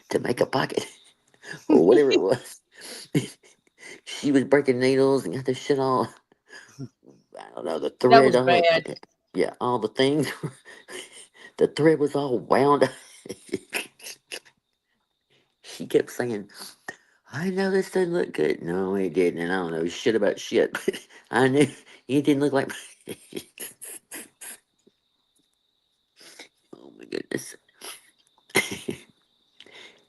to make a pocket, or whatever it was. She was breaking needles and got this shit all. I don't know, the thread. That was bad. Yeah, all the things. The thread was all wound up. She kept saying, I know this doesn't look good. No, it didn't. And I don't know shit about shit, but I knew it didn't look like. goodness.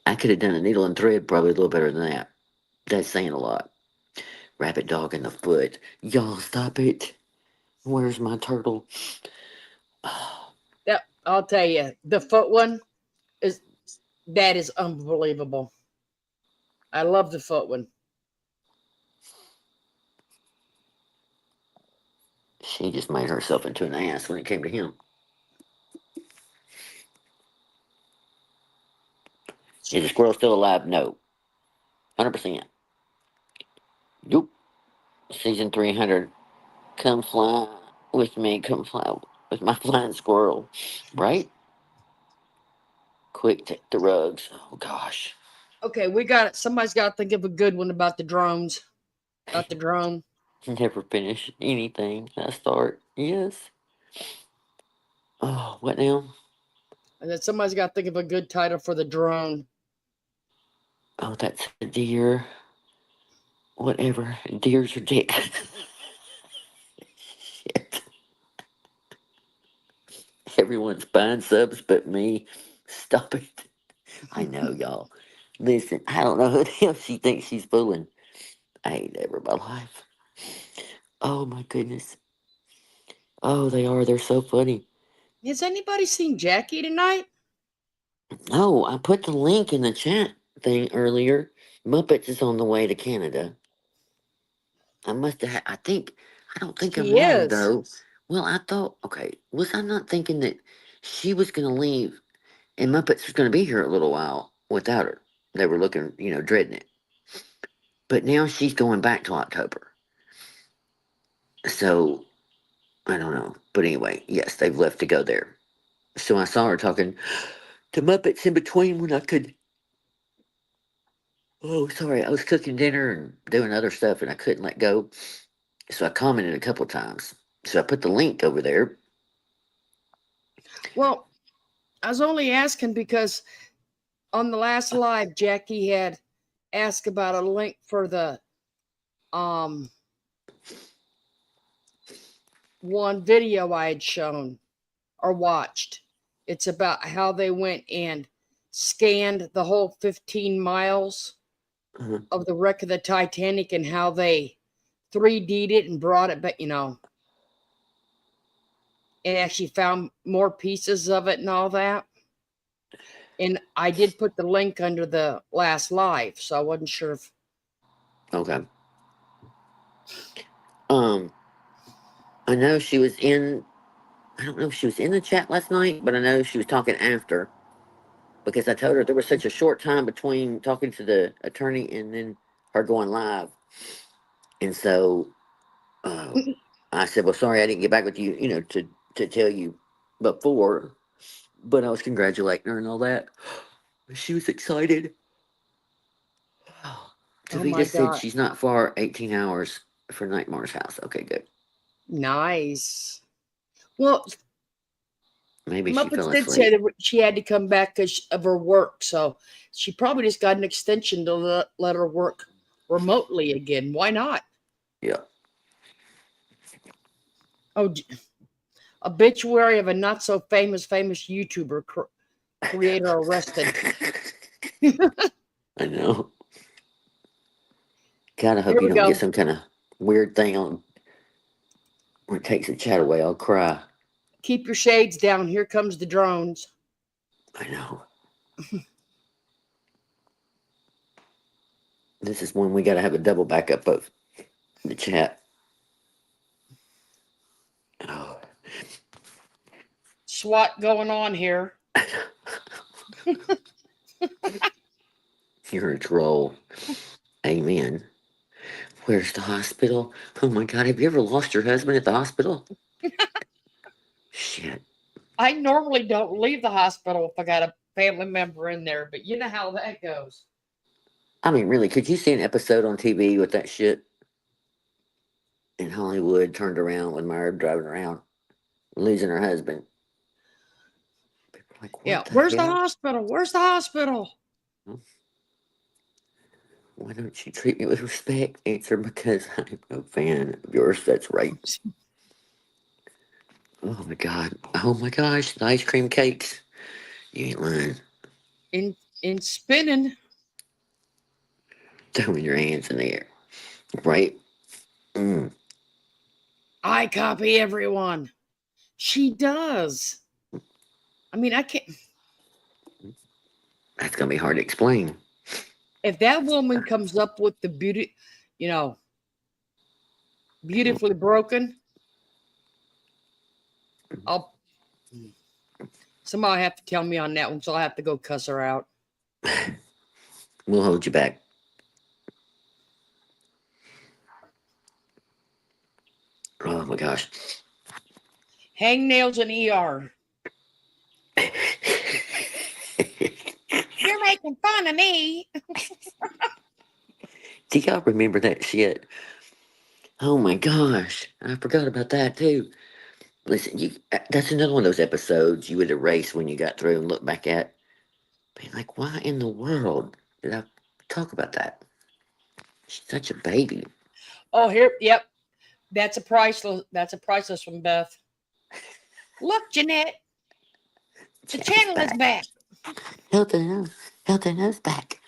I could have done a needle and thread probably a little better than that. That's saying a lot. Rabbit dog in the foot. Y'all stop it. Where's my turtle? Yeah, I'll tell you, the foot one is unbelievable. I love the foot one. She just made herself into an ass when it came to him. Is the squirrel still alive? No. 100%. Nope. Season 300. Come fly with me. Come fly with my flying squirrel. Right? Quick, take the rugs. Oh, gosh. Okay, we got it. Somebody's got to think of a good one about the drones. About the drone. Never finish anything I start. Yes. Oh, what now? And then somebody's got to think of a good title for the drone. Oh, that's a deer. Whatever. Deers are dick. Shit. Everyone's buying subs but me. Stop it. I know, y'all. Listen, I don't know who the hell she thinks she's fooling. I ain't ever in my life. Oh, my goodness. Oh, they are. They're so funny. Has anybody seen Jackie tonight? No, I put the link in the chat thing earlier. Muppets is on the way to Canada. I must have. I don't think I'm He wrong is. though. Well, I thought. Okay, was I not thinking that she was going to leave and Muppets was going to be here a little while without her? They were looking, dreading it. But now she's going back to October. So I don't know. But anyway, yes, they've left to go there. So I saw her talking to Muppets in between when I could. Oh, sorry. I was cooking dinner and doing other stuff and I couldn't let go. So I commented a couple times. So I put the link over there. Well, I was only asking because on the last live, Jackie had asked about a link for the one video I had shown or watched. It's about how they went and scanned the whole 15 miles of the wreck of the Titanic and how they 3D'd it and brought it back, and actually found more pieces of it and all that. And I did put the link under the last live, so I wasn't sure if. Okay. I know she was in. I don't know if she was in the chat last night, but I know she was talking after because I told her there was such a short time between talking to the attorney and then her going live, and so I said, "Well, sorry, I didn't get back with you, to tell you before, but I was congratulating her and all that. She was excited." Oh my Davita said God. she's not far, 18 hours for Nightmare's house. Okay, good. Nice. Well, Maybe she Muppets fell did say asleep. that she had to come back because of her work, so she probably just got an extension to let her work remotely again. Why not? Yeah. Oh, obituary of a not so famous YouTuber creator arrested. I know. God, I hope Here you we don't get go. some kind of weird thing on where it takes the chat away. I'll cry. Keep your shades down. Here comes the drones. I know. This is when we got to have a double backup of the chat. Oh. SWAT going on here. You're a troll. Amen. Where's the hospital? Oh my God, have you ever lost your husband at the hospital? Shit. I normally don't leave the hospital if I got a family member in there, but you know how that goes. I mean, really, could you see an episode on TV with that shit? In Hollywood, turned around with Merb driving around, losing her husband. Like, Yeah, what the where's the hell? hospital? Where's the hospital? Why don't you treat me with respect? Answer because I'm no fan of yours. That's right. Oh my God. Oh my gosh. The ice cream cakes. You ain't lying. In spinning. Throwing your hands in the air. Right? I copy everyone. She does. I mean, I can't. That's going to be hard to explain. If that woman comes up with the beauty, beautifully broken, somebody have to tell me on that one, so I have to go cuss her out. We'll hold you back. Oh my gosh. Hangnails and ER. You're making fun of me. Do y'all remember that shit? Oh my gosh. I forgot about that too. Listen, that's another one of those episodes you would erase when you got through and look back at. Being like, why in the world did I talk about that? She's such a baby. Oh, yep. That's a priceless from Beth. Look, Jeanette. The channel is back. Hilton is back.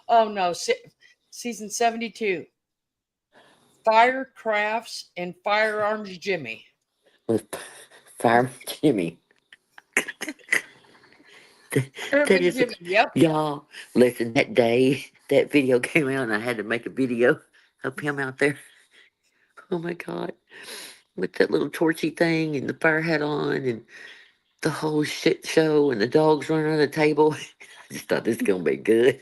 Oh no, season 72. Firecrafts and Firearms Jimmy. With Fire Jimmy. That is, Jimmy, yep. y'all, listen, that day that video came out and I had to make a video of him out there. Oh my God. With that little torchy thing and the fire hat on and the whole shit show and the dogs running around the table. I just thought this was going to be good.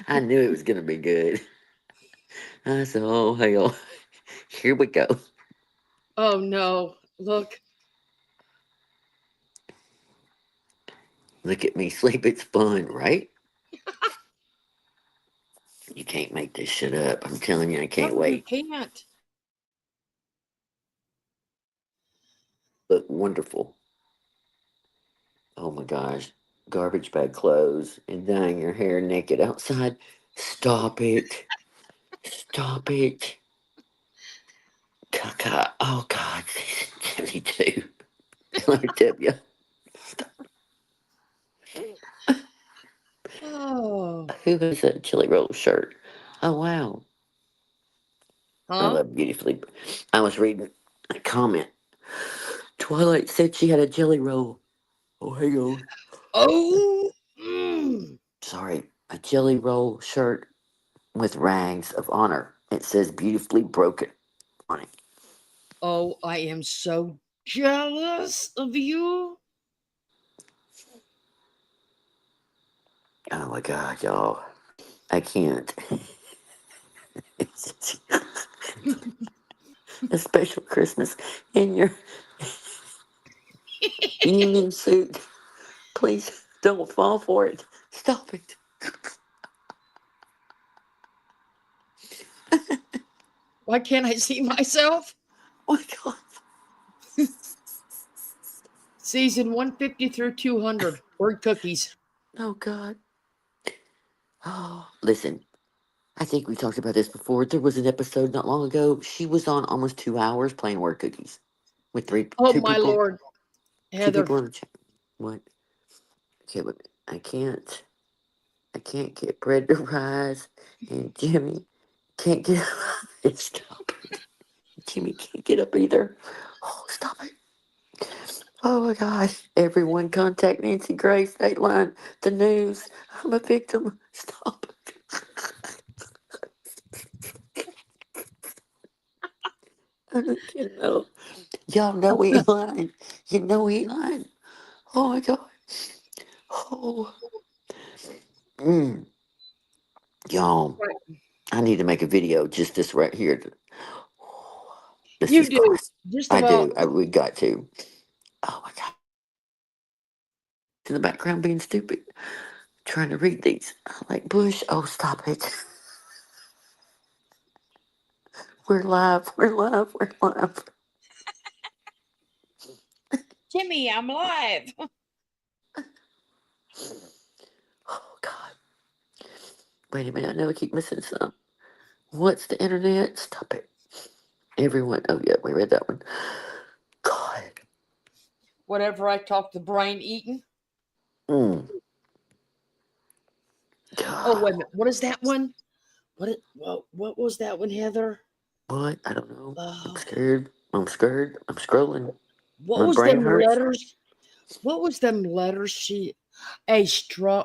I knew it was going to be good. I said, oh, hell. Here we go. Oh no, look. Look at me sleep. It's fun, right? You can't make this shit up. I'm telling you, I can't No, wait. you can't. Look wonderful. Oh my gosh. Garbage bag clothes and dyeing your hair naked outside. Stop it. Stop it. Caca. Oh God. Season 72. Let me tell you. Oh. Who has a chili roll shirt? Oh wow. I Huh? love beautifully. I was reading a comment. Twilight said she had a jelly roll. Oh, hang on. Oh. Sorry. A jelly roll shirt with rangs of honor. It says beautifully broken on it. Oh, I am so jealous of you. Oh my God, y'all. I can't. A special Christmas in your union suit. Please don't fall for it. Stop it. Why can't I see myself? Oh my God. Season 150 through 200. Word cookies. Oh God. Oh, listen. I think we talked about this before. There was an episode not long ago. She was on almost 2 hours playing word cookies with Oh two my people. Lord. Two Heather. people in the chat. What? Okay, but I can't get bread to rise, and Jimmy can't get up. Stop it. Jimmy can't get up either. Oh, stop it. Oh my gosh. Everyone contact Nancy Grace, Dateline, the news. I'm a victim. Stop it. I don't get no. Y'all know he lying. You know he lying. Oh my god. Oh. Y'all, I need to make a video just this right here. This You is do. class. Just I about. do. We got to. Oh my god. In the background being stupid. Trying to read these. Like Bush. Oh, stop it. We're live. We're live. We're live. Jimmy, I'm alive. Oh god. Wait a minute. I know I keep missing some. What's the internet? Stop it. Everyone. Oh yeah, we read that one. God. Whatever I talk the brain eating. Mm. Oh, wait a minute. What is that one? What was that one, Heather? What? I don't know. I'm scared. I'm scared. I'm scrolling. What My was brain them hurts. letters? What was them letters? A strongly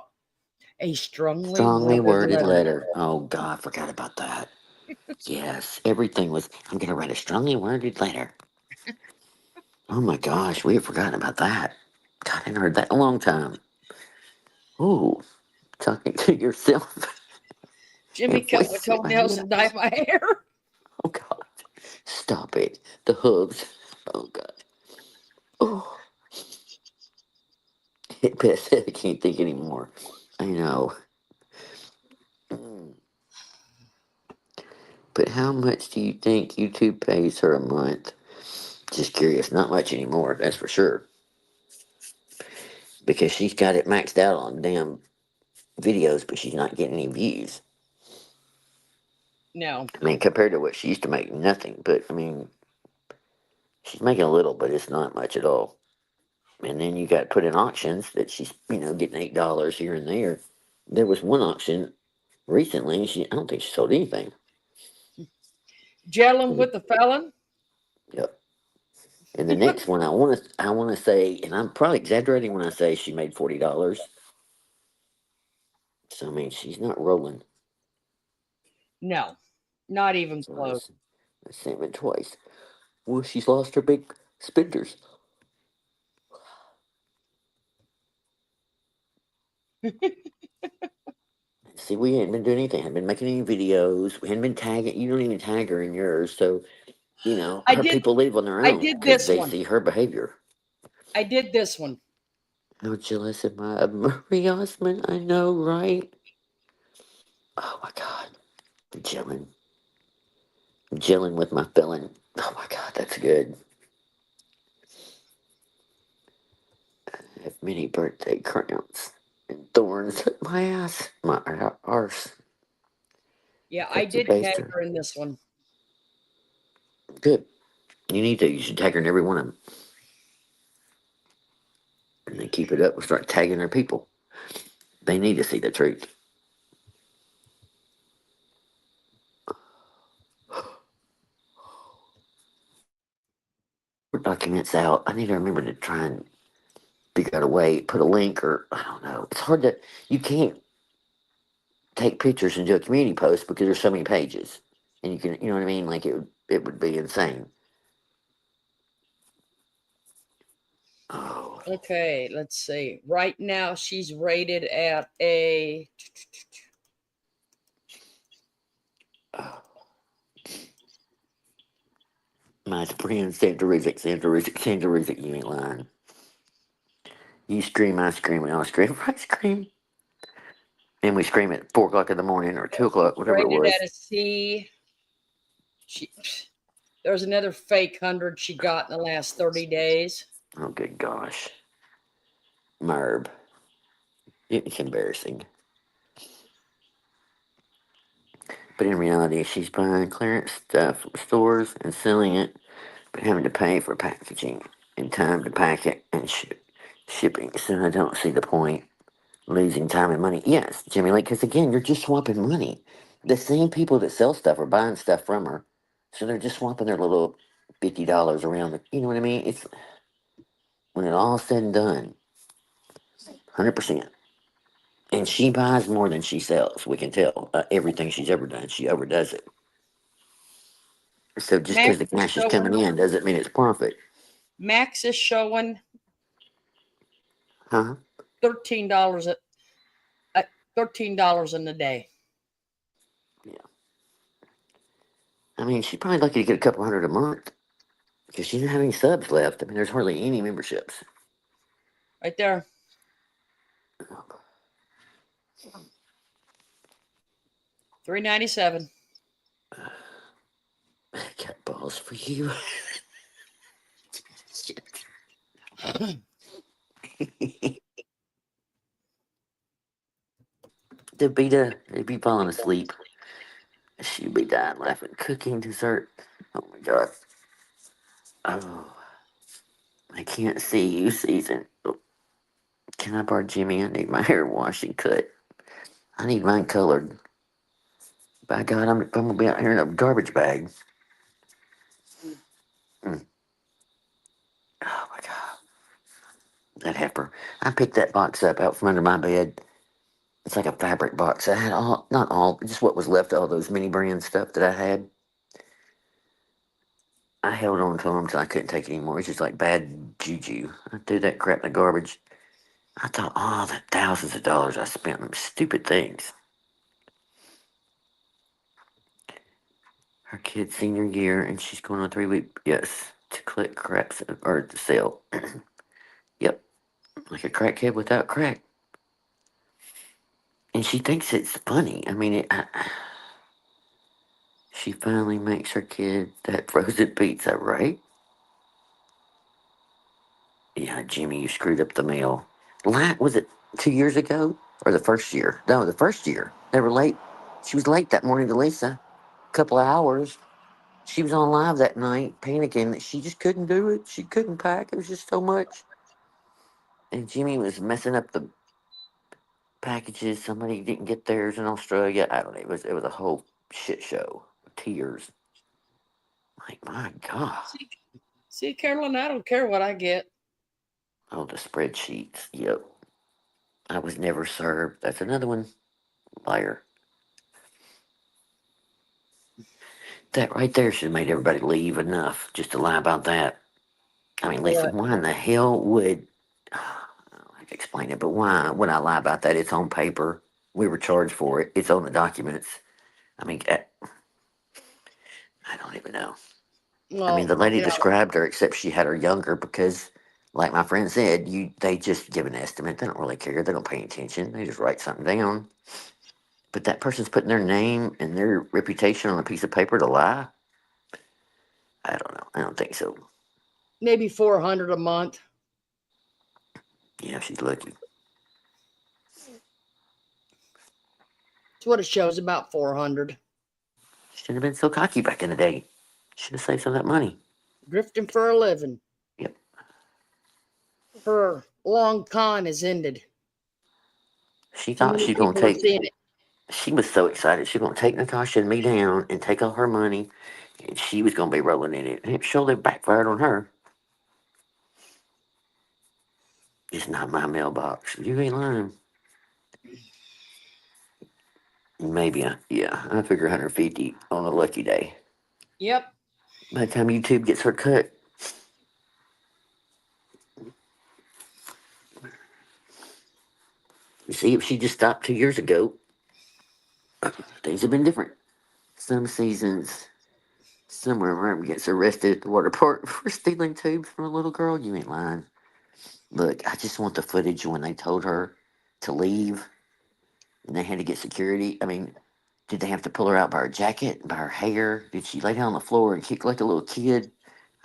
Strongly worded worded letter. letter. Oh, God, I forgot about that. Yes, everything was, I'm going to write a strongly worded letter. Oh, my gosh, we had forgotten about that. God, I hadn't heard that in a long time. Ooh, talking to yourself. Jimmy It cut my was my toenails and dyed my hair. Oh, God. Stop it. The hooves. Oh, God. Oh. Beth said I can't think anymore. I know. Mm. But how much do you think YouTube pays her a month? Just curious. Not much anymore, that's for sure. Because she's got it maxed out on damn videos, but she's not getting any views. No. I mean, compared to what she used to make, nothing. But, I mean, she's making a little, but it's not much at all. And then you got put in auctions that she's, getting $8 here and there. There was one auction recently, I don't think she sold anything. Gelling with the felon. Yep. And the next one, I want to say, and I'm probably exaggerating when I say she made $40. So I mean, she's not rolling. No, not even So close. that's same it twice. Well, she's lost her big spenders. See, we hadn't been doing anything. Hadn't been making any videos. We hadn't been tagging. You don't even tag her in yours, so I her did. people leave on their I own did because this they one. see her behavior. I did this one. How jealous am I of Marie Osmond? I know, right? Oh my God, I'm gelling with my felon. Oh my God, that's good. I have many birthday crowns and thorns at my ass, my arse. Yeah, I Thank you, did tag Baster. her in this one. Good. You need to. You should tag her in every one of them. And then keep it up. We'll start tagging their people. They need to see the truth. Documents out. I need to remember to try and figure out a way, put a link, or I don't know. It's hard to. You can't take pictures and do a community post because there's so many pages, and you can. You know what I mean? Like it would be insane. Oh. Okay, let's see. Right now, she's rated at a. My friend Santa Rizik, you ain't lying. You scream, I scream, we all scream for ice cream. And we scream at 4 o'clock in the morning or 2 o'clock, whatever it Rated was. at a C. There's another fake 100 she got in the last 30 days. Oh, good gosh. Merb. It's embarrassing. But in reality, she's buying clearance stuff from stores and selling it, but having to pay for packaging and time to pack it and shipping. So I don't see the point. Losing time and money. Yes, Jimmy, like, because again, you're just swapping money. The same people that sell stuff are buying stuff from her. So they're just swapping their little $50 around. You know what I mean? It's when it all said and done, 100%. And she buys more than she sells. We can tell everything she's ever done. She overdoes it. So just because Max the is cash is showing. coming in doesn't mean it's profit. Max is showing Huh? $13 at $13 in a day. Yeah. I mean, she's probably lucky to get a couple hundred a month because she doesn't have any subs left. I mean, there's hardly any memberships. Right there. $3.97. I got balls for you. They'd be falling asleep. She'd be dying laughing. Cooking dessert. Oh my God. Oh, I can't see you, Susan. Can I borrow Jimmy? I need my hair washed and cut. I need mine colored. By God, I'm gonna be out here in a garbage bag. Mm. Oh my God, that heifer! I picked that box up out from under my bed. It's like a fabric box. I had all, not all, just what was left of all those mini brand stuff that I had. I held on to them until I couldn't take it anymore. It's just like bad juju. I threw that crap in the garbage. I thought, oh, the thousands of dollars I spent on stupid things. Her kid's senior year, and she's going on a 3 week, yes, to collect cracks or to sell. Yep, like a crackhead without crack. And she thinks it's funny. I mean, she finally makes her kid that frozen pizza, right? Yeah, Jimmy, you screwed up the mail. Was it 2 years ago or the first year? No, the first year. They were late. She was late that morning to Lisa. A couple of hours. She was on live that night, panicking that she just couldn't do it. She couldn't pack. It was just so much. And Jimmy was messing up the packages. Somebody didn't get theirs in Australia. I don't know. It was a whole shit show. Tears. Like, my God. See, Carolyn, I don't care what I get. Oh, the spreadsheets. Yep. I was never served. That's another one. Liar. That right there should have made everybody leave enough just to lie about that. I mean, Lisa, What? why in the hell would I don't have to explain it, but why would I lie about that? It's on paper. We were charged for it. It's on the documents. I mean, I don't even know. I mean, Well, the lady you know, described her, except she had her younger because, like my friend said, they just give an estimate. They don't really care. They don't pay attention. They just write something down. But that person's putting their name and their reputation on a piece of paper to lie. I don't know. I don't think so. maybe 400 a month. Yeah, she's lucky. That's what it shows, about 400. Shouldn't have been so cocky back in the day. Should have saved some of that money. Drifting for a living. Yep. Her long con has ended. She Too thought many she's going to people are take, seeing it. she was so excited. She was going to take Natasha and me down and take all her money. And she was going to be rolling in it. And it surely backfired on her. It's not my mailbox. You ain't lying. Maybe, I figure 150 on a lucky day. Yep. By the time YouTube gets her cut. You see, if she just stopped 2 years ago, things have been different. Some seasons, somewhere Merb gets arrested at the water park for stealing tubes from a little girl. You ain't lying. Look, I just want the footage when they told her to leave and they had to get security. I mean, did they have to pull her out by her jacket, by her hair? Did she lay down on the floor and kick like a little kid?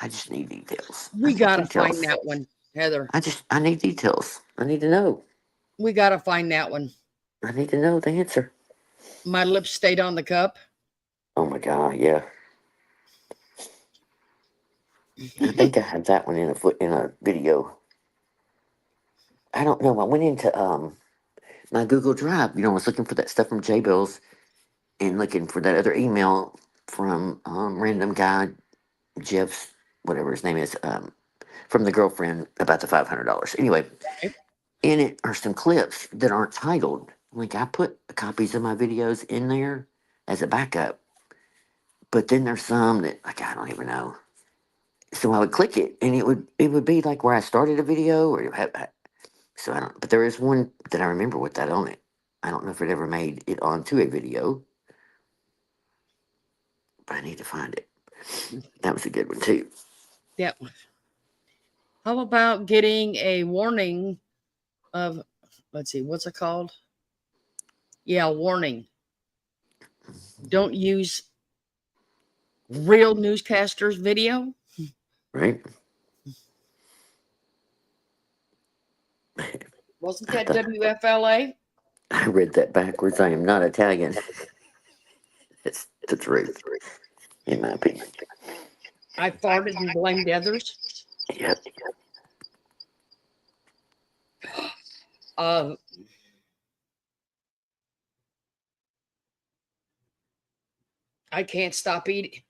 I just need details. I We need got to find details. that one, Heather. I need details. I need to know. We got to find that one. I need to know the answer. My lips stayed on the cup. Oh my God, yeah. I think I had that one in a video. I don't know. I went into my Google Drive. I was looking for that stuff from J Bills and looking for that other email from random guy Jeff's whatever his name is from the girlfriend about the $500. Anyway, in it are some clips that aren't titled. Like I put copies of my videos in there as a backup, but then there's some that like I don't even know. So I would click it, and it would be like where I started a video, or so I don't. But there is one that I remember with that on it. I don't know if it ever made it onto a video, but I need to find it. That was a good one too. Yep. How about getting a warning of, let's see, what's it called? Yeah, warning. Don't use real newscasters' video. Right? Wasn't that WFLA? I read that backwards. I am not Italian. It's the truth, in my opinion. I farted and blamed others. Yep. Uh, I can't stop eating.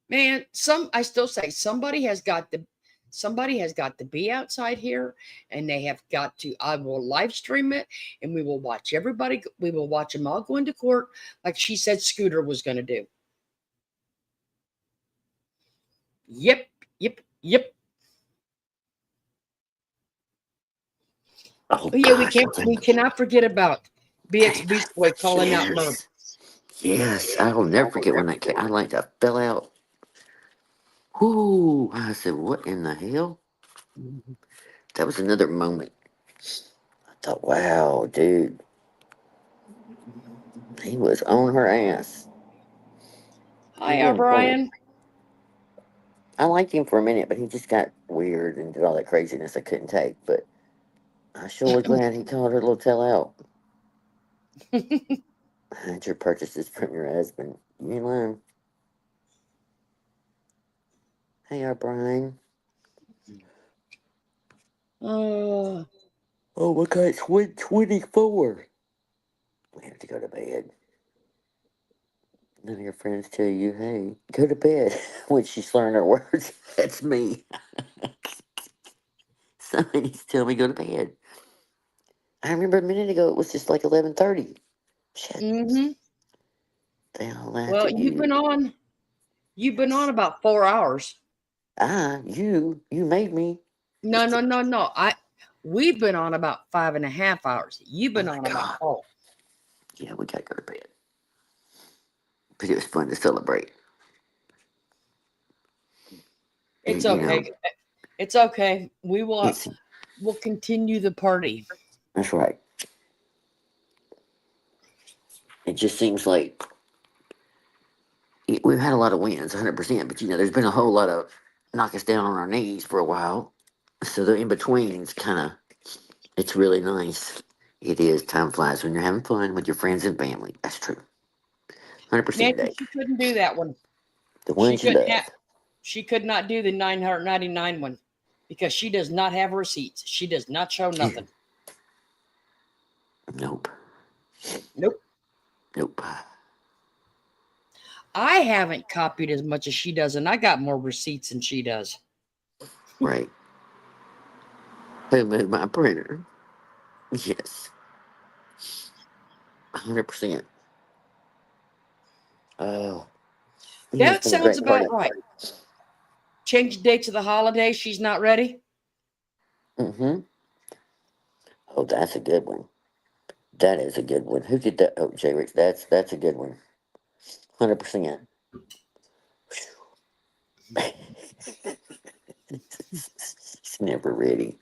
Man, I still say somebody has got to be outside here, and they have got to. I will live stream it, and we will watch everybody. We will watch them all go into court, like she said Scooter was going to do. Yep, yep, yep. Oh, Yeah, gosh. we cannot forget about BX Beast Boy calling out Merb. Yes, I will never forget when that I like that fell out. Whoo! I said, what in the hell? That was another moment. I thought, wow, dude. He was on her ass. Hi, O'Brien. I liked him for a minute, but he just got weird and did all that craziness I couldn't take. But I sure was glad he called her a little tell out. Hide your purchases from your husband. You ain't lying. Hey, O'Brien. Oh, okay, it's 1:24. We have to go to bed. None of your friends tell you, hey, go to bed when she's learning her words. That's me. Somebody needs to tell me go to bed. I remember a minute ago it was just like 11:30. Shit. Mm-hmm. They all laughed Well, at you. You've been on about 4 hours. You made me. No. We've been on about 5.5 hours. You've been on about 4. Yeah, we gotta go to bed. But it was fun to celebrate. It's And, okay. It's okay. We'll continue the party. That's right. It just seems like we've had a lot of wins, 100%. But there's been a whole lot of knock us down on our knees for a while. So the in betweens it's really nice. It is. Time flies when you're having fun with your friends and family. That's true. 100% Nancy, Dave. she couldn't do that one. The one she loves. She could not do the 999 one because she does not have receipts. She does not show nothing. Nope. I haven't copied as much as she does, and I got more receipts than she does. Right. Who moved my printer? Yes. 100%. Oh. That sounds about right. Change the dates of the holiday. She's not ready. Mm-hmm. Oh, that's a good one. That is a good one. Who did that? Oh, J. Rich. That's a good one. 100%. She's never ready.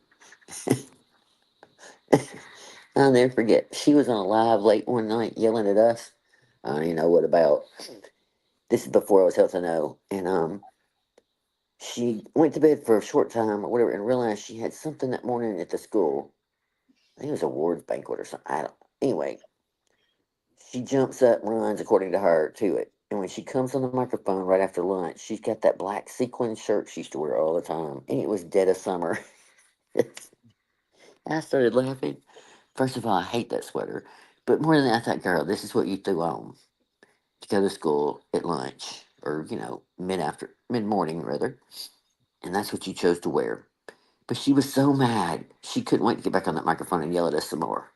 I'll never forget. She was on a live late one night yelling at us. I don't even know what about. This is before I was Health to Know. And she went to bed for a short time or whatever and realized she had something that morning at the school. I think it was a awards banquet or something. Anyway, she jumps up and runs, according to her, to it. And when she comes on the microphone right after lunch, she's got that black sequin shirt she used to wear all the time. And it was dead of summer. I started laughing. First of all, I hate that sweater. But more than that, I thought, girl, this is what you threw on to go to school at lunch or, mid morning rather. And that's what you chose to wear. But she was so mad. She couldn't wait to get back on that microphone and yell at us some more.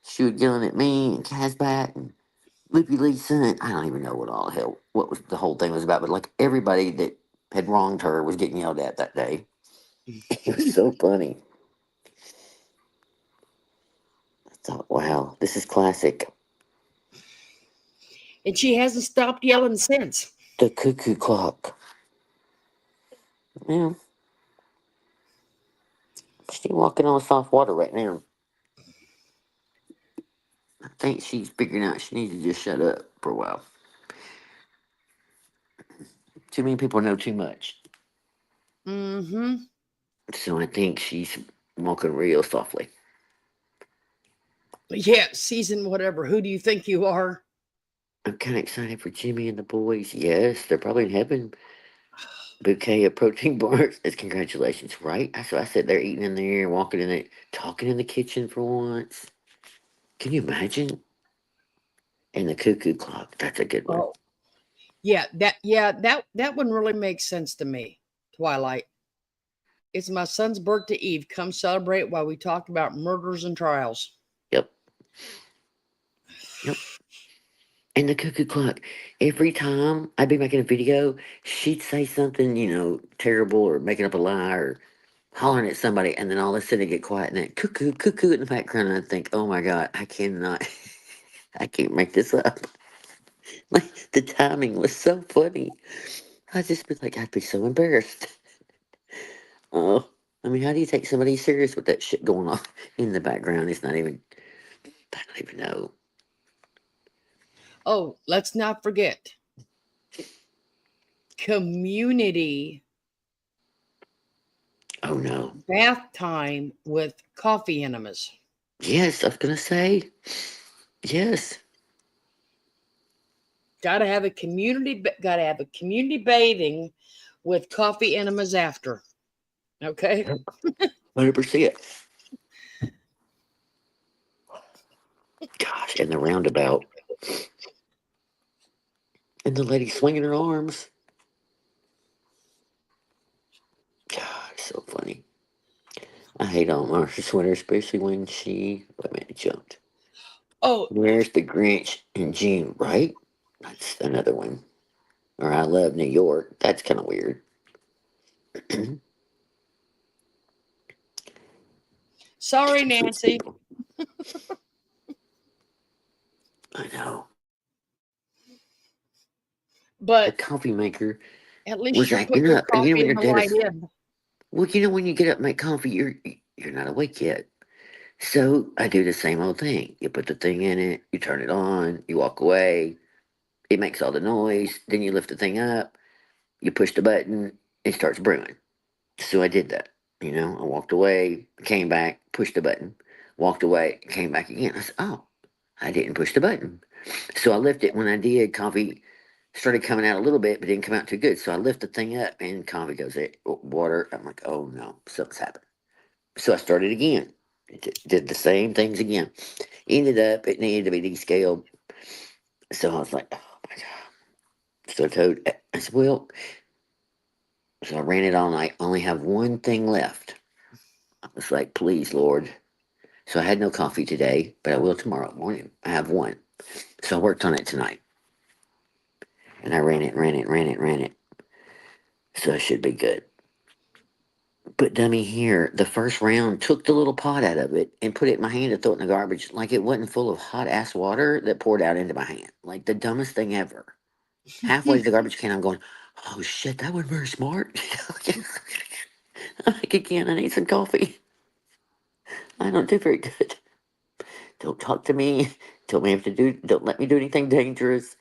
She was yelling at me and Casbat and Loopy Lisa. And I don't even know what was the whole thing was about. But like everybody that had wronged her was getting yelled at that day. It was so funny. I thought, wow, this is classic. And she hasn't stopped yelling since. The cuckoo clock. Yeah. She's walking on soft water right now. I think she's figuring out she needs to just shut up for a while. Too many people know too much. Mm-hmm. So I think she's walking real softly. Yeah, season whatever. Who do you think you are? I'm kind of excited for Jimmy and the boys. Yes, they're probably in heaven. bouquet of protein bars. It's congratulations, right? So I sit there eating in there, walking in it, talking in the kitchen for once. Can you imagine? And the cuckoo clock. That's a good one. Oh, that one really makes sense to me. Twilight. It's my son's birthday eve. Come celebrate while we talk about murders and trials. Yep. Yep. And the cuckoo clock. Every time I'd be making a video, she'd say something, terrible or making up a lie or hollering at somebody, and then all of a sudden it'd get quiet and then cuckoo, cuckoo in the background, and I'd think, oh my God, I cannot, I can't make this up. Like the timing was so funny. I'd just be like, I'd be so embarrassed. Oh, I mean, how do you take somebody serious with that shit going on in the background? It's not even, I don't even know. Oh, let's not forget community Oh no. bath time with coffee enemas. Yes, I was gonna say. Yes. Gotta have a community bathing with coffee enemas after. Okay. 100%. Gosh, and the roundabout. And the lady swinging her arms. God, so funny. I hate on Martha Sweater, especially when she, wait a minute, jumped. Oh, Where's the Grinch in June, right? That's another one. Or I Love New York. That's kind of weird. sorry, Nancy. I know. The But coffee maker at least was you put acting your up. And coffee when in your the dad right is, end. well, when you get up and make coffee, you're not awake yet. So I do the same old thing. You put the thing in it, you turn it on, you walk away, it makes all the noise, then you lift the thing up, you push the button, it starts brewing. So I did that. I walked away, came back, pushed the button, walked away, came back again. I said, oh, I didn't push the button. So I lifted it. When I did, coffee started coming out a little bit, but didn't come out too good. So I lift the thing up and coffee goes in water. I'm like, oh no, something's happened. So I started again. Did the same things again. Ended up, it needed to be descaled. So I was like, oh my God. So I said, well, so I ran it all night. Only have one thing left. I was like, please, Lord. So I had no coffee today, but I will tomorrow morning. I have one. So I worked on it tonight. And I ran it. So it should be good. But dummy here, the first round took the little pot out of it and put it in my hand to throw it in the garbage like it wasn't full of hot ass water that poured out into my hand. Like the dumbest thing ever. Halfway to the garbage can, I'm going, oh shit, that was very smart. I'm like, again, I need some coffee. I don't do very good. Don't talk to me. Don't let me do anything dangerous.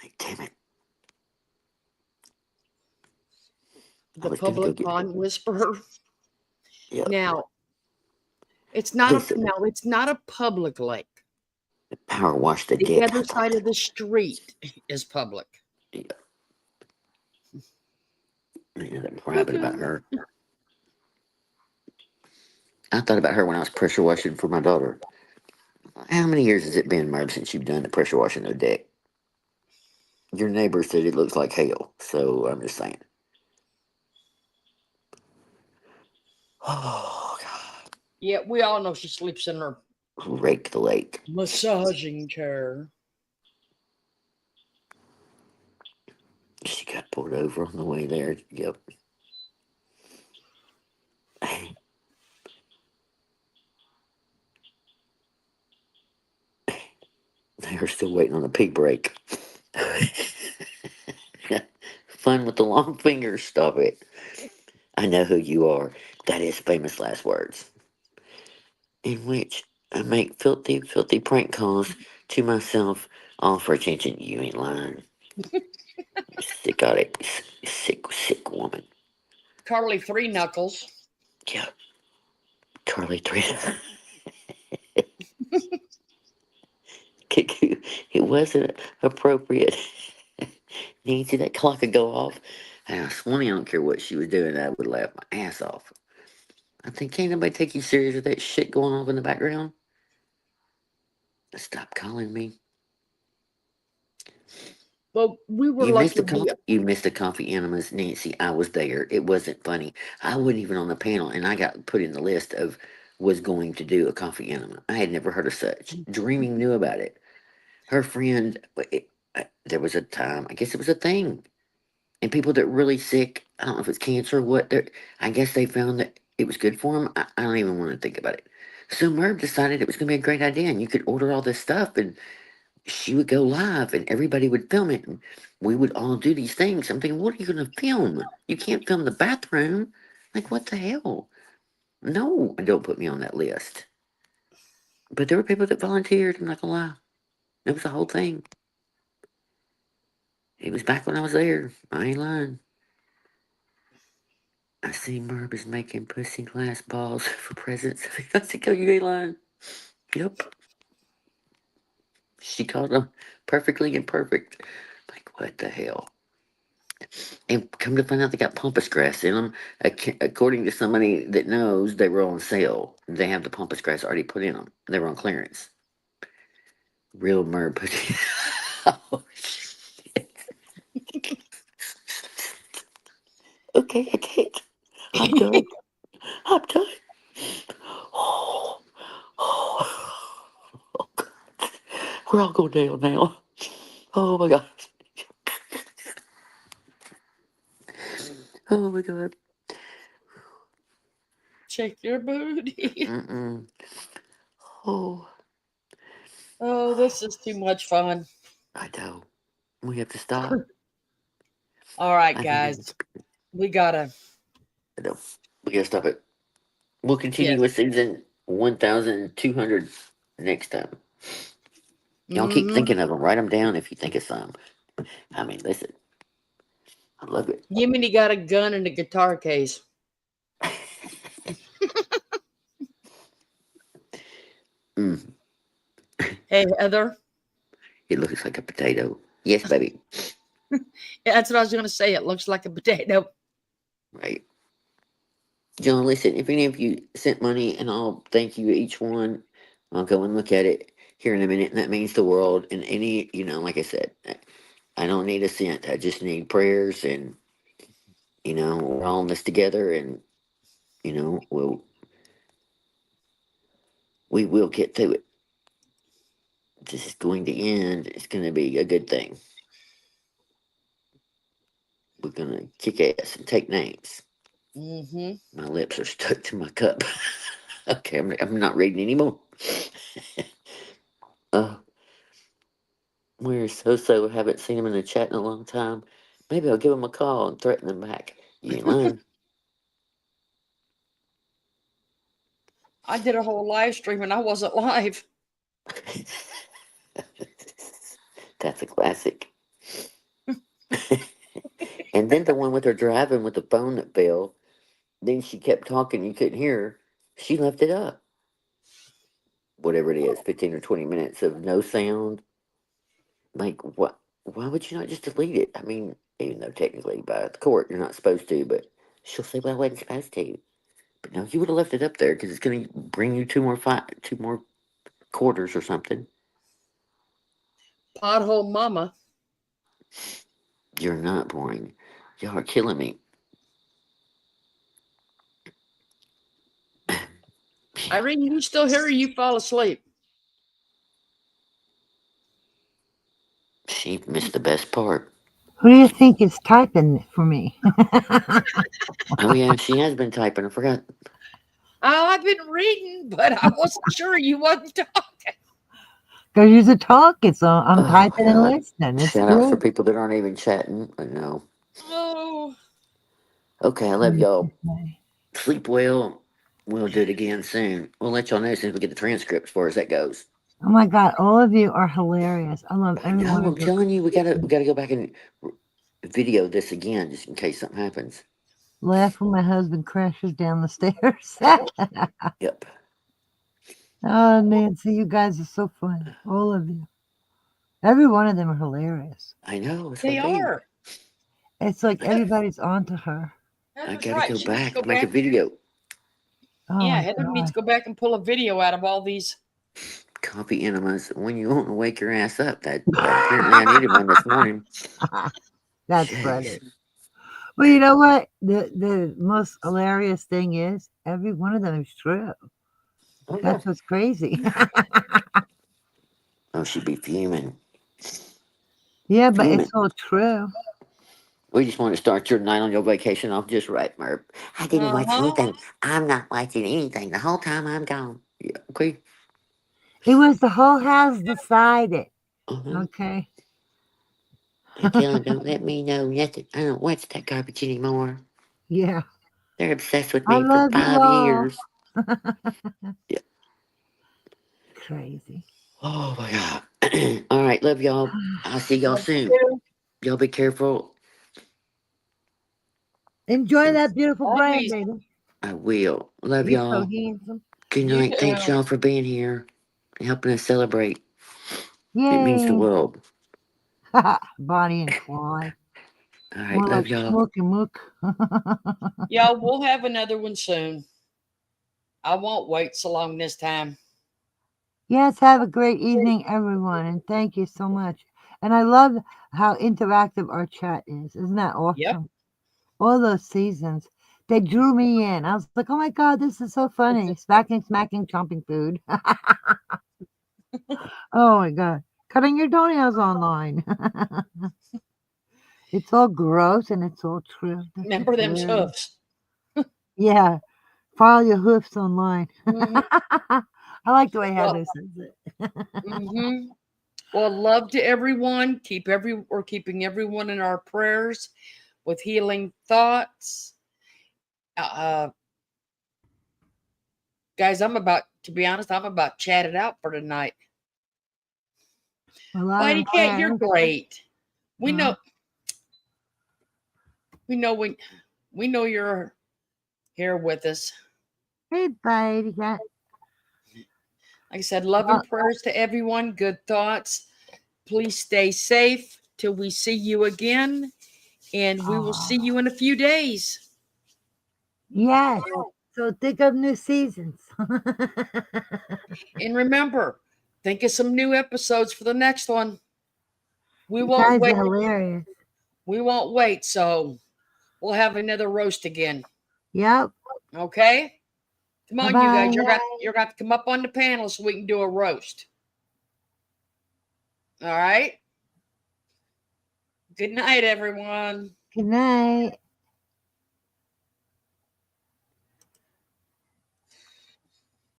Like, damn it. I The was gonna go public get, pond whisperer. yeah. Now, it's Listen, not a public lake. power wash the The dick other out of side it. of the street is public. Yeah. That rabbit about her. I thought about her when I was pressure washing for my daughter. How many years has it been, Merb, since you've done the pressure washing of the deck? Your neighbor said it looks like hell, so I'm just saying. Oh, God. Yeah, we all know she sleeps in her Rake the lake. massaging chair. She got pulled over on the way there. Yep. They are still waiting on the pee break. Fun with the long fingers. Stop it. I know who you are. That is famous last words. In which I make filthy, filthy prank calls to myself, all for attention. You ain't lying. Sick on it. Sick, sick woman. Carly Three Knuckles. Yeah. Carly Three. It wasn't appropriate. Nancy, that clock could go off. And I swear, I don't care what she was doing, I would laugh my ass off. I think, can't nobody take you serious with that shit going on in the background? Stop calling me. But we were You missed lucky. the coffee. You missed the coffee enemas, Nancy. I was there. It wasn't funny. I wasn't even on the panel, and I got put in the list of was going to do a coffee enema. I had never heard of such. Dreaming knew about it. Her friend. There was a time. I guess it was a thing. And people that were really sick. I don't know if it's cancer or what. I guess they found that it was good for them. I don't even want to think about it. So Merb decided it was going to be a great idea, and you could order all this stuff, and she would go live and everybody would film it and we would all do these things. I'm thinking, what are you going to film? You can't film the bathroom. Like, what the hell? No, don't put me on that list. But there were people that volunteered. I'm not going to lie. It was a whole thing. It was back when I was there. I ain't lying. I see Merb is making pussy glass balls for presents. I said, "Oh, you ain't lying." Yep. She called them perfectly imperfect. Like, what the hell? And come to find out, they got pampas grass in them. According to somebody that knows, they were on sale. They have the pampas grass already put in them. They were on clearance. Real Merb put in. Oh, shit. Okay, I can't. I'm done. I'm done. Oh, oh, God. We're all going down now. Oh, my God. Oh, my God. Check your booty. Mm-mm. Oh, Oh, this is too much fun. I know. We have to stop. All right, I guys. We gotta. know. We gotta stop it. We'll continue Yes. with season 1,200 next time. Y'all keep Mm-hmm. thinking of them. Write them down if you think of some. I mean, listen. I love it. Yiminy got a gun and a guitar case. Mm, Hey, Heather. it looks like a potato. Yes, baby. Yeah, that's what I was gonna say. It looks like a potato. Right. John, listen, if any of you sent money, and I'll thank you each one, I'll go and look at it here in a minute, and that means the world. And any, like I said, I don't need a cent. I just need prayers, and, we're all in this together, and, we will get through it. This is going to end. It's going to be a good thing. We're going to kick ass and take names. Mm-hmm. My lips are stuck to my cup. Okay, I'm not reading anymore. We're so haven't seen him in the chat in a long time. Maybe I'll give him a call and threaten him back. You ain't lying. I did a whole live stream and I wasn't live. That's a classic. And then the one with her driving with the phone that fell. Then she kept talking. You couldn't hear her. She left it up. Whatever it is, 15 or 20 minutes of no sound. Like, what? Why would you not just delete it? I mean, even though technically by the court you're not supposed to, but she'll say, "Well, I wasn't supposed to." But no, you would have left it up there because it's going to bring you two more quarters or something. Pothole mama. You're not boring. Y'all are killing me. Irene, you still here or you fall asleep? She missed the best part. Who do you think is typing for me? Oh yeah, she has been typing. I forgot. Oh, I've been reading, but I wasn't sure you wasn't talking. Because you're talking, so I'm Oh, typing and God. listening. It's Shout out for good. people that aren't even chatting. I know. Oh. Okay, I love y'all. Sleep well. We'll do it again soon. We'll let y'all know as soon as we get the transcripts as far as that goes. Oh my God, all of you are hilarious. I love every one No, of I'm you. telling you, we gotta go back and video this again just in case something happens. Laugh when my husband crashes down the stairs. Yep. Oh, Nancy, you guys are so funny. All of you. Every one of them are hilarious. I know. They are. It's like everybody's onto her. I Heather's gotta right. go She needs to back go and make a back. video. Oh Yeah, my Heather needs God. to go back and pull a video out of all these. Coffee enemas. When you want to wake your ass up, that apparently I needed one this morning. That's Jeez. funny. Well, you know what? The most hilarious thing is every one of them is true. That's what's crazy. Oh, she'd be fuming. Yeah, but Fuming. it's all true. We just want to start your night on your vacation off just right, Merb. I didn't watch anything. I'm not watching anything the whole time I'm gone. Yeah, okay. It was the whole house decided. Uh-huh. Okay. I tell them, don't let me know nothing. I don't watch that garbage anymore. Yeah. They're obsessed with I me for love you 5 all. years. Yeah. Crazy. Oh my God. All right, love y'all. I'll see y'all Love you soon. too. Y'all be careful. Enjoy that beautiful Always. grandbaby. I will. Love He's so y'all. handsome. Good You night. Thanks too. y'all for being here and helping us celebrate. It means the Yay. world. Bonnie and Clyde. All right, More like love y'all. Smook and Mook. Yeah, we'll have another one soon. I won't wait so long this time. Yes, have a great evening, everyone, and thank you so much. And I love how interactive our chat is. Isn't that Yep. awesome? All those seasons, they drew me in. I was like, oh my God, this is so funny. Smacking, chomping food. Oh my God. Cutting your toenails online. It's all gross and it's all true. That's Remember them hilarious. hoofs. Yeah. File your hoofs online. Mhm. I like the way Well, Heather says it. hmm well, love to everyone. We're keeping everyone in our prayers with healing thoughts. Uh, guys, to be honest, I'm about chatted out for tonight. Well, I Mighty don't Cat, you're care. great. We Huh? know, we know you're here with us. Hey, Bitey Cat. Like I said, love and prayers to everyone. Good thoughts. Please stay safe till we see you again, and we will see you in a few days. Yes. So think of new seasons. And remember, think of some new episodes for the next one. We You won't guys wait. are hilarious. We won't wait. So we'll have another roast again. Yep. Okay. Come on, you guys. Bye-bye. You're got to come up on the panel so we can do a roast. All right. Good night, everyone. Good night.